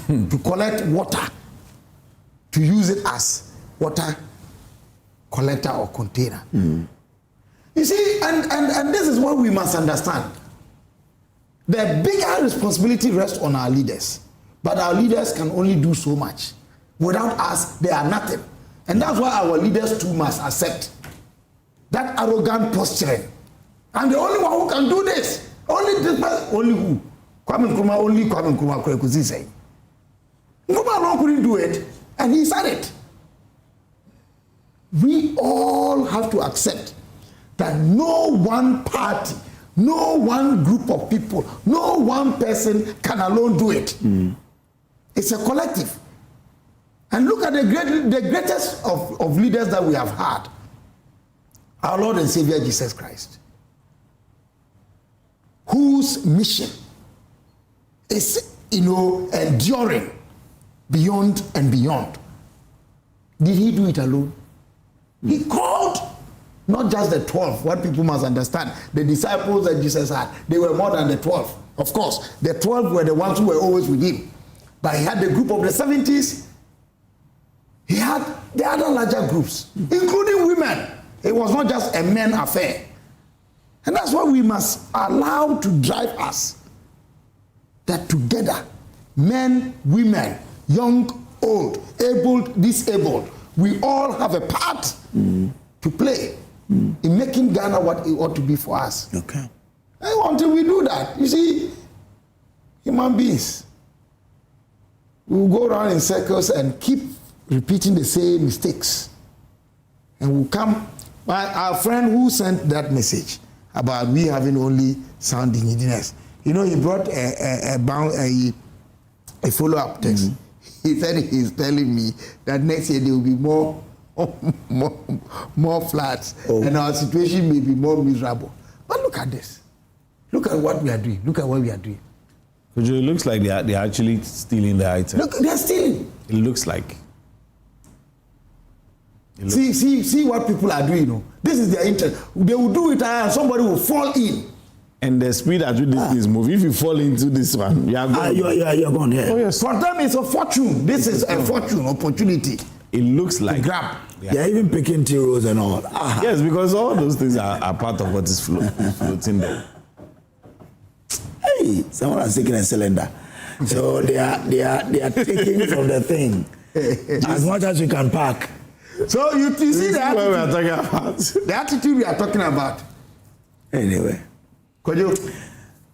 to collect water, to use it as water collector or container. You see, and this is what we must understand. The bigger responsibility rests on our leaders, but our leaders can only do so much. Without us, they are nothing. And that's why our leaders too must accept that arrogant posturing. I'm the only one who can do this. Only this person, only who? Kwame Nkrumah Kwekuzi saying. Nkrumah alone couldn't do it, and he said it. We all have to accept that no one party, no one group of people, no one person can alone do it. It's a collective. And look at the greatest of leaders that we have had. Our Lord and Savior Jesus Christ, whose mission is, enduring beyond and beyond. Did he do it alone? He called not just the 12, what people must understand, the disciples that Jesus had, they were more than the 12. Of course, the 12 were the ones who were always with him. But he had the group of the 70s. He had the other larger groups, including women. It was not just a men affair. And that's what we must allow to drive us. That together, men, women, young, old, able, disabled, we all have a part to play in making Ghana what it ought to be for us. Okay. And until we do that, you see, human beings, we will go around in circles and keep repeating the same mistakes. And we'll come. Our friend who sent that message about we having only sound indigenous, he brought a follow-up text. He said he's telling me that next year there will be more floods, and our situation may be more miserable. But look at this. Look at what we are doing. Look at what we are doing. It looks like they're actually stealing the items. Look, they're stealing. It looks like. See what people are doing. This is their interest. They will do it and somebody will fall in. And the speed at which this is moving, if you fall into this one, you are gone. You're gone, yeah. Oh, yes. For them, it's a fortune. This is a fortune, opportunity. It looks like. Grab. They're even picking zeros and all. Yes, because all those things are part of what is floating there. Hey, someone has taken a cylinder. So they are taking from the thing as much as you can pack. So you see the attitude we are talking about. The attitude we are talking about. Anyway, Kojo,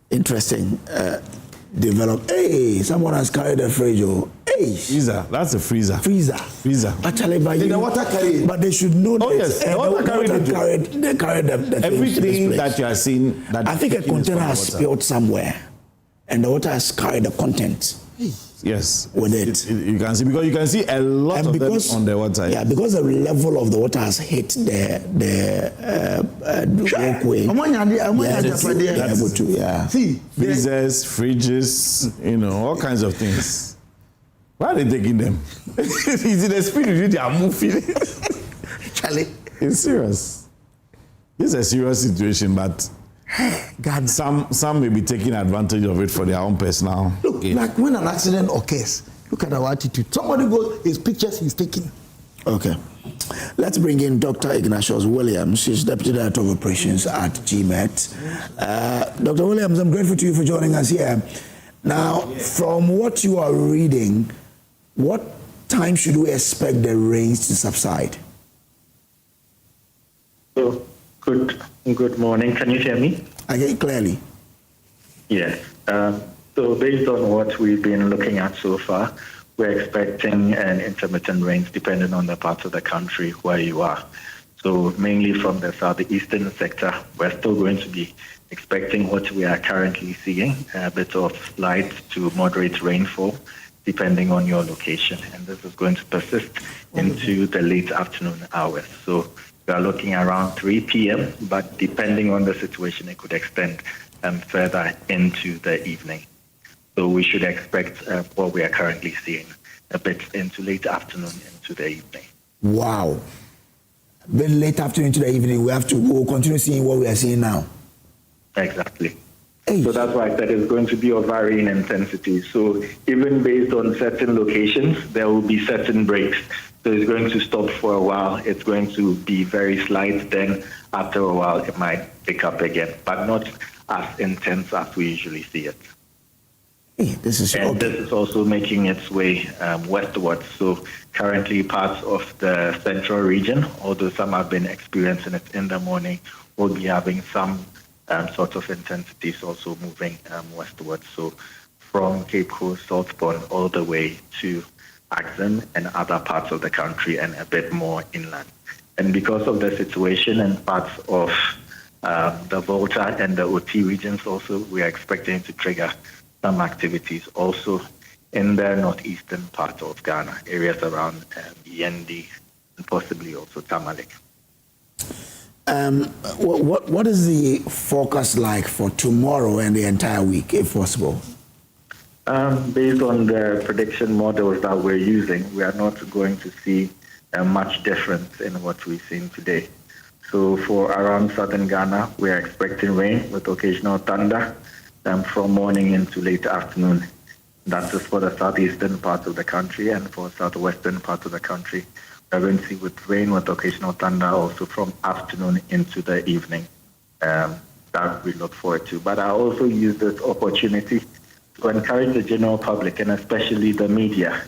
interesting. Develop. Hey, someone has carried a fridge. Hey, freezer. That's a freezer. Freezer. Actually, by the water carried. But they should know. Oh yes, the water carried. They carried the everything that you are seeing. That I think a container has spilled somewhere, and the water has carried the content. Yes, with it. You can see, because you can see a lot of them on the water. Yeah, because the level of the water has hit the walkway. See, freezers, fridges, all kinds of things. Why are they taking them? Is it the speed with which they are moving? Charlie, it's serious. It's a serious situation, but God, some may be taking advantage of it for their own personal. Look, like when an accident occurs, look at our attitude. Somebody goes, his pictures he's taking. Okay. Let's bring in Dr. Ignatius Williams. She's Deputy Director of Operations at GMET. Dr. Williams, I'm grateful to you for joining us here. Now, from what you are reading, what time should we expect the rains to subside? Good morning. Can you hear me? I hear you clearly. Yes. So based on what we've been looking at so far, we're expecting an intermittent rains depending on the parts of the country where you are. So mainly from the southeastern sector, we're still going to be expecting what we are currently seeing, a bit of light to moderate rainfall, depending on your location. And this is going to persist into the late afternoon hours. So we are looking around 3 p.m., but depending on the situation, it could extend further into the evening. So we should expect what we are currently seeing, a bit into late afternoon into the evening. Wow. Then late afternoon into the evening, we'll continue seeing what we are seeing now. Exactly. So that's why I said it's going to be of varying intensity. So even based on certain locations, there will be certain breaks. So it's going to stop for a while. It's going to be very slight. Then after a while, it might pick up again, but not as intense as we usually see it. This is also making its way westwards. So currently parts of the central region, although some have been experiencing it in the morning, will be having some sort of intensities also moving westwards. So from Cape Coast, Southbourne, all the way to Axon and other parts of the country and a bit more inland. And because of the situation in parts of the Volta and the OT regions also, we are expecting to trigger some activities also in the northeastern part of Ghana, areas around Yendi and possibly also Tamale. What is the forecast like for tomorrow and the entire week, if possible? Based on the prediction models that we're using, we are not going to see much difference in what we've seen today. So for around southern Ghana, we are expecting rain with occasional thunder from morning into late afternoon. That's just for the southeastern part of the country, and for southwestern part of the country, we're going to see with rain with occasional thunder also from afternoon into the evening. That we look forward to. But I also use this opportunity to encourage the general public and especially the media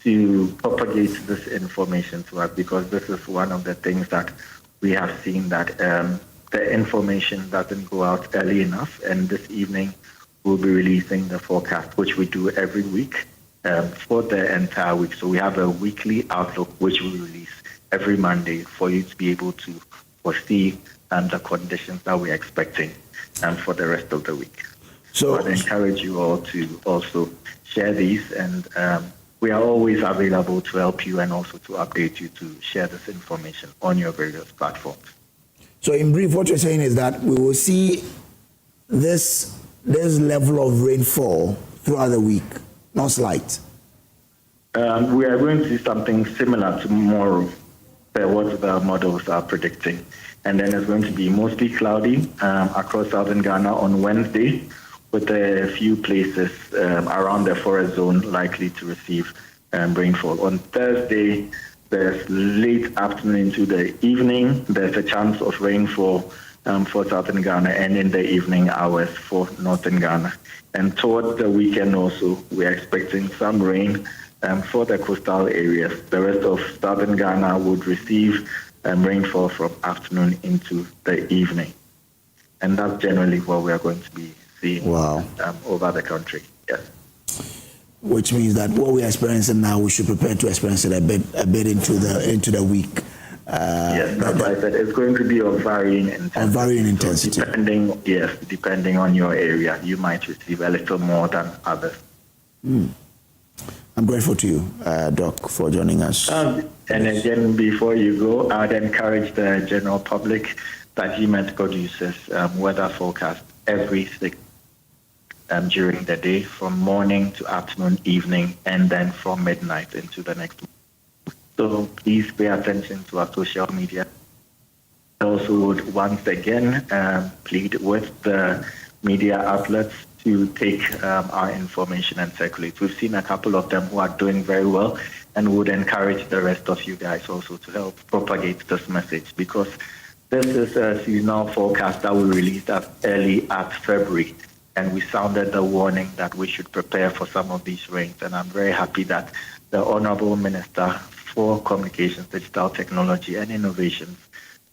to propagate this information to us, because this is one of the things that we have seen, that the information doesn't go out early enough, and this evening we'll be releasing the forecast, which we do every week for the entire week. So we have a weekly outlook, which we release every Monday for you to be able to foresee the conditions that we're expecting for the rest of the week. So I'd encourage you all to also share these, and we are always available to help you and also to update you to share this information on your various platforms. So in brief, what you're saying is that we will see this level of rainfall throughout the week, not slight. We are going to see something similar tomorrow, what the models are predicting. And then it's going to be mostly cloudy across southern Ghana on Wednesday, with a few places around the forest zone likely to receive rainfall. On Thursday, there's late afternoon into the evening, there's a chance of rainfall for southern Ghana, and in the evening hours for northern Ghana. And towards the weekend also, we're expecting some rain for the coastal areas. The rest of southern Ghana would receive rainfall from afternoon into the evening. And that's generally what we are going to be seeing over the country. Yes. Which means that what we are experiencing now, we should prepare to experience it a bit into the week. Yes, that's why I said it's going to be of varying intensity. Of varying intensity. So depending on your area, you might receive a little more than others. I'm grateful to you, Doc, for joining us. And again, before you go, I'd encourage the general public that GMET produces weather forecast every 6 during the day, from morning to afternoon, evening, and then from midnight into the next week. So please pay attention to our social media. I also would once again plead with the media outlets to take our information and circulate. We've seen a couple of them who are doing very well, and would encourage the rest of you guys also to help propagate this message, because this is a seasonal forecast that we released as early as February. And we sounded the warning that we should prepare for some of these rains. And I'm very happy that the Honorable Minister for Communications, Digital Technology and Innovations,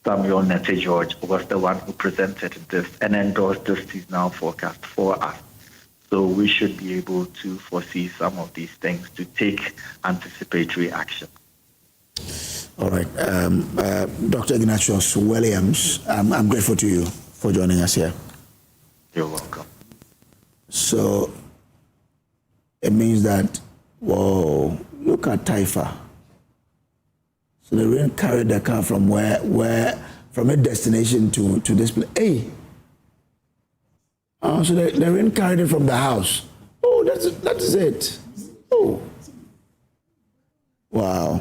Samuel Nete George, was the one who presented this and endorsed this seasonal forecast for us. So we should be able to foresee some of these things to take anticipatory action. All right. Dr. Ignatius Williams, I'm grateful to you for joining us here. You're welcome. So it means that, whoa, look at Taifa. So the rain carried the car from from a destination to this place. Hey. So the rain carried it from the house. Oh, that is it. Oh. Wow.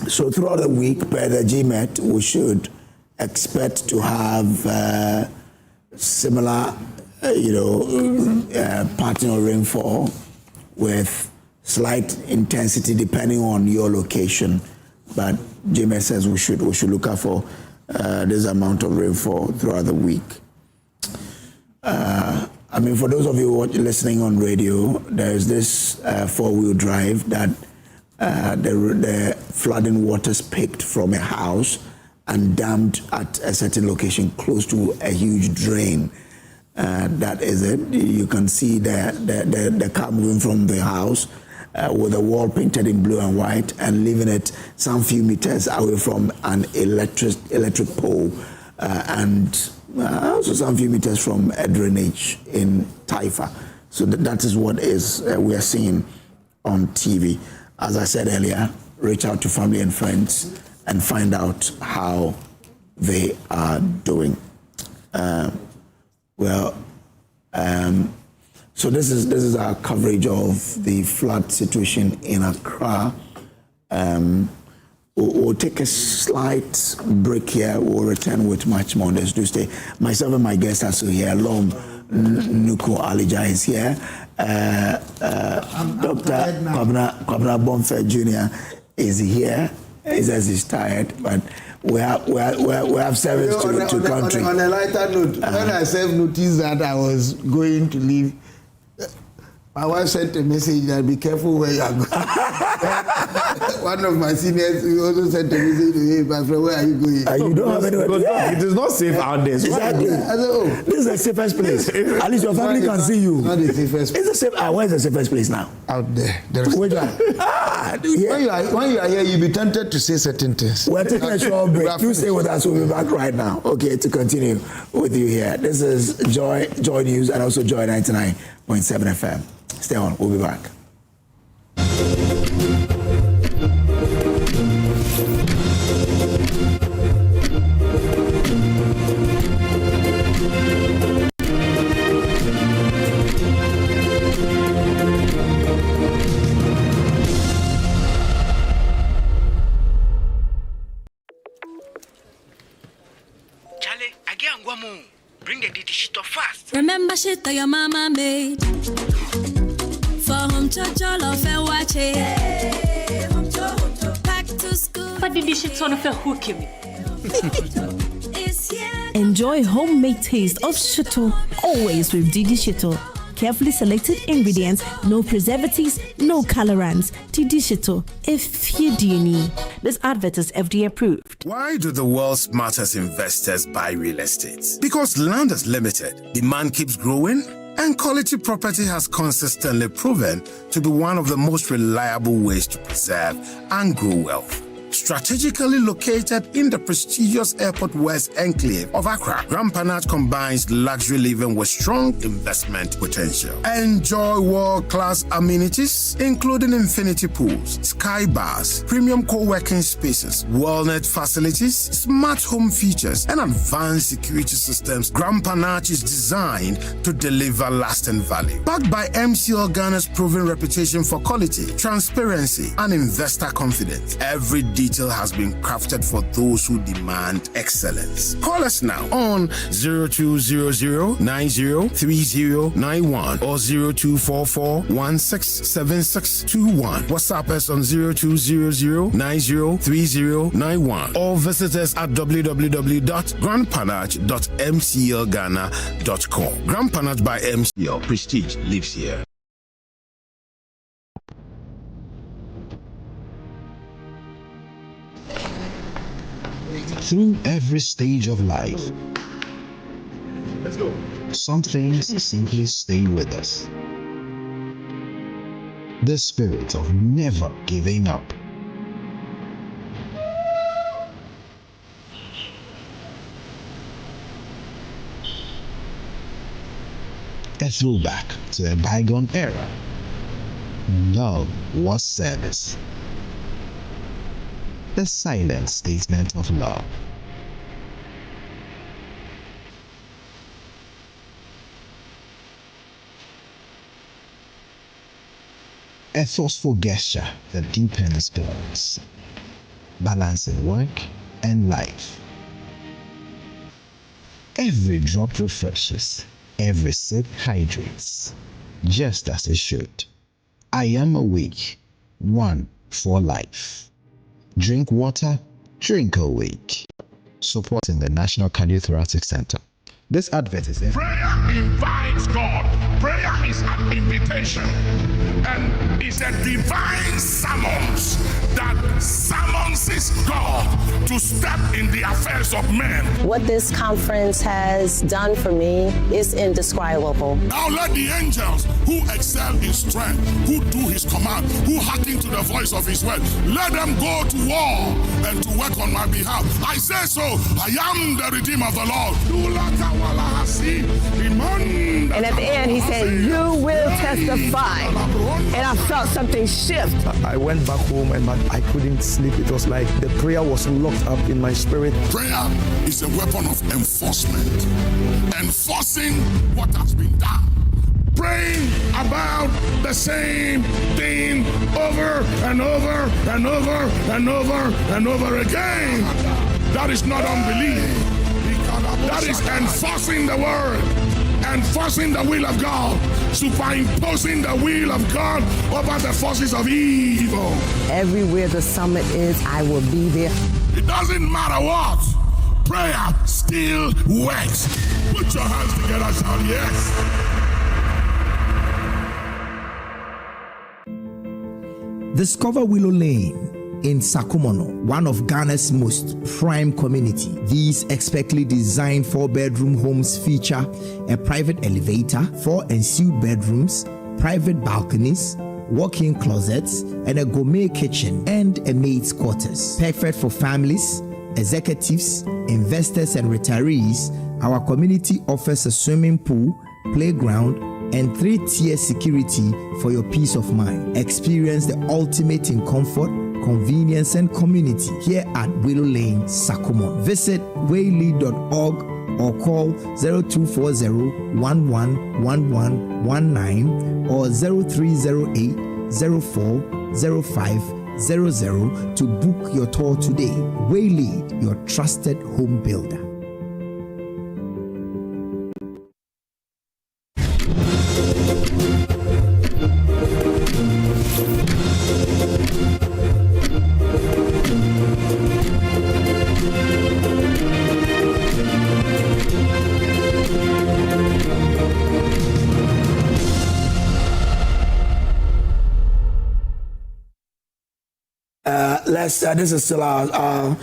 So throughout the week, per the GMET, we should expect to have similar, pattern of rainfall with slight intensity depending on your location. But GMET says we should look out for this amount of rainfall throughout the week. For those of you listening on radio, there is this four-wheel drive that the flooding waters picked from a house and damped at a certain location close to a huge drain. That is it. You can see the car moving from the house with the wall painted in blue and white and leaving it some few meters away from an electric pole and also some few meters from a drainage in Taifa. So that is what we are seeing on TV. As I said earlier, reach out to family and friends and find out how they are doing. So this is our coverage of the flood situation in Accra. We'll take a slight break here. We'll return with much more on this Tuesday. Myself and my guest are also here. Lom Nuku Alija is here. Dr. Kwabena Bonfe Jr. is here. He says he's tired, but we have service to country. On a lighter note, when I served notice that I was going to leave, my wife sent a message that be careful where you are going. One of my seniors also sent a message to me, my friend, where are you going? You don't have anywhere to go. It is not safe out there. Exactly. I said, this is the safest place. At least your family can see you. Not the safest place. It's the safe. Where's the safest place now? Out there. Which one? When you are here, you'll be tempted to say certain things. We're taking a short break. You stay with us. We'll be back right now. Okay, to continue with you here. This is Joy News and also Joy 99.7 FM. Stay on. We'll be back. Charlie, again, Guamu. Bring the shit off fast. Remember shit that your mama made. For home church, all of it, watch it. Back to school. But the shit's on a hook him. Enjoy homemade taste of Shito, always with Didi Shito. Carefully selected ingredients, no preservatives, no colorants. Didi Shito, if you do need. This advert is FDA approved. Why do the world's smartest investors buy real estate? Because land is limited, demand keeps growing, and quality property has consistently proven to be one of the most reliable ways to preserve and grow wealth. Strategically located in the prestigious Airport West enclave of Accra, Rampanat combines luxury living with strong investment potential. Enjoy world-class amenities, including infinity pools, sky bars, premium co-working spaces, wellness facilities, smart home features, and advanced security systems. Rampanat is designed to deliver lasting value. Backed by MCL Ghana's proven reputation for quality, transparency, and investor confidence, every detail has been crafted for those who demand excellence. Call us now on 0200-903091 or 0244-167621. WhatsApp us on 0200-903091 or visit us at www.grandpanach.mclghana.com. Grandpanach by MCL. Prestige lives here. Through every stage of life, let's go. Some things simply stay with us. The spirit of never giving up. a throwback to a bygone era. Love was service. The silent statement of love. A forceful gesture that deepens bonds, balancing work and life. Every drop refreshes, every sip hydrates, just as it should. I am awake, one for life. Drink water, drink awake. Supporting the National Cardiothoracic Center. This advert is in. Prayer invites God. Prayer is an invitation. And it's a divine summons that summonses God to step in the affairs of men. What this conference has done for me is indescribable. Now let the angels who excel in strength, who do his command, who hearken to the voice of his word, let them go to war and to work on my behalf. I say so. I am the Redeemer of the Lord. And at the end, he said, you will testify. And I felt something shift. I went back home and I couldn't sleep. It was like the prayer was locked up in my spirit. Prayer is a weapon of enforcement. Enforcing what has been done. Praying about the same thing over and over and over and over and over again. That is not unbelief. That is enforcing the word, enforcing the will of God, superimposing the will of God over the forces of evil. Everywhere the summit is, I will be there. It doesn't matter what, prayer still works. Put your hands together, shout yes. Discover Willow Lane in Sakumono, one of Ghana's most prime community. These expertly designed 4-bedroom homes feature a private elevator, 4 ensuite bedrooms, private balconies, walk-in closets, and a gourmet kitchen and a maid's quarters. Perfect for families, executives, investors, and retirees. Our community offers a swimming pool, playground, and 3-tier security for your peace of mind. Experience the ultimate in comfort, convenience, and community here at Willow Lane, Sakumon. Visit waylead.org or call 0240-111119 or 0308-040500 to book your tour today. Waylead, your trusted home builder. This is still a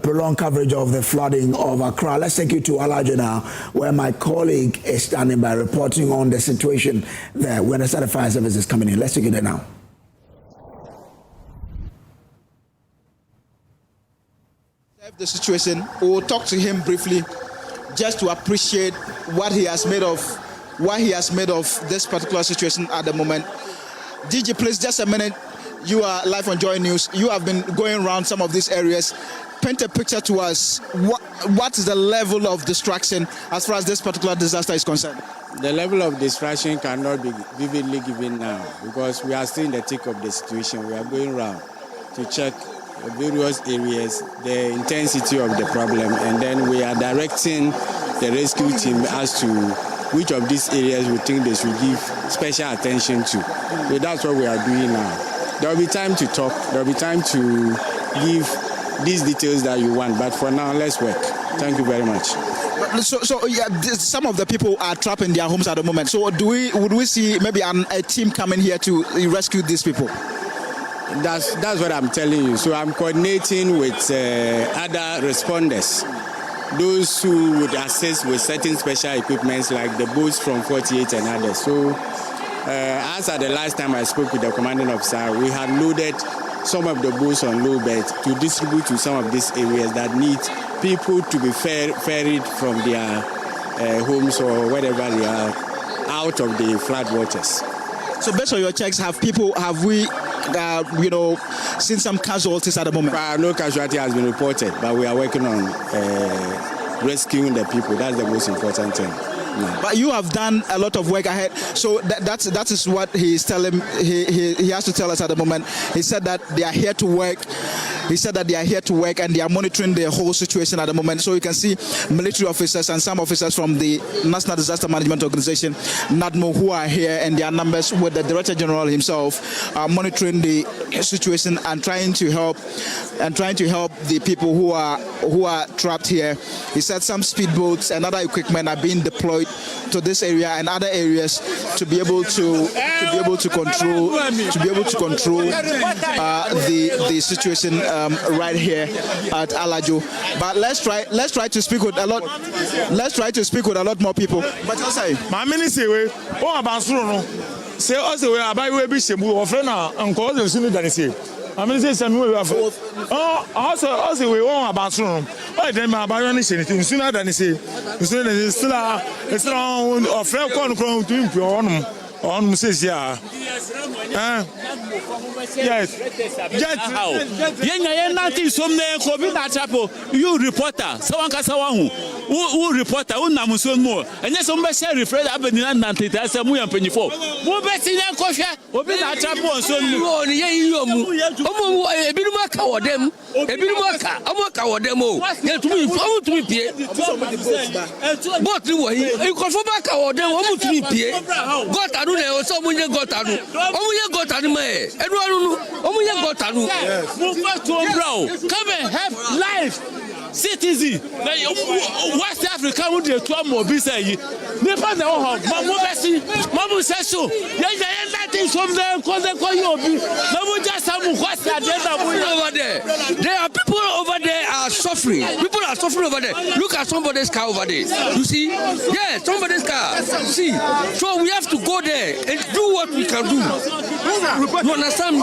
prolonged coverage of the flooding of Accra. Let's take you to Alaja now, where my colleague is standing by reporting on the situation there when the certified service is coming in. Let's take you there now. The situation, we will talk to him briefly just to appreciate what he has made of this particular situation at the moment. DG, please, just a minute. You are live on Joy News. You have been going around some of these areas. Paint a picture to us. What is the level of destruction as far as this particular disaster is concerned? The level of destruction cannot be vividly given now because we are still in the thick of the situation. We are going around to check various areas, the intensity of the problem, and then we are directing the rescue team as to which of these areas we think they should give special attention to. So that's what we are doing now. There will be time to talk. There will be time to give these details that you want. But for now, let's work. Thank you very much. So some of the people are trapped in their homes at the moment. So would we see maybe a team coming here to rescue these people? That's what I'm telling you. So I'm coordinating with other responders, those who would assist with certain special equipments like the boats from 48 and others. So as at the last time I spoke with the commanding officer, we had loaded some of the boats on low bed to distribute to some of these areas that need people to be ferried from their homes or wherever they are out of the flood waters. So based on your checks, have we seen some casualties at the moment? No casualty has been reported, but we are working on rescuing the people. That's the most important thing. Yeah. But you have done a lot of work ahead, so that is what he's telling. He has to tell us at the moment. He said that they are here to work. He said that they are here to work and they are monitoring the whole situation at the moment. So you can see military officers and some officers from the National Disaster Management Organization, NADMO, who are here, and their numbers with the Director General himself, monitoring the situation and trying to help the people who are trapped here. He said some speedboats and other equipment are being deployed to this area and other areas to be able to control the situation right here at Alajo. But let's try to speak with a lot. Let's try to speak with a lot more people. But I'll say, my minister, oh, about say also we are by we be shemu or friend and cause the sooner than say. I mean, say some we have. Oh, also we want about soon. Oh, then my bayon is anything sooner than say. Sooner than it's not or friend come to him on says yeah. Yes. You reporter, someone can say who reporter, who namuson more, and yes, some best refresh happening and Nanti, that's a muy and penny for. Who best in Kosha, or be that chap on so a bit more them, a bit more Amaka or demo. Yet to me, but you confirm back or them, what to me, got a or someone got a come and help life. Citizen, West Africa would do a more busy. Never know how Mamu says so. There's from them, call them Mamu just have over there. There are people over there are suffering. People are suffering over there. Look at somebody's car over there. You see? Yeah, somebody's car. See? So we have to go there and do what we can do. You understand?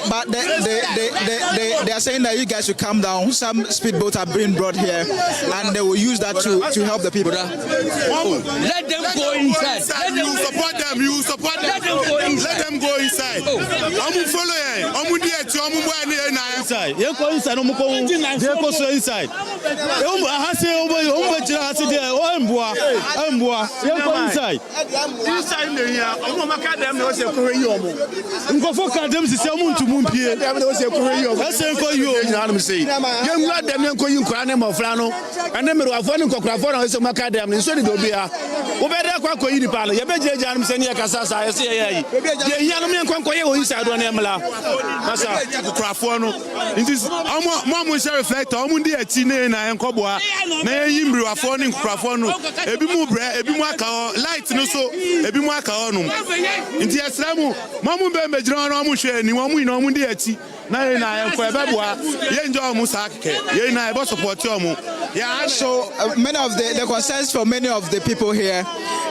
But they are saying that you guys should calm down. Some speedboats are being brought here and they will use that to help the people. Let them go inside. You support them. You support them. Let them go inside. I'm following. I'm inside. You go inside. I'm going. They go inside. I say You go inside. Inside here. I'm going them. No say I'm going for them. Say I'm to move here. That's for you. I'm saying. You let them go. You can name of Flano. And then we have one in Cochrane. So Macadam. So it will be a. Obeda kwa ko yiri pala. You be jeje am seni akasasa. I say yeah. Ye yanu me nkwanko ye wo inside one emla. Masa Cochrane no. It is mo share reflector. Omu ndi ati na na enkoboa. Na yimbru afo ni Cochrane no. Ebi mu bre, ebi mu aka light no so. Ebi mu aka no. Nti esramu mo be mejira no mo hwe ni wo mu ina omu ndi ati. Na enko ebeboa. Ye njo omu sakeke. Ye na ebo support omu. Yeah, so many of the concerns for many of the people here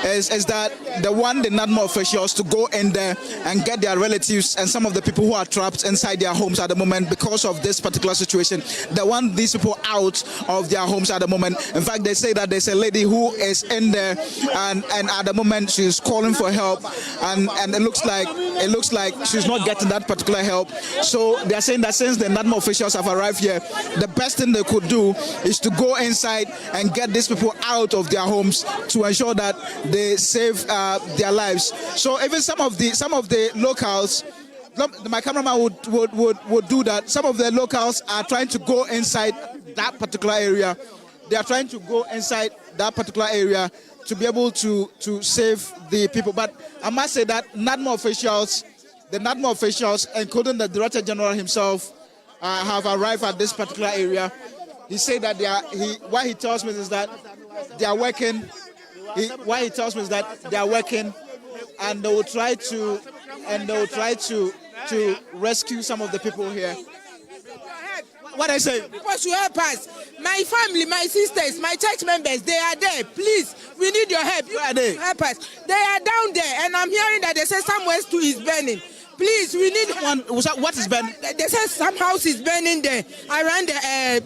is that the NADMO officials to go in there and get their relatives and some of the people who are trapped inside their homes at the moment because of this particular situation. They want these people out of their homes at the moment. In fact, they say that there's a lady who is in there and at the moment she's calling for help and it looks like she's not getting that particular help. So they're saying that since the NADMO officials have arrived here, the best thing they could do is to go inside and get these people out of their homes to ensure that they save their lives. So even some of the locals, my cameraman would do that. Some of the locals are trying to go inside that particular area. They are trying to go inside that particular area to be able to save the people. But I must say that the NADMO officials, including the Director General himself, have arrived at this particular area. He said that what he tells me is that they are working. What he tells me is that they are working, and they will try to rescue some of the people here. What I say? Because you help us. My family, my sisters, my church members, they are there. Please, we need your help. Where are they? Help us. They are down there, and I'm hearing that they say somewhere too is burning. Please, we need one. What is burning? They say some house is burning there. Around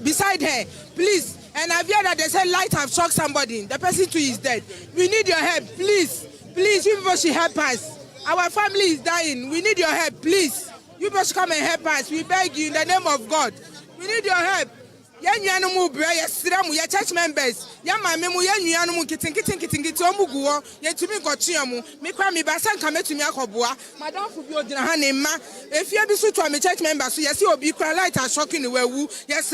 beside her. Please. And I've heard that they say light have struck somebody. The person too is dead. We need your help, please. Please, you people should help us. Our family is dying. We need your help, please. You people should come and help us. We beg you in the name of God. We need your help. Church members, if you be so to my church members, so yes, you will be light and shocking the way. Yes,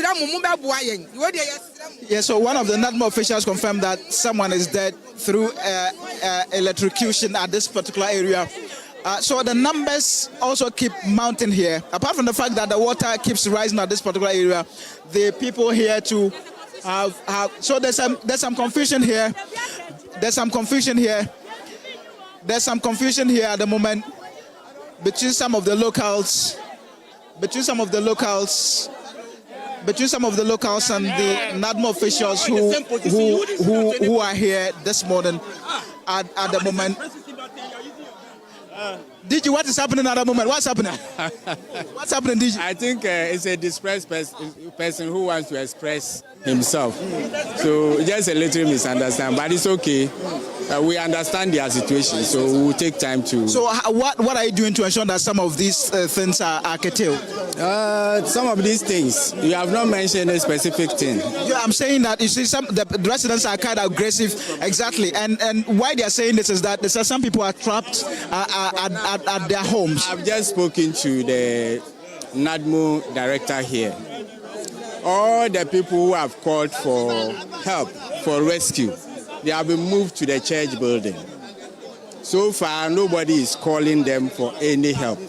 yes, so one of the NADMO officials confirmed that someone is dead through electrocution at this particular area. So the numbers also keep mounting here. Apart from the fact that the water keeps rising at this particular area, the people here to have so there's some confusion here. There's some confusion here at the moment between some of the locals and the NADMO officials who are here this morning at the moment. DG, what is happening at the moment? What's happening? What's happening, DG? I think it's a distressed person who wants to express himself. So just a little misunderstanding, but it's okay. We understand their situation, so we'll take time to... So what are you doing to ensure that some of these things are curtailed? Some of these things, you have not mentioned a specific thing. Yeah, I'm saying that, you see, the residents are kind of aggressive, exactly. And why they are saying this is that some people are trapped at their homes. I've just spoken to the NADMO director here. All the people who have called for help, for rescue, they have been moved to the church building. So far, nobody is calling them for any help.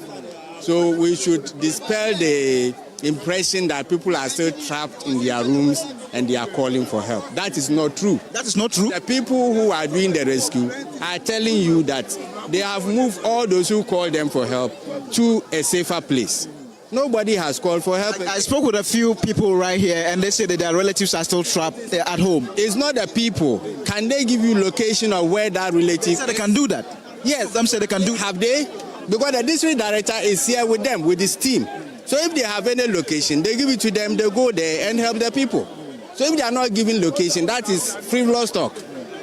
So we should dispel the impression that people are still trapped in their rooms and they are calling for help. That is not true. That is not true? The people who are doing the rescue are telling you that they have moved all those who call them for help to a safer place. Nobody has called for help. I spoke with a few people right here and they say that their relatives are still trapped at home. It's not the people. Can they give you location of where that relative... They can do that? Yes. Some say they can do. Have they? Because the district director is here with them, with his team. So if they have any location, they give it to them, they go there and help the people. So if they are not giving location, that is frivolous talk.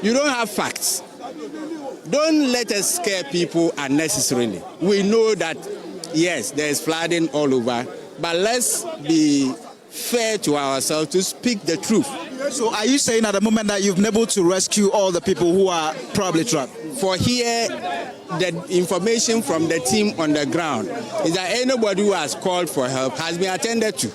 You don't have facts. Don't let us scare people unnecessarily. We know that, yes, there is flooding all over, but let's be fair to ourselves to speak the truth. So are you saying at the moment that you've been able to rescue all the people who are probably trapped? For here, the information from the team on the ground is that anybody who has called for help has been attended to,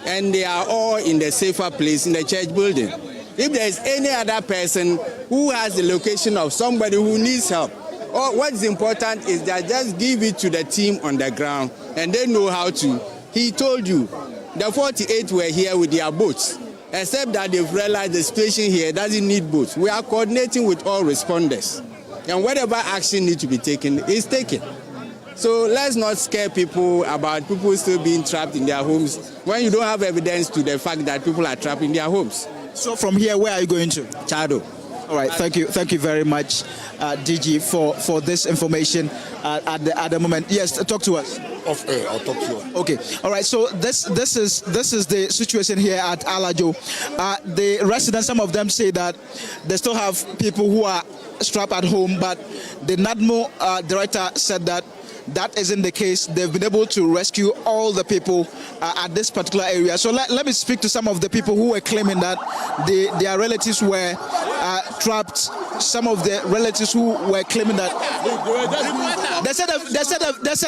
and they are all in the safer place in the church building. If there is any other person who has the location of somebody who needs help, or what is important is that just give it to the team on the ground and they know how to. He told you, the 48 were here with their boats, except that they've realized the situation here doesn't need boats. We are coordinating with all responders, and whatever action needs to be taken is taken. So let's not scare people about people still being trapped in their homes when you don't have evidence to the fact that people are trapped in their homes. So from here, where are you going to? Chado. All right, thank you very much, DG, for this information at the moment. Yes, talk to us. I'll talk to you. Okay, all right. So this is the situation here at Alajo. The residents, some of them say that they still have people who are strapped at home, but the NADMO director said that isn't the case. They've been able to rescue all the people at this particular area. So let me speak to some of the people who were claiming that their relatives were trapped. Some of the relatives who were claiming that they said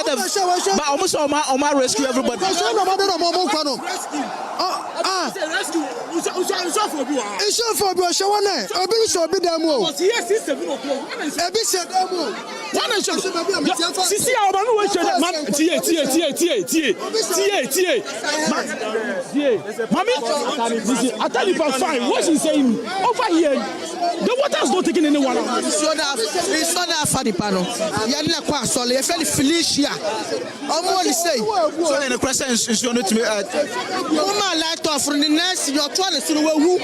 but almost Oma rescue everybody. I tell you, fine. What she's saying over here, the water is not taking anyone out. It's not that funny, panel. You're quite solid. You feel Felicia. I'm only saying. So, the question is going to be. Woman, light off from the next. You're trying to do who?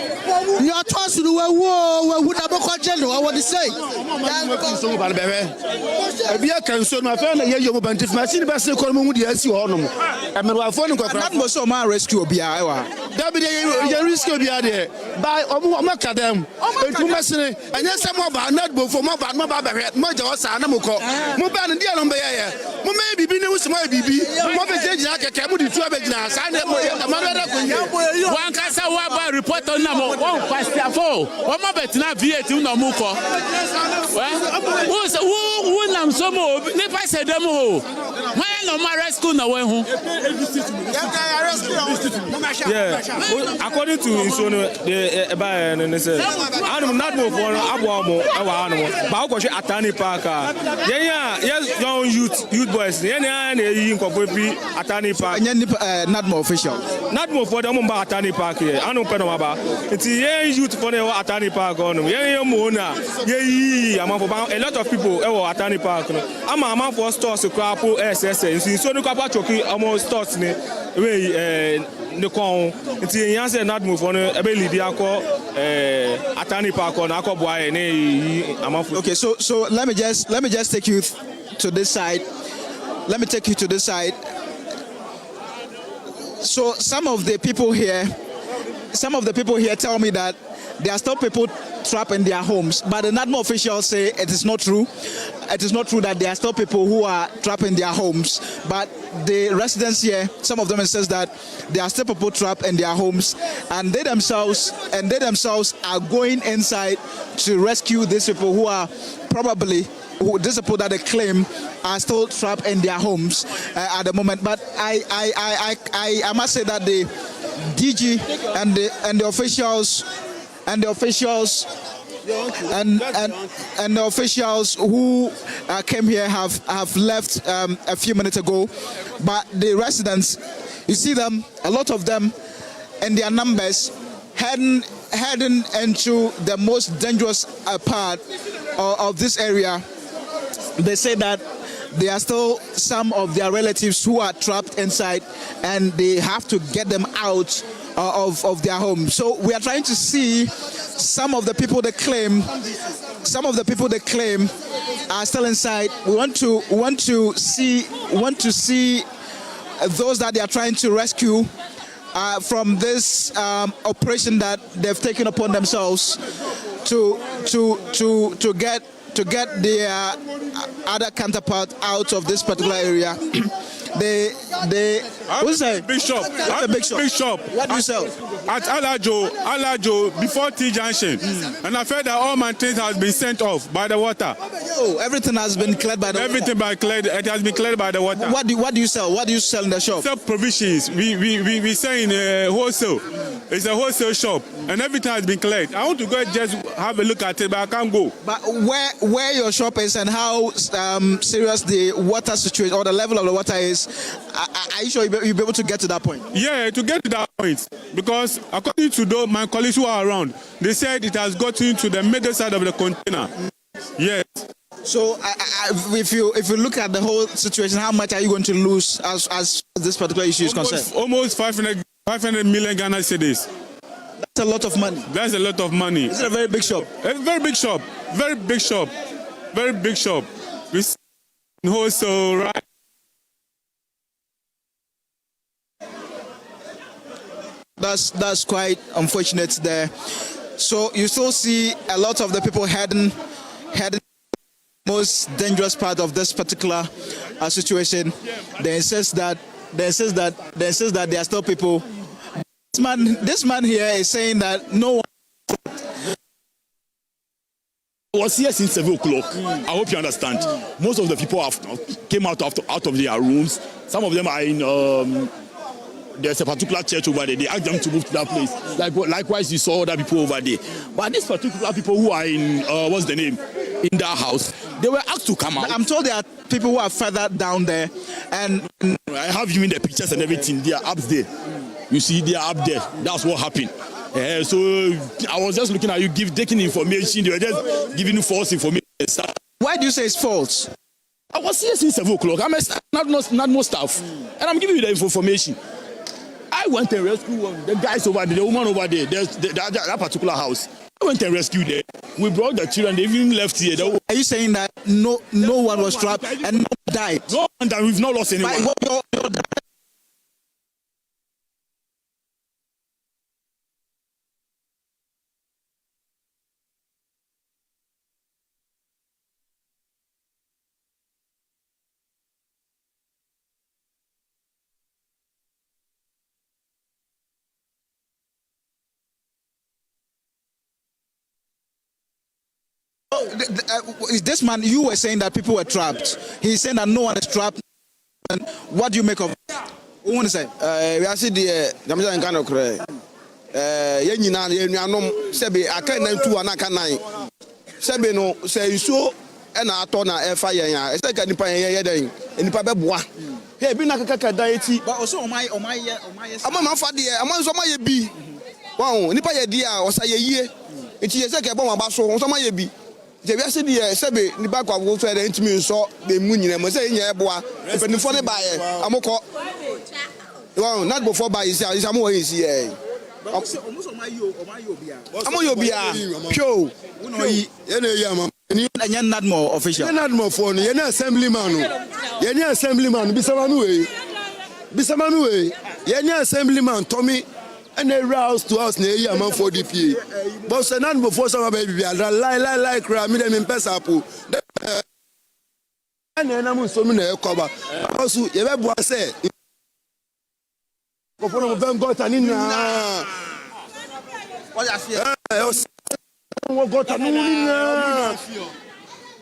You're trying to do who? Who double call general? I want to say. Ebia can so my friend ye yo bantif machine ba se ko mu dia si ho no. E me wa phone kwakra. Not mo so ma rescue obia ewa. Da bi ye rescue obia de. By omo kadam. Etu machine anya se mo ba not bo for mo ba be mo je o sa na mo ko. Mo ba no dia no be ye. Mo me bibi ne wusi mo bibi. Mo be je jina keke mo di tu abegina sa na mo da ko. One kasa wa ba report on na mo. One question for. One mo betina V8 na mo ko. Who nam so mo ne pa se dem ho. When no ma rescue na we ho. Yeah. According to Isono, the by say I'm not more for Abuamo, our animal. But I Atani Park. Yes, young youth boys. Yeah, Atani Park. Not more official. Not more for the Mumba Atani Park here. I don't know about it's a youth for the Atani Park on them. Yeah, Mona. Yeah, I'm for a lot of people at Atani Park. I'm a man for stores to crap SSS. So the Kapa Choki almost starts me. The con it's a answer not move on a belly Atani Park on Akoboy. Okay, so let me just take you to this side. Let me take you to this side. So some of the people here tell me that there are still people trapped in their homes, but the NADMO officials say it is not true. It is not true that there are still people who are trapped in their homes, but the residents here, some of them says that there are still people trapped in their homes, and they themselves are going inside to rescue these people who are probably these people that they claim are still trapped in their homes at the moment. But I must say that the DG and the officials who came here have left a few minutes ago, but the residents, you see them, a lot of them and their numbers heading into the most dangerous part of this area. They say that there are still some of their relatives who are trapped inside and they have to get them out of their home. So we are trying to see some of the people they claim are still inside. We want to see those that they are trying to rescue from this operation that they've taken upon themselves to get their other counterpart out of this particular area. What's that? Big shop. Big shop. What do you sell? At Alajo, before T Junction. And I felt that all my things has been sent off by the water. Oh, everything has been cleared by the water. It has been cleared by the water. What do you sell? What do you sell in the shop? Sell provisions. We sell in wholesale. It's a wholesale shop, and everything has been cleared. I want to go just have a look at it, but I can't go. But where your shop is and how serious the water situation or the level of the water is, are you sure you'll be able to get to that point? Yeah, to get to that point, because according to my colleagues who are around, they said it has gotten to the middle side of the container. Yes. So if you look at the whole situation, how much are you going to lose as this particular issue is concerned? Almost 500 million Ghana cedis. That's a lot of money. That's a lot of money. It's a very big shop. A very big shop. Very big shop. Very big shop. We wholesale, right? That's quite unfortunate there. So you still see a lot of the people heading most dangerous part of this particular situation. They insist that there are still people. This man here is saying that no one was here since 7 o'clock. I hope you understand. Most of the people came out of their rooms. Some of them are in. There's a particular church over there. They asked them to move to that place. Likewise, you saw other people over there. But these particular people who are in what's the name? In that house, they were asked to come out. I'm told there are people who are further down there, and I have you in the pictures and everything. They are up there. You see, they are up there. That's what happened. So I was just looking at you, taking information. They were just giving you false information. Why do you say it's false? I was here since 7 o'clock. I'm not more staff, and I'm giving you the information. I went and rescued the guys over there, the woman over there, that particular house. I went and rescued them. We brought the children. They even left here. Are you saying that no one was trapped and no one died? No, and we've not lost anyone. This man, you were saying that people were trapped. He's saying that no one is trapped. And what do you make of it? What want to say? We are seeing the Jamaican kind of cray. Yenina, Yenanom, Sebi, I can't name 2 and I can 9. Sebi no, say so, and I told her fire. I said, can you pay a day in the Pabua? Hey, be like a deity. But also, my, I'm a father, among some of be. Wow, Nipa dear, or say a year. It is like a bomb about so, some of be. The rest of the Sebi, the back of water, the intimate saw the moon, and was saying, yeah, boy, if any funny by Amoko. Well, not before by his house, I'm always here. I'm on your beer, show. And you're not more official. You're not more for you're not assemblyman. You're not assemblyman, Bisamanue. You're not assemblyman, Tommy. And they rouse to us near Yaman for DP. But so not before some baby, like me them in Pesapu. And then I'm so many cover. Also, you ever say, what got an in what got an in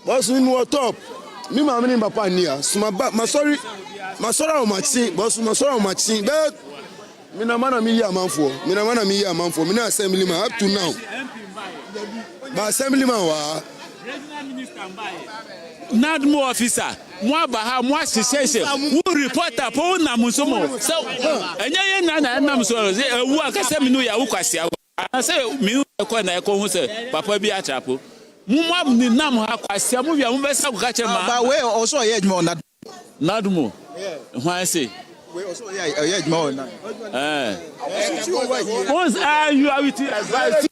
what's in what top? Me, my name, Papa, near. So my sorry, but my sorry, but. Mina mana mi ya manfo. Mina mana mi ya manfo. Mina assemblyman up to now. But assemblyman wa. Regional minister mbaye. Not more officer. Moi baha moi session. Who reporter po na musomo. So enye na muso. Ewu akase mi no ya ukwasi awo. Say mi ko na ko hu say papa bi atrapo. Mu ni nam ha kwasi amu bia mu be sa ko ka che ma. But we also hear more not. Nadmo. Why say? We also hear more now. Once you are with advice.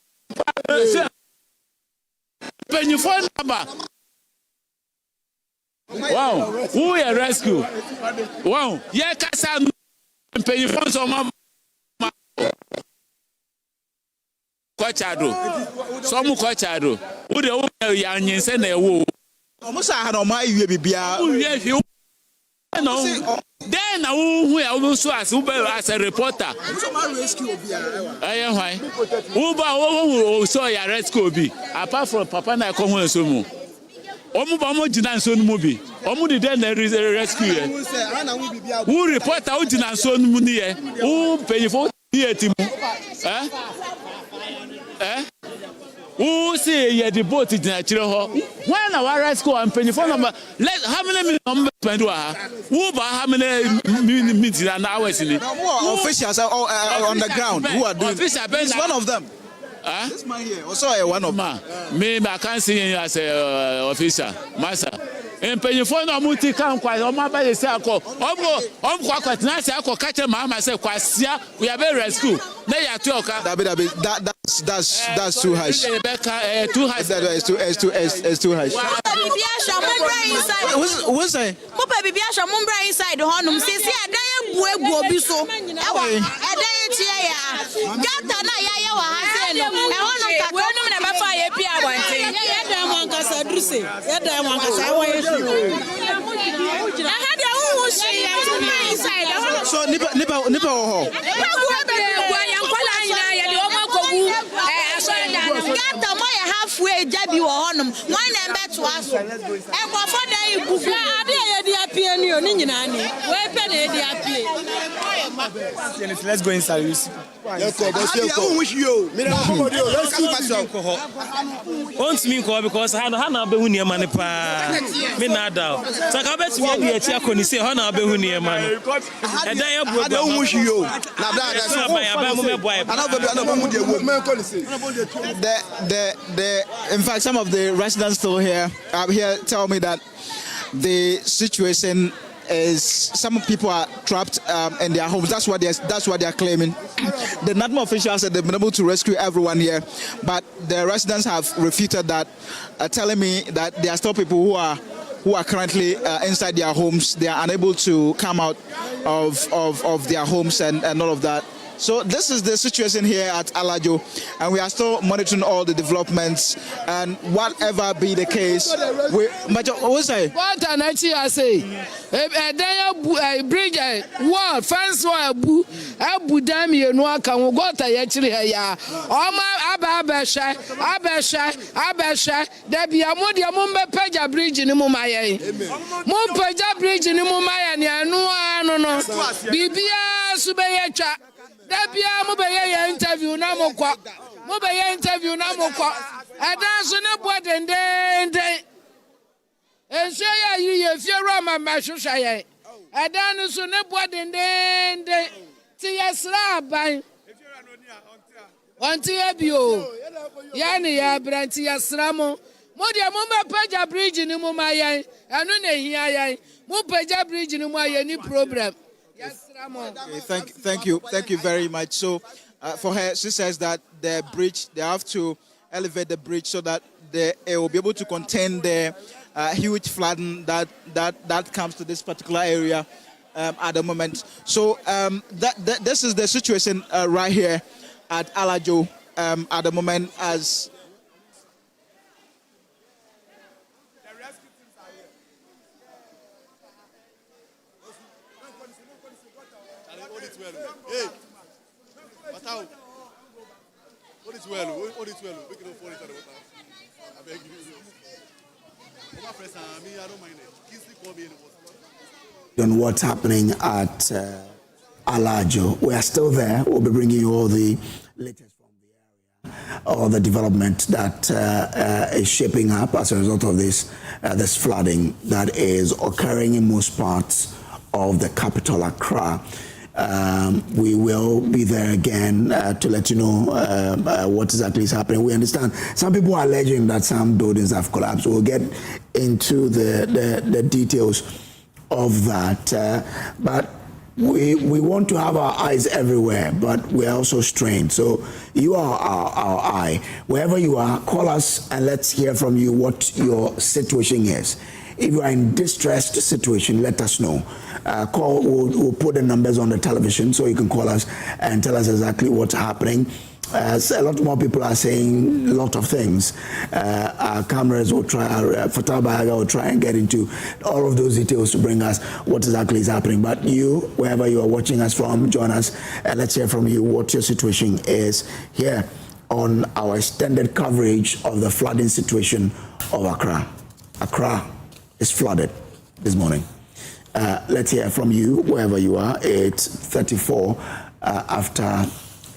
When you phone number. Wow, who are rescue? Wow, yeah, Kassan. When you phone some Kojo, some Kojo. Who the young and send a woo. Almost I had on my UBBR. No. Then who are also as a reporter. I am why. Uber saw your rescue be apart from Papa na come so mu. Omu jinan so movie. Omu the then rescue. Who reporter who jinan so mu ni e. Who pay for theater mu. Who say you the boat in Chiro? When our rescue and penny phone number, let how many numbers do I have? Who by how many minutes and hours in it? Officials are on the ground who are doing it. It's one of them. This man here, also one of them. Me, I can't see him as a officer, master. And penny phone or multi count quite on my body say, quite nice. I could catch a man myself, quite we are very rescue. They are talk. That's too harsh. Too harsh. It's too harsh. What's that? Baby, I shall mumble inside the honum. Says, yeah, I will be so. So, Nipper. Halfway, Jabby or Honum, one and back to us. And for day, let's go inside. Want me because Hannah Behunia Manipa, Minada. So I bet me a Tiaconi say Hannah Behunia man. And I don't wish you. In fact, some of the residents still here tell me that the situation is some people are trapped in their homes. That's what they are claiming. The NADMA officials said they've been able to rescue everyone here, but the residents have refuted that, telling me that there are still people who are currently inside their homes. They are unable to come out of their homes and all of that. So this is the situation here at Alajo, and we are still monitoring all the developments, and whatever be the case, what say? What an I say, a bridge, wall, fence wall, abu dam, you know, I can go to actually here. Abesha, there be a modia mumba peja bridge in Mumaya. Mumpaja bridge in Mumaya, and no, Bibia Subayacha. Debia mobile interview na mokwa adanso ne bodende enso ya yiye fiero mama hwehwa ye adan so ne bodende ti yesra ban onti ebio ya ne ya branti yesra mo dia mo paja bridge ni mo mayan anu na hia yan mo paja bridge ni mo aye ni problem. Okay, thank you very much. So for her, she says that the bridge, they have to elevate the bridge so that it will be able to contain the huge flooding that comes to this particular area at the moment. So this is the situation right here at Alajo at the moment as. Hey, Matao, what is well? What is well? We can afford it. I beg you. My friends, I don't mind it. Kids call me. On what's happening at Alajo, we are still there. We'll be bringing you all the latest from the area, all the development that is shaping up as a result of this flooding that is occurring in most parts of the capital, Accra. We will be there again to let you know what exactly is happening. We understand some people are alleging that some buildings have collapsed. We'll get into the details of that. But we want to have our eyes everywhere, but we're also strained. So you are our eye. Wherever you are, call us and let's hear from you what your situation is. If you are in distressed situation, let us know. We'll put the numbers on the television so you can call us and tell us exactly what's happening. A lot more people are saying a lot of things. Our cameras will try, Fatah Bayaga will try and get into all of those details to bring us what exactly is happening. But you, wherever you are watching us from, join us and let's hear from you what your situation is here on our extended coverage of the flooding situation of Accra. Accra is flooded this morning. Let's hear from you wherever you are. It's 34 after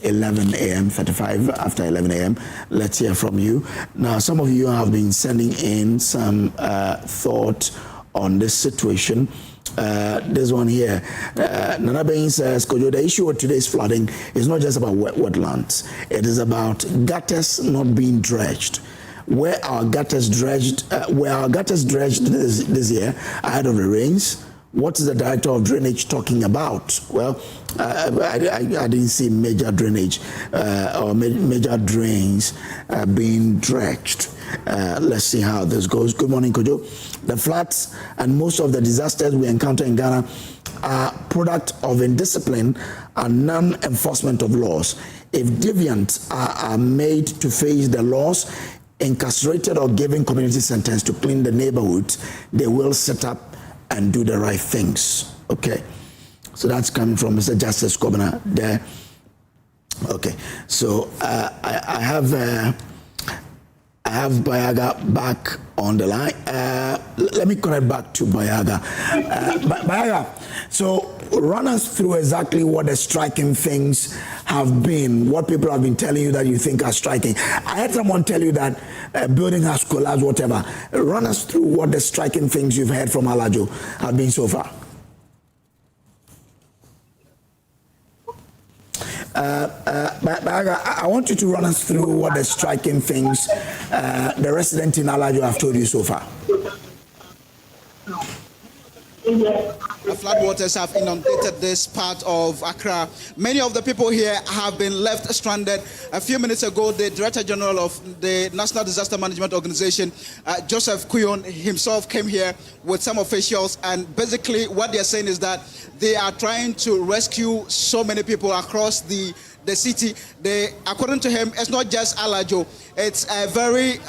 11 a.m., 35 after 11 a.m. Let's hear from you. Now, some of you have been sending in some thought on this situation. This one here, Nana Bain says, Kojo, the issue of today's flooding is not just about wetlands. It is about gutters not being dredged. Where our gutters dredged this year ahead of the rains. What is the director of drainage talking about? Well, I didn't see major drainage or major drains being dredged. Let's see how this goes. Good morning, Kojo. The floods and most of the disasters we encounter in Ghana are product of indiscipline and non-enforcement of laws. If deviants are made to face the laws, incarcerated or given community sentence to clean the neighborhood, they will set up and do the right things. Okay, so that's coming from Mr. Justice Governor there. Okay, so I have Bayaga back on the line. Let me connect back to Bayaga. Bayaga, so run us through exactly what the striking things have been, what people have been telling you that you think are striking. I had someone tell you that a building has collapsed, whatever. Run us through what the striking things you've heard from Alajo have been so far. I want you to run us through what the striking things the residents in Alajo have told you so far. Floodwaters have inundated this part of Accra. Many of the people here have been left stranded. A few minutes ago, the Director General of the National Disaster Management Organization, Joseph Kuyon, himself came here with some officials, and basically what they're saying is that they are trying to rescue so many people across the city. According to him, it's not just Alajo, it's a very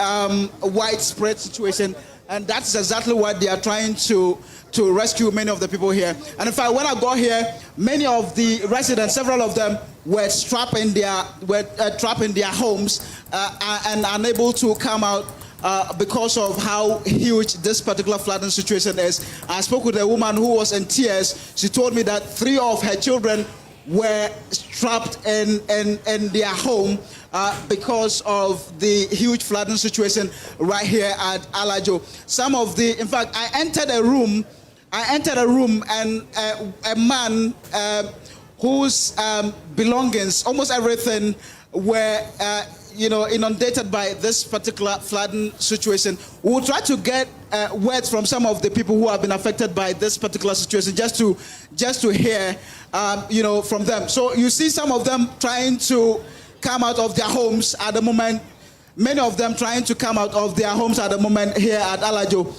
widespread situation, and that's exactly what they are trying to rescue many of the people here. And in fact, when I got here, many of the residents, several of them, were trapped in their homes and unable to come out because of how huge this particular flooding situation is. I spoke with a woman who was in tears. She told me that 3 of her children were trapped in their home because of the huge flooding situation right here at Alajo. In fact, I entered a room and a man whose belongings, almost everything, were inundated by this particular flooding situation. We will try to get words from some of the people who have been affected by this particular situation, just to hear, from them. So you see some of them trying to come out of their homes at the moment. Many of them trying to come out of their homes at the moment here at Alajo.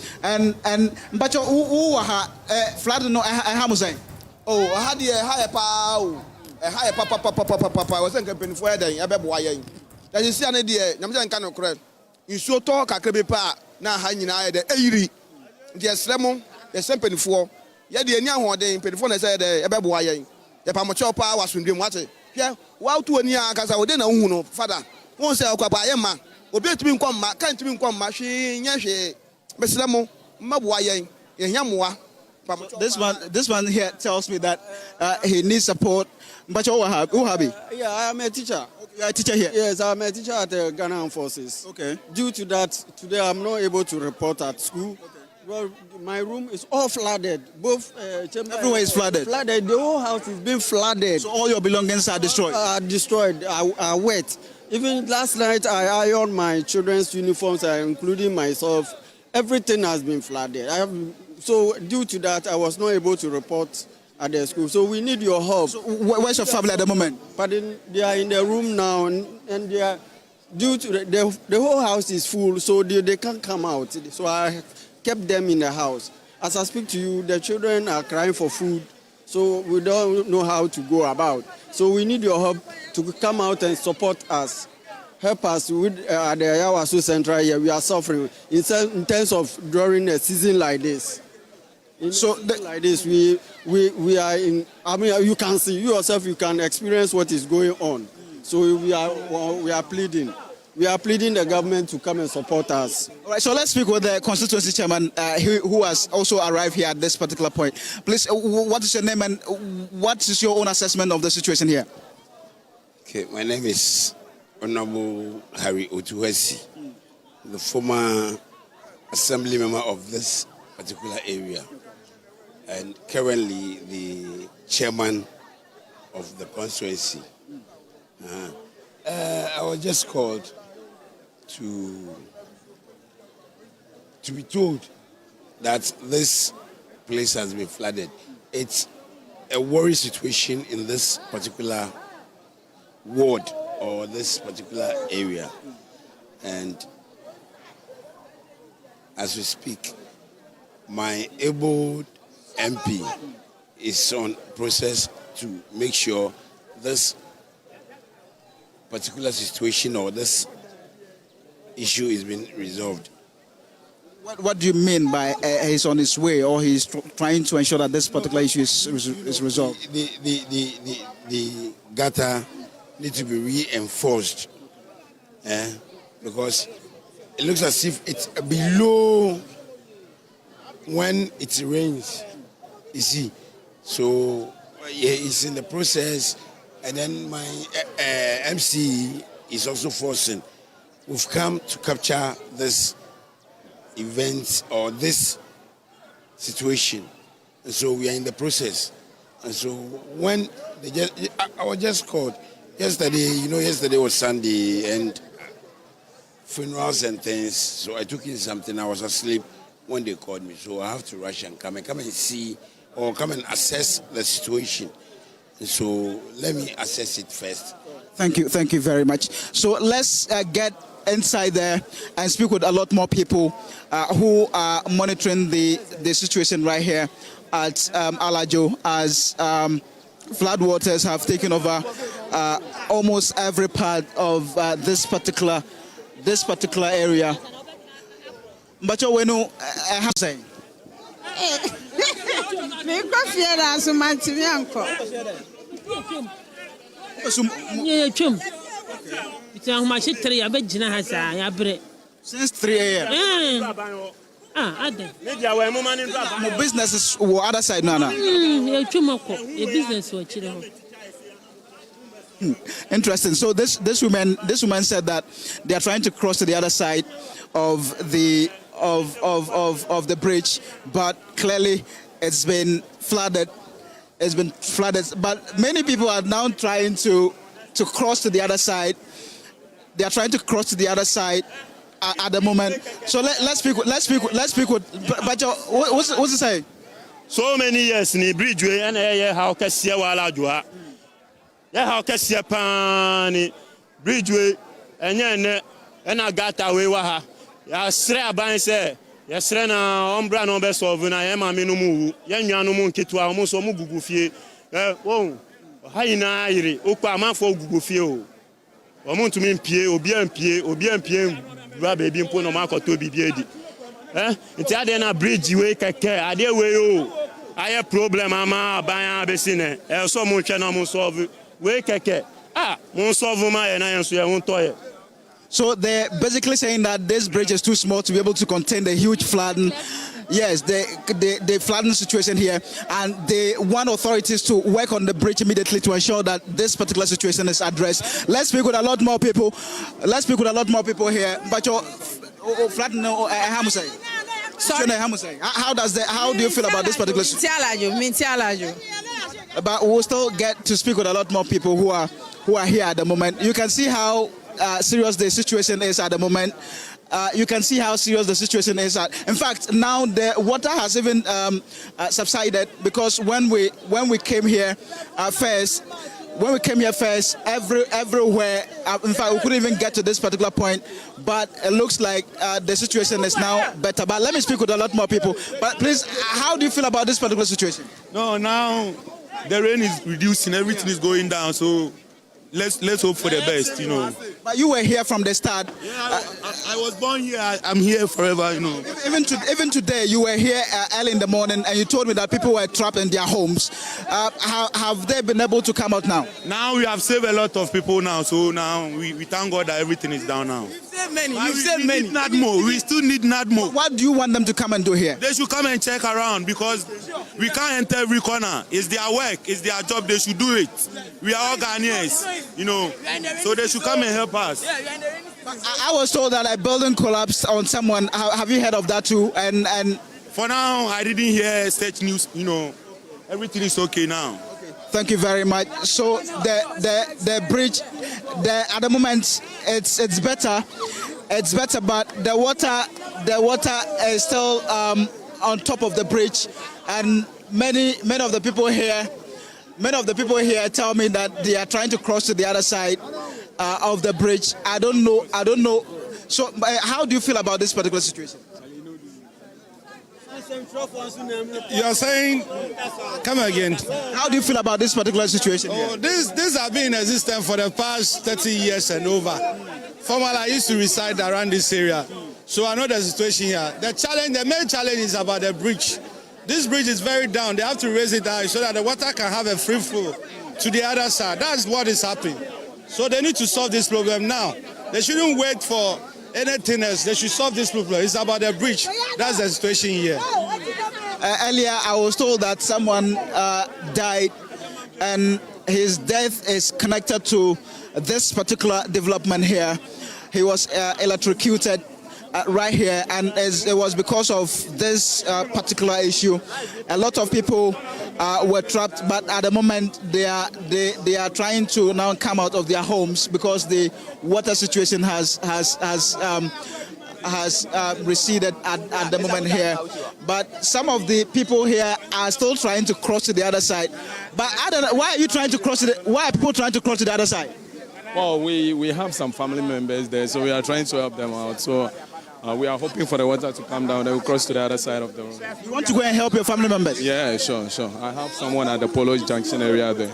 But who are flooding? No, Hamusai. Oh, I had a higher power. A higher papa was a company for a baby. That is an idea. Namjan cannot correct. You so talk a crepa now hanging out the Airi. The Slemon, the Sempany for. Yet the young one day in Penifona said a baby. The Pamacho power was from Dimwate. Yeah, wow, to a near Casa or dinner, Uno, father. Won't say Aquapayama. Obey to be come, can't be come, machine, Yashi, Besslamo, Mabuay, Yamwa. This one here tells me that he needs support. But who have you? Yeah, I am a teacher. You are a teacher here? Yes, I am a teacher at the Ghana Armed Forces. Okay. Due to that, today I'm not able to report at school. Okay. Well, my room is all flooded. Both everywhere is flooded. Flooded. The whole house is being flooded. So all your belongings are destroyed. Destroyed. Are wet. Even last night, I ironed my children's uniforms, including myself. Everything has been flooded. So due to that, I was not able to report at the school. So we need your help. So where's your family at the moment? But they are in the room now, and they are due to the whole house is full, so they can't come out. So I kept them in the house. As I speak to you, the children are crying for food, so we don't know how to go about. So we need your help to come out and support us. Help us with the Ayawaso Central here. We are suffering in terms of during a season like this. Like this, we are in. I mean, you can see yourself. You can experience what is going on. So we are pleading. We are pleading the government to come and support us. All right. So let's speak with the constituency chairman, who has also arrived here at this particular point. Please, what is your name and what is your own assessment of the situation here? Okay, my name is Honorable Harry Otuwesi, the former assembly member of this particular area, and currently the chairman of the constituency. I was just called to be told that this place has been flooded. It's a worry situation in this particular ward or this particular area, and as we speak, my able MP is on process to make sure this particular situation or this issue is being resolved. What do you mean by he's on his way, or he's trying to ensure that this particular issue is resolved? The gutter needs to be reinforced, because it looks as if it's below when it rains, you see. So it's in the process, and then my MC is also forcing. We've come to capture this event or this situation, and so we are in the process. And so when I was just called yesterday, yesterday was Sunday and funerals and things, so I took in something. I was asleep. when they called me. So I have to rush and come and see or come and assess the situation. So let me assess it first. Thank you very much. So let's get inside there and speak with a lot more people who are monitoring the situation right here at Alajo as floodwaters have taken over almost every part of this particular area. But you know, I have to say. Since 3 a.m. My business is on the other side now. Interesting. So this woman said that they are trying to cross to the other side of the bridge, but clearly it's been flooded. But many people are now trying to cross to the other side. They are trying to cross to the other side at the moment. So let's speak with. But what's it saying? So many years in the bridge way and how can see wala jua. Yeah, how can see pani bridge way and I got away waha. Ya sre ban say ya sre na ombra no be solve na ya ma me no mu ya nwa no mu nketua o mu so mu gugu fie wo hayi na ayire okwa amanfo gugu fie o mu ntumi mpie obi ampie bra baby mpo no makoto bibi edi nti ade na bridge we keke ade we o aye problem ama aban abesine so mu hwe na mu solve we keke mu solve ma ye na yenso ye huntoye. So they're basically saying that this bridge is too small to be able to contain the huge flooding. Yes, the flooding situation here, and they want authorities to work on the bridge immediately to ensure that this particular situation is addressed. Let's speak with a lot more people. Here. But your flooding, how do you feel about this particular situation? But we'll still get to speak with a lot more people who are here at the moment. You can see how serious the situation is at the moment. In fact, now the water has even subsided, because when we came here first, everywhere, in fact, we couldn't even get to this particular point, but it looks like the situation is now better. But let me speak with a lot more people. But please, how do you feel about this particular situation? No, now the rain is reducing, everything is going down, so let's hope for the best, you know. But you were here from the start. Yeah, I was born here. I'm here forever, you know. Even today, you were here early in the morning, and you told me that people were trapped in their homes. Have they been able to come out now? Now we have saved a lot of people now, so now we thank God that everything is down now. You've saved many. Need not more. We still need not more. What do you want them to come and do here? They should come and check around, because we can't enter every corner. It's their work. It's their job. They should do it. We are all Ghanaians, you know. So they should come and help us. I was told that a building collapsed on someone. Have you heard of that too? And for now, I didn't hear such news. You know, everything is okay now. Thank you very much. So the bridge, at the moment, it's better. It's better, but the water is still on top of the bridge, and many of the people here tell me that they are trying to cross to the other side of the bridge. I don't know. So, how do you feel about this particular situation? You are saying, come again. How do you feel about this particular situation? This has been in existence for the past 30 years and over. Formerly, I used to reside around this area, so I know the situation here. The main challenge is about the bridge. This bridge is very down. They have to raise it high so that the water can have a free flow to the other side. That's what is happening. So they need to solve this problem now. They shouldn't wait for anything else. They should solve this problem. It's about the bridge. That's the situation here. Earlier, I was told that someone died, and his death is connected to this particular development here. He was electrocuted right here, and it was because of this particular issue. A lot of people were trapped, but at the moment they are trying to now come out of their homes, because the water situation has has receded at the moment here, but some of the people here are still trying to cross to the other side. But I don't know, why are you trying to cross why are people trying to cross to the other side? Well, we have some family members there, so we are trying to help them out. So we are hoping for the water to come down. They will cross to the other side of the road. You want to go and help your family members? Yeah, sure. I have someone at the Polo Junction area there.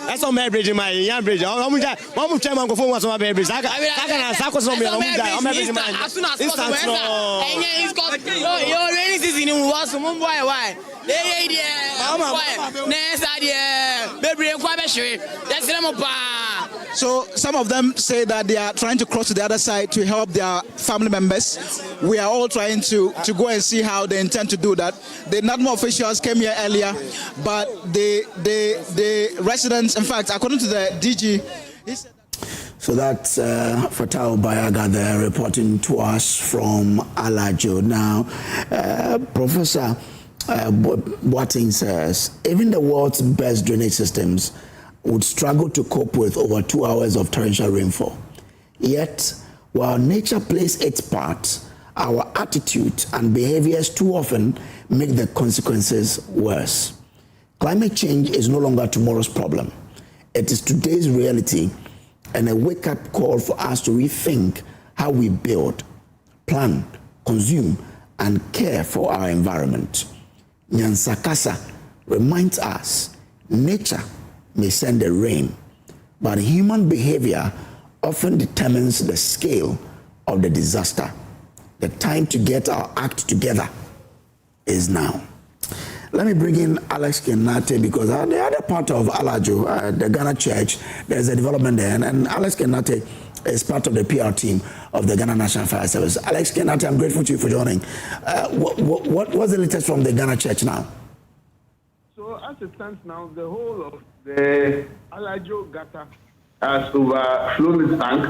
That's on my bridge, my young bridge. I'm going to try my phone was on my bridge. I can as soon as possible. You're ready to see him. What's the why? So some of them say that they are trying to cross to the other side to help their family members. We are all trying to go and see how they intend to do that. The NADMO officials came here earlier, but the residents, in fact, according to the DG, so that's Fatal Bayaga there reporting to us from Alajo. Now, Professor Boateng says, even the world's best drainage systems would struggle to cope with over 2 hours of torrential rainfall. Yet, while nature plays its part, our attitude and behaviors too often make the consequences worse. Climate change is no longer tomorrow's problem. It is today's reality and a wake-up call for us to rethink how we build, plan, consume, and care for our environment. Nyansakasa reminds us nature may send the rain, but human behavior often determines the scale of the disaster. The time to get our act together is now. Let me bring in Alex Kenate because the other part of Alajo, the Ghana Church, there's a development there, and Alex Kenate is part of the PR team of the Ghana National Fire Service. Alex Kenate, I'm grateful to you for joining. What's the latest from the Ghana Church now? So as it stands now, the whole of the Alajo Gata has overflown its tank,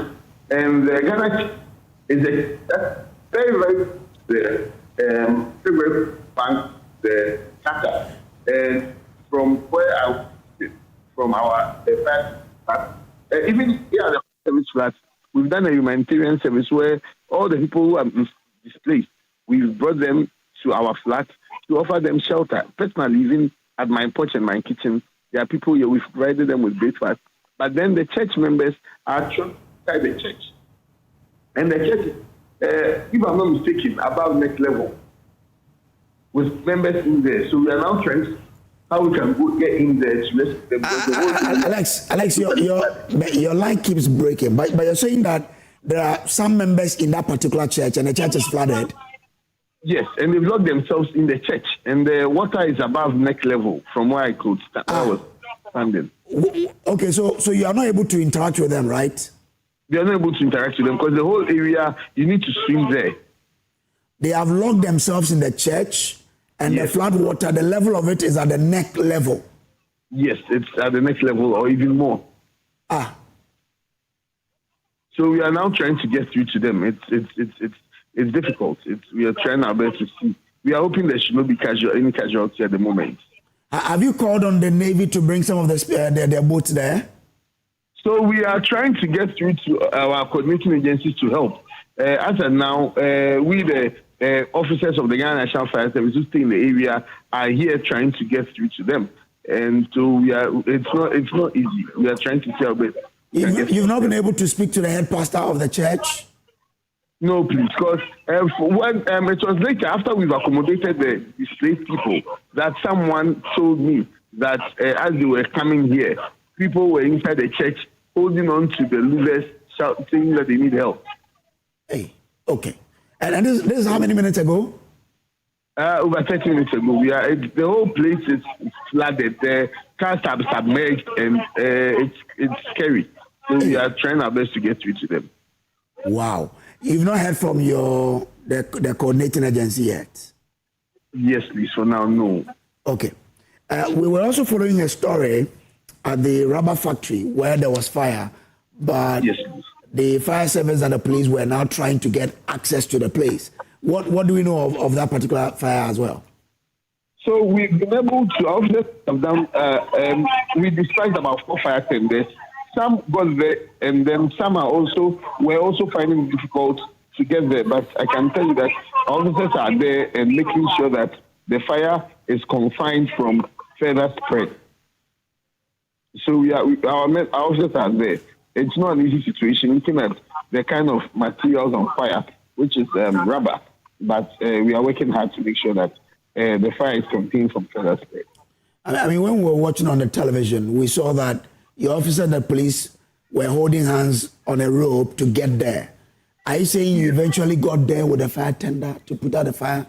and the Ghana Church is a very bank the Gata. And from where from our flat, even here at the service flat, we've done a humanitarian service where all the people who are displaced, we've brought them to our flat to offer them shelter. Personally, even at my porch and my kitchen, there are people here, we've provided them with breakfast. But then the church members are trapped inside the church. And the church, if I'm not mistaken, above next level, with members in there. So we are now trying to how we can go get in there to let them. Alex, your line keeps breaking, but you're saying that there are some members in that particular church and the church is flooded. Yes, and they've locked themselves in the church, and the water is above neck level from where I could stand. I was standing. Okay, so you are not able to interact with them, right? They are not able to interact with them because the whole area, you need to swim there. They have locked themselves in the church, and the flood water, the level of it is at the neck level. Yes, it's at the next level or even more. So we are now trying to get through to them. It's difficult. We are trying our best to see. We are hoping there should not be any casualty at the moment. Have you called on the Navy to bring some of their boats there? So we are trying to get through to our coordinating agencies to help. As of now, we the officers of the Ghana National Fire Service who stay in the area are here trying to get through to them. And so it's not easy. We are trying to see our best. You've not been able to speak to the head pastor of the church? No, please, because when it was later, after we've accommodated the displaced people, that someone told me that as they were coming here, people were inside the church holding on to the louvers, saying that they need help. Hey, okay. And this is how many minutes ago? Over 30 minutes ago. The whole place is flooded. The cars are submerged, and it's scary. So we are trying our best to get through to them. Wow. You've not heard from the coordinating agency yet? Yes, please. For now, no. Okay. We were also following a story at the rubber factory where there was fire, but the fire service and the police were now trying to get access to the place. What do we know of that particular fire as well? So we've been able to, officers have done, we dispatched about 4 fire tenders. Some got there, and then some were also finding it difficult to get there, but I can tell you that officers are there and making sure that the fire is confined from further spread. So our officers are there. It's not an easy situation looking at the kind of materials on fire, which is rubber, but we are working hard to make sure that the fire is contained from further spread. I mean, when we were watching on the television, we saw that your officer and the police were holding hands on a rope to get there. Are you saying you eventually got there with a fire tender to put out the fire?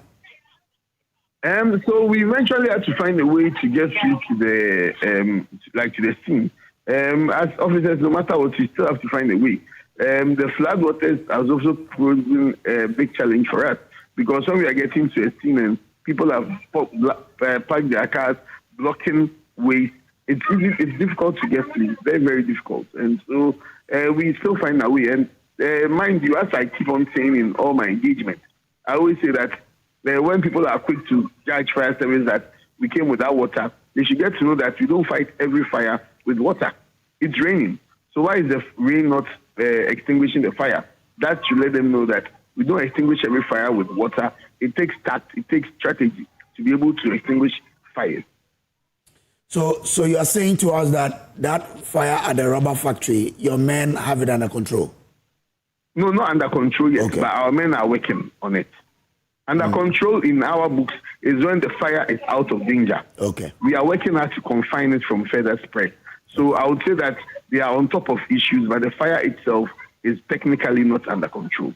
So we eventually had to find a way to get through to the scene. As officers, no matter what, we still have to find a way. The flood waters has also posing a big challenge for us because when we are getting to a scene and people have parked their cars, blocking ways, it's difficult to get through. It's very, very difficult. And so we still find our way. And mind you, as I keep on saying in all my engagements, I always say that when people are quick to judge fire service that we came without water, they should get to know that we don't fight every fire with water. It's raining. So why is the rain not extinguishing the fire? That should let them know that we don't extinguish every fire with water. It takes tact, it takes strategy to be able to extinguish fires. So you are saying to us that fire at the rubber factory, your men have it under control? No, not under control yet, okay. But our men are working on it. Under control in our books is when the fire is out of danger. Okay. We are working hard to confine it from further spread. So I would say that they are on top of issues, but the fire itself is technically not under control.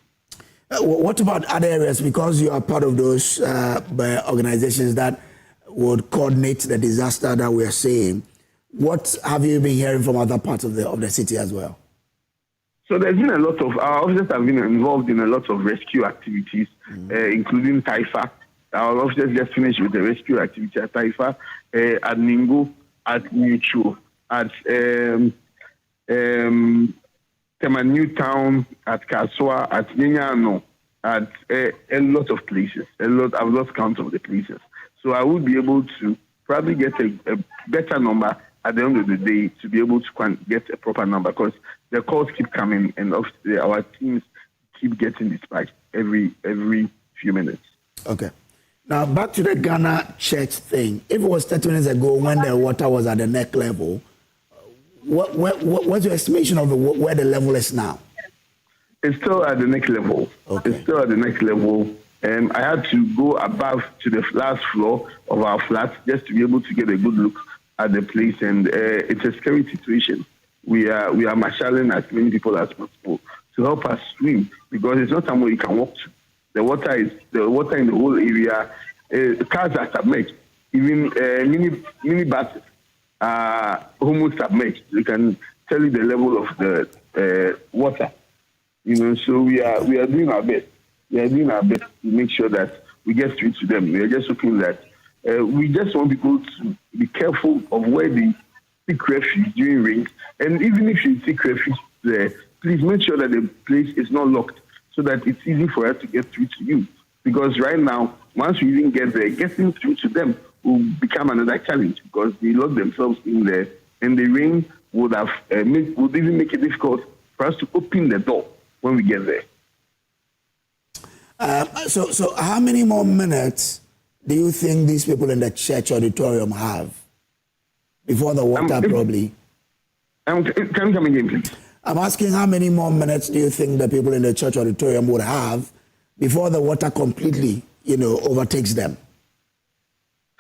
What about other areas? Because you are part of those organizations that would coordinate the disaster that we are seeing. What have you been hearing from other parts of the city as well? So there's been a lot of, our officers have been involved in a lot of rescue activities, including Taifa. Our officers just finished with the rescue activity at Taifa, at Ningo, at Mutual, at Tema Town, at Akosua, at Yenyano, at a lot of places. I've lost count of the places. So I would be able to probably get a better number at the end of the day to be able to get a proper number because the calls keep coming and our teams keep getting dispatched every few minutes. Okay. Now back to the Ghana church thing. If it was 30 minutes ago when the water was at the neck level, what's your estimation of where the level is now? It's still at the neck level. Okay. It's still at the neck level. I had to go above to the last floor of our flat just to be able to get a good look at the place, and it's a scary situation. We are marshalling as many people as possible to help us swim because it's not somewhere you can walk to. The water in the whole area. Cars are submerged. Even mini buses are almost submerged. You can tell you the level of the water. So we are doing our best. We are doing our best to make sure that we get through to them. We are just hoping that we just want people to be careful of where they seek refuge during rains. And even if you seek refuge there, please make sure that the place is not locked so that it's easy for us to get through to you. Because right now, once we even get there, getting through to them will become another challenge because they lock themselves in there and the rain would even make it difficult for us to open the door when we get there. So how many more minutes do you think these people in the church auditorium have before the water probably? Can you come again, please? I'm asking how many more minutes do you think the people in the church auditorium would have before the water completely, overtakes them?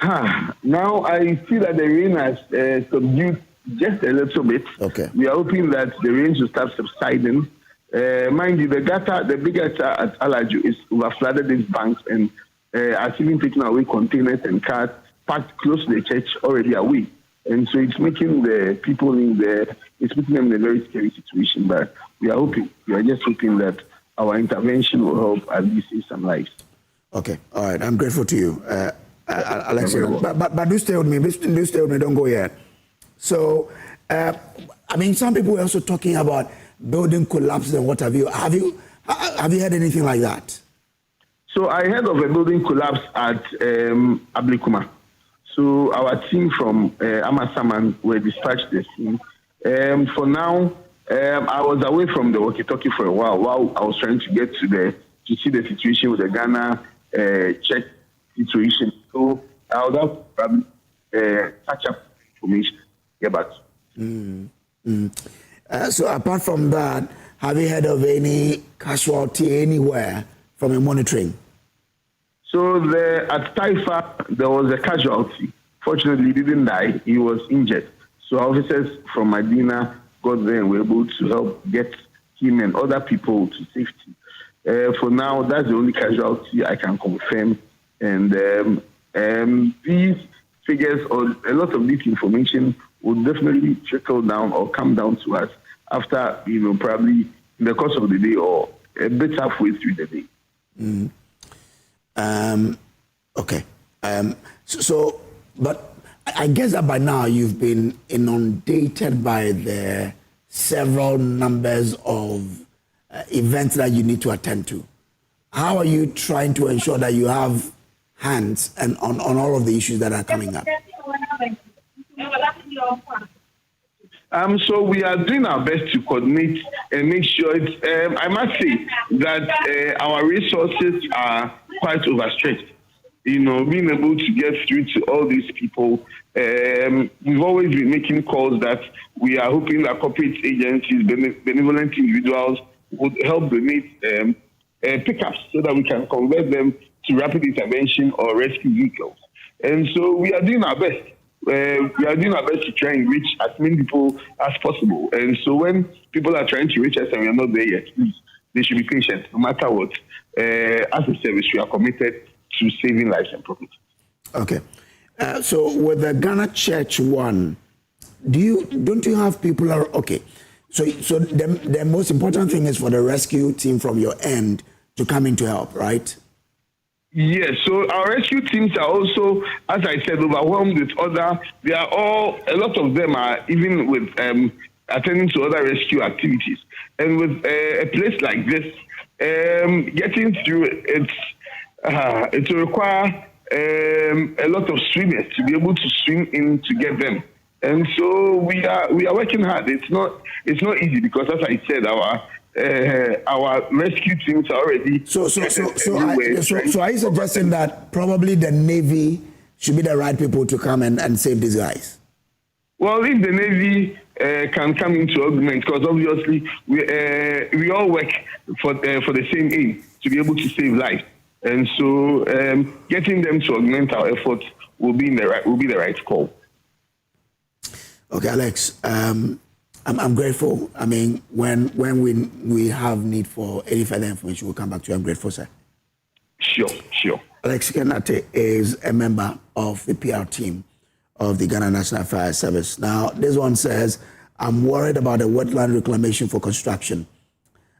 Now I see that the rain has subdued just a little bit. Okay. We are hoping that the rain will start subsiding. Mind you, the big gutter at Alaju is overflooded these banks and has even taken away containers and cars parked close to the church already away. And so it's making the people in there, it's putting them in a very scary situation. But we are just hoping that our intervention will help at least save some lives. Okay, all right. I'm grateful to you, Alexia. But do stay with me. Do stay with me. Don't go yet. So, some people are also talking about building collapse and what have you. Have you heard anything like that? So I heard of a building collapse at Ablikuma. So our team from Amasaman were dispatched the scene. For now, I was away from the walkie-talkie for a while I was trying to get to see the situation with the Ghana check situation. So I would have probably catch up information. Yeah, but. So apart from that, have you heard of any casualty anywhere from your monitoring? So at Taifa, there was a casualty. Fortunately, he didn't die. He was injured. So officers from Medina got there and were able to help get him and other people to safety. For now, that's the only casualty I can confirm. And these figures or a lot of this information will definitely trickle down or come down to us after, probably in the course of the day or a bit halfway through the day. Okay. So, but I guess that by now you've been inundated by the several numbers of events that you need to attend to. How are you trying to ensure that you have hands and on all of the issues that are coming up? So we are doing our best to coordinate and make sure I must say that our resources are quite overstretched. Being able to get through to all these people. We've always been making calls that we are hoping that corporate agencies, benevolent individuals would help donate pickups so that we can convert them to rapid intervention or rescue vehicles. And so we are doing our best. We are doing our best to try and reach as many people as possible. And so when people are trying to reach us and we are not there yet, please, they should be patient, no matter what. As a service, we are committed to saving lives and property. Okay. So with the Ghana Church one, don't you have people okay? So the most important thing is for the rescue team from your end to come in to help, right? Yes, so our rescue teams are also, as I said, overwhelmed with a lot of them are even with attending to other rescue activities. And with a place like this, getting through it will require a lot of swimmers to be able to swim in to get them. And so we are working hard. It's not easy because, as I said, our rescue teams are already. So are you suggesting that probably the Navy should be the right people to come and save these guys? Well, if the Navy can come into argument, because obviously we all work for the same aim, to be able to save lives, and so getting them to augment our efforts will be the right call. Okay, Alex. I'm grateful. I mean, when we have need for any further information, we'll come back to you. I'm grateful, sir. Sure. Alex Kenate is a member of the PR team of the Ghana National Fire Service. Now, this one says, I'm worried about the wetland reclamation for construction.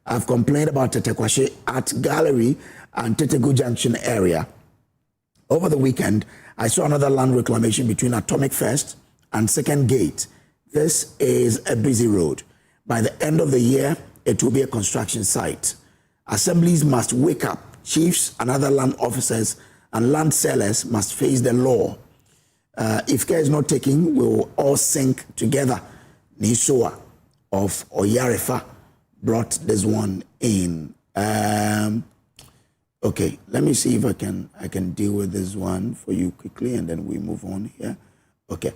I've complained about Tetekwashe Art Gallery and Tetegu Junction area. Over the weekend, I saw another land reclamation between Atomic First and Second Gate. This is a busy road. By the end of the year, it will be a construction site. Assemblies must wake up. Chiefs and other land officers and land sellers must face the law. If care is not taken, we will all sink together. Nisua of Oyarefa brought this one in. Okay, let me see if I can deal with this one for you quickly, and then we move on here. Okay,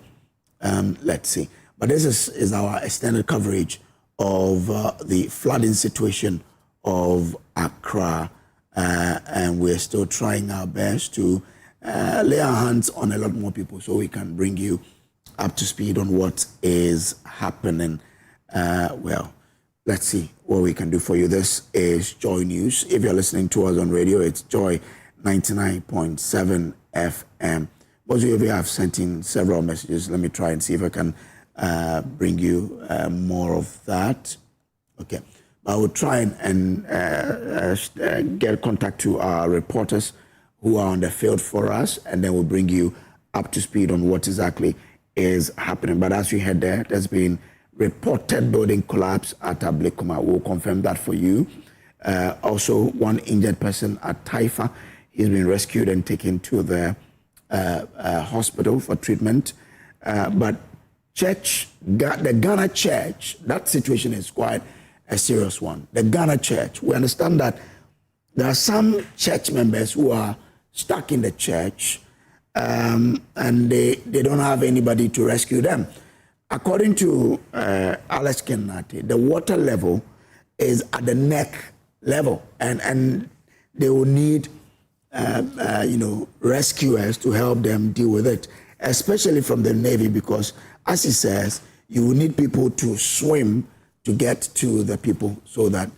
let's see. But this is our extended coverage of the flooding situation of Accra, and we're still trying our best to lay our hands on a lot more people so we can bring you up to speed on what is happening. Well, let's see what we can do for you. This is Joy News. If you're listening to us on radio, it's Joy 99.7 FM. Most of you have sent in several messages. Let me try and see if I can bring you more of that. Okay. I will try and get contact to our reporters who are on the field for us, and then we'll bring you up to speed on what exactly is happening. But as you heard there's been reported building collapse at Ablikuma. We'll confirm that for you. Also, one injured person at Taifa. He's been rescued and taken to the hospital for treatment. But the Ghana church, that situation is quite a serious one. The Ghana church, we understand that there are some church members who are stuck in the church and they don't have anybody to rescue them. According to Alex Kenati, the water level is at the neck level, and they will need rescuers to help them deal with it, especially from the Navy, because as he says, you will need people to swim to get to the people so that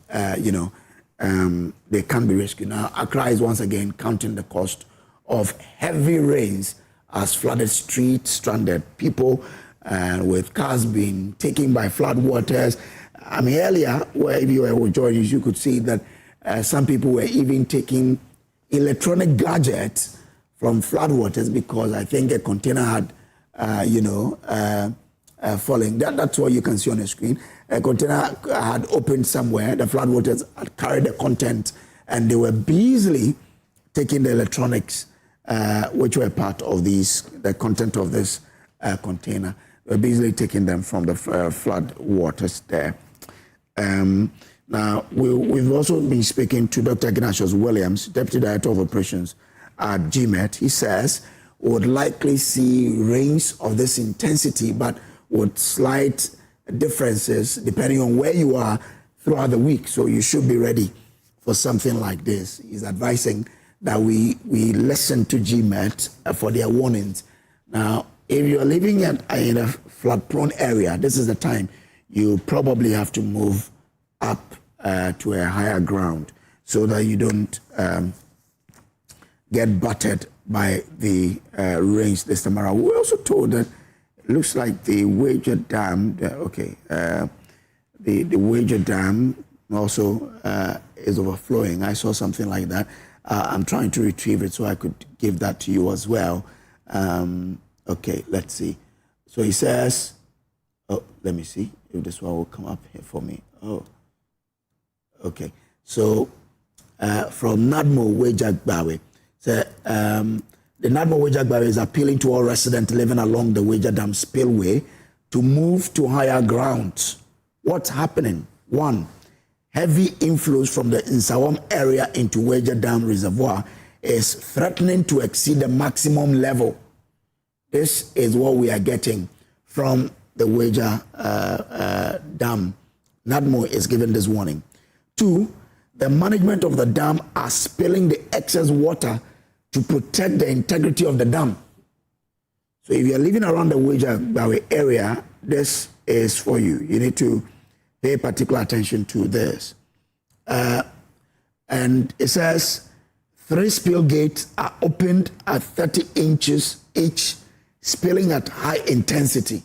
they can be rescued. Now, Accra is once again counting the cost of heavy rains as flooded streets, stranded people, with cars being taken by flood waters. I mean, earlier, where you were joining, you could see that some people were even taking electronic gadgets from flood waters because I think a container had, falling. That's what you can see on the screen. A container had opened somewhere. The flood waters had carried the content, and they were busily taking the electronics, which were part of the content of this container. We're busily taking them from the flood waters there. Now, we've also been speaking to Dr. Ignatius Williams, Deputy Director of Operations at GMET. He says we would likely see rains of this intensity, but with slight differences depending on where you are throughout the week. So you should be ready for something like this. He's advising that we listen to GMET for their warnings. Now, if you're living in a flood-prone area, this is the time you probably have to move up to a higher ground so that you don't get battered by the rains this time around. We're also told that it looks like the Wager Dam, the Wager Dam also is overflowing. I saw something like that. I'm trying to retrieve it so I could give that to you as well. Okay, let's see. So he says, let me see if this one will come up here for me. Okay. So from Nadmo Wejagbawe, the Nadmo Wejagbawe is appealing to all residents living along the Wager Dam spillway to move to higher grounds. What's happening? 1, heavy inflows from the Nsawam area into Wager Dam reservoir is threatening to exceed the maximum level. This is what we are getting from the Wager Dam. NADMO is giving this warning. 2, the management of the dam are spilling the excess water to protect the integrity of the dam. So if you're living around the Wager area, this is for you. You need to pay particular attention to this. And it says 3 spill gates are opened at 30 inches each, spilling at high intensity.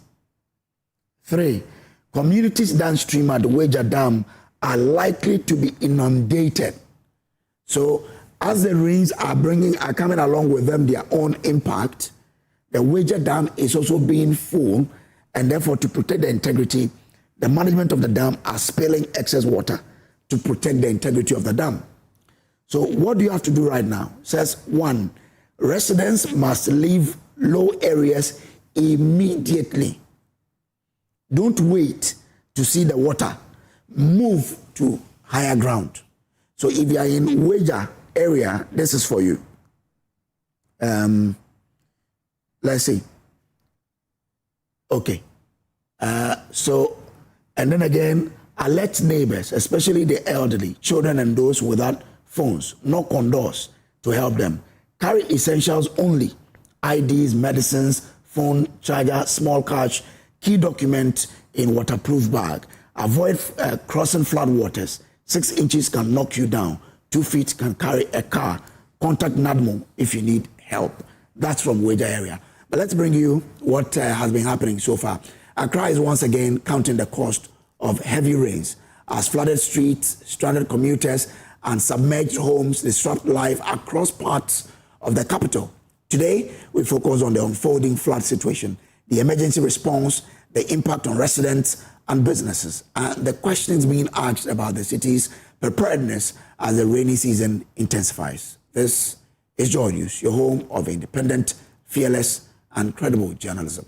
3, communities downstream at the Wager Dam are likely to be inundated. So as the rains are coming along with them their own impact, the Wager Dam is also being full, and therefore to protect the integrity, the management of the dam are spilling excess water to protect the integrity of the dam. So what do you have to do right now? It says 1, residents must leave low areas immediately. Don't wait to see the water. Move to higher ground. So if you are in Wager area, this is for you. Let's see. Okay. And then again, alert neighbors, especially the elderly, children and those without phones. Knock on doors to help them. Carry essentials only. IDs, medicines, phone, charger, small cash, key document in waterproof bag. Avoid crossing flood waters. 6 inches can knock you down. 2 feet can carry a car. Contact NADMO if you need help. That's from Wager area. But let's bring you what has been happening so far. Accra is once again counting the cost of heavy rains as flooded streets, stranded commuters, and submerged homes disrupt life across parts of the capital. Today, we focus on the unfolding flood situation, the emergency response, the impact on residents and businesses, and the questions being asked about the city's preparedness as the rainy season intensifies. This is Joy News, your home of independent, fearless, and credible journalism.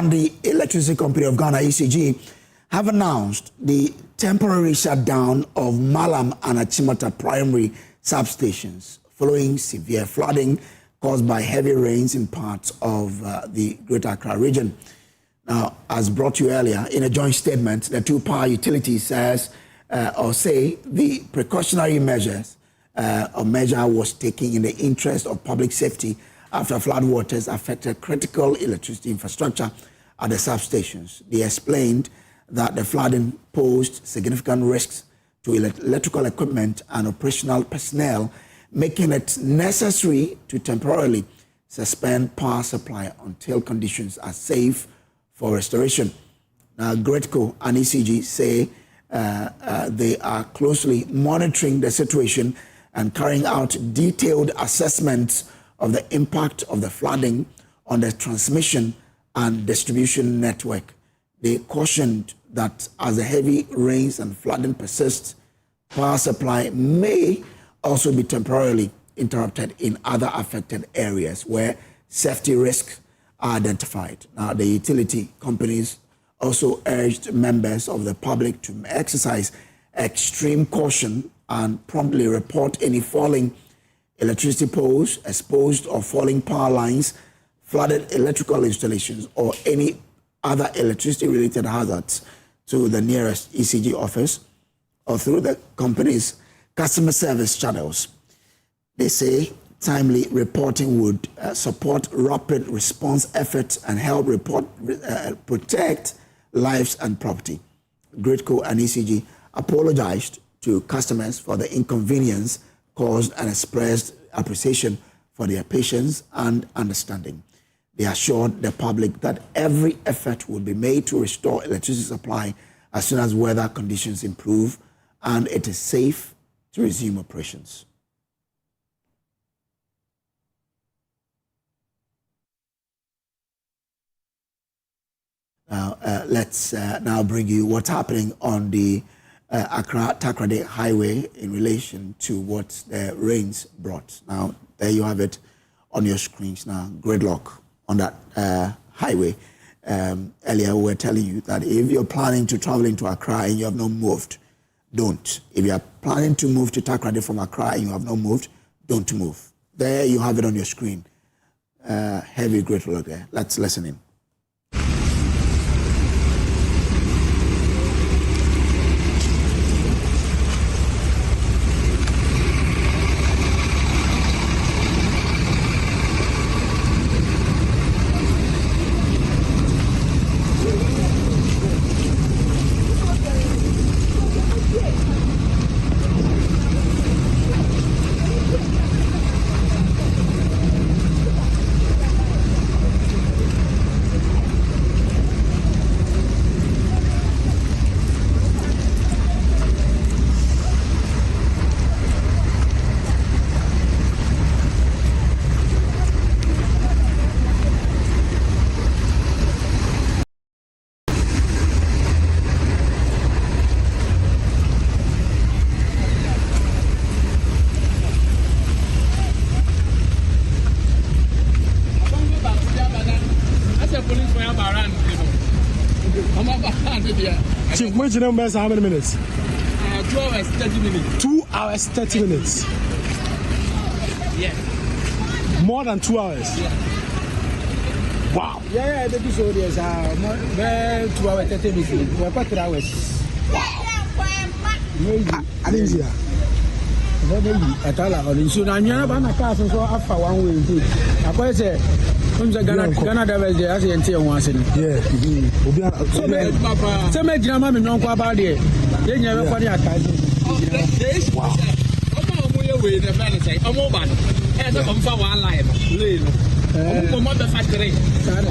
and the Electricity Company of Ghana, ECG, have announced the temporary shutdown of Malam and Achimota primary substations following severe flooding caused by heavy rains in parts of the Greater Accra region. Now, as brought to you earlier, in a joint statement, the two power utilities say the precautionary measure was taken in the interest of public safety after floodwaters affected critical electricity infrastructure at the substations. They explained that the flooding posed significant risks to electrical equipment and operational personnel, making it necessary to temporarily suspend power supply until conditions are safe for restoration. Now, GRETCO and ECG say they are closely monitoring the situation and carrying out detailed assessments of the impact of the flooding on the transmission and distribution network. They cautioned that as the heavy rains and flooding persist, power supply may also be temporarily interrupted in other affected areas where safety risks are identified. Now, the utility companies also urged members of the public to exercise extreme caution and promptly report any falling electricity poles, exposed or falling power lines, flooded electrical installations, or any other electricity-related hazards to the nearest ECG office or through the company's customer service channels. They say timely reporting would support rapid response efforts and help protect lives and property. GRETCO and ECG apologized to customers for the inconvenience caused and expressed appreciation for their patience and understanding. They assured the public that every effort will be made to restore electricity supply as soon as weather conditions improve and it is safe to resume operations. Now, let's now bring you what's happening on the Accra-Takoradi Highway in relation to what the rains brought. Now, there you have it on your screens now, gridlock on that highway. Earlier, we were telling you that if you're planning to travel into Accra and you have not moved, don't. If you are planning to move to Takoradi from Accra and you have not moved, don't move. There you have it on your screen. Heavy gridlock there. Let's listen in. Chief, which number is how many minutes? 2 hours, 30 minutes. 2 hours, 30 minutes. Yeah. More than 2 hours? Yeah. Wow. Yeah, the episode is 2 hours, 30 minutes. We're 4 hours. Wow. I didn't see that. At all, so I'm not going to pass so after 1 week. I say, Ghana devils there as the once in. Yeah. So make Jama no go about there. Then you have a wow. We the man say, I'm over. And I'm for 1 line. I'm not the factory. Sorry.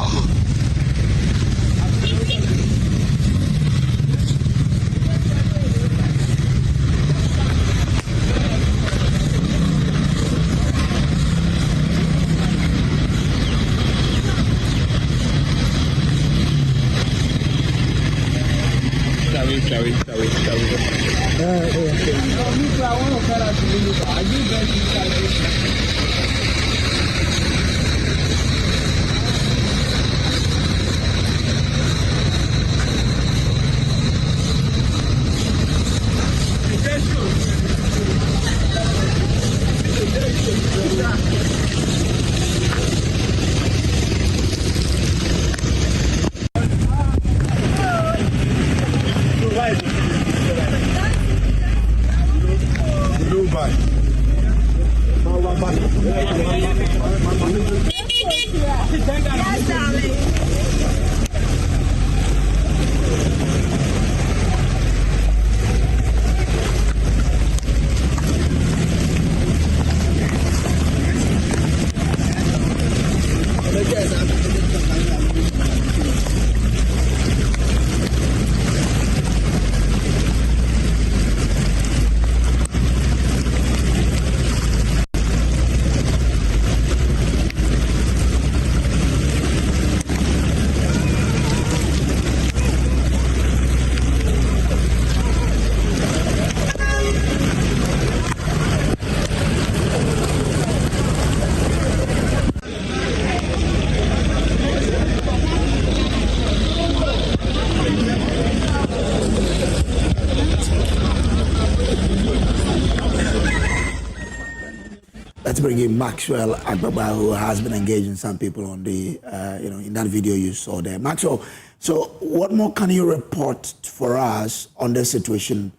to bring in Maxwell Agbaba, who has been engaging some people on the, in that video you saw there. Maxwell, so what more can you report for us on the situation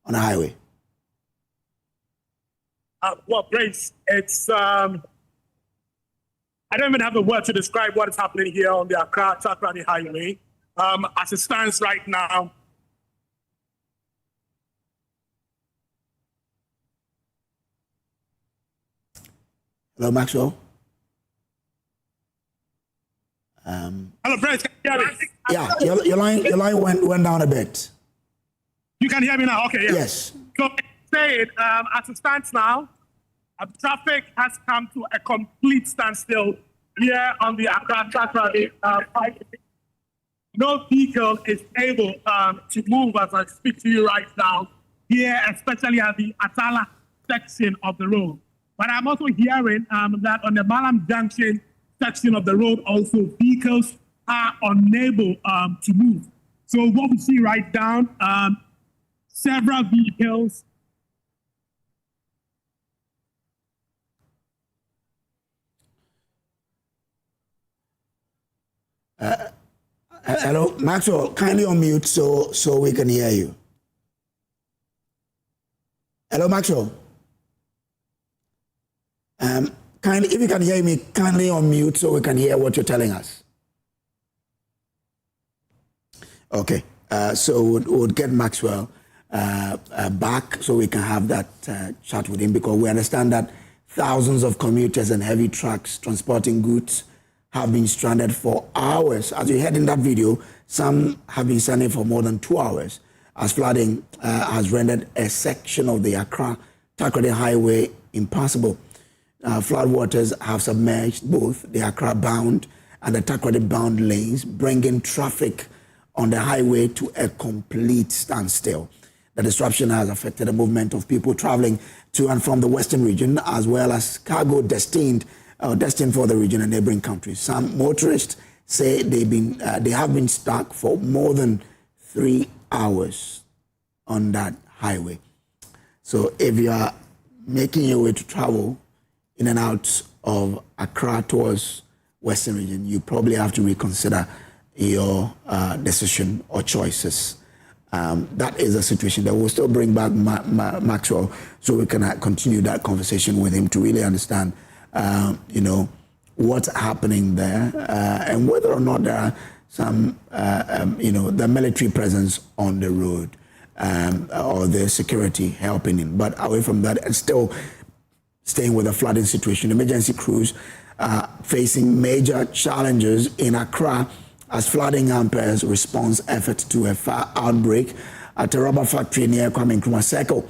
on the highway? Well, Brace, it's, I don't even have the word to describe what is happening here on the Accra-Takoradi Highway. As it stands right now, hello, Maxwell. Hello, Brace, can you hear me? Yeah, your line went down a bit. You can hear me now? Okay, yeah. Yes. So, as it stands now, traffic has come to a complete standstill here on the Accra-Takoradi highway. No vehicle is able to move as I speak to you right now, here, especially at the Atala section of the road. But I'm also hearing that on the Malam Junction section of the road, also vehicles are unable to move. So what we see right down, several vehicles. Hello, Maxwell, kindly unmute so we can hear you. Hello, Maxwell. If you can hear me, kindly unmute so we can hear what you're telling us. Okay, so we'll get Maxwell back so we can have that chat with him, because we understand that thousands of commuters and heavy trucks transporting goods have been stranded for hours. As you heard in that video, some have been stranded for more than 2 hours, as flooding has rendered a section of the Accra-Takoradi Highway impassable. Floodwaters have submerged both the Accra-bound and the Takoradi-bound lanes, bringing traffic on the highway to a complete standstill. The disruption has affected the movement of people traveling to and from the western region, as well as cargo destined for the region and neighboring countries. Some motorists say they have been stuck for more than 3 hours on that highway. So if you are making your way to travel in and out of Accra towards western region, you probably have to reconsider your decision or choices. That is a situation that will still bring back Maxwell so we can continue that conversation with him to really understand what's happening there and whether or not there are some, the military presence on the road or the security helping him. But away from that, and still staying with the flooding situation, emergency crews facing major challenges in Accra as flooding hampers response efforts to a fire outbreak at a rubber factory near Kwame Nkrumah Circle.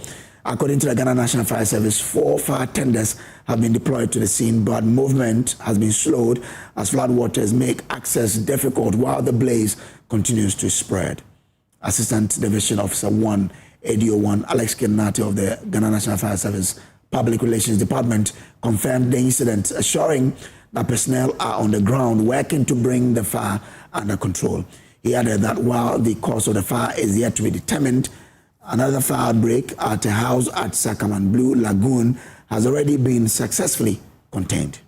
According to the Ghana National Fire Service, 4 fire tenders have been deployed to the scene, but movement has been slowed as floodwaters make access difficult while the blaze continues to spread. Assistant Division Officer 1, ADO1, Alex Kenati of the Ghana National Fire Service Public Relations Department confirmed the incident, assuring that personnel are on the ground working to bring the fire under control. He added that while the cause of the fire is yet to be determined, another fire outbreak at a house at Sakaman Blue Lagoon has already been successfully contained.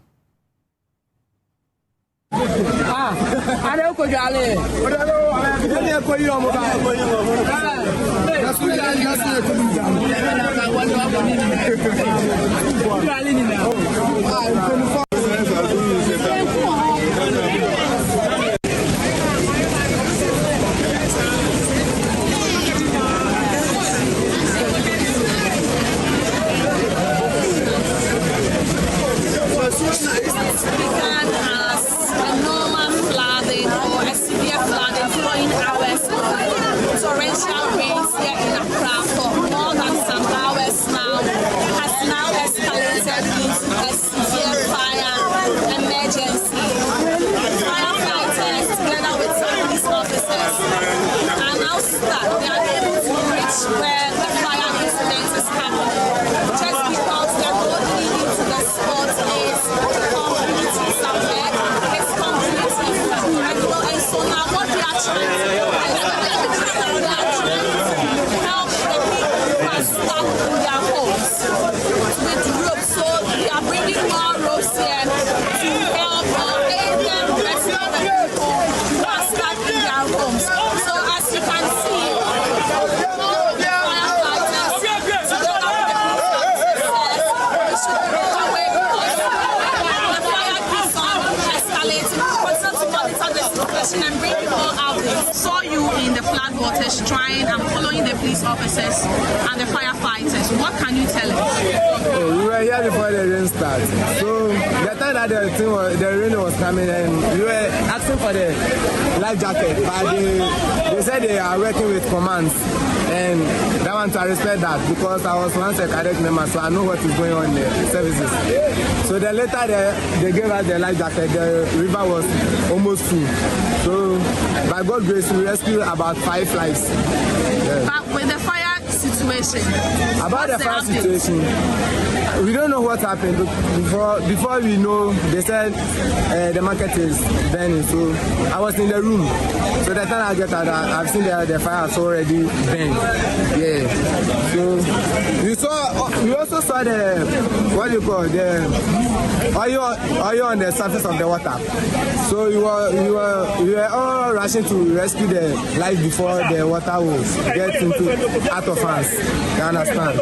Torrential rains here in Accra for more than some hours now has now escalated into a severe fire emergency. Firefighters, together with some police officers, are now stuck. They are able to reach where the fire incident is happening, just because the road leading to the spot is completely submerged. It's completely flooded. And so now what we are trying to do is help the people who are stuck in their homes with ropes. So we are bringing Kojo saw you in the floodwaters trying and following the police officers and the firefighters. What can you tell us? We were here before the rain started. So the time that the rain was coming and we were asking for the life jacket, but they said they are working with commands. And that one, I respect that because I was once a cadet member, so I know what is going on in the services. So then later they gave us the life jacket. The river was almost full. So by God's grace, we rescued about 5 lives. Yeah. But with the fire situation, about the fire situation, we don't know what happened. Before we know, they said the market is burning. So I was in the room. So the time I get out, I've seen the fire has already burned. Yeah. So we also saw the oil on the surface of the water. So we were all rushing to rescue the life before the water will get out of hands. You understand?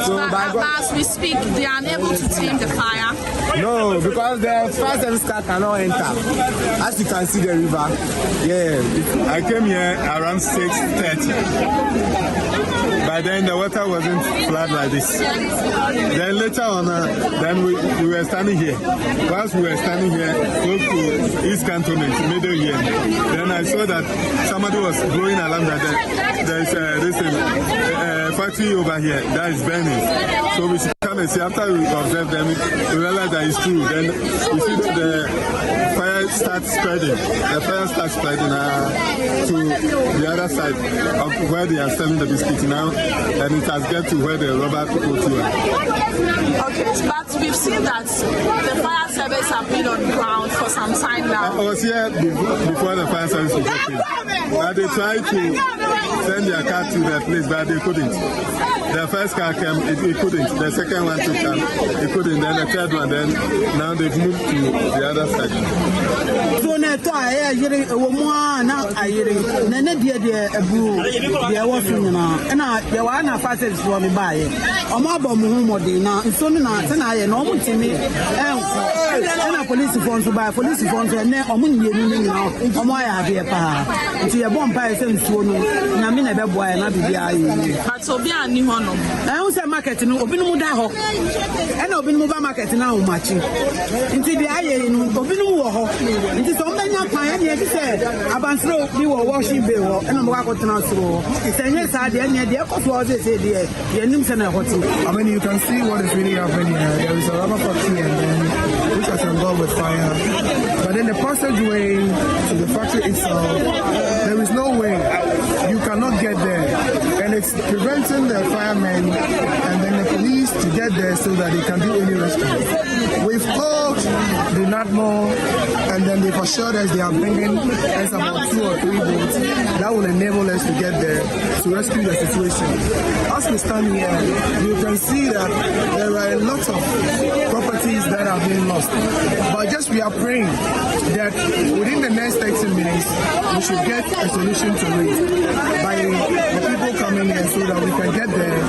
So as we speak, they are unable to tame the fire. No, because the fire service car cannot enter. As you can see the river. Yeah. I came here around 6:30. By then the water wasn't flood like this. Then later on, then we were standing here. Whilst we were standing here, close to East Cantonment, middle here. Then I saw that somebody was blowing alarm that there is this factory over here that is burning. So we should come and see. After we observe them, we realize that it's true. Then we see the fire starts spreading. The fire starts spreading to the other side of where they are selling the biscuits now, and it has get to where the rubber people are. Okay, but we've seen that the fire service have been on ground for some time now. I was here before the fire service was working, but they tried to send their car to the place, but they couldn't. The first car came, it couldn't. The second one took time, it couldn't. Then the third one, then now they've moved to the other side. So now, I hear and I want to pass it for me by it. I'm about Muhammad. So now, I know to me and a police phone to buy police phone and then I'm why I have a it's a bomb by some soon. I mean, a boy and I'll be but so be a new one. I also market in open Mudaho and open mobile market now matching into the eye in open Muho. It is something I said about slow, you were washing bill and I'm walking out through. It's a yes, I didn't hear the Akosua say, dear, your name's an hotel. I mean, you can see what is really happening here. There is a rubber factory and then which has involved with fire. But then the passageway to the factory itself, there is no way. You cannot get there. And it's preventing the firemen and then the police to get there so that they can do any rescue. We've called the NADMO and then they've assured us they are bringing us about 2 or 3 boats that will enable us to get there to rescue the situation. As we stand here, you can see that there are a lot of properties that are being lost. But just we are praying that within the next 30 minutes, we should get a solution to it by the people coming here so that we can get there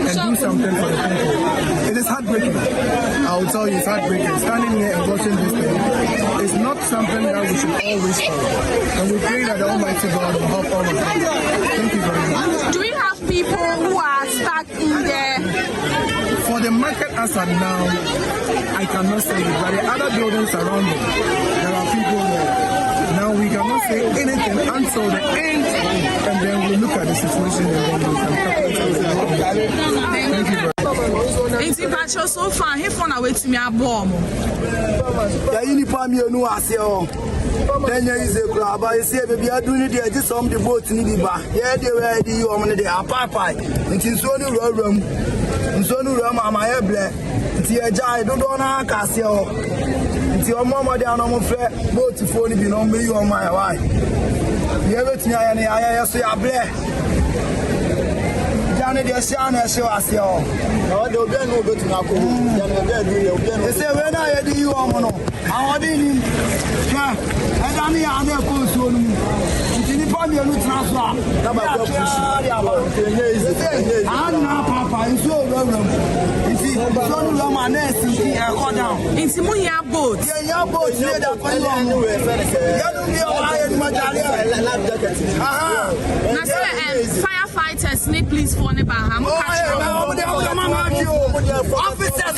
and do something for the people. It is heartbreaking. I will tell you, it's heartbreaking. Standing here and watching this thing is not something that we should always do. And we pray that the Almighty God will help all of us. Thank you very much. Do we have people who are stuck in there? For the market as of now, I cannot say it, but the other buildings around it, there are people there. Now we cannot say anything until the end, and then we look at the situation and then we can calculate it. Thank you very much. So far, he found a way to me a bomb. The uniform you know, I say, then you is a crab. I say, baby, I do need to just some the boats in the bar. Yeah, they were the woman, they are papa. It is so new room. So new room, I'm a hair black. It's a jar, don't know how to say. It's your mama down on my flat. Both phone, you know, me, you are my wife. You ever see I say, I black. They say when I do you want to Firefighters need please for the Baham. Officers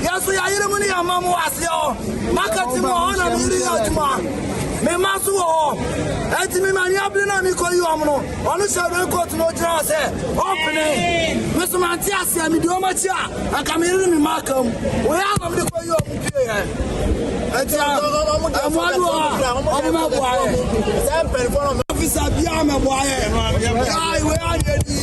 yes, we are here. Money, I'm was your market. Me masu ho enti me mani abena mi koyi omno onu se re court no jira se opening me so man ti ase mi di o ma ti a aka me ri mi makam we have am de koyi omu pie enti amadu omu ma boaye sempen for officer bia me boaye kai we are ready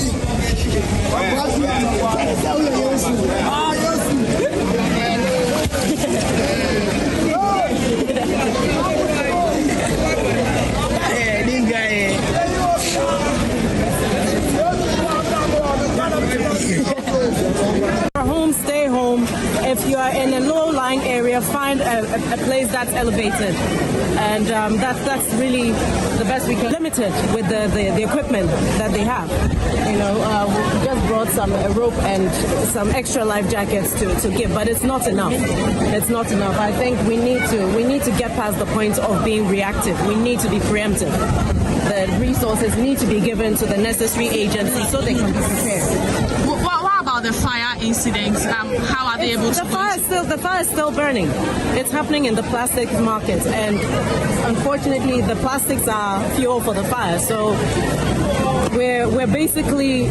Home, stay home. If you are in a low-lying area, find a place that's elevated, and that's really the best we can. Limited with the equipment that they have. You know, we just brought a rope and some extra life jackets to give, but it's not enough. It's not enough. I think we need to get past the point of being reactive. We need to be preemptive. The resources need to be given to the necessary agencies so they can be prepared. What about the fire incidents? How are they able to? The fire is still burning. It's happening in the plastics market, and unfortunately, the plastics are fuel for the fire. So we're basically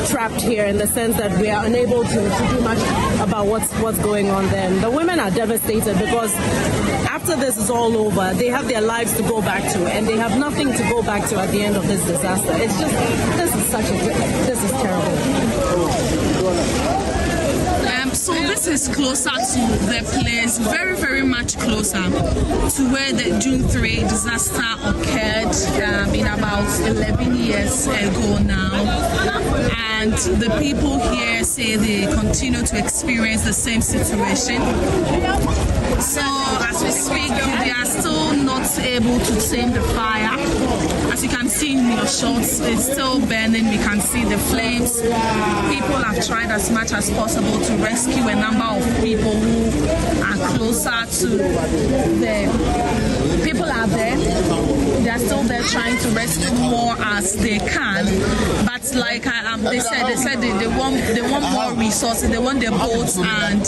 trapped here in the sense that we are unable to do much about what's going on there. And the women are devastated because after this is all over, they have their lives to go back to, and they have nothing to go back to at the end of this disaster. It's just this is terrible. So this is closer to the place, very, very much closer to where the June 3 disaster occurred in about 11 years ago now. And the people here say they continue to experience the same situation. So as we speak, they are still not able to tame the fire. As you can see in your shots, it's still burning. We can see the flames. People have tried as much as possible to rescue a number of people who are closer to the people out there. They are still there trying to rescue more as they can. But like they said they want more resources. They want their boats and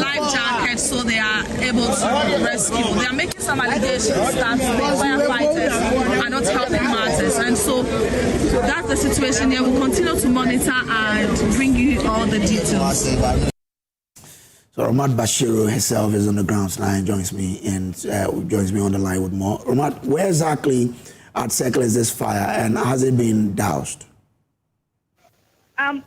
life jackets so they are able to rescue. They are making some allegations that the firefighters are not helping matters, and so that's the situation here. We'll continue to monitor and bring you all the details. So Ramat Bashiru herself is on the ground now and joins me on the line with more. Ramat, where exactly at Circle is this fire, and has it been doused?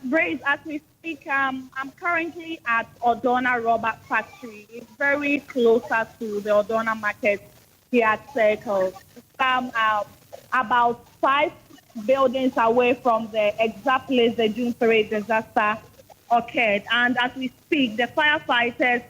Brace, as we speak, I'm currently at Odona Rubber Factory. It's very closer to the Odona market here at Circle. About 5 buildings away from the exact place the June 3 disaster occurred. And as we speak, the firefighters,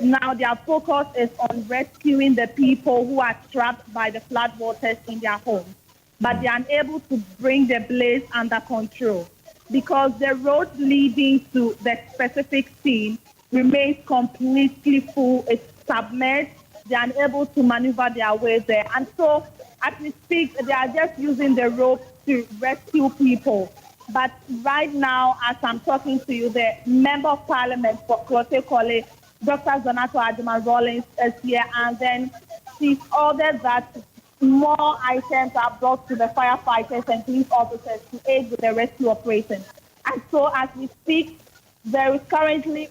now their focus is on rescuing the people who are trapped by the floodwaters in their homes. But they are unable to bring the blaze under control because the road leading to the specific scene remains completely full. It's submerged. They are unable to maneuver their way there. And so, as we speak, they are just using the rope to rescue people. But right now, as I'm talking to you, the Member of Parliament for Clote Kole, Dr. Zonato Adjuma Rawlings, is here, and then she's ordered that more items are brought to the firefighters and police officers to aid with the rescue operation. And so, as we speak, there is currently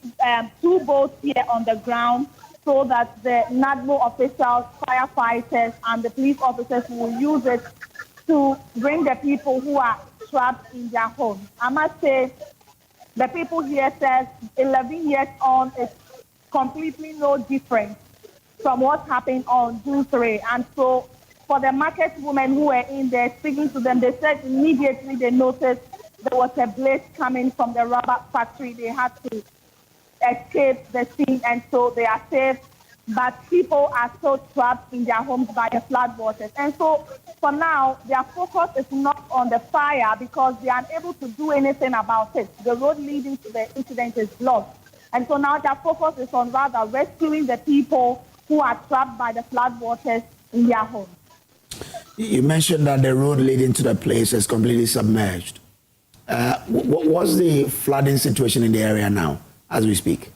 2 boats here on the ground, so that the NADMO officials, firefighters, and the police officers will use it to bring the people who are trapped in their homes. I must say, the people here says 11 years on, it's completely no different from what happened on June 3. And so, for the market women who were in there speaking to them, they said immediately they noticed there was a blaze coming from the rubber factory. They had to escape the scene, and so they are safe. But people are still trapped in their homes by the floodwaters. And so for now, their focus is not on the fire because they are unable to do anything about it. The road leading to the incident is blocked. And so now their focus is on rather rescuing the people who are trapped by the floodwaters in their homes. You mentioned that the road leading to the place is completely submerged. What's the flooding situation in the area now, as we speak?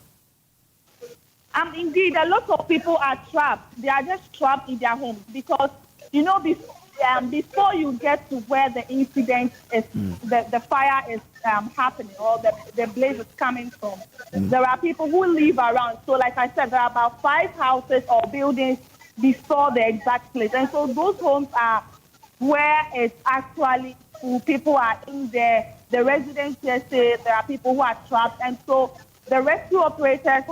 Indeed, a lot of people are trapped. They are just trapped in their homes because, you know, before you get to where the incident is, the fire is happening or the blaze is coming from, there are people who live around. So like I said, there are about 5 houses or buildings before the exact place. And so those homes are where it's actually people are in there. The residents here say there are people who are trapped. And so the rescue operators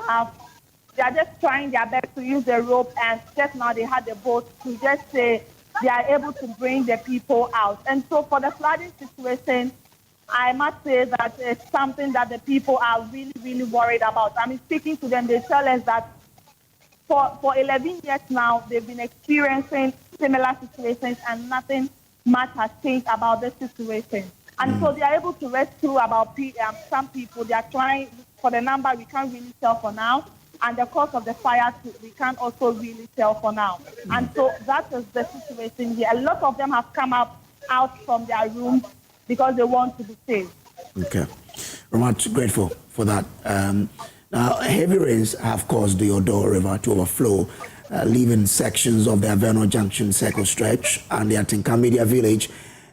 they are just trying their best to use the rope, and just now they had the boat to just say they are able to bring the people out. And so for the flooding situation, I must say that it's something that the people are really, really worried about. I mean, speaking to them, they tell us that for 11 years now, they've been experiencing similar situations and nothing much has changed about the situation. And so they are able to rescue about some people. They are trying, for the number, we can't really tell for now. And the cause of the fire, we can't also really tell for now. And so that is the situation here. A lot of them have come out from their rooms because they want to be safe. Okay. We're much grateful for that. Now, heavy rains have caused the Odo River to overflow, leaving sections of the Averno Junction Circle stretch and the Atinka Media Village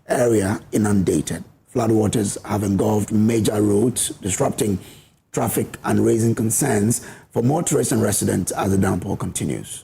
area inundated. Floodwaters have engulfed major roads, disrupting traffic and raising concerns for motorists and residents as the downpour continues.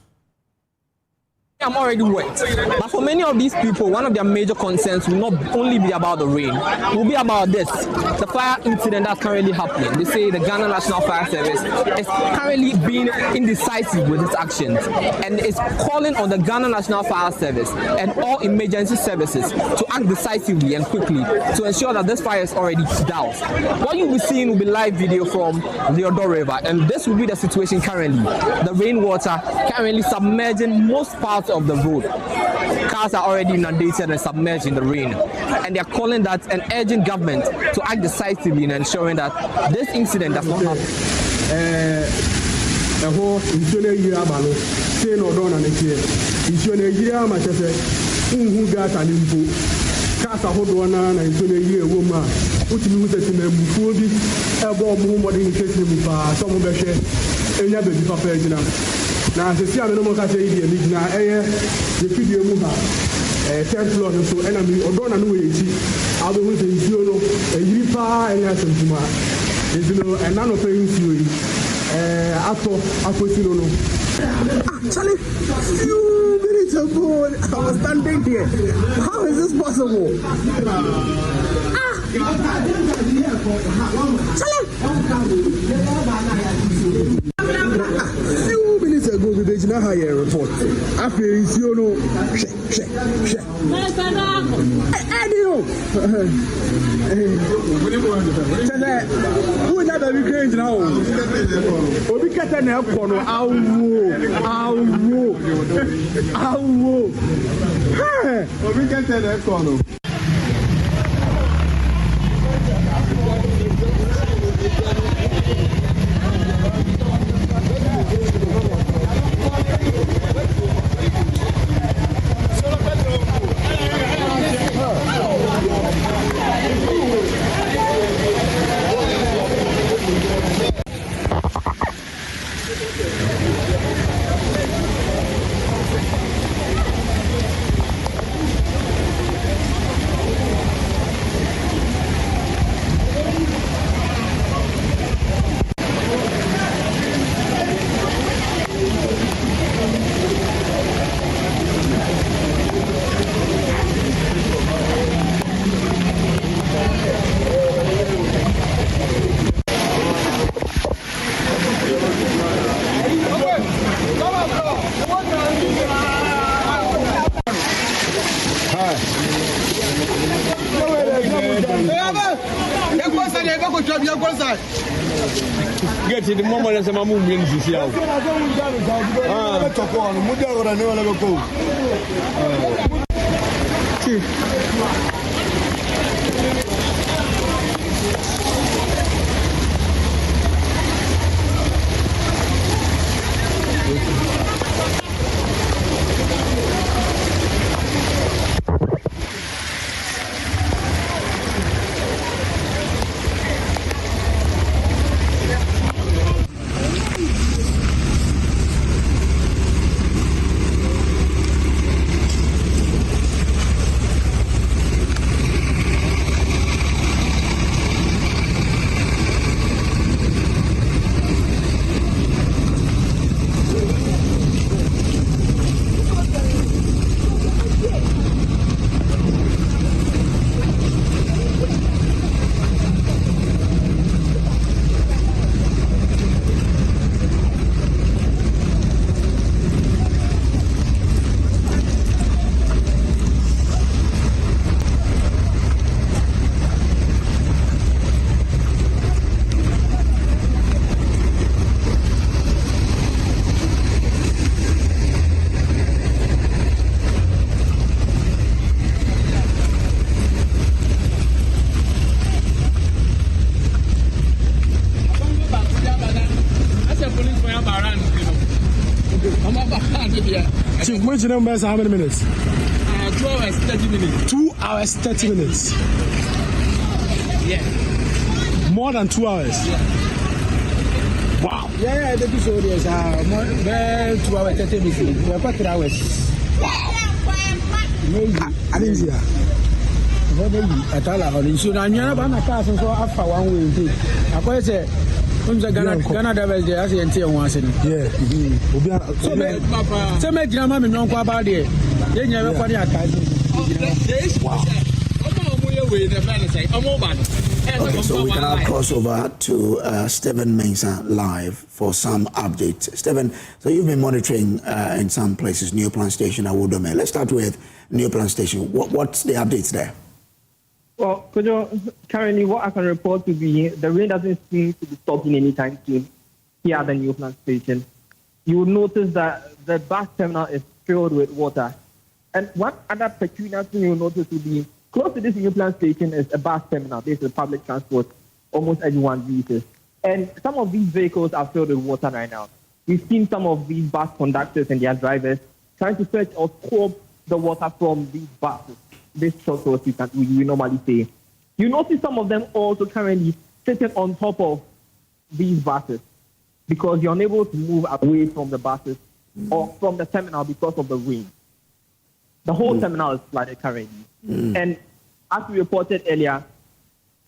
I'm already wet, but for many of these people, one of their major concerns will not only be about the rain, it will be about this, the fire incident that's currently happening. They say the Ghana National Fire Service is currently being indecisive with its actions and is calling on the Ghana National Fire Service and all emergency services to act decisively and quickly to ensure that this fire is already doused. What you'll be seeing will be live video from the Odo River, and this will be the situation currently. The rainwater currently submerging most parts of the road. Cars are already inundated and submerged in the rain, and they are calling that an urgent government to act decisively in ensuring that this incident does not happen. Now, as I see, I don't know what I say. The video move 10th floor, so enemy or don't know it. I'll be with you, a Yipa and Yassima. You know, and none of things you Actually, few minutes ago, I was standing here. How is this possible? Few minutes ago, we did not have a report. After you know, who that we crazy now? We get an airport. We get an airport. Get the moment as a mamu wins this year. Chief, how many minutes? 2 hours, 30 minutes. 2 hours, 30 minutes? Yeah. More than 2 hours? Yeah. Wow. Yeah, the episode is 2 hours, 30 minutes. We're 4 hours. Wow. I didn't see that. After 1 week, Ghana drivers there, I see until once. Yeah. So make drama me no about there. Then you have a wow. Okay, so we can now cross over to Stephen Mensah live for some updates. Stephen, so you've been monitoring in some places, New Plant Station, Awudome. Let's start with New Plant Station. What's the updates there? Well, Kojo, currently what I can report to be the rain doesn't seem to be stopping anytime soon here at the New Plant Station. You will notice that the bus terminal is filled with water. And one other peculiar thing you'll notice will be close to this New Plant Station is a bus terminal. This is public transport. Almost everyone uses. And some of these vehicles are filled with water right now. We've seen some of these bus conductors and their drivers trying to fetch or scope the water from these buses. This short we normally say. You notice some of them also currently sitting on top of these buses because you're unable to move away from the buses or from the terminal because of the rain. The whole terminal is flooded currently. And as we reported earlier,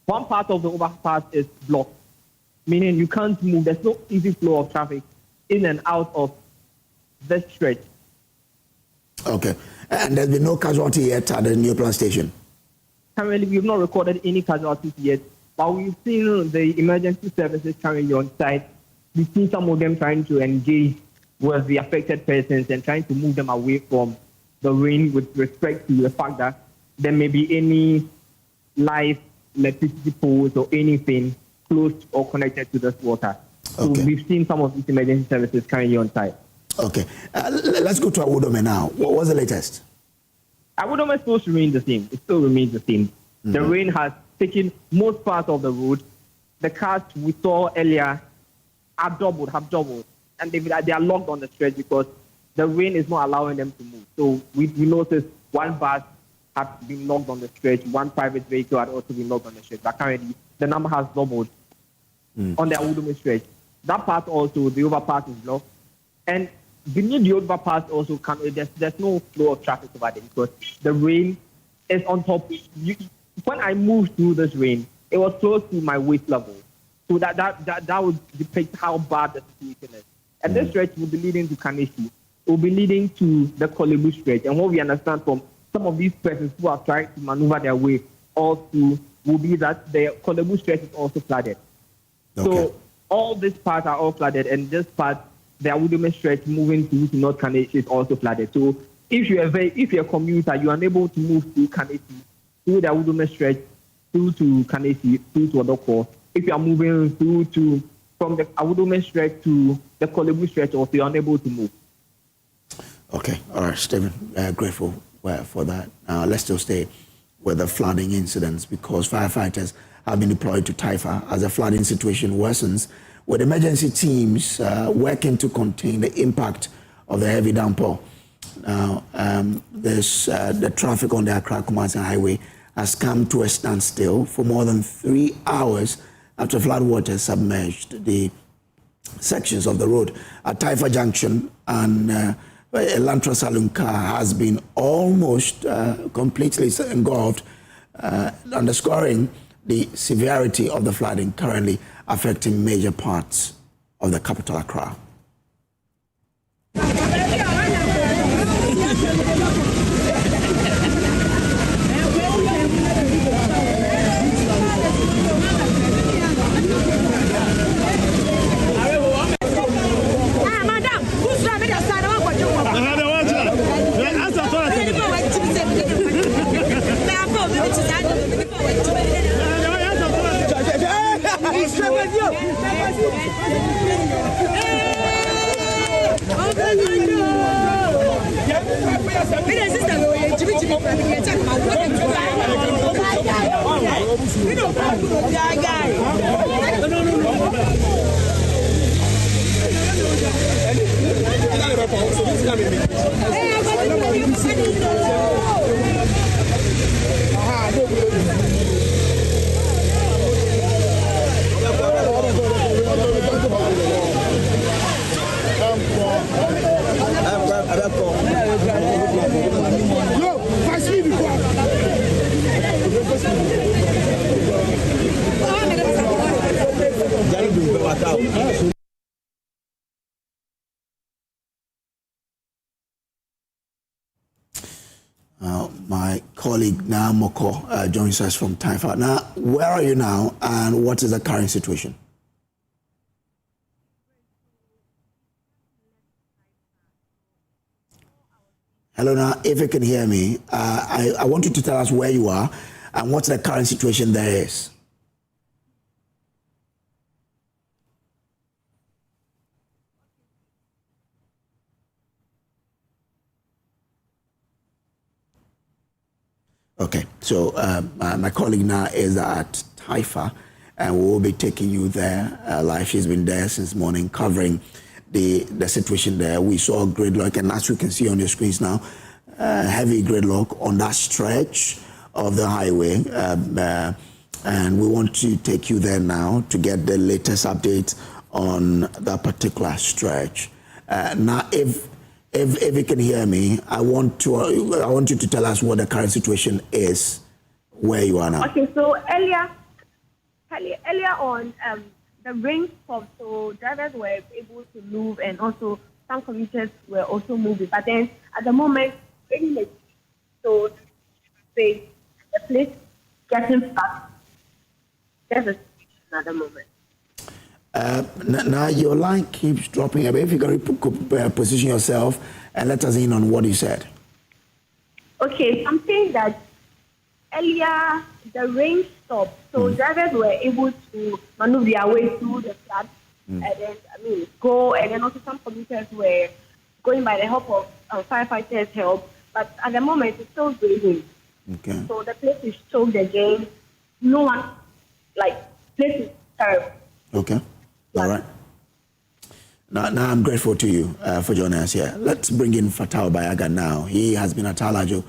one part of the overpass is blocked, meaning you can't move. There's no easy flow of traffic in and out of this stretch. Okay. And there's been no casualty yet at the New Plant Station? Currently, we've not recorded any casualties yet, but we've seen the emergency services currently on site. We've seen some of them trying to engage with the affected persons and trying to move them away from the rain with respect to the fact that there may be any live electricity poles or anything close or connected to this water. Okay. So we've seen some of these emergency services currently on site. Okay. Let's go to Awudome now. What was the latest? Awudome still remains the same. It still remains the same. The rain has taken most parts of the road. The cars we saw earlier have doubled. And they are locked on the stretch because the rain is not allowing them to move. So we noticed one bus had been locked on the stretch. One private vehicle had also been locked on the stretch. But currently, the number has doubled on the Awudome stretch. That part also, the overpass is blocked. And beneath the overpass also, there's no flow of traffic over there because the rain is on top. When I moved through this rain, it was close to my waist level. So that would depict how bad the situation is. And this stretch will be leading to Kaneshie. It will be leading to the Kolebu stretch. And what we understand from some of these persons who are trying to maneuver their way all through will be that the Kolebu stretch is also flooded. Okay. So all these parts are all flooded, and this part, the Awudome stretch moving to North Kaneshie is also flooded. So if you're a commuter, you're unable to move through Kaneshie, through the Awudome stretch, through to Kaneshie, through to Odoko, if you are moving through from the Awudome stretch to the Kolebu stretch, or if you are unable to move. Okay, all right, Stephen, grateful for that. Let's still stay with the flooding incidents because firefighters have been deployed to Taifa as the flooding situation worsens, with emergency teams working to contain the impact of the heavy downpour. Now, the traffic on the Accra-Kumasi highway has come to a standstill for more than 3 hours after floodwaters submerged the sections of the road at Taifa Junction, and a Lantra Saloon car has been almost completely engulfed, underscoring the severity of the flooding currently affecting major parts of the capital, Accra. My colleague Na Moko joins us from Taifa. Now, where are you now and what is the current situation? Hello, now, if you can hear me, I want you to tell us where you are and what the current situation there is. Okay, so my colleague now is at Taifa, and we will be taking you there live. She's been there since morning, covering the situation there. We saw gridlock, and as you can see on your screens now, heavy gridlock on that stretch of the highway, and we want to take you there now to get the latest update on that particular stretch. Now, if you can hear me, I want you to tell us what the current situation is, where you are now. Okay, so earlier on, the rain stopped, so drivers were able to move, and also some commuters were also moving. But then at the moment, raining is so the place getting stuck. There's a situation at the moment. Now your line keeps dropping a bit. If you can position yourself and let us in on what you said. Okay, I'm saying that earlier the rain stopped, so drivers were able to maneuver their way through the flood, and then go, and then also some commuters were going by the help of firefighters' help. But at the moment, it's still raining. Okay. So the place is choked again. No one, place is terrible. Okay. All right. Now I'm grateful to you for joining us here. Let's bring in Fatal Bayaga now. He has been at Talajo,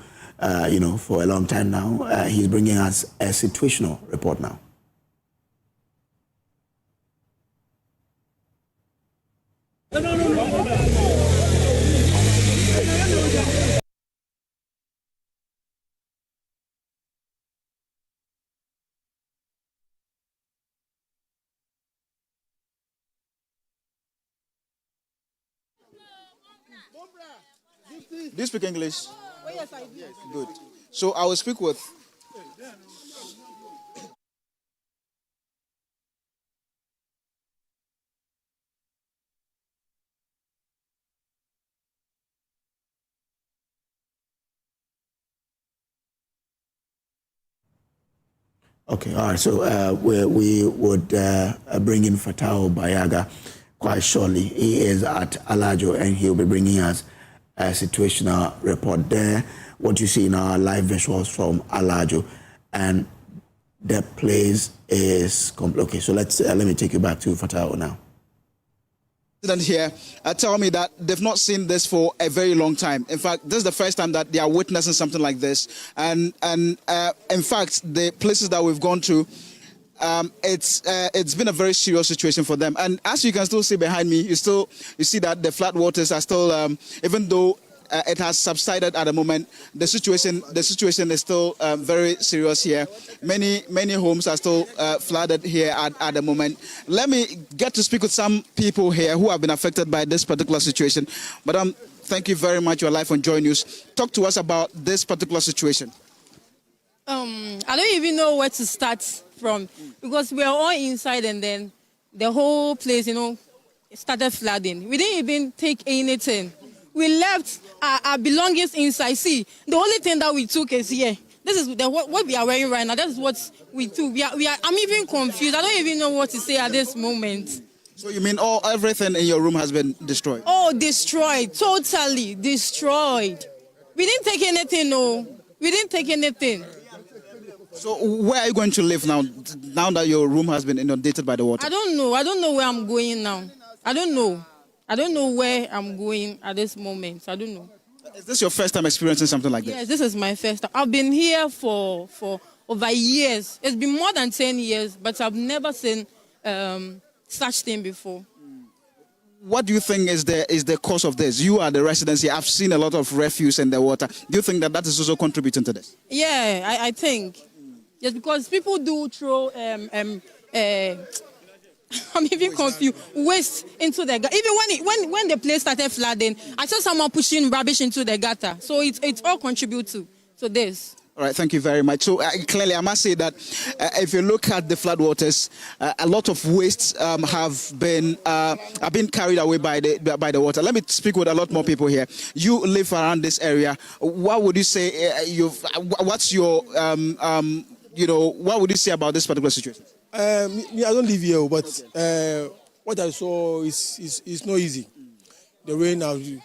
for a long time now. He's bringing us a situational report now. Do you speak English? Oh, yes, I do. Good. So I will speak with... Okay, all right. So we would bring in Fatao Bayaga quite shortly. He is at Alajo and he'll be bringing us a situational report there. What you see in our live visuals from Alajo, and the place is okay. So let me take you back to Fatao now. Here tell me that they've not seen this for a very long time. In fact, this is the first time that they are witnessing something like this. And in fact, the places that we've gone to, it's been a very serious situation for them. And as you can still see behind me, you see that the flood waters are still, even though it has subsided at the moment, the situation is still very serious here. Many homes are still flooded here at the moment. Let me get to speak with some people here who have been affected by this particular situation. Madam, thank you very much. You're live on Joy News. Talk to us about this particular situation. I don't even know where to start from, because we are all inside and then the whole place, started flooding. We didn't even take anything. We left our belongings inside. See, the only thing that we took is here. This is what we are wearing right now. That is what we took. I'm even confused. I don't even know what to say at this moment. So you mean everything in your room has been destroyed? Oh, destroyed. Totally destroyed. We didn't take anything, no. We didn't take anything. So where are you going to live now that your room has been inundated by the water? I don't know. I don't know where I'm going now. I don't know. I don't know where I'm going at this moment. I don't know. Is this your first time experiencing something like this? Yes, this is my first time. I've been here for over years. It's been more than 10 years, but I've never seen such thing before. What do you think is the cause of this? You are the residents here. I've seen a lot of refuse in the water. Do you think that is also contributing to this? Yeah, I think. Yes, because people do throw I'm even confused. Waste into the gutter. Even when the place started flooding, I saw someone pushing rubbish into the gutter. So it's all contribute to this. All right, thank you very much. So clearly, I must say that if you look at the floodwaters, a lot of wastes have been carried away by the water. Let me speak with a lot more people here. You live around this area. What would you say? What's your what would you say about this particular situation? I don't live here, but what I saw is not easy. The rain has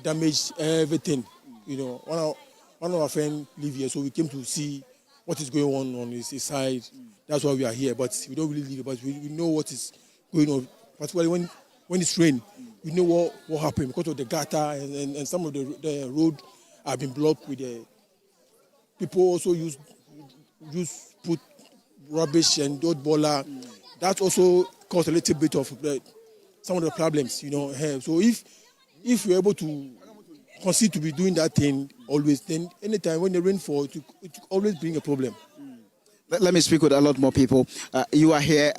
damaged everything. One of our friends live here, so we came to see what is going on his side. That's why we are here. But we don't really live here, but we know what is going on. Particularly when it's rain, we know what happened because of the gutter and some of the road have been blocked with the people also put rubbish and dirt boiler. That also caused a little bit of some of the problems, So if you're able to continue to be doing that thing always, then anytime when the rain falls, it always bring a problem. Let me speak with a lot more people. You are here.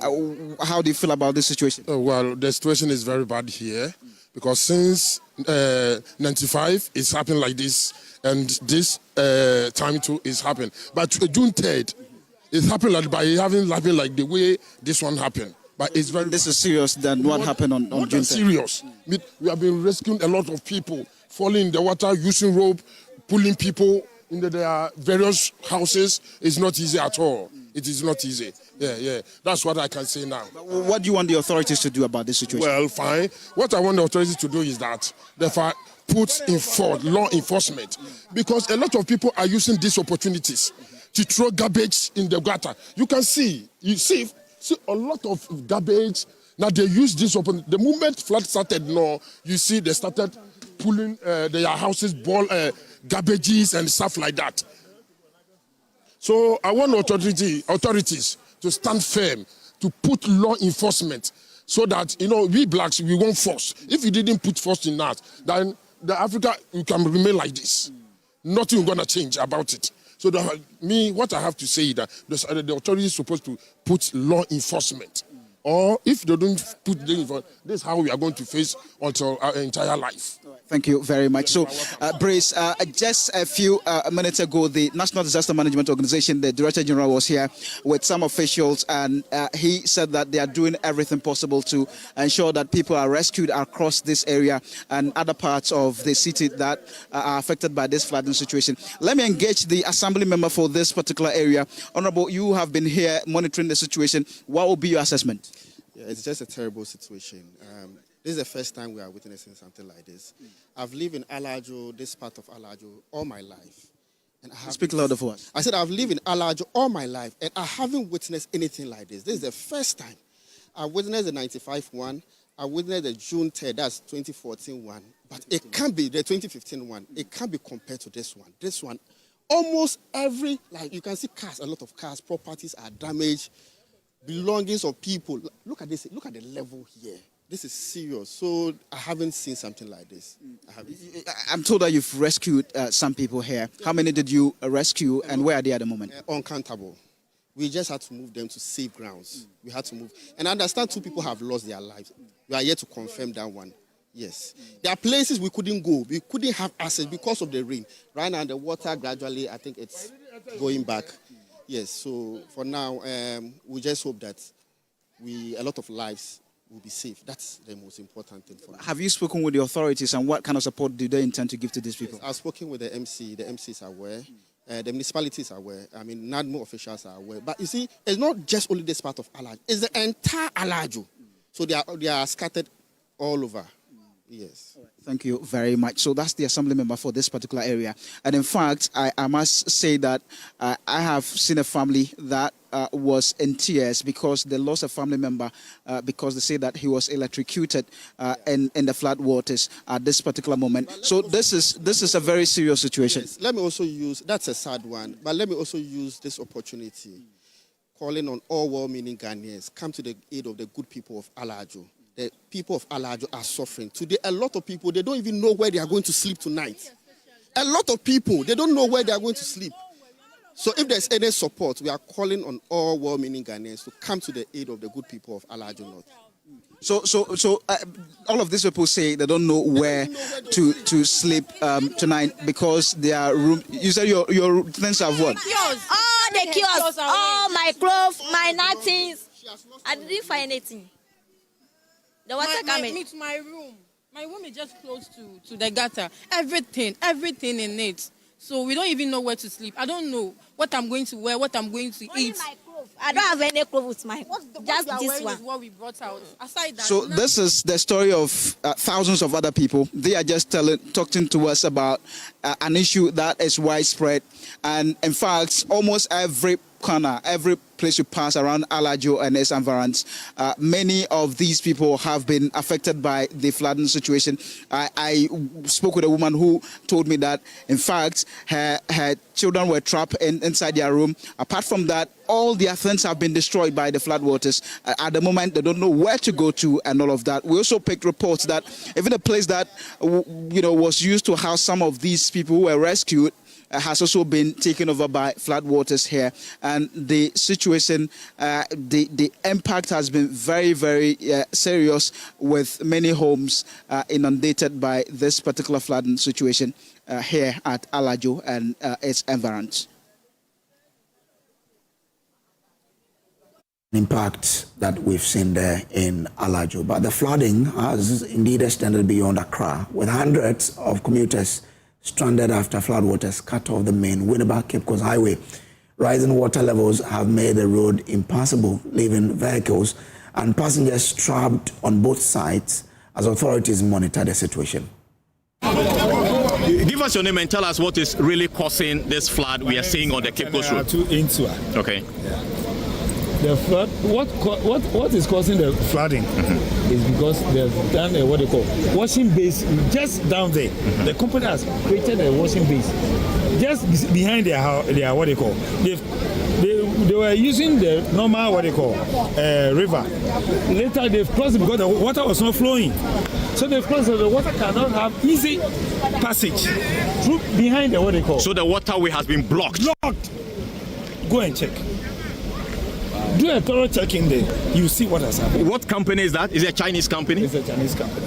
How do you feel about this situation? Well, the situation is very bad here because since 95, it's happened like this, and this time too is happened. But June 3rd, it's happened like the way this one happened. But it's very. This is serious than what happened on June 3rd. Serious. We have been rescuing a lot of people, falling in the water, using rope, pulling people into their various houses. It's not easy at all. It is not easy. Yeah. That's what I can say now. What do you want the authorities to do about this situation? Well, fine. What I want the authorities to do is that they put in forth law enforcement, because a lot of people are using these opportunities to throw garbage in the gutter. You can see a lot of garbage. Now they use this opportunity. The moment flood started, you see they started pulling their houses, garbages and stuff like that. So I want authorities to stand firm, to put law enforcement, so that we blacks, we won't force. If you didn't put force in that, then the Africa you can remain like this. Nothing gonna change about it. So what I have to say is that the authorities are supposed to put law enforcement or if they don't put them in front, this is how we are going to face until our entire life. Thank you very much. So, Brace, just a few minutes ago, the National Disaster Management Organization, the Director General was here with some officials, and he said that they are doing everything possible to ensure that people are rescued across this area and other parts of the city that are affected by this flooding situation. Let me engage the Assembly member for this particular area. Honorable, you have been here monitoring the situation. What will be your assessment? Yeah, it's just a terrible situation. This is the first time we are witnessing something like this. I've lived in Alajo, this part of Alajo, all my life. And Speak louder for us. I said I've lived in Alajo all my life, and I haven't witnessed anything like this. This is the first time. I witnessed the 95 one. I witnessed the June 3rd, that's 2014 one. But it can't be the 2015 one. It can't be compared to this one. This one, almost every, like you can see cars, a lot of cars, properties are damaged, belongings of people. Look at this, look at the level here. This is serious. So I haven't seen something like this. I'm told that you've rescued some people here. How many did you rescue, and where are they at the moment? Uncountable. We just had to move them to safe grounds. We had to move. And I understand 2 people have lost their lives. We are yet to confirm that one. Yes. There are places we couldn't go. We couldn't have access because of the rain. Right now, the water gradually, I think it's going back. Yes. So for now, we just hope that a lot of lives will be safe. That's the most important thing for us. Have you spoken with the authorities, and what kind of support do they intend to give to these people? Yes, I've spoken with the MC. The MCs are aware. The municipalities are aware. I mean, NADMO officials are aware. But you see, it's not just only this part of Alajo. It's the entire Alajo. So they are scattered all over. Yes. Thank you very much. So that's the Assembly member for this particular area. And in fact, I must say that I have seen a family that was in tears because they lost a family member because they say that he was electrocuted in the flood waters at this particular moment. So this is a very serious situation. Yes. Let me also use, that's a sad one, but let me also use this opportunity calling on all well-meaning Ghanaians, come to the aid of the good people of Alajo. The people of Alajo are suffering. Today, a lot of people, they don't even know where they are going to sleep tonight. A lot of people, they don't know where they are going to sleep. So if there's any support, we are calling on all well-meaning Ghanaians to come to the aid of the good people of Alajo North. So all of these people say they don't know where to sleep tonight because their room. You said your things have what? All the kiosks, all my clothes, my nothings. I didn't find anything. The water coming. My room. My room is just close to the gutter. Everything in it. So we don't even know where to sleep. I don't know what I'm going to wear, what I'm going to eat. I don't have any clothes with mine. Just this one. Is what we brought out. Aside that. So this is the story of thousands of other people. They are just talking to us about an issue that is widespread, and in fact, almost every corner, every place you pass around Alajo and its environs, many of these people have been affected by the flooding situation. I spoke with a woman who told me that, in fact, her children were trapped inside their room. Apart from that, all their things have been destroyed by the floodwaters. At the moment, they don't know where to go to and all of that. We also picked reports that even a place that was used to house some of these people who were rescued has also been taken over by floodwaters here, and the situation, the impact has been very, very serious, with many homes inundated by this particular flooding situation here at Alajo and its environs. Impact that we've seen there in Alajo, but the flooding has indeed extended beyond Accra, with hundreds of commuters stranded after floodwaters cut off the main Winneba-Cape Coast Highway. Rising water levels have made the road impassable, leaving vehicles and passengers trapped on both sides as authorities monitor the situation. Give us your name and tell us what is really causing this flood we are seeing on the Cape Coast Road. Okay. The flood, what is causing the flooding is because they've done what they call washing base just down there. The company has created a washing base just behind their what they call. They were using the normal what they call river. Later they've closed it because the water was not flowing. So they've closed it. The water cannot have easy passage through behind the what they call. So the waterway has been blocked. Go and check. Do a thorough check in there. You see what has happened. What company is that? Is it a Chinese company? It's a Chinese company.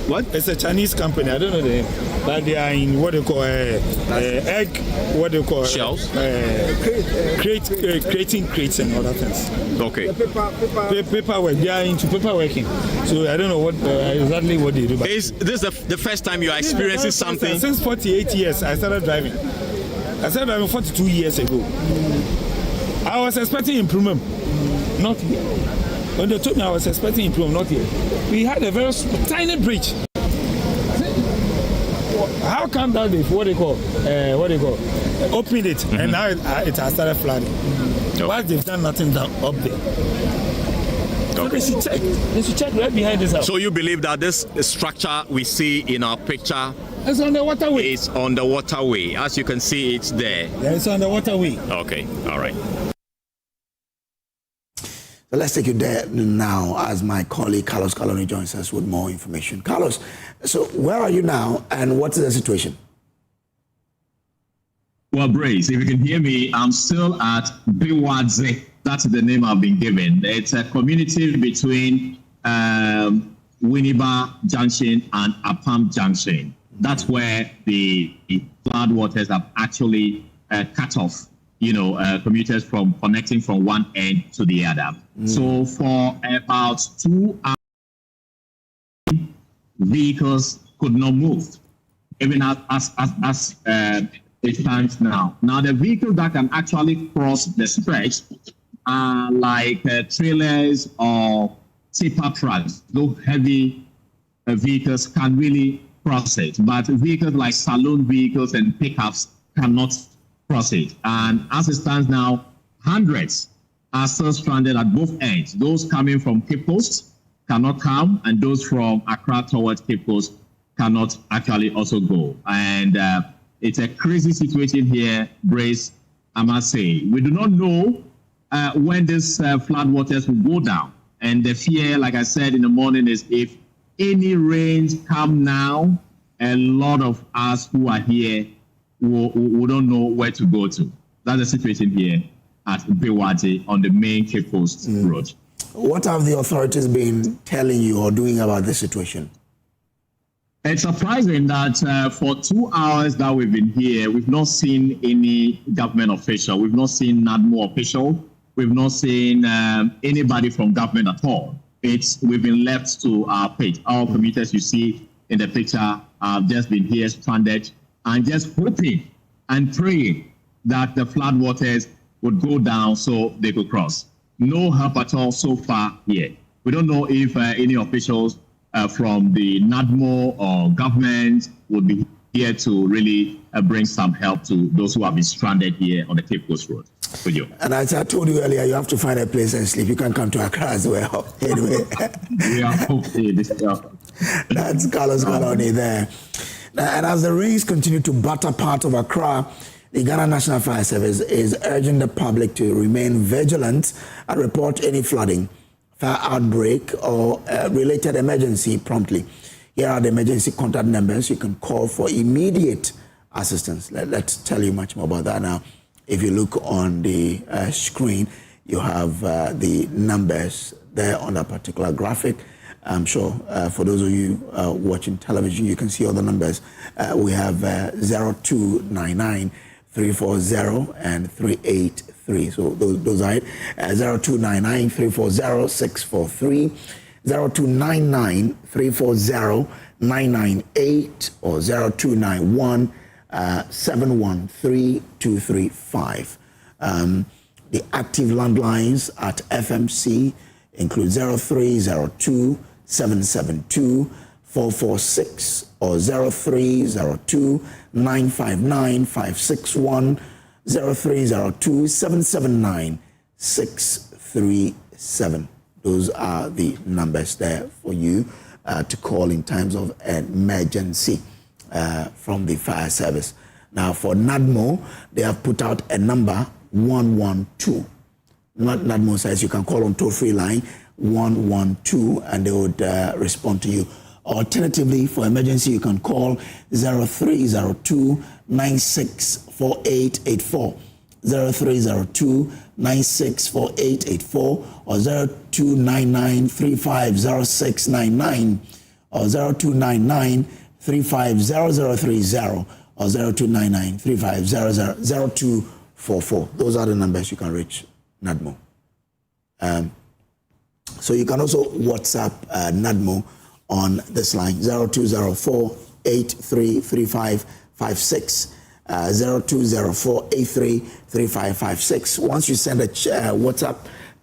What? It's a Chinese company. I don't know the name, but they are in what they call egg. What they call shells. Creating crates and other things. Okay. Paperwork. They are into paperworking. So I don't know what exactly what they do. But is this the first time you are experiencing something? Since 48 years, I started driving. I started driving 42 years ago. I was expecting improvement, not here. When they told me I was expecting improvement, not here. We had a very tiny bridge. How come that they opened it and now it has started flooding? Why they've done nothing down up there? So they should check. They should check right behind this house. So you believe that this structure we see in our picture is on the waterway? It's on the waterway. As you can see, it's there. Yeah, it's on the waterway. Okay, all right. So let's take you there now as my colleague Carlos Colony joins us with more information. Carlos, so where are you now and what is the situation? Well, Brace, if you can hear me, I'm still at Biwadze. That's the name I've been given. It's a community between Winneba Junction and Apam Junction. That's where the flood waters have actually cut off, commuters from connecting from one end to the other. So for about 2 hours, vehicles could not move, even as it stands now. Now, the vehicles that can actually cross the stretch are like trailers or tipper trucks. Those heavy vehicles can really cross it, but vehicles like saloon vehicles and pickups cannot cross it. And as it stands now, hundreds are still stranded at both ends. Those coming from Cape Coast cannot come, and those from Accra towards Cape Coast cannot actually also go. And it's a crazy situation here, Brace, I must say. We do not know when this flood waters will go down. And the fear, like I said in the morning, is if any rains come now, a lot of us who are here we don't know where to go to. That's the situation here at Biwadze on the main Cape Coast road. What have the authorities been telling you or doing about this situation? It's surprising that for 2 hours that we've been here, we've not seen any government official. We've not seen NADMO official. We've not seen anybody from government at all. We've been left to our fate. Our commuters you see in the picture have just been here stranded and just hoping and praying that the flood waters would go down so they could cross. No help at all so far here. We don't know if any officials from the NADMO or government would be here to really bring some help to those who have been stranded here on the Cape Coast Road. For you. And as I told you earlier, you have to find a place and sleep. You can come to Accra as well. Anyway. That's Carlos Colony there. And as the rains continue to batter part of Accra, the Ghana National Fire Service is urging the public to remain vigilant and report any flooding, fire outbreak, or related emergency promptly. Here are the emergency contact numbers you can call for immediate assistance. Let's tell you much more about that now. If you look on the screen, you have the numbers there on a particular graphic. I'm sure for those of you watching television, you can see all the numbers. We have 0299 340 and 383. So those are it. 0299 340 643, 0299 340 998, or 0291 713-235. The active landlines at FMC include 0302 772 446 or 0302 959 561, 0302 779 637. Those are the numbers there for you to call in times of emergency from the fire service. Now for NADMO, they have put out a number 112. NADMO says you can call on toll-free line 112 and they would respond to you. Alternatively, for emergency, you can call 0302 964884. 0302 964884 or 0299 350699 or 0299 350030 or 0299 35000244. Those are the numbers you can reach NADMO. So you can also WhatsApp NADMO on this line 0204 833556 0204 833556. Once you send a WhatsApp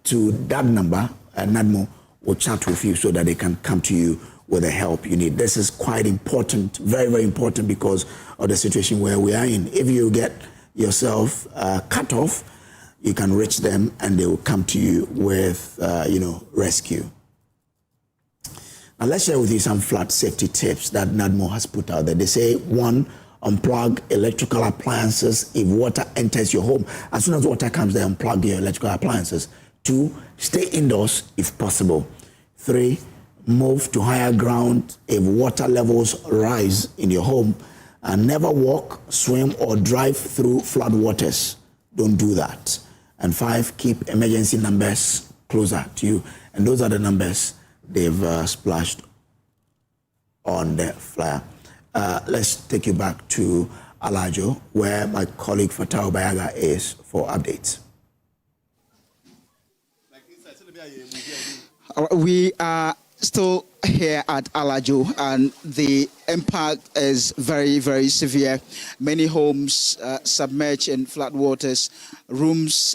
to that number, NADMO will chat with you so that they can come to you with the help you need. This is quite important, very, very important because of the situation where we are in. If you get yourself cut off, you can reach them and they will come to you with, rescue. Now let's share with you some flood safety tips that NADMO has put out there. They say, 1, unplug electrical appliances if water enters your home. As soon as water comes there, unplug your electrical appliances. 2, stay indoors if possible. 3, move to higher ground if water levels rise in your home. And never walk, swim, or drive through flood waters. Don't do that. And 5, keep emergency numbers closer to you. And those are the numbers they've splashed on the flyer. Let's take you back to Alajo, where my colleague Fatao Bayaga is for updates. We are still here at Alajo, and the impact is very, very severe. Many homes submerged in flood waters. Rooms,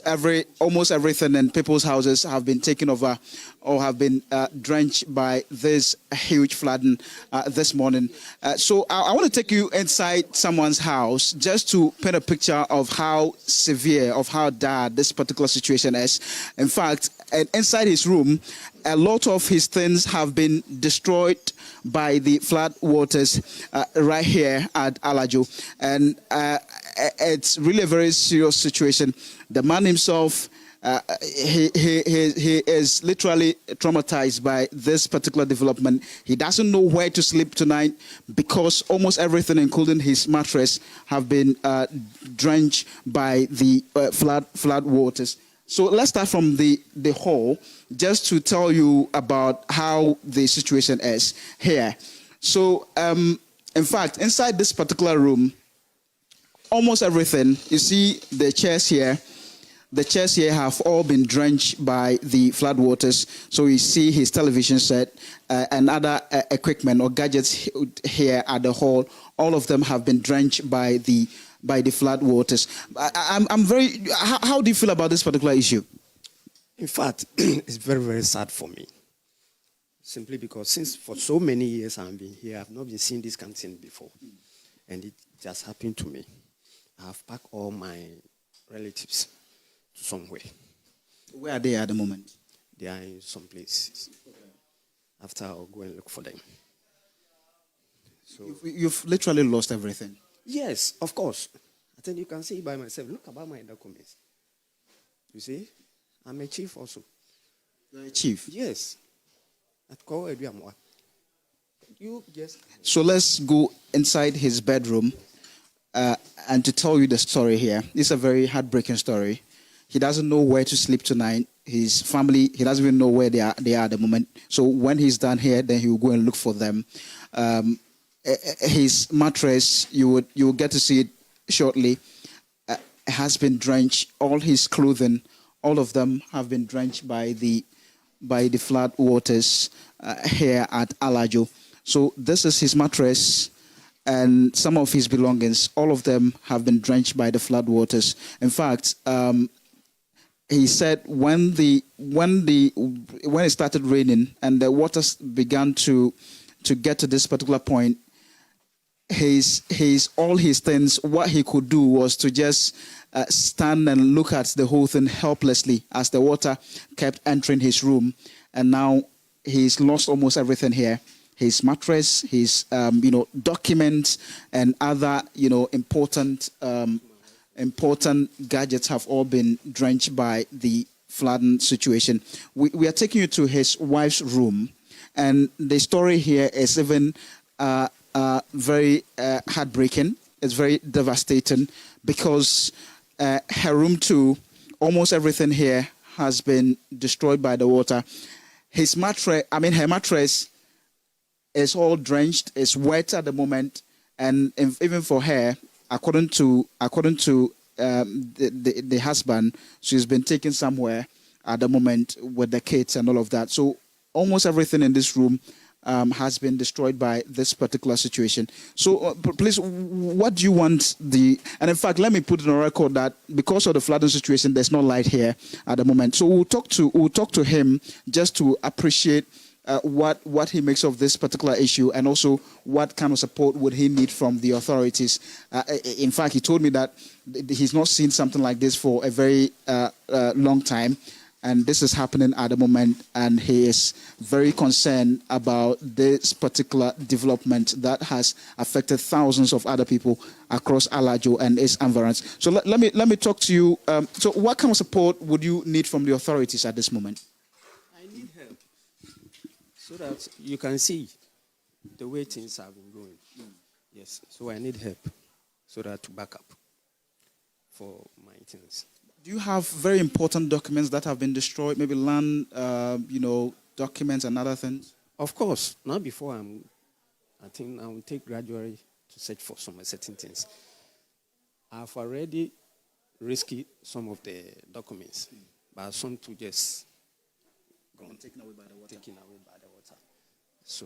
almost everything in people's houses have been taken over or have been drenched by this huge flooding this morning. So I want to take you inside someone's house just to paint a picture of how severe, of how dire this particular situation is. In fact, inside his room, a lot of his things have been destroyed by the flood waters right here at Alajo. And it's really a very serious situation. The man himself, he is literally traumatized by this particular development. He doesn't know where to sleep tonight because almost everything, including his mattress, have been drenched by the flood waters. So let's start from the hall, just to tell you about how the situation is here. So, in fact, inside this particular room, almost everything, you see the chairs here have all been drenched by the flood waters. So you see his television set and other equipment or gadgets here at the hall, all of them have been drenched by the flood waters. I'm very. How do you feel about this particular issue? In fact, it's very, very sad for me. Simply because since for so many years I've been here, I've not been seeing this kind of thing before, and it just happened to me. I have packed all my relatives to somewhere. Where are they at the moment? They are in some places. After I'll go and look for them. So you've literally lost everything. Yes, of course. I think you can see it by myself. Look about my documents. You see, I'm a chief also. You're a chief? Yes. At Kojo. You just. So let's go inside his bedroom and to tell you the story here. It's a very heartbreaking story. He doesn't know where to sleep tonight. His family, he doesn't even know where they are at the moment. So when he's done here, then he will go and look for them. His mattress, you will get to see it shortly, has been drenched. All his clothing, all of them have been drenched by the flood waters here at Alajo. So this is his mattress and some of his belongings. All of them have been drenched by the flood waters. In fact, he said when it started raining and the waters began to get to this particular point, all his things, what he could do was to just stand and look at the whole thing helplessly as the water kept entering his room. And now he's lost almost everything here. His mattress, his documents, and other important gadgets have all been drenched by the flooding situation. We are taking you to his wife's room, and the story here is even very heartbreaking. It's very devastating because her room too, almost everything here has been destroyed by the water. Her mattress is all drenched, it's wet at the moment, and even for her, according to the husband, she's been taken somewhere at the moment with the kids and all of that. So almost everything in this room has been destroyed by this particular situation. So please, what do you want and in fact, let me put it on record that because of the flooding situation, there's no light here at the moment. So we'll talk to him just to appreciate what he makes of this particular issue, and also what kind of support would he need from the authorities. In fact, he told me that he's not seen something like this for a very long time, and this is happening at the moment, and he is very concerned about this particular development that has affected thousands of other people across Alajo and its environs. So let me talk to you. So what kind of support would you need from the authorities at this moment? So that you can see the way things have been going. Yes, so I need help so that to back up for my things. Do you have very important documents that have been destroyed, maybe land, documents and other things? Of course, not before I think I will take gradually to search for some certain things. I've already rescued some of the documents, but some to just gone, taken away by the water. So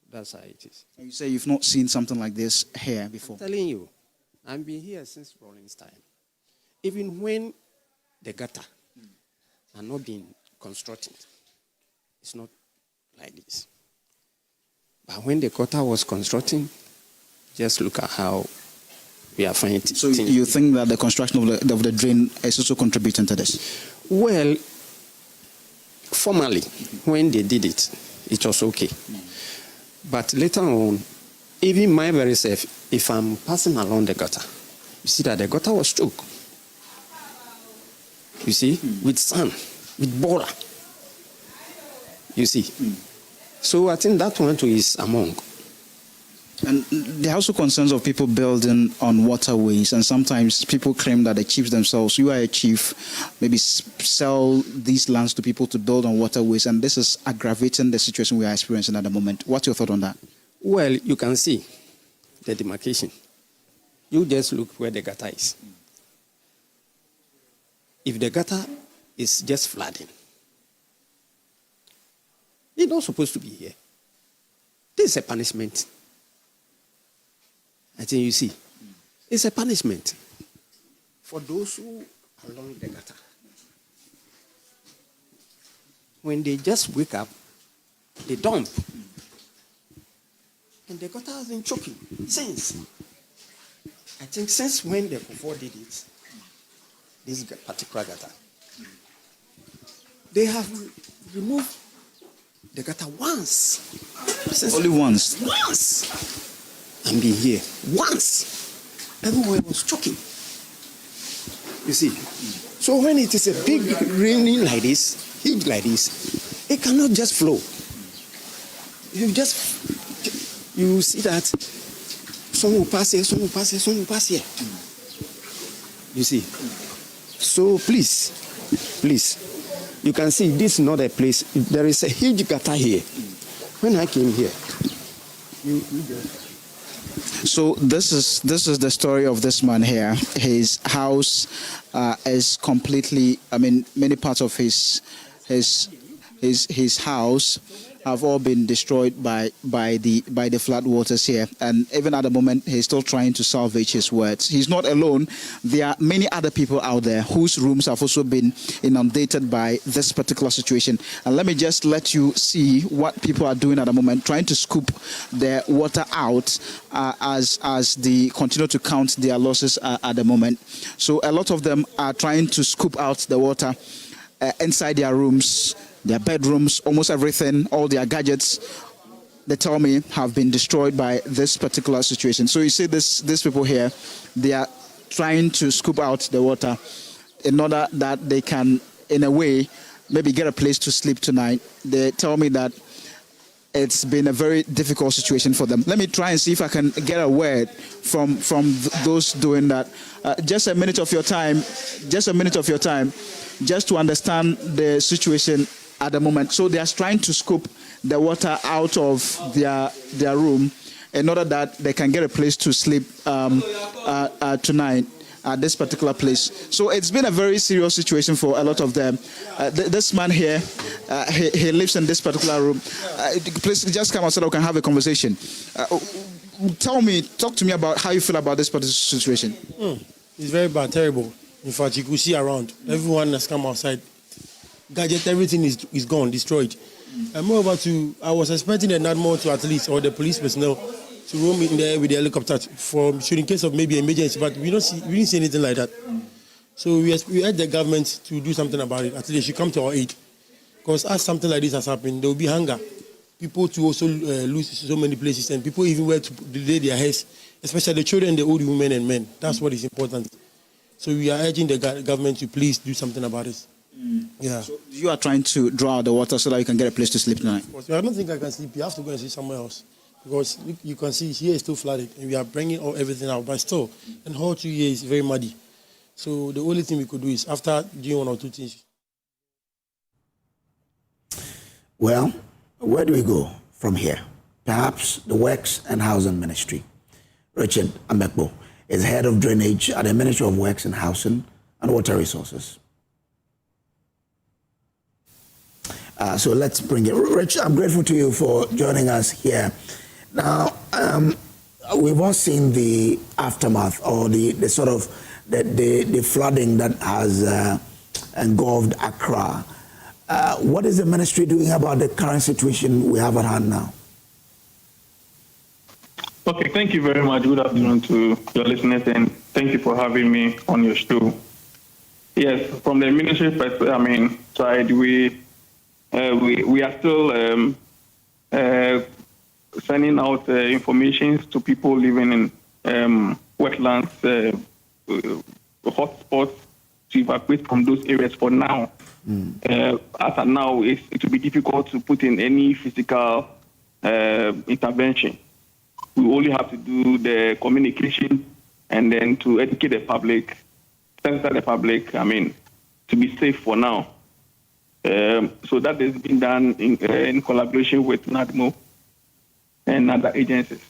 that's how it is. And you say you've not seen something like this here before? I'm telling you, I've been here since Rollins time. Even when the gutter are not being constructed, it's not like this. But when the gutter was constructing, just look at how we are finding it. So you think that the construction of the drain is also contributing to this? Well, formally, when they did it, it was okay. But later on, even my very self, if I'm passing along the gutter, you see that the gutter was choked. You see, with sand, with bola. You see. So I think that one too is among. And there are also concerns of people building on waterways, and sometimes people claim that the chiefs themselves, you are a chief, maybe sell these lands to people to build on waterways, and this is aggravating the situation we are experiencing at the moment. What's your thought on that? Well, you can see the demarcation. You just look where the gutter is. If the gutter is just flooding, it's not supposed to be here. This is a punishment. I think you see, it's a punishment for those who are along the gutter. When they just wake up, they dump. And the gutter has been choking since. I think since when the Akufo-Addo did it, this particular gutter, they have removed the gutter once. Only once? Once. And been here once. Everywhere was choking. You see. So when it is a big raining like this, huge like this, it cannot just flow. You see that some will pass here, some will pass here, some will pass here. You see. So please, you can see this is not a place. There is a huge gutter here. When I came here, you just. So this is the story of this man here. His house is completely, many parts of his house have all been destroyed by the flood waters here, and even at the moment he's still trying to salvage his words. He's not alone. There are many other people out there whose rooms have also been inundated by this particular situation. And let me just let you see what people are doing at the moment, trying to scoop the water out as they continue to count their losses at the moment. So a lot of them are trying to scoop out the water inside their rooms, their bedrooms, almost everything, all their gadgets, they tell me, have been destroyed by this particular situation. So you see these people here, they are trying to scoop out the water in order that they can, in a way, maybe get a place to sleep tonight. They tell me that it's been a very difficult situation for them. Let me try and see if I can get a word from those doing that. Just a minute of your time, just to understand the situation at the moment. So they are trying to scoop the water out of their room in order that they can get a place to sleep tonight at this particular place. So it's been a very serious situation for a lot of them. This man here, he lives in this particular room. Please just come outside, we can have a conversation. Talk to me about how you feel about this particular situation. It's very bad, terrible. In fact, you could see around, everyone has come outside. Gadget, everything is gone, destroyed. And moreover, I was expecting the NADMO to at least, or the police personnel, to roam in there with the helicopter in case of maybe emergency, but we didn't see anything like that. So we urge the government to do something about it. At least they should come to our aid. Because as something like this has happened, there will be hunger. People to also lose so many places, and people even where to delay their heads, especially the children, the old women and men. That's what is important. So we are urging the government to please do something about it. Yeah. So you are trying to draw out the water so that you can get a place to sleep tonight? I don't think I can sleep. You have to go and sleep somewhere else. Because you can see here is still flooded, and we are bringing everything out. But still, the whole 2 years is very muddy. So the only thing we could do is, after doing one or two things. Well, where do we go from here? Perhaps the Works and Housing Ministry. Richard Amekbo is head of drainage at the Ministry of Works and Housing and Water Resources. So let's bring it. Rich, I'm grateful to you for joining us here. Now, we've all seen the aftermath or the sort of the flooding that has engulfed Accra. What is the ministry doing about the current situation we have at hand now? Okay, thank you very much. Good afternoon to your listeners, and thank you for having me on your show. Yes, from the ministry side, we are still sending out information to people living in wetlands, hotspots, to evacuate from those areas for now. As of now, it will be difficult to put in any physical intervention. We only have to do the communication and then to educate the public, sensitize the public, to be safe for now. So that has been done in collaboration with NADMO and other agencies.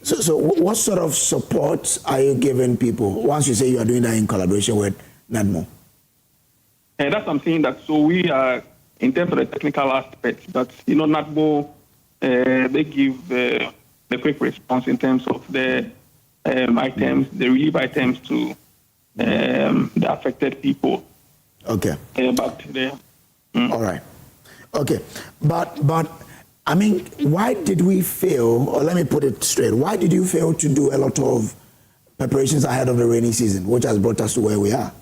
So what sort of support are you giving people once you say you are doing that in collaboration with NADMO? And that's something that, so we are, in terms of the technical aspects, that, NADMO, they give the quick response in terms of the items, the relief items to the affected people. Okay. All right. Okay. But why did we fail, or let me put it straight, why did you fail to do a lot of preparations ahead of the rainy season, which has brought us to where we are?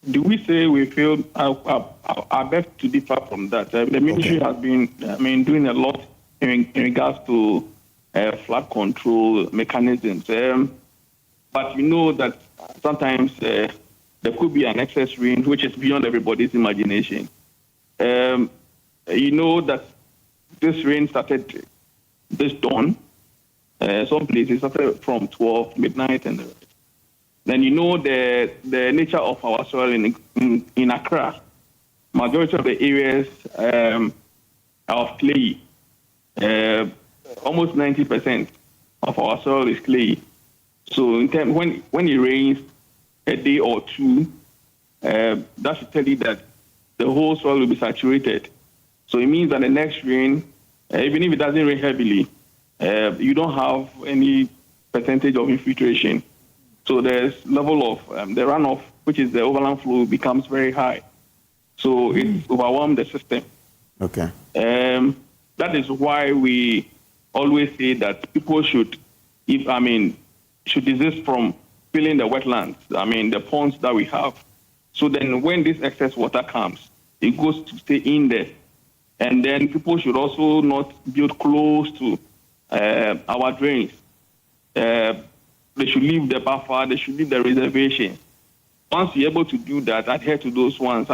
Do we say we failed? I beg to differ from that. The ministry has been, doing a lot in regards to flood control mechanisms. But you know that sometimes there could be an excess rain, which is beyond everybody's imagination. You know that this rain started this dawn. Some places started from 12 midnight, and then you know the nature of our soil in Accra. Majority of the areas are of clay. Almost 90% of our soil is clay. So when it rains a day or two, that should tell you that the whole soil will be saturated. So it means that the next rain, even if it doesn't rain heavily, you don't have any percentage of infiltration. So there's level of the runoff, which is the overland flow, becomes very high. So it overwhelms the system. Okay. That is why we always say that people should desist from filling the wetlands, the ponds that we have. So then when this excess water comes, it goes to stay in there. And then people should also not build close to our drains. They should leave the buffer, they should leave the reservation. Once you're able to do that, adhere to those ones,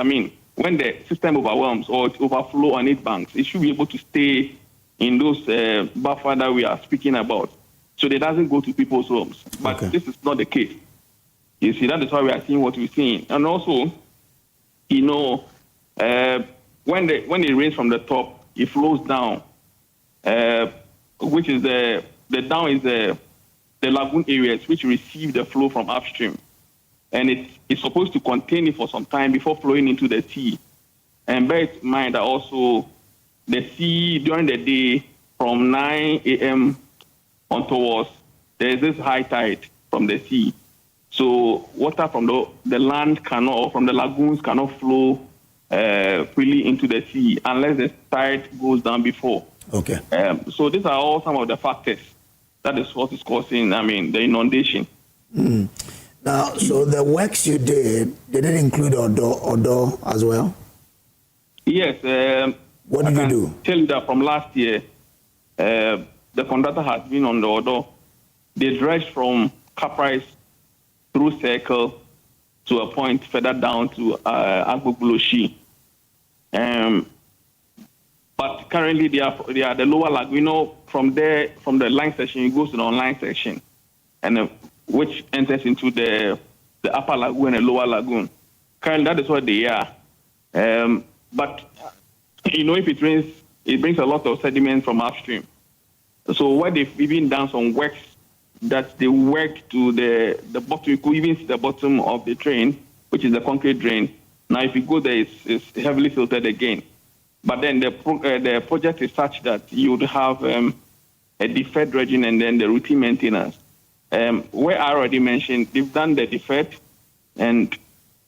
when the system overwhelms or overflow on its banks, it should be able to stay in those buffer that we are speaking about, so it doesn't go to people's homes. But this is not the case. You see, that is why we are seeing what we're seeing. And also, you know, when it rains from the top, it flows down, which is the down is the lagoon areas which receive the flow from upstream. And it's supposed to contain it for some time before flowing into the sea. And bear in mind that also the sea during the day from 9 a.m. onwards, there's this high tide from the sea. So water from the land cannot, or from the lagoons cannot flow freely into the sea unless the tide goes down before. Okay. So these are all some of the factors. That is what is causing, the inundation. Now, so the works you did it include Odo as well? Yes. What did you do? Tell you that from last year, the contractor has been on the Odo. They dredged from Caprice through Circle to a point further down to Agbogloshi. But currently they are the lower lagoon. You know, from there, from the line section, it goes to the online section, and which enters into the upper lagoon and the lower lagoon. Currently, that is what they are. But you know, if it rains, it brings a lot of sediment from upstream. So what they've even done some works that they work to the bottom. You could even see the bottom of the drain, which is the concrete drain. Now, if you go there, it's heavily filtered again. But then the project is such that you would have a deferred dredging and then the routine maintenance. Where I already mentioned, they've done the deferred, and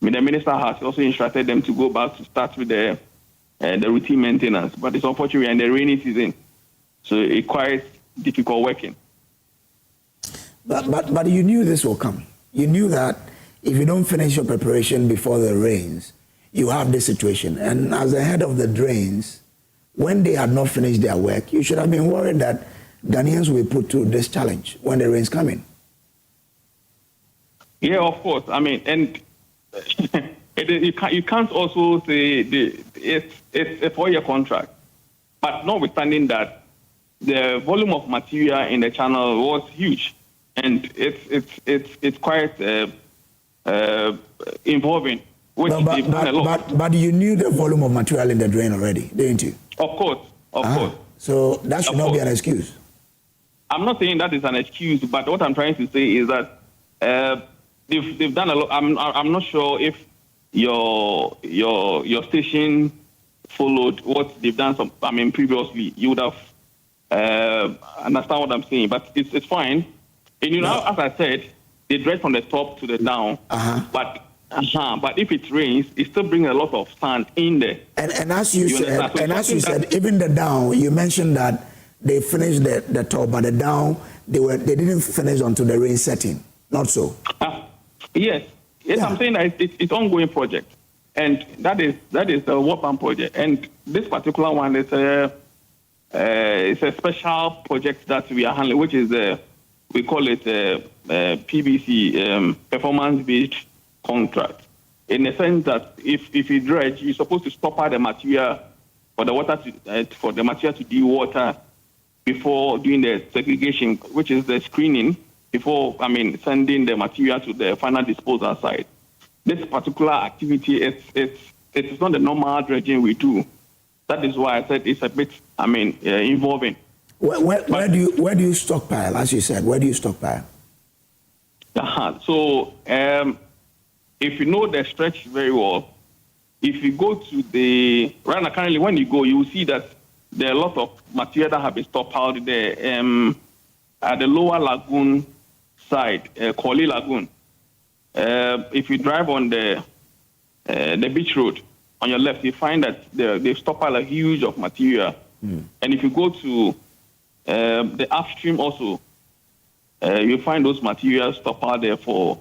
the minister has also instructed them to go back to start with the routine maintenance. But it's unfortunately in the rainy season, so it requires difficult working. But you knew this will come. You knew that if you don't finish your preparation before the rains, you have this situation. And as the head of the drains, when they had not finished their work, you should have been worried that Ghanaians will be put to this challenge when the rains come in. Yeah, of course. And you can't also say it's a 4-year contract. But notwithstanding that, the volume of material in the channel was huge, and it's quite involving. But you knew the volume of material in the drain already, didn't you? Of course, of course. So that should not be an excuse. I'm not saying that is an excuse, but what I'm trying to say is that they've done a lot. I'm not sure if your station followed what they've done. Previously, you would have understand what I'm saying, but it's fine. And as I said, they dredge from the top to the down, but if it rains, it still brings a lot of sand in there. And as you said, even the down, you mentioned that they finished the top, but the down they didn't finish until the rain setting. Not so. Yes. Yeah. I'm saying that it's ongoing project, and that is the Wapan project, and this particular one is it's a special project that we are handling, which is we call it PBC, performance-based contract. In the sense that if you dredge, you're supposed to stop out the material for the water for the material to dewater before doing the segregation, which is the screening, before sending the material to the final disposal site. This particular activity it's not the normal dredging we do. That is why I said it's a bit involving. Where do you stockpile? As you said, where do you stockpile? So if you know the stretch very well, if you go to right now currently when you go, you will see that there are a lot of material that have been stockpiled there at the lower lagoon side, Koli Lagoon. If you drive on the beach road on your left, you find that they've stockpiled a huge of material. And if you go to the upstream also, you find those materials stockpiled there for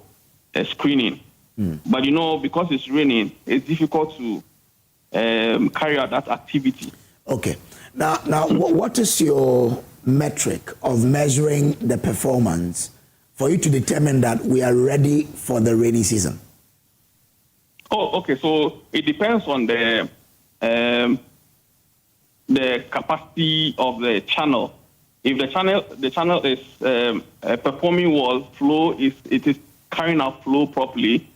screening. But because it's raining, it's difficult to carry out that activity. Okay. Now, what is your metric of measuring the performance for you to determine that we are ready for the rainy season? Oh, okay. So it depends on the capacity of the channel. If the channel is performing well, it is carrying out flow properly,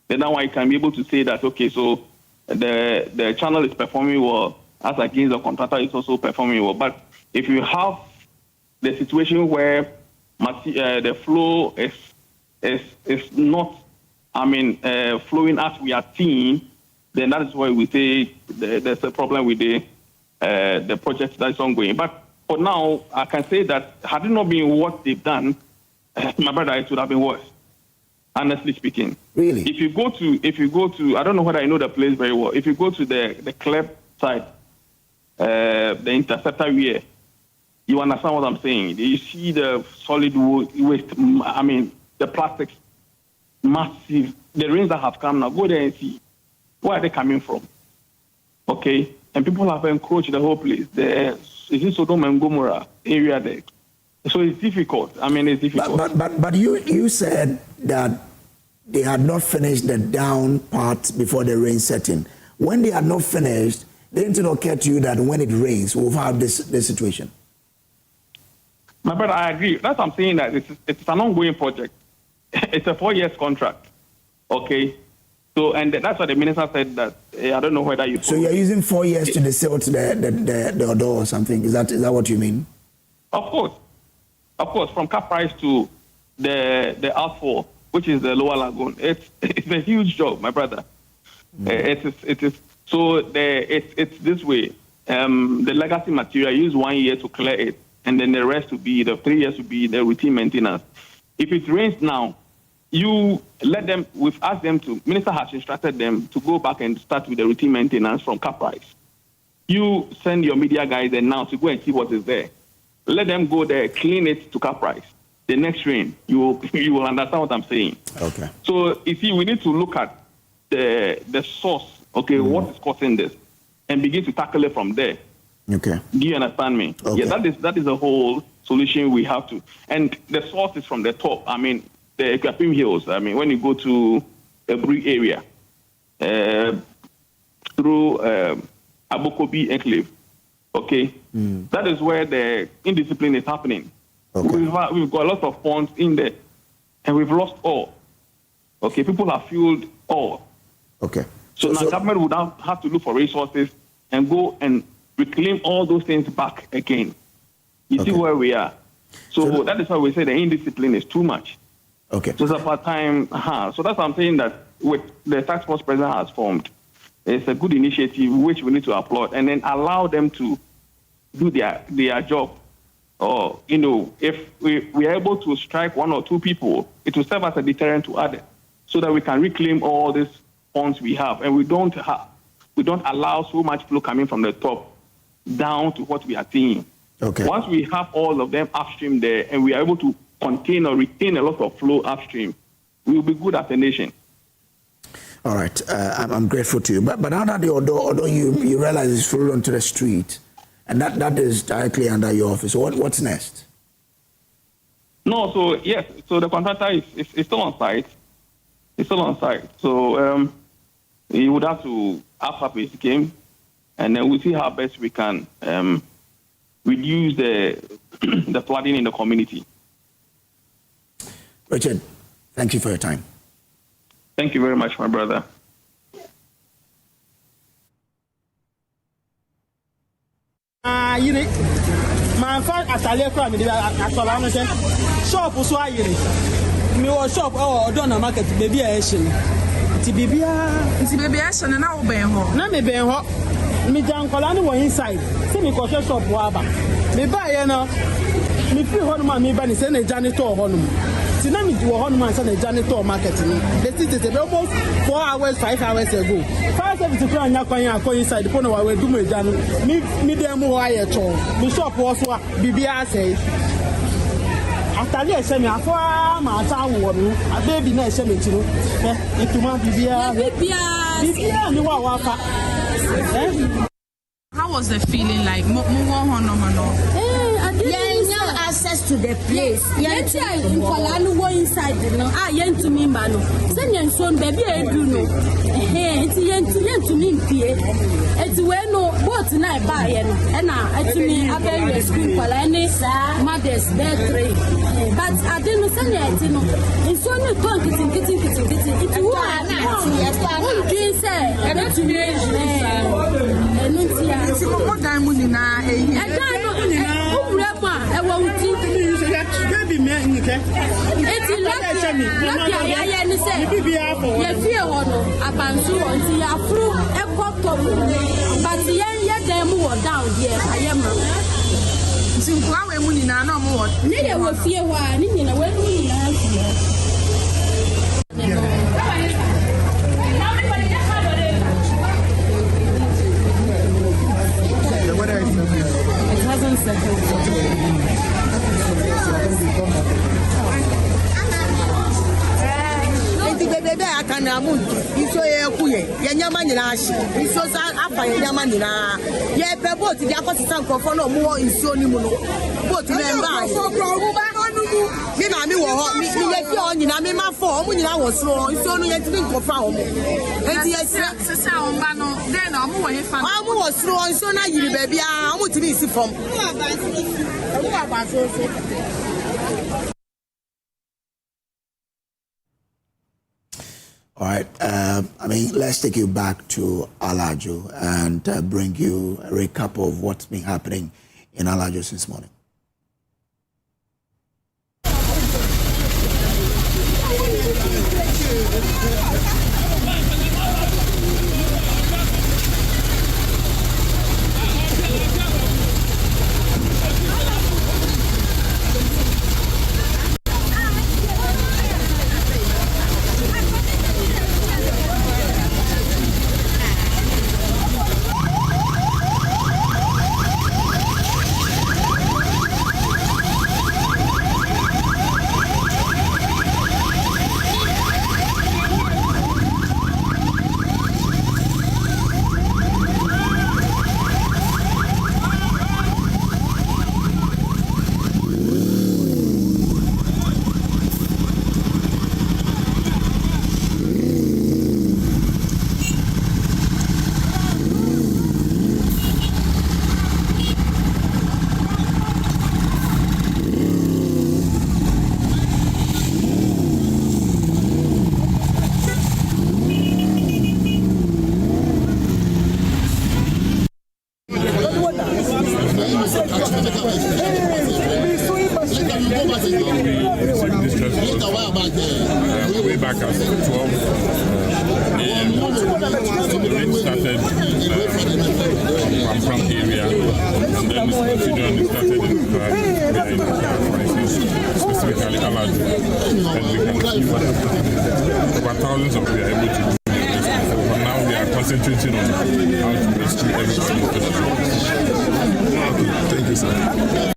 then that one you can be able to say that, okay, so the channel is performing well, as against the contractor is also performing well. But if you have the situation where the flow is not, flowing as we are seeing, then that is why we say there's a problem with the project that is ongoing. But for now, I can say that had it not been what they've done, my brother, it would have been worse. Honestly speaking. Really? If you go to, I don't know whether I know the place very well. If you go to the club side, the interceptor here, you understand what I'm saying. You see the solid waste, the plastics, massive. The rains that have come now, go there and see. Where are they coming from? Okay? And people have encroached the whole place. Is it Sodom and Gomorrah area there? So it's difficult. It's difficult. But you said that they had not finished the down part before the rain set in. When they had not finished, didn't it occur to you that when it rains, we'll have this situation? My brother, I agree. That's what I'm saying, that it's an ongoing project. It's a 4 years contract. Okay? So, and that's what the minister said, that I don't know whether you... So you're using 4 years to descend to the Addo or something. Is that what you mean? Of course, from Cap Price to the outfall, which is the lower lagoon. It's a huge job, my brother. It is. So it's this way. The legacy material, use 1 year to clear it, and then the rest will be, the 3 years will be the routine maintenance. If it rains now, you let them, we've asked them to, minister has instructed them to go back and start with the routine maintenance from Cap Price. You send your media guys there now to go and see what is there. Let them go there, clean it to Cap Price. The next rain, you will understand what I'm saying. Okay. So you see, we need to look at the source. Okay, what is causing this, and begin to tackle it from there. Okay. Do you understand me? Okay. Yeah, that is the whole solution we have to. And the source is from the top. The Equipim Hills. When you go to the Brie area, through Abokobi Enclave. Okay, that is where the indiscipline is happening. Okay. We've got a lot of ponds in there, and we've lost all. Okay, people have fueled all. Okay. So now government would have to look for resources and go and reclaim all those things back again. You see where we are. So that is why we say the indiscipline is too much. Okay. So it's about time. So that's why I'm saying that with the task force president has formed, it's a good initiative which we need to applaud, and then allow them to do their job. Or, if we are able to strike 1 or 2 people, it will serve as a deterrent to others, so that we can reclaim all these funds we have, and we don't allow so much flow coming from the top down to what we are seeing. Okay. Once we have all of them upstream there, and we are able to contain or retain a lot of flow upstream, we will be good as a nation. All right, I'm grateful to you. But now that the Addo you realize it's flowed onto the street, and that is directly under your office. So what's next? No, so yes, so the contractor is still on site. It's still on site. So he would have to up his game, and then we'll see how best we can reduce the flooding in the community. Richard, thank you for your time. Thank you very much, my brother. My friend Atale from the Akosua shop so ayire. Me was shop Donna market baby Asian. Ti baby Asian na wo ben ho. Na me ben ho. Me jankola no inside. Say me ko shop wa ba. Me ba ye no. Me free ho no ma me ba ni say na janitor ho no. Ti na me wo ho no ma say na janitor market ni. The city is almost 4 hours 5 hours ago. Fire service to anya kwan inside ko no wa do me janu. Me dem ho aye to. Me shop wo so bibia say. Atale ese me afọ ma ta wo no. Abebi na ese me ti no. Ituma bibia. Bibia ni wa fa. How was the feeling like? access to the place. Yes, in Falano go inside no. Yen to me mano. Send your son baby I do no. Yen to me pie. It's when no boat na buy and to me I beg school Falane mothers birthday. But I didn't send it no. In so no talk getting. It's one. You say and to me and it's what time we na it's it hasn't settled. I can amount. Iso ye kuye. Yanyama nyina ashi. Iso sa afa yanyama nyina. Ye pe boat di akosisa nkofo na omo iso ni mu no. Boat na mba. Mi na mi wo ho. Mi ye fi o nyina mi ma fo. Omo nyina wo so. Iso no ye ti nkofo omo. Enti ye se omba no. Den na omo wo he fa. Omo wo so. Iso na yiri ba bia. Omo ti bi si fom. Omo abanso so. All right, let's take you back to Alajo and bring you a recap of what's been happening in Alajo since morning. Way back at 12 a.m. The rain started from area, and then it continued and started in specifically Alajo. And we can see over thousands of people are able to do this. But now we are concentrating on how to rescue every single person. Thank you, sir.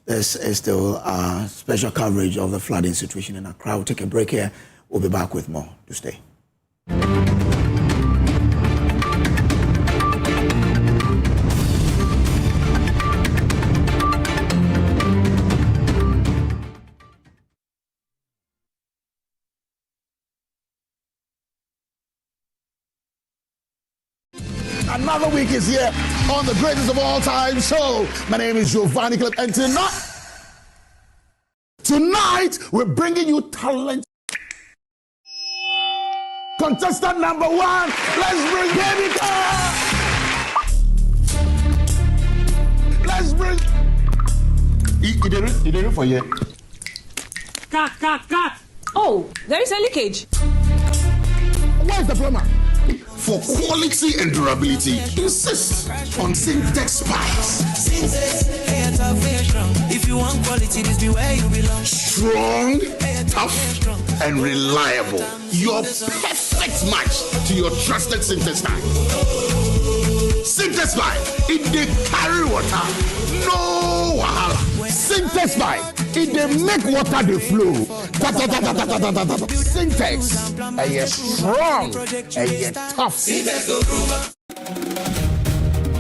This is still special coverage of the flooding situation in Accra. We'll take a break here. We'll be back with more. Do stay. Another week is here on the greatest of all time show. My name is Giovanni Clip, and tonight we're bringing you talent. Contestant number one, let's bring Baby Girl. Let's bring. He did it for you. Oh, there is a leakage. Where's the plumber? For quality and durability, insist on Syntex pipes. If you want quality, this be where you belong. Strong, tough, and reliable. Your perfect match to your trusted Syntex pipe. Syntex pipe, it dey carry water, no wahala. Syntex pipe, it dey make water dey flow. Syntex, strong, tough.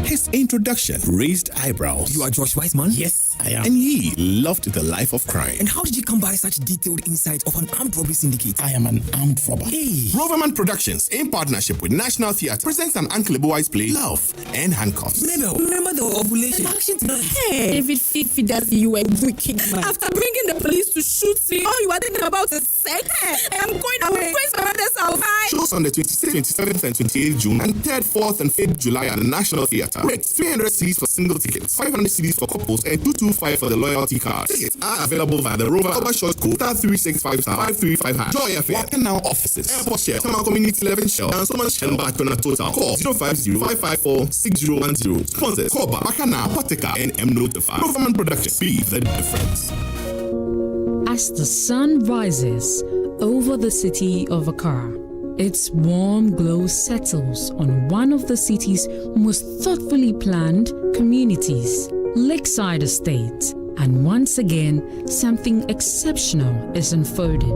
His introduction raised eyebrows. You are Josh Wiseman? Yes, I am. And he loved the life of crime. And how did you come by such detailed insights of an armed robbery syndicate? I am an armed robber. Hey. Roverman Productions, in partnership with National Theatre, presents an Uncle Wise play, Love and Handcuffs. Remember the ovulation? Action tonight. Hey, David Fifi, that's you a wicked man. After bringing the police to shoot me, all you are thinking about is sex. I am going away. Praise my mother's house. Shows on the 26th, 27th, and 28th June, and 3rd, 4th, and 5th July at the National Theatre. Rates 300 CDs for single tickets, 500 CDs for couples, and 225 for the loyalty card. Tickets are available via the Rover Uber Short Code *365*535#. Joy FM, Walking Now offices, Airport Shell, Tamale Community 11 Shell, and Someone Shell back on a total. Call 050-554-6010. Sponsors: Koba, Makana, Potica, and M Notify. Roverman Productions, be the difference. As the sun rises over the city of Accra, its warm glow settles on one of the city's most thoughtfully planned communities, Lakeside Estate. And once again, something exceptional is unfolding.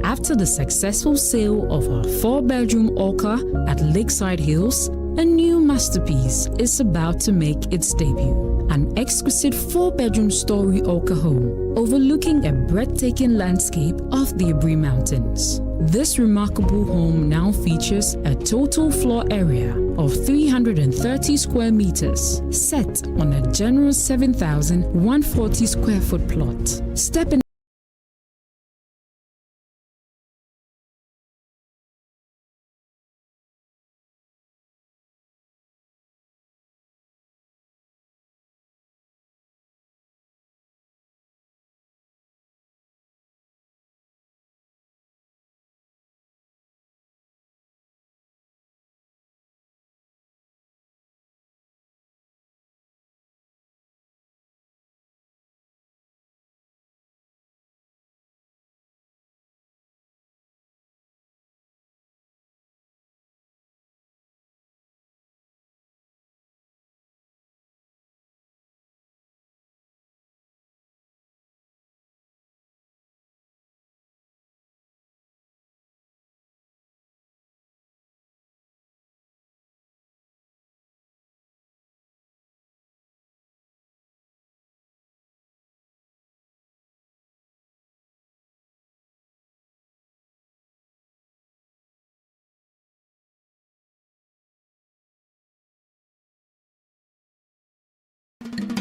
After the successful sale of our 4-bedroom Orca at Lakeside Hills, a new masterpiece is about to make its debut. An exquisite 4-bedroom story Orca home overlooking a breathtaking landscape of the Abri Mountains. This remarkable home now features a total floor area of 330 square meters, set on a generous 7,140 square foot plot. Step in.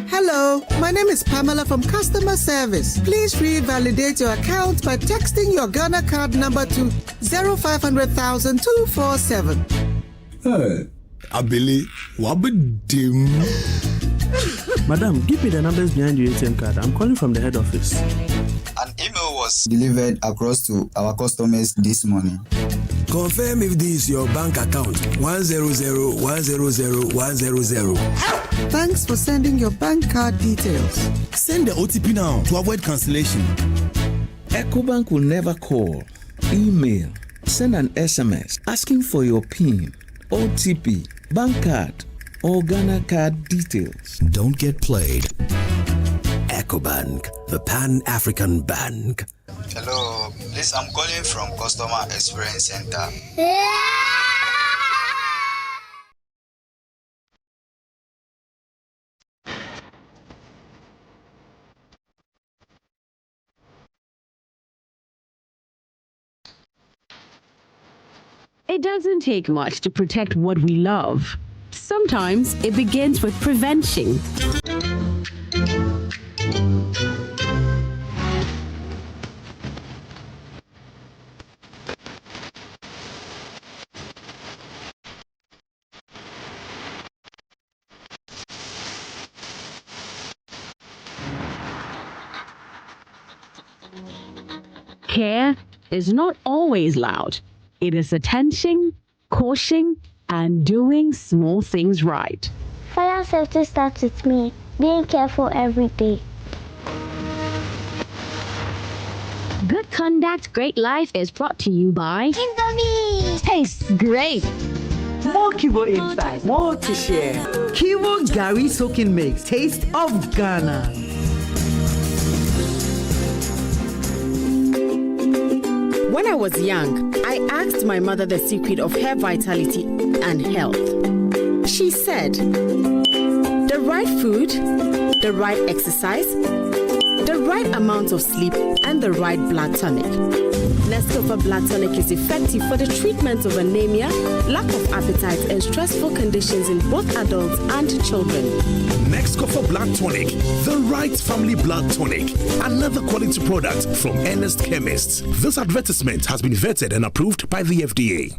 Hello, my name is Pamela from Customer Service. Please revalidate your account by texting your Ghana card number to 0500,247. Hey, Abili, wabadim. Madam, give me the numbers behind your ATM card. I'm calling from the head office. An email was delivered across to our customers this morning. Confirm if this is your bank account. 100,100,100. Thanks for sending your bank card details. Send the OTP now to avoid cancellation. EcoBank will never call, email, send an SMS asking for your PIN, OTP, bank card, or Ghana card details. Don't get played. EcoBank, the Pan-African Bank. Hello, please, I'm calling from Customer Experience Center. It doesn't take much to protect what we love. Sometimes it begins with prevention. Care is not always loud. It is attention, caution, and doing small things right. Fire safety starts with me, being careful every day. Good Conduct, Great Life is brought to you by Indomie. Tastes great. More Kivo inside, more to share. Kivo Gari Soaking Mix, taste of Ghana. When I was young, I asked my mother the secret of hair vitality and health. She said, the right food, the right exercise, the right amount of sleep, and the right blood tonic. Nescafe Blood Tonic is effective for the treatment of anemia, lack of appetite, and stressful conditions in both adults and children. Nescafe Blood Tonic, the right family blood tonic. Another quality product from Ernest Chemists. This advertisement has been vetted and approved by the FDA.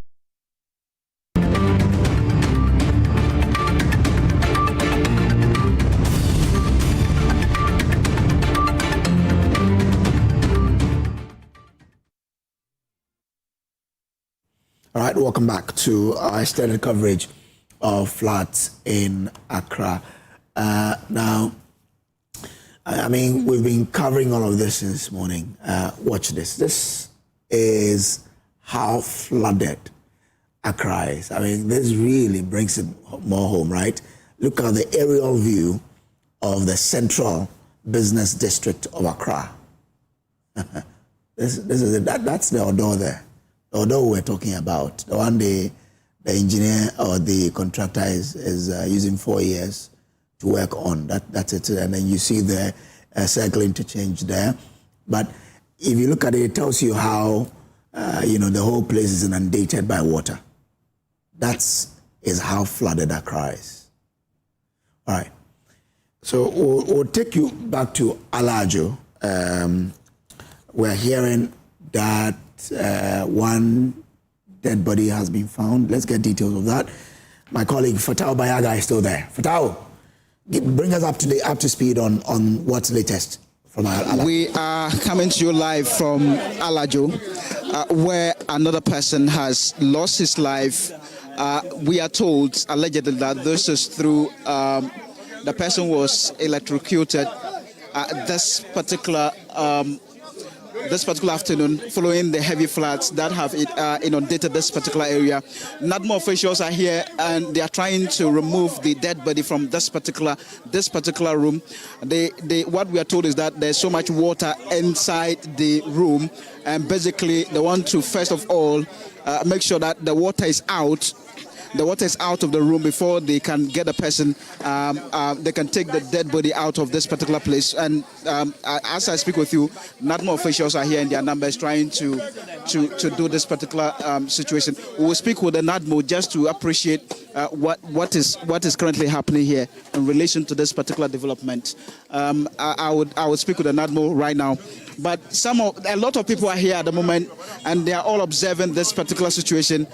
All right, welcome back to our extended coverage of floods in Accra. Now, I mean, we've been covering all of this this morning. Watch this. This is how flooded Accra is. I mean, this really brings it more home, right? Look at the aerial view of the central business district of Accra. This is it. That's the Odo there. Although we're talking about the one day the engineer or the contractor is using 4 years to work on that's it, and then you see the circle interchange there. But if you look at it, it tells you how the whole place is inundated by water. That is how flooded Accra is. All right, so we'll take you back to Alajo. We're hearing that one dead body has been found. Let's get details of that. My colleague Fatao Bayaga is still there. Fatao, bring us up to speed on what's latest from Alajo. We are coming to you live from Alajo, where another person has lost his life. We are told allegedly that this is through the person was electrocuted this particular afternoon following the heavy floods that have inundated this particular area. NADMO officials are here and they are trying to remove the dead body from this particular room. What we are told is that there's so much water inside the room, and basically they want to first of all make sure that the water is out. The water is out of the room before they can get the person. They can take the dead body out of this particular place. And as I speak with you, NADMO officials are here in their numbers trying to do this particular situation. We will speak with the NADMO just to appreciate what is currently happening here in relation to this particular development. I would speak with the NADMO right now. But a lot of people are here at the moment, and they are all observing this particular situation.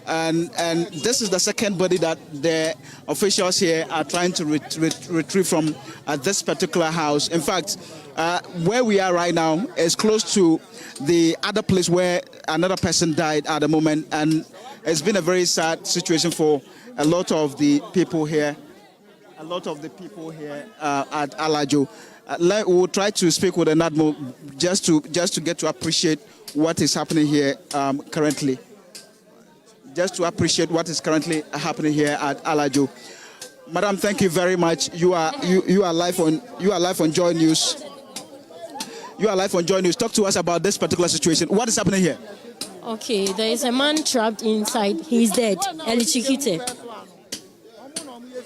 And this is the second body that the officials here are trying to retrieve from this particular house. In fact, where we are right now is close to the other place where another person died at the moment, and it's been a very sad situation for a lot of the people here. At Alajo. We'll try to speak with the NADMO just to get to appreciate what is happening here currently. Just to appreciate what is currently happening here at Alajo. Madam, thank you very much. You are live on Joy News. You are live on Joy News. Talk to us about this particular situation. What is happening here? Okay, there is a man trapped inside. He's dead. Electrocuted.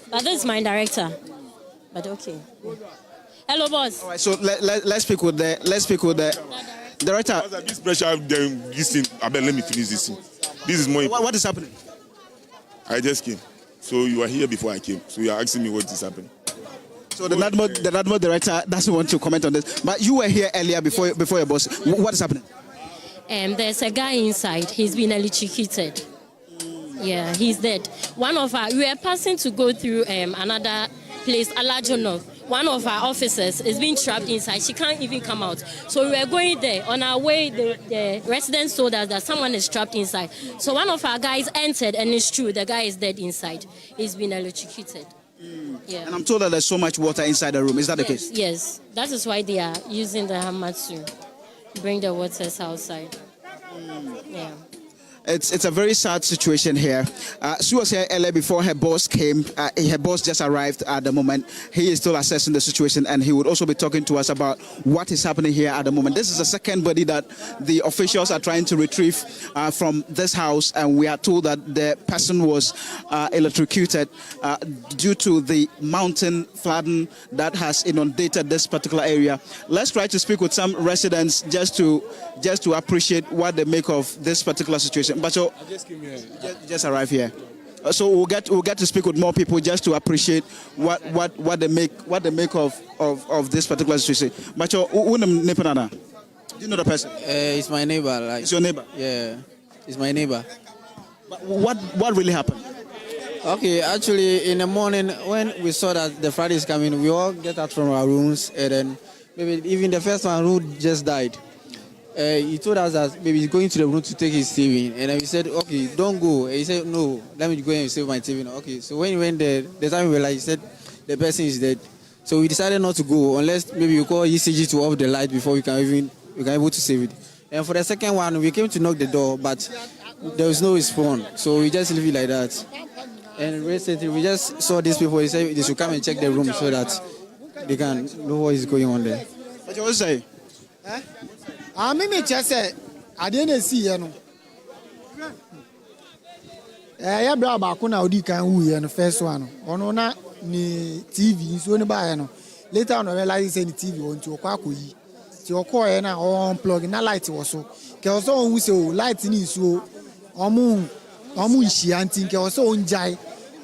But this is my director. But okay. Hello, boss. All right, so let's speak with the director. This pressure, this thing. Let me finish this thing. This is more important. What is happening? I just came. So you are here before I came. So you are asking me what is happening. So the NADMO director doesn't want to comment on this. But you were here earlier before your boss. What is happening? There's a guy inside. He's been electrocuted. Yeah, he's dead. We were passing to go through another place, Alajo North, one of our officers is being trapped inside. She can't even come out. So we were going there. On our way, the residents told us that someone is trapped inside. So one of our guys entered, and it's true, the guy is dead inside. He's been electrocuted. Yeah. And I'm told that there's so much water inside the room. Is that the case? Yes. That is why they are using the hammer to bring the waters outside. Yeah. It's a very sad situation here. She was here earlier before her boss came. Her boss just arrived at the moment. He is still assessing the situation, and he would also be talking to us about what is happening here at the moment. This is the second body that the officials are trying to retrieve from this house, and we are told that the person was electrocuted due to the mountain flooding that has inundated this particular area. Let's try to speak with some residents just to appreciate what they make of this particular situation. But so, I just came here. Just arrived here. So we'll get to speak with more people just to appreciate what they make of this particular situation. But do you know the person? It's my neighbor. It's your neighbor? Yeah, it's my neighbor. But what really happened? Okay, actually, in the morning when we saw that the Friday is coming, we all get out from our rooms, and then maybe even the first one who just died. He told us that maybe he's going to the room to take his TV, and then we said, okay, don't go. And he said, no, let me go and save my TV. Okay, so when he went there, the time we were like, he said, the person is dead. So we decided not to go unless maybe you call ECG to off the light before we can able to save it. And for the second one, we came to knock the door, but there was no response. So we just leave it like that. And recently, we just saw these people. He said they should come and check the room so that they can know what is going on there. What you say? Me just say I didn't see you know. Ya bra ba ko na odi kan wu ye no first one. Ono na ni TV so ni ba ye no. Later on realize say ni TV on ti okwa akoyi. Ti okọ ye na on plug na light wo so. Ke o so on say o light ni so omu nshi anti ke o so on jai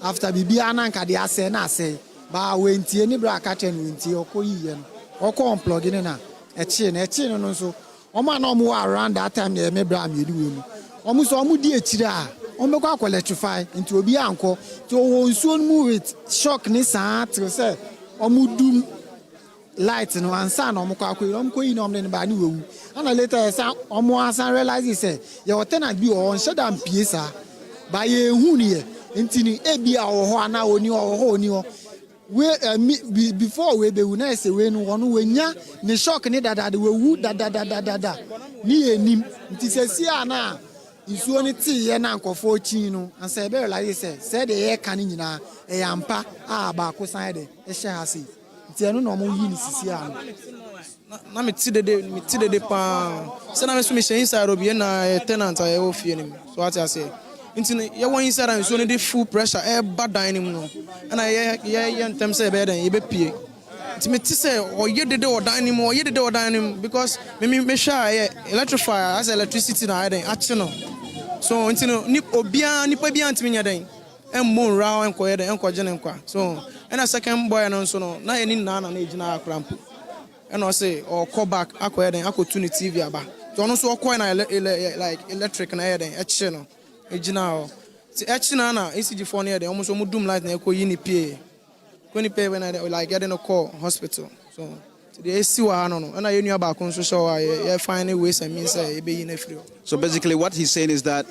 after bibi ananka de ase na ase. Ba we ntie ni bra ka chen ntie okoyi ye no. Okọ on plug ni na echi no so. Oma na omu around that time na me bra me di we. Omu so omu di echire a omu kwa electrify into obi anko to wo nsuo mu with shock ni saa to say omu dum light no ansa na omu kwa omu koyi na omu ne ba ni wewu ana later say omu asan realize say your tenant bi on sheda mpie sa ba ye hu ni ye ntini ebi a wo ho ana oni ho we before we be na say we no wono wenya ni shock ni dada we wu dada ni enim nti se si ana isuo ni ti ye na nkofo chi no ansa be like say de ye kan nyina e yampa a ba ko san de e hye hase nti eno no mo yi ni sisi a na me ti de pa se na me so me hye inside obi na tenant a ye ofie nim so what I say nti ye won inside and so the full pressure e ba dan nim no na ye ntem say be den ye be pie nti me ti say oye de odan nim because me sha ye electrify as electricity na den achi no so nti no ni obia nipa bia ntimi nya den emmo nra enko ye den enko je ne nkwa so na second boy no so no na ye ni na ejina akrampo and I say or call back akọ ye den akotu ni TV aba so no so okọ na like electric na ye den achi no ejina ti echina na ECG phone here almost so dum light na ekoyi ni pay when I like getting a call hospital so the AC wa no na ye nua ba kon so show ye find ways and means e be yin afri. So basically what he's saying is that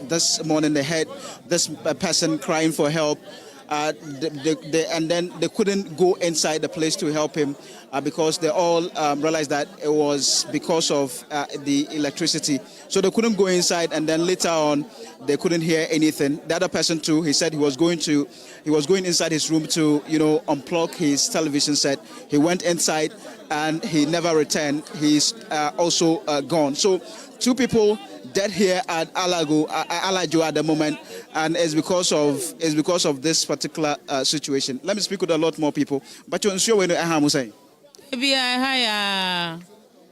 this morning they had this person crying for help and then they couldn't go inside the place to help him because they all realized that it was because of the electricity. So they couldn't go inside, and then later on they couldn't hear anything. The other person too, he said he was going inside his room to unplug his television set. He went inside and he never returned. He's also gone. So 2 people dead here at Alajo at the moment, and it's because of this particular situation. Let me speak with a lot more people. But you're sure when I'm saying.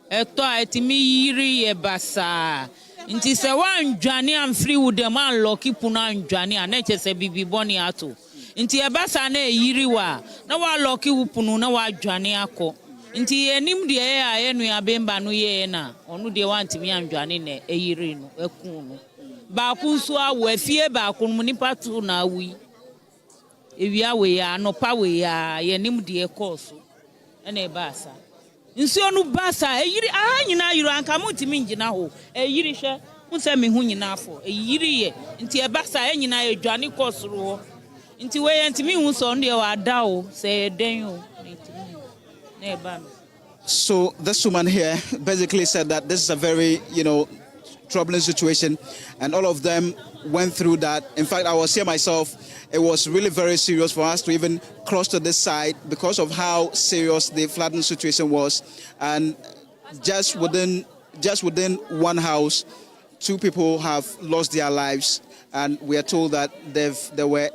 Eto etimi yiri ye basa nti se wan dwane am free with them man lucky puna dwane anache se bibi boni ato nti e basa na yiri wa na wa lucky wupunu na wa dwane akọ nti enim de ye anu abemba no ye na onu de wantimi am dwane na eyiri no ekun no ba kun so awo afie ba kun mu nipa tu na awi ewia we ya no pa we ya ye nim de course ene basa nsuo no basa eyiri nyina yiro anka mutimi ngina ho eyiri hwe unse me hu nyina afo eyiri ye nti e basa nyina edwane kosoro ho nti we ntimi hu so ndo e wada o se den o na eba. So this woman here basically said that this is a very, troubling situation, and all of them went through that. In fact, I was here myself. It was really very serious for us to even cross to this side because of how serious the flooding situation was. And just within one house, 2 people have lost their lives, and we are told that they were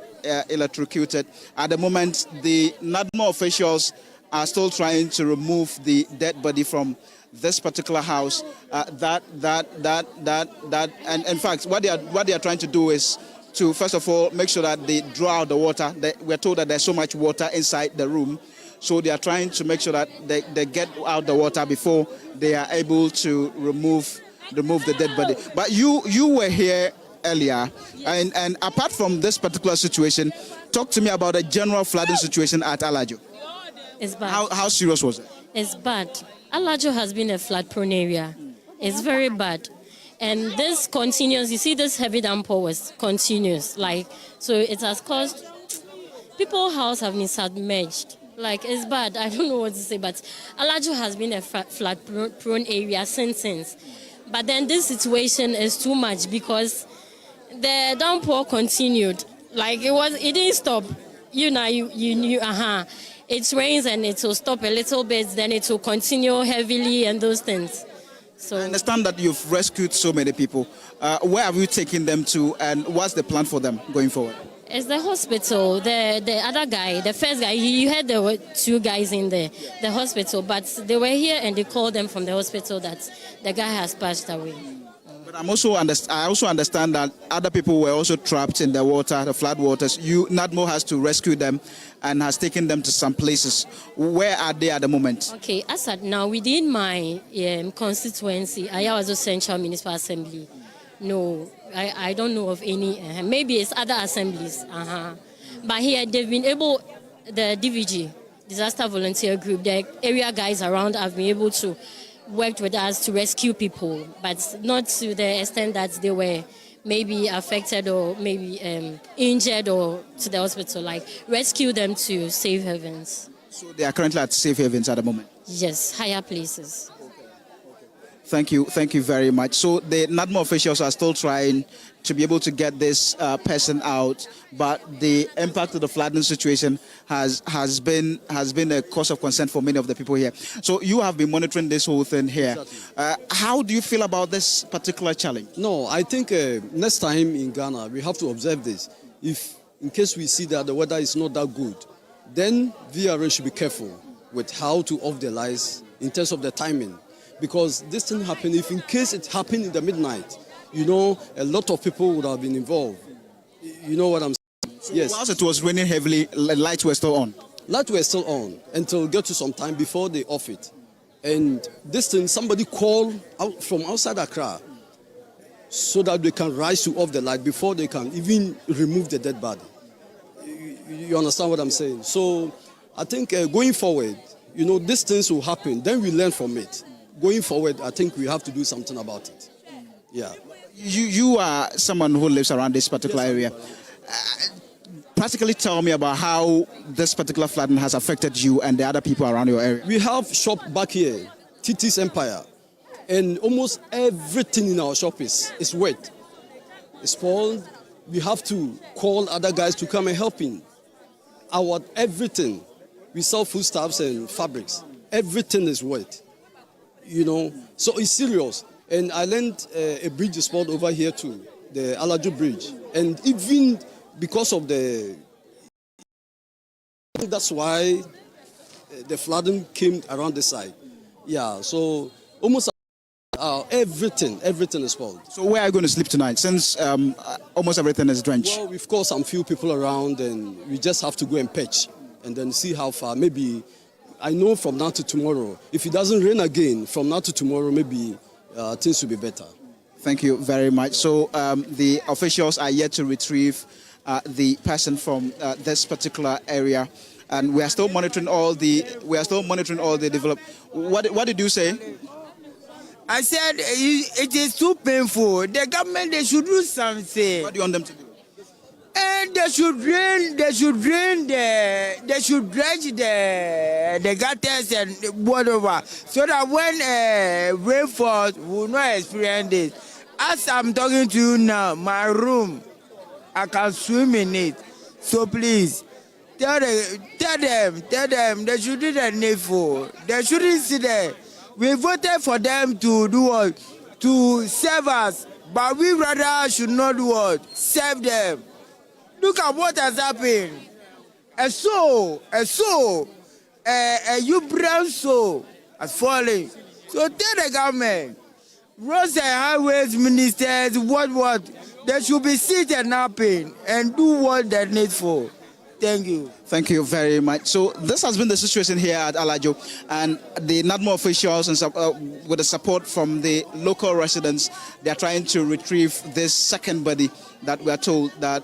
electrocuted. At the moment, the NADMO officials are still trying to remove the dead body from this particular house. And in fact, what they are trying to do is to first of all make sure that they draw out the water. We're told that there's so much water inside the room, so they are trying to make sure that they get out the water before they are able to remove the dead body. But you were here earlier, and apart from this particular situation, talk to me about the general flooding situation at Alajo. It's bad. How serious was it? It's bad. Alajo has been a flood-prone area. It's very bad. And this continues. You see, this heavy downpour was continuous. So it has caused people's houses have been submerged. It's bad. I don't know what to say, but Alajo has been a flood-prone area since. But then this situation is too much because the downpour continued. It didn't stop. You knew, It rains and it will stop a little bit, then it will continue heavily and those things. So I understand that you've rescued so many people. Where have you taken them to, and what's the plan for them going forward? It's the hospital. The other guy, the first guy, you heard there were 2 guys in the hospital, but they were here and they called them from the hospital that the guy has passed away. But I also understand that other people were also trapped in the water, the flood waters. NADMO has to rescue them and has taken them to some places. Where are they at the moment? Okay, as at now, within my constituency, Ayawazo Central Municipal Assembly, no, I don't know of any. Maybe it's other assemblies. But here they've been able, the DVG, Disaster Volunteer Group, the area guys around have been able to worked with us to rescue people, but not to the extent that they were maybe affected or maybe injured or to the hospital, rescue them to safe havens. So they are currently at safe havens at the moment? Yes, higher places. Thank you very much. So the NADMO officials are still trying to be able to get this person out, but the impact of the flooding situation has been a cause of concern for many of the people here. So you have been monitoring this whole thing here. How do you feel about this particular challenge? No, I think next time in Ghana we have to observe this. If in case we see that the weather is not that good, then VRA should be careful with how to off the lights in terms of the timing. Because this thing happened, if in case it happened in the midnight, a lot of people would have been involved. You know what I'm saying? So yes. Whilst it was raining heavily, lights were still on? Lights were still on until get to some time before they off it. And this thing, somebody called out from outside Accra so that they can rise to off the light before they can even remove the dead body. You understand what I'm saying? So I think going forward, these things will happen. Then we learn from it. Going forward, I think we have to do something about it. Yeah. You are someone who lives around this particular area. Practically tell me about how this particular flooding has affected you and the other people around your area. We have shop back here, TT's Empire, and almost everything in our shop is wet. It's spoiled. We have to call other guys to come and help in. Everything. We sell foodstuffs and fabrics. Everything is wet. So it's serious. And I learned a bridge spot over here too, the Alajo Bridge. And even because of that's why the flooding came around the side. Yeah, so almost everything is spoiled. So where are you going to sleep tonight, since almost everything is drenched? Well, we've got some few people around, and we just have to go and pitch and then see how far. Maybe, I know from now to tomorrow, if it doesn't rain again, from now to tomorrow, maybe things will be better. Thank you very much. So the officials are yet to retrieve the person from this particular area. and we are still monitoring all the development. What did you say? I said it is too painful. The government, they should do something. What do you want them to do? And they should dredge the gutters and whatever, so that when rain falls, we will not experience this. As I'm talking to you now, my room, I can swim in it. So please, tell them, they should do the needful. They shouldn't sit there. We voted for them to do what? To serve us, but we rather should not do what? Serve them. Look at what has happened. A brown soul has fallen. So tell the government, roads and highways ministers, what? They should be seated napping and do what they need for. Thank you. Thank you very much. So this has been the situation here at Alajo, and the NADMO officials, and with the support from the local residents, they are trying to retrieve this second body that we are told that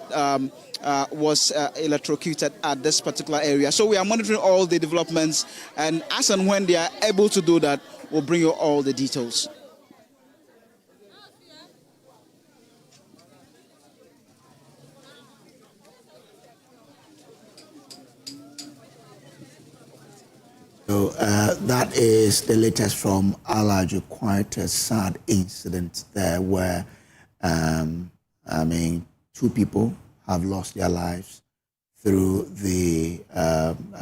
was electrocuted at this particular area. So we are monitoring all the developments, and as and when they are able to do that, we'll bring you all the details. So that is the latest from Alajo. Quite a sad incident there where, 2 people have lost their lives through the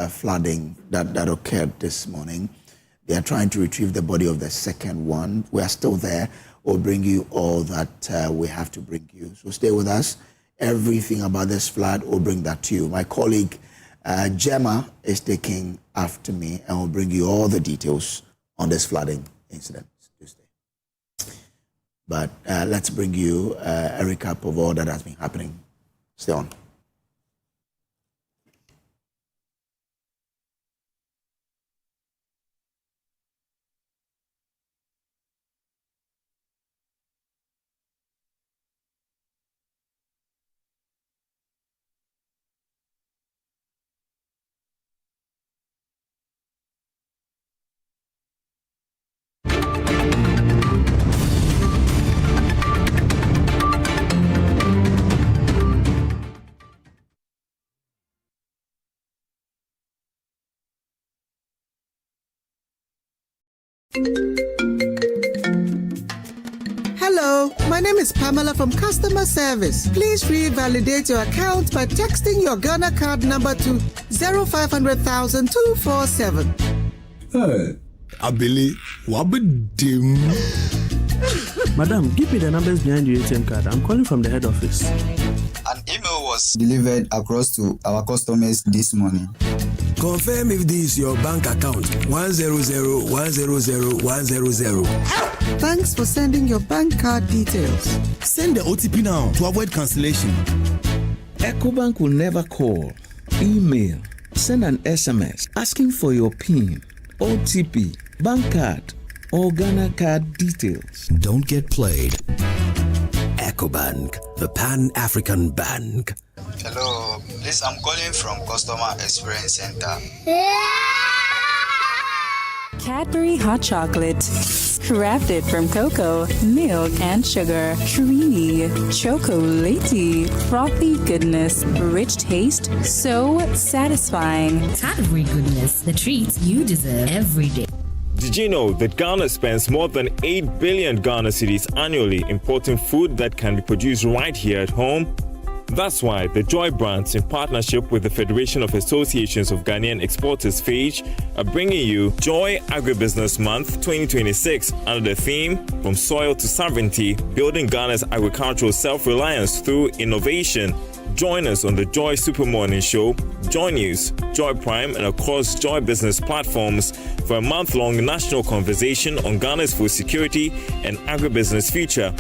flooding that occurred this morning. They are trying to retrieve the body of the second one. We are still there. We'll bring you all that we have to bring you. So stay with us. Everything about this flood, we'll bring that to you. My colleague Gemma is taking after me, and will bring you all the details on this flooding incident Tuesday. But let's bring you a recap of all that has been happening. Stay on. Hello, my name is Pamela from Customer Service. Please revalidate your account by texting your Ghana card number to 0500,247. Hey, Abili, wabedim. Madam, give me the numbers behind your ATM card. I'm calling from the head office. An email was delivered across to our customers this morning. Confirm if this is your bank account. 100,100,100. Thanks for sending your bank card details. Send the OTP now to avoid cancellation. EcoBank will never call, email, send an SMS asking for your PIN, OTP, bank card, or Ghana card details. Don't get played. EcoBank, the Pan-African Bank. Hello, please, I'm calling from Customer Experience Center. Cadbury Hot Chocolate. Crafted from cocoa, milk, and sugar. Creamy, chocolatey, frothy goodness, rich taste, so satisfying. Cadbury goodness, the treats you deserve every day. Did you know that Ghana spends more than 8 billion Ghana cedis annually importing food that can be produced right here at home? That's why the Joy brands, in partnership with the Federation of Associations of Ghanaian Exporters (FAGE), are bringing you Joy Agribusiness Month 2026 under the theme From Soil to Sovereignty, Building Ghana's Agricultural Self-Reliance Through Innovation. Join us on the Joy Super Morning Show, Joy News, Joy Prime, and across Joy Business platforms for a month-long national conversation on Ghana's food security and agribusiness future.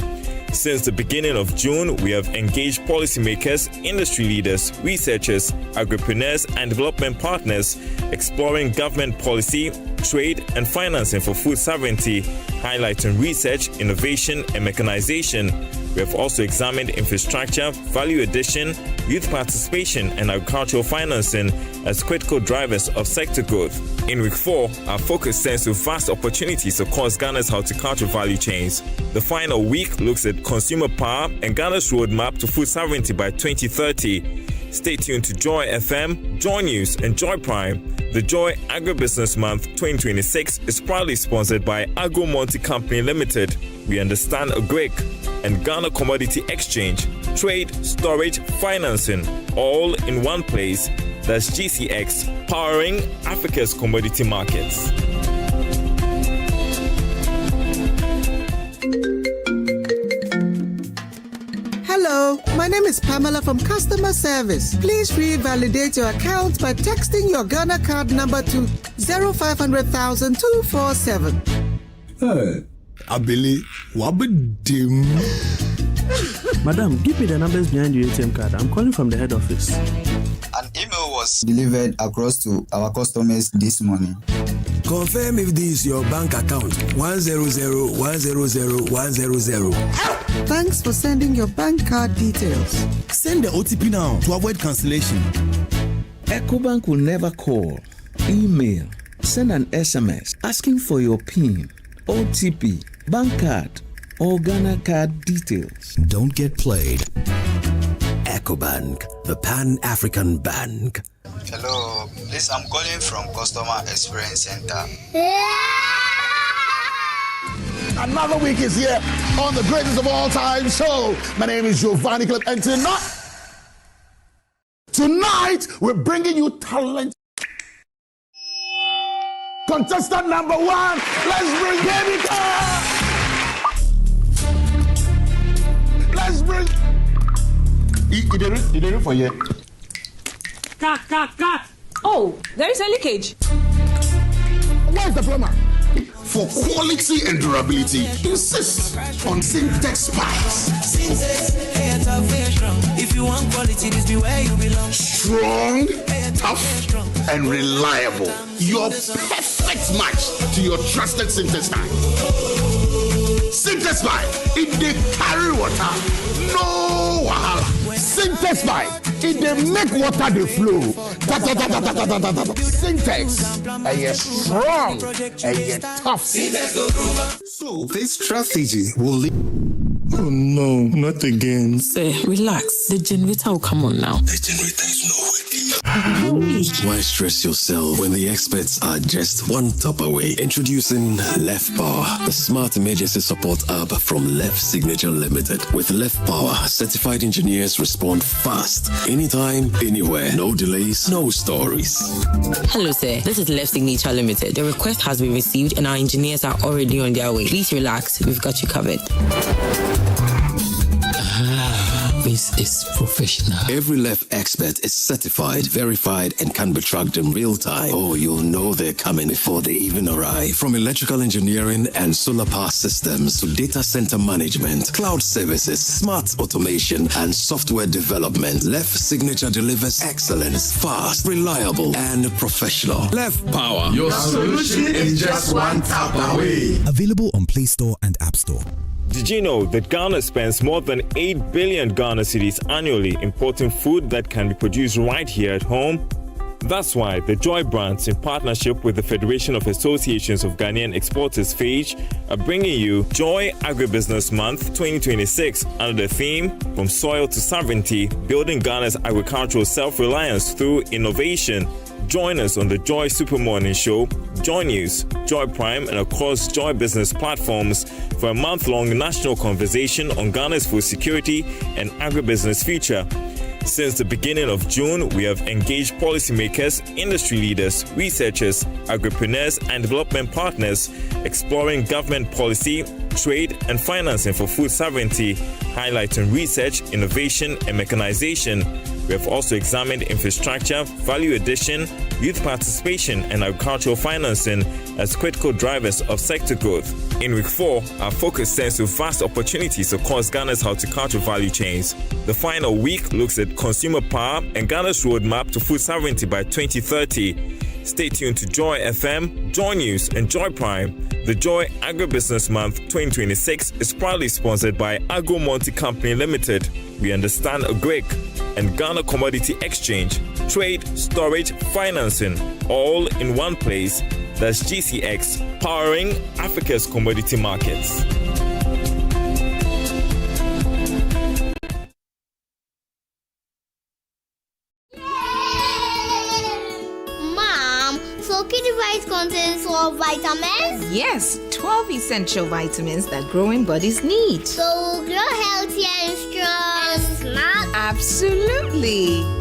Since the beginning of June, we have engaged policymakers, industry leaders, researchers, agripreneurs, and development partners, exploring government policy, trade, and financing for food sovereignty highlighting research, innovation, and mechanization. We have also examined infrastructure, value addition, youth participation, and agricultural financing as critical drivers of sector growth. In week 4, our focus turns to vast opportunities across Ghana's horticultural value chains. The final week looks at consumer power and Ghana's roadmap to food sovereignty by 2030. Stay tuned to Joy FM, Joy News, and Joy Prime. The Joy Agribusiness Month 2026 is proudly sponsored by Agro Monte Company Limited. We understand Agric and Ghana Commodity Exchange, trade, storage, financing, all in one place. That's GCX, powering Africa's commodity markets. Hello, my name is Pamela from Customer Service. Please revalidate your account by texting your Ghana card number to 0500,000 247. Hey, Abili, wabedim. Madam, give me the numbers behind your ATM card. I'm calling from the head office. An email was delivered across to our customers this morning. Confirm if this is your bank account. 100,100,100. Thanks for sending your bank card details. Send the OTP now to avoid cancellation. EcoBank will never call, email, send an SMS asking for your PIN, OTP, bank card, or Ghana card details. Don't get played. EcoBank, the Pan-African Bank. Hello, please, I'm calling from Customer Experience Center. Another week is here on the greatest of all time show. My name is Giovanni Clip, and tonight we're bringing you talent. Contestant number 1, let's bring Emefa. Let's bring. You did it for you. Cut. Oh, there is a leakage. Where's the plumber? For quality and durability, insist on Syntex pipes. If you want quality, this be where you belong. Strong, tough, and reliable. Your perfect match to your trusted Syntex pipe. Syntex pipe, it dey carry water, no wahala. Syntex pipe, it dey make water dey flow. Syntex, and you're strong, and you're tough. So this strategy will lead. Oh no, not again. Say, relax. The generator will come on now. The generator is Why stress yourself when the experts are just one tap away? Introducing Left Power, the smart emergency support app from Left Signature Limited. With Left Power, certified engineers respond fast, anytime, anywhere. No delays, no stories. Hello, sir. This is Left Signature Limited. The request has been received and our engineers are already on their way. Please relax. We've got you covered. This is professional. Every Left expert is certified, verified, and can be tracked in real time. Oh, you'll know they're coming before they even arrive. From electrical engineering and solar power systems to data center management, cloud services, smart automation, and software development, Left Signature delivers excellence, fast, reliable, and professional. Left Power. Your solution is just one tap away. Available on Play Store and App Store. Did you know that Ghana spends more than 8 billion Ghana cedis annually importing food that can be produced right here at home? That's why the Joy brands, in partnership with the Federation of Associations of Ghanaian Exporters (FAGE), are bringing you Joy Agribusiness Month 2026 under the theme From Soil to Sovereignty, Building Ghana's Agricultural Self-Reliance Through Innovation. Join us on the Joy Super Morning Show, Joy News, Joy Prime, and across Joy Business platforms for a month-long national conversation on Ghana's food security and agribusiness future. Since the beginning of June, we have engaged policymakers, industry leaders, researchers, agripreneurs, and development partners exploring government policy, trade, and financing for food sovereignty, highlighting research, innovation, and mechanization. We have also examined infrastructure, value addition, youth participation, and agricultural financing as critical drivers of sector growth. In week 4, our focus turns to vast opportunities across Ghana's horticultural value chains. The final week looks at consumer power and Ghana's roadmap to food sovereignty by 2030. Stay tuned to Joy FM, Joy News, and Joy Prime. The Joy Agribusiness Month 2026 is proudly sponsored by Agro Monte Company Limited. We understand Agric and Ghana Commodity Exchange, trade, storage, financing, all in one place. That's GCX, powering Africa's commodity markets. So Kitty Rice contains 12 vitamins? Yes, 12 essential vitamins that growing bodies need. So grow healthy and strong. And smart? Absolutely.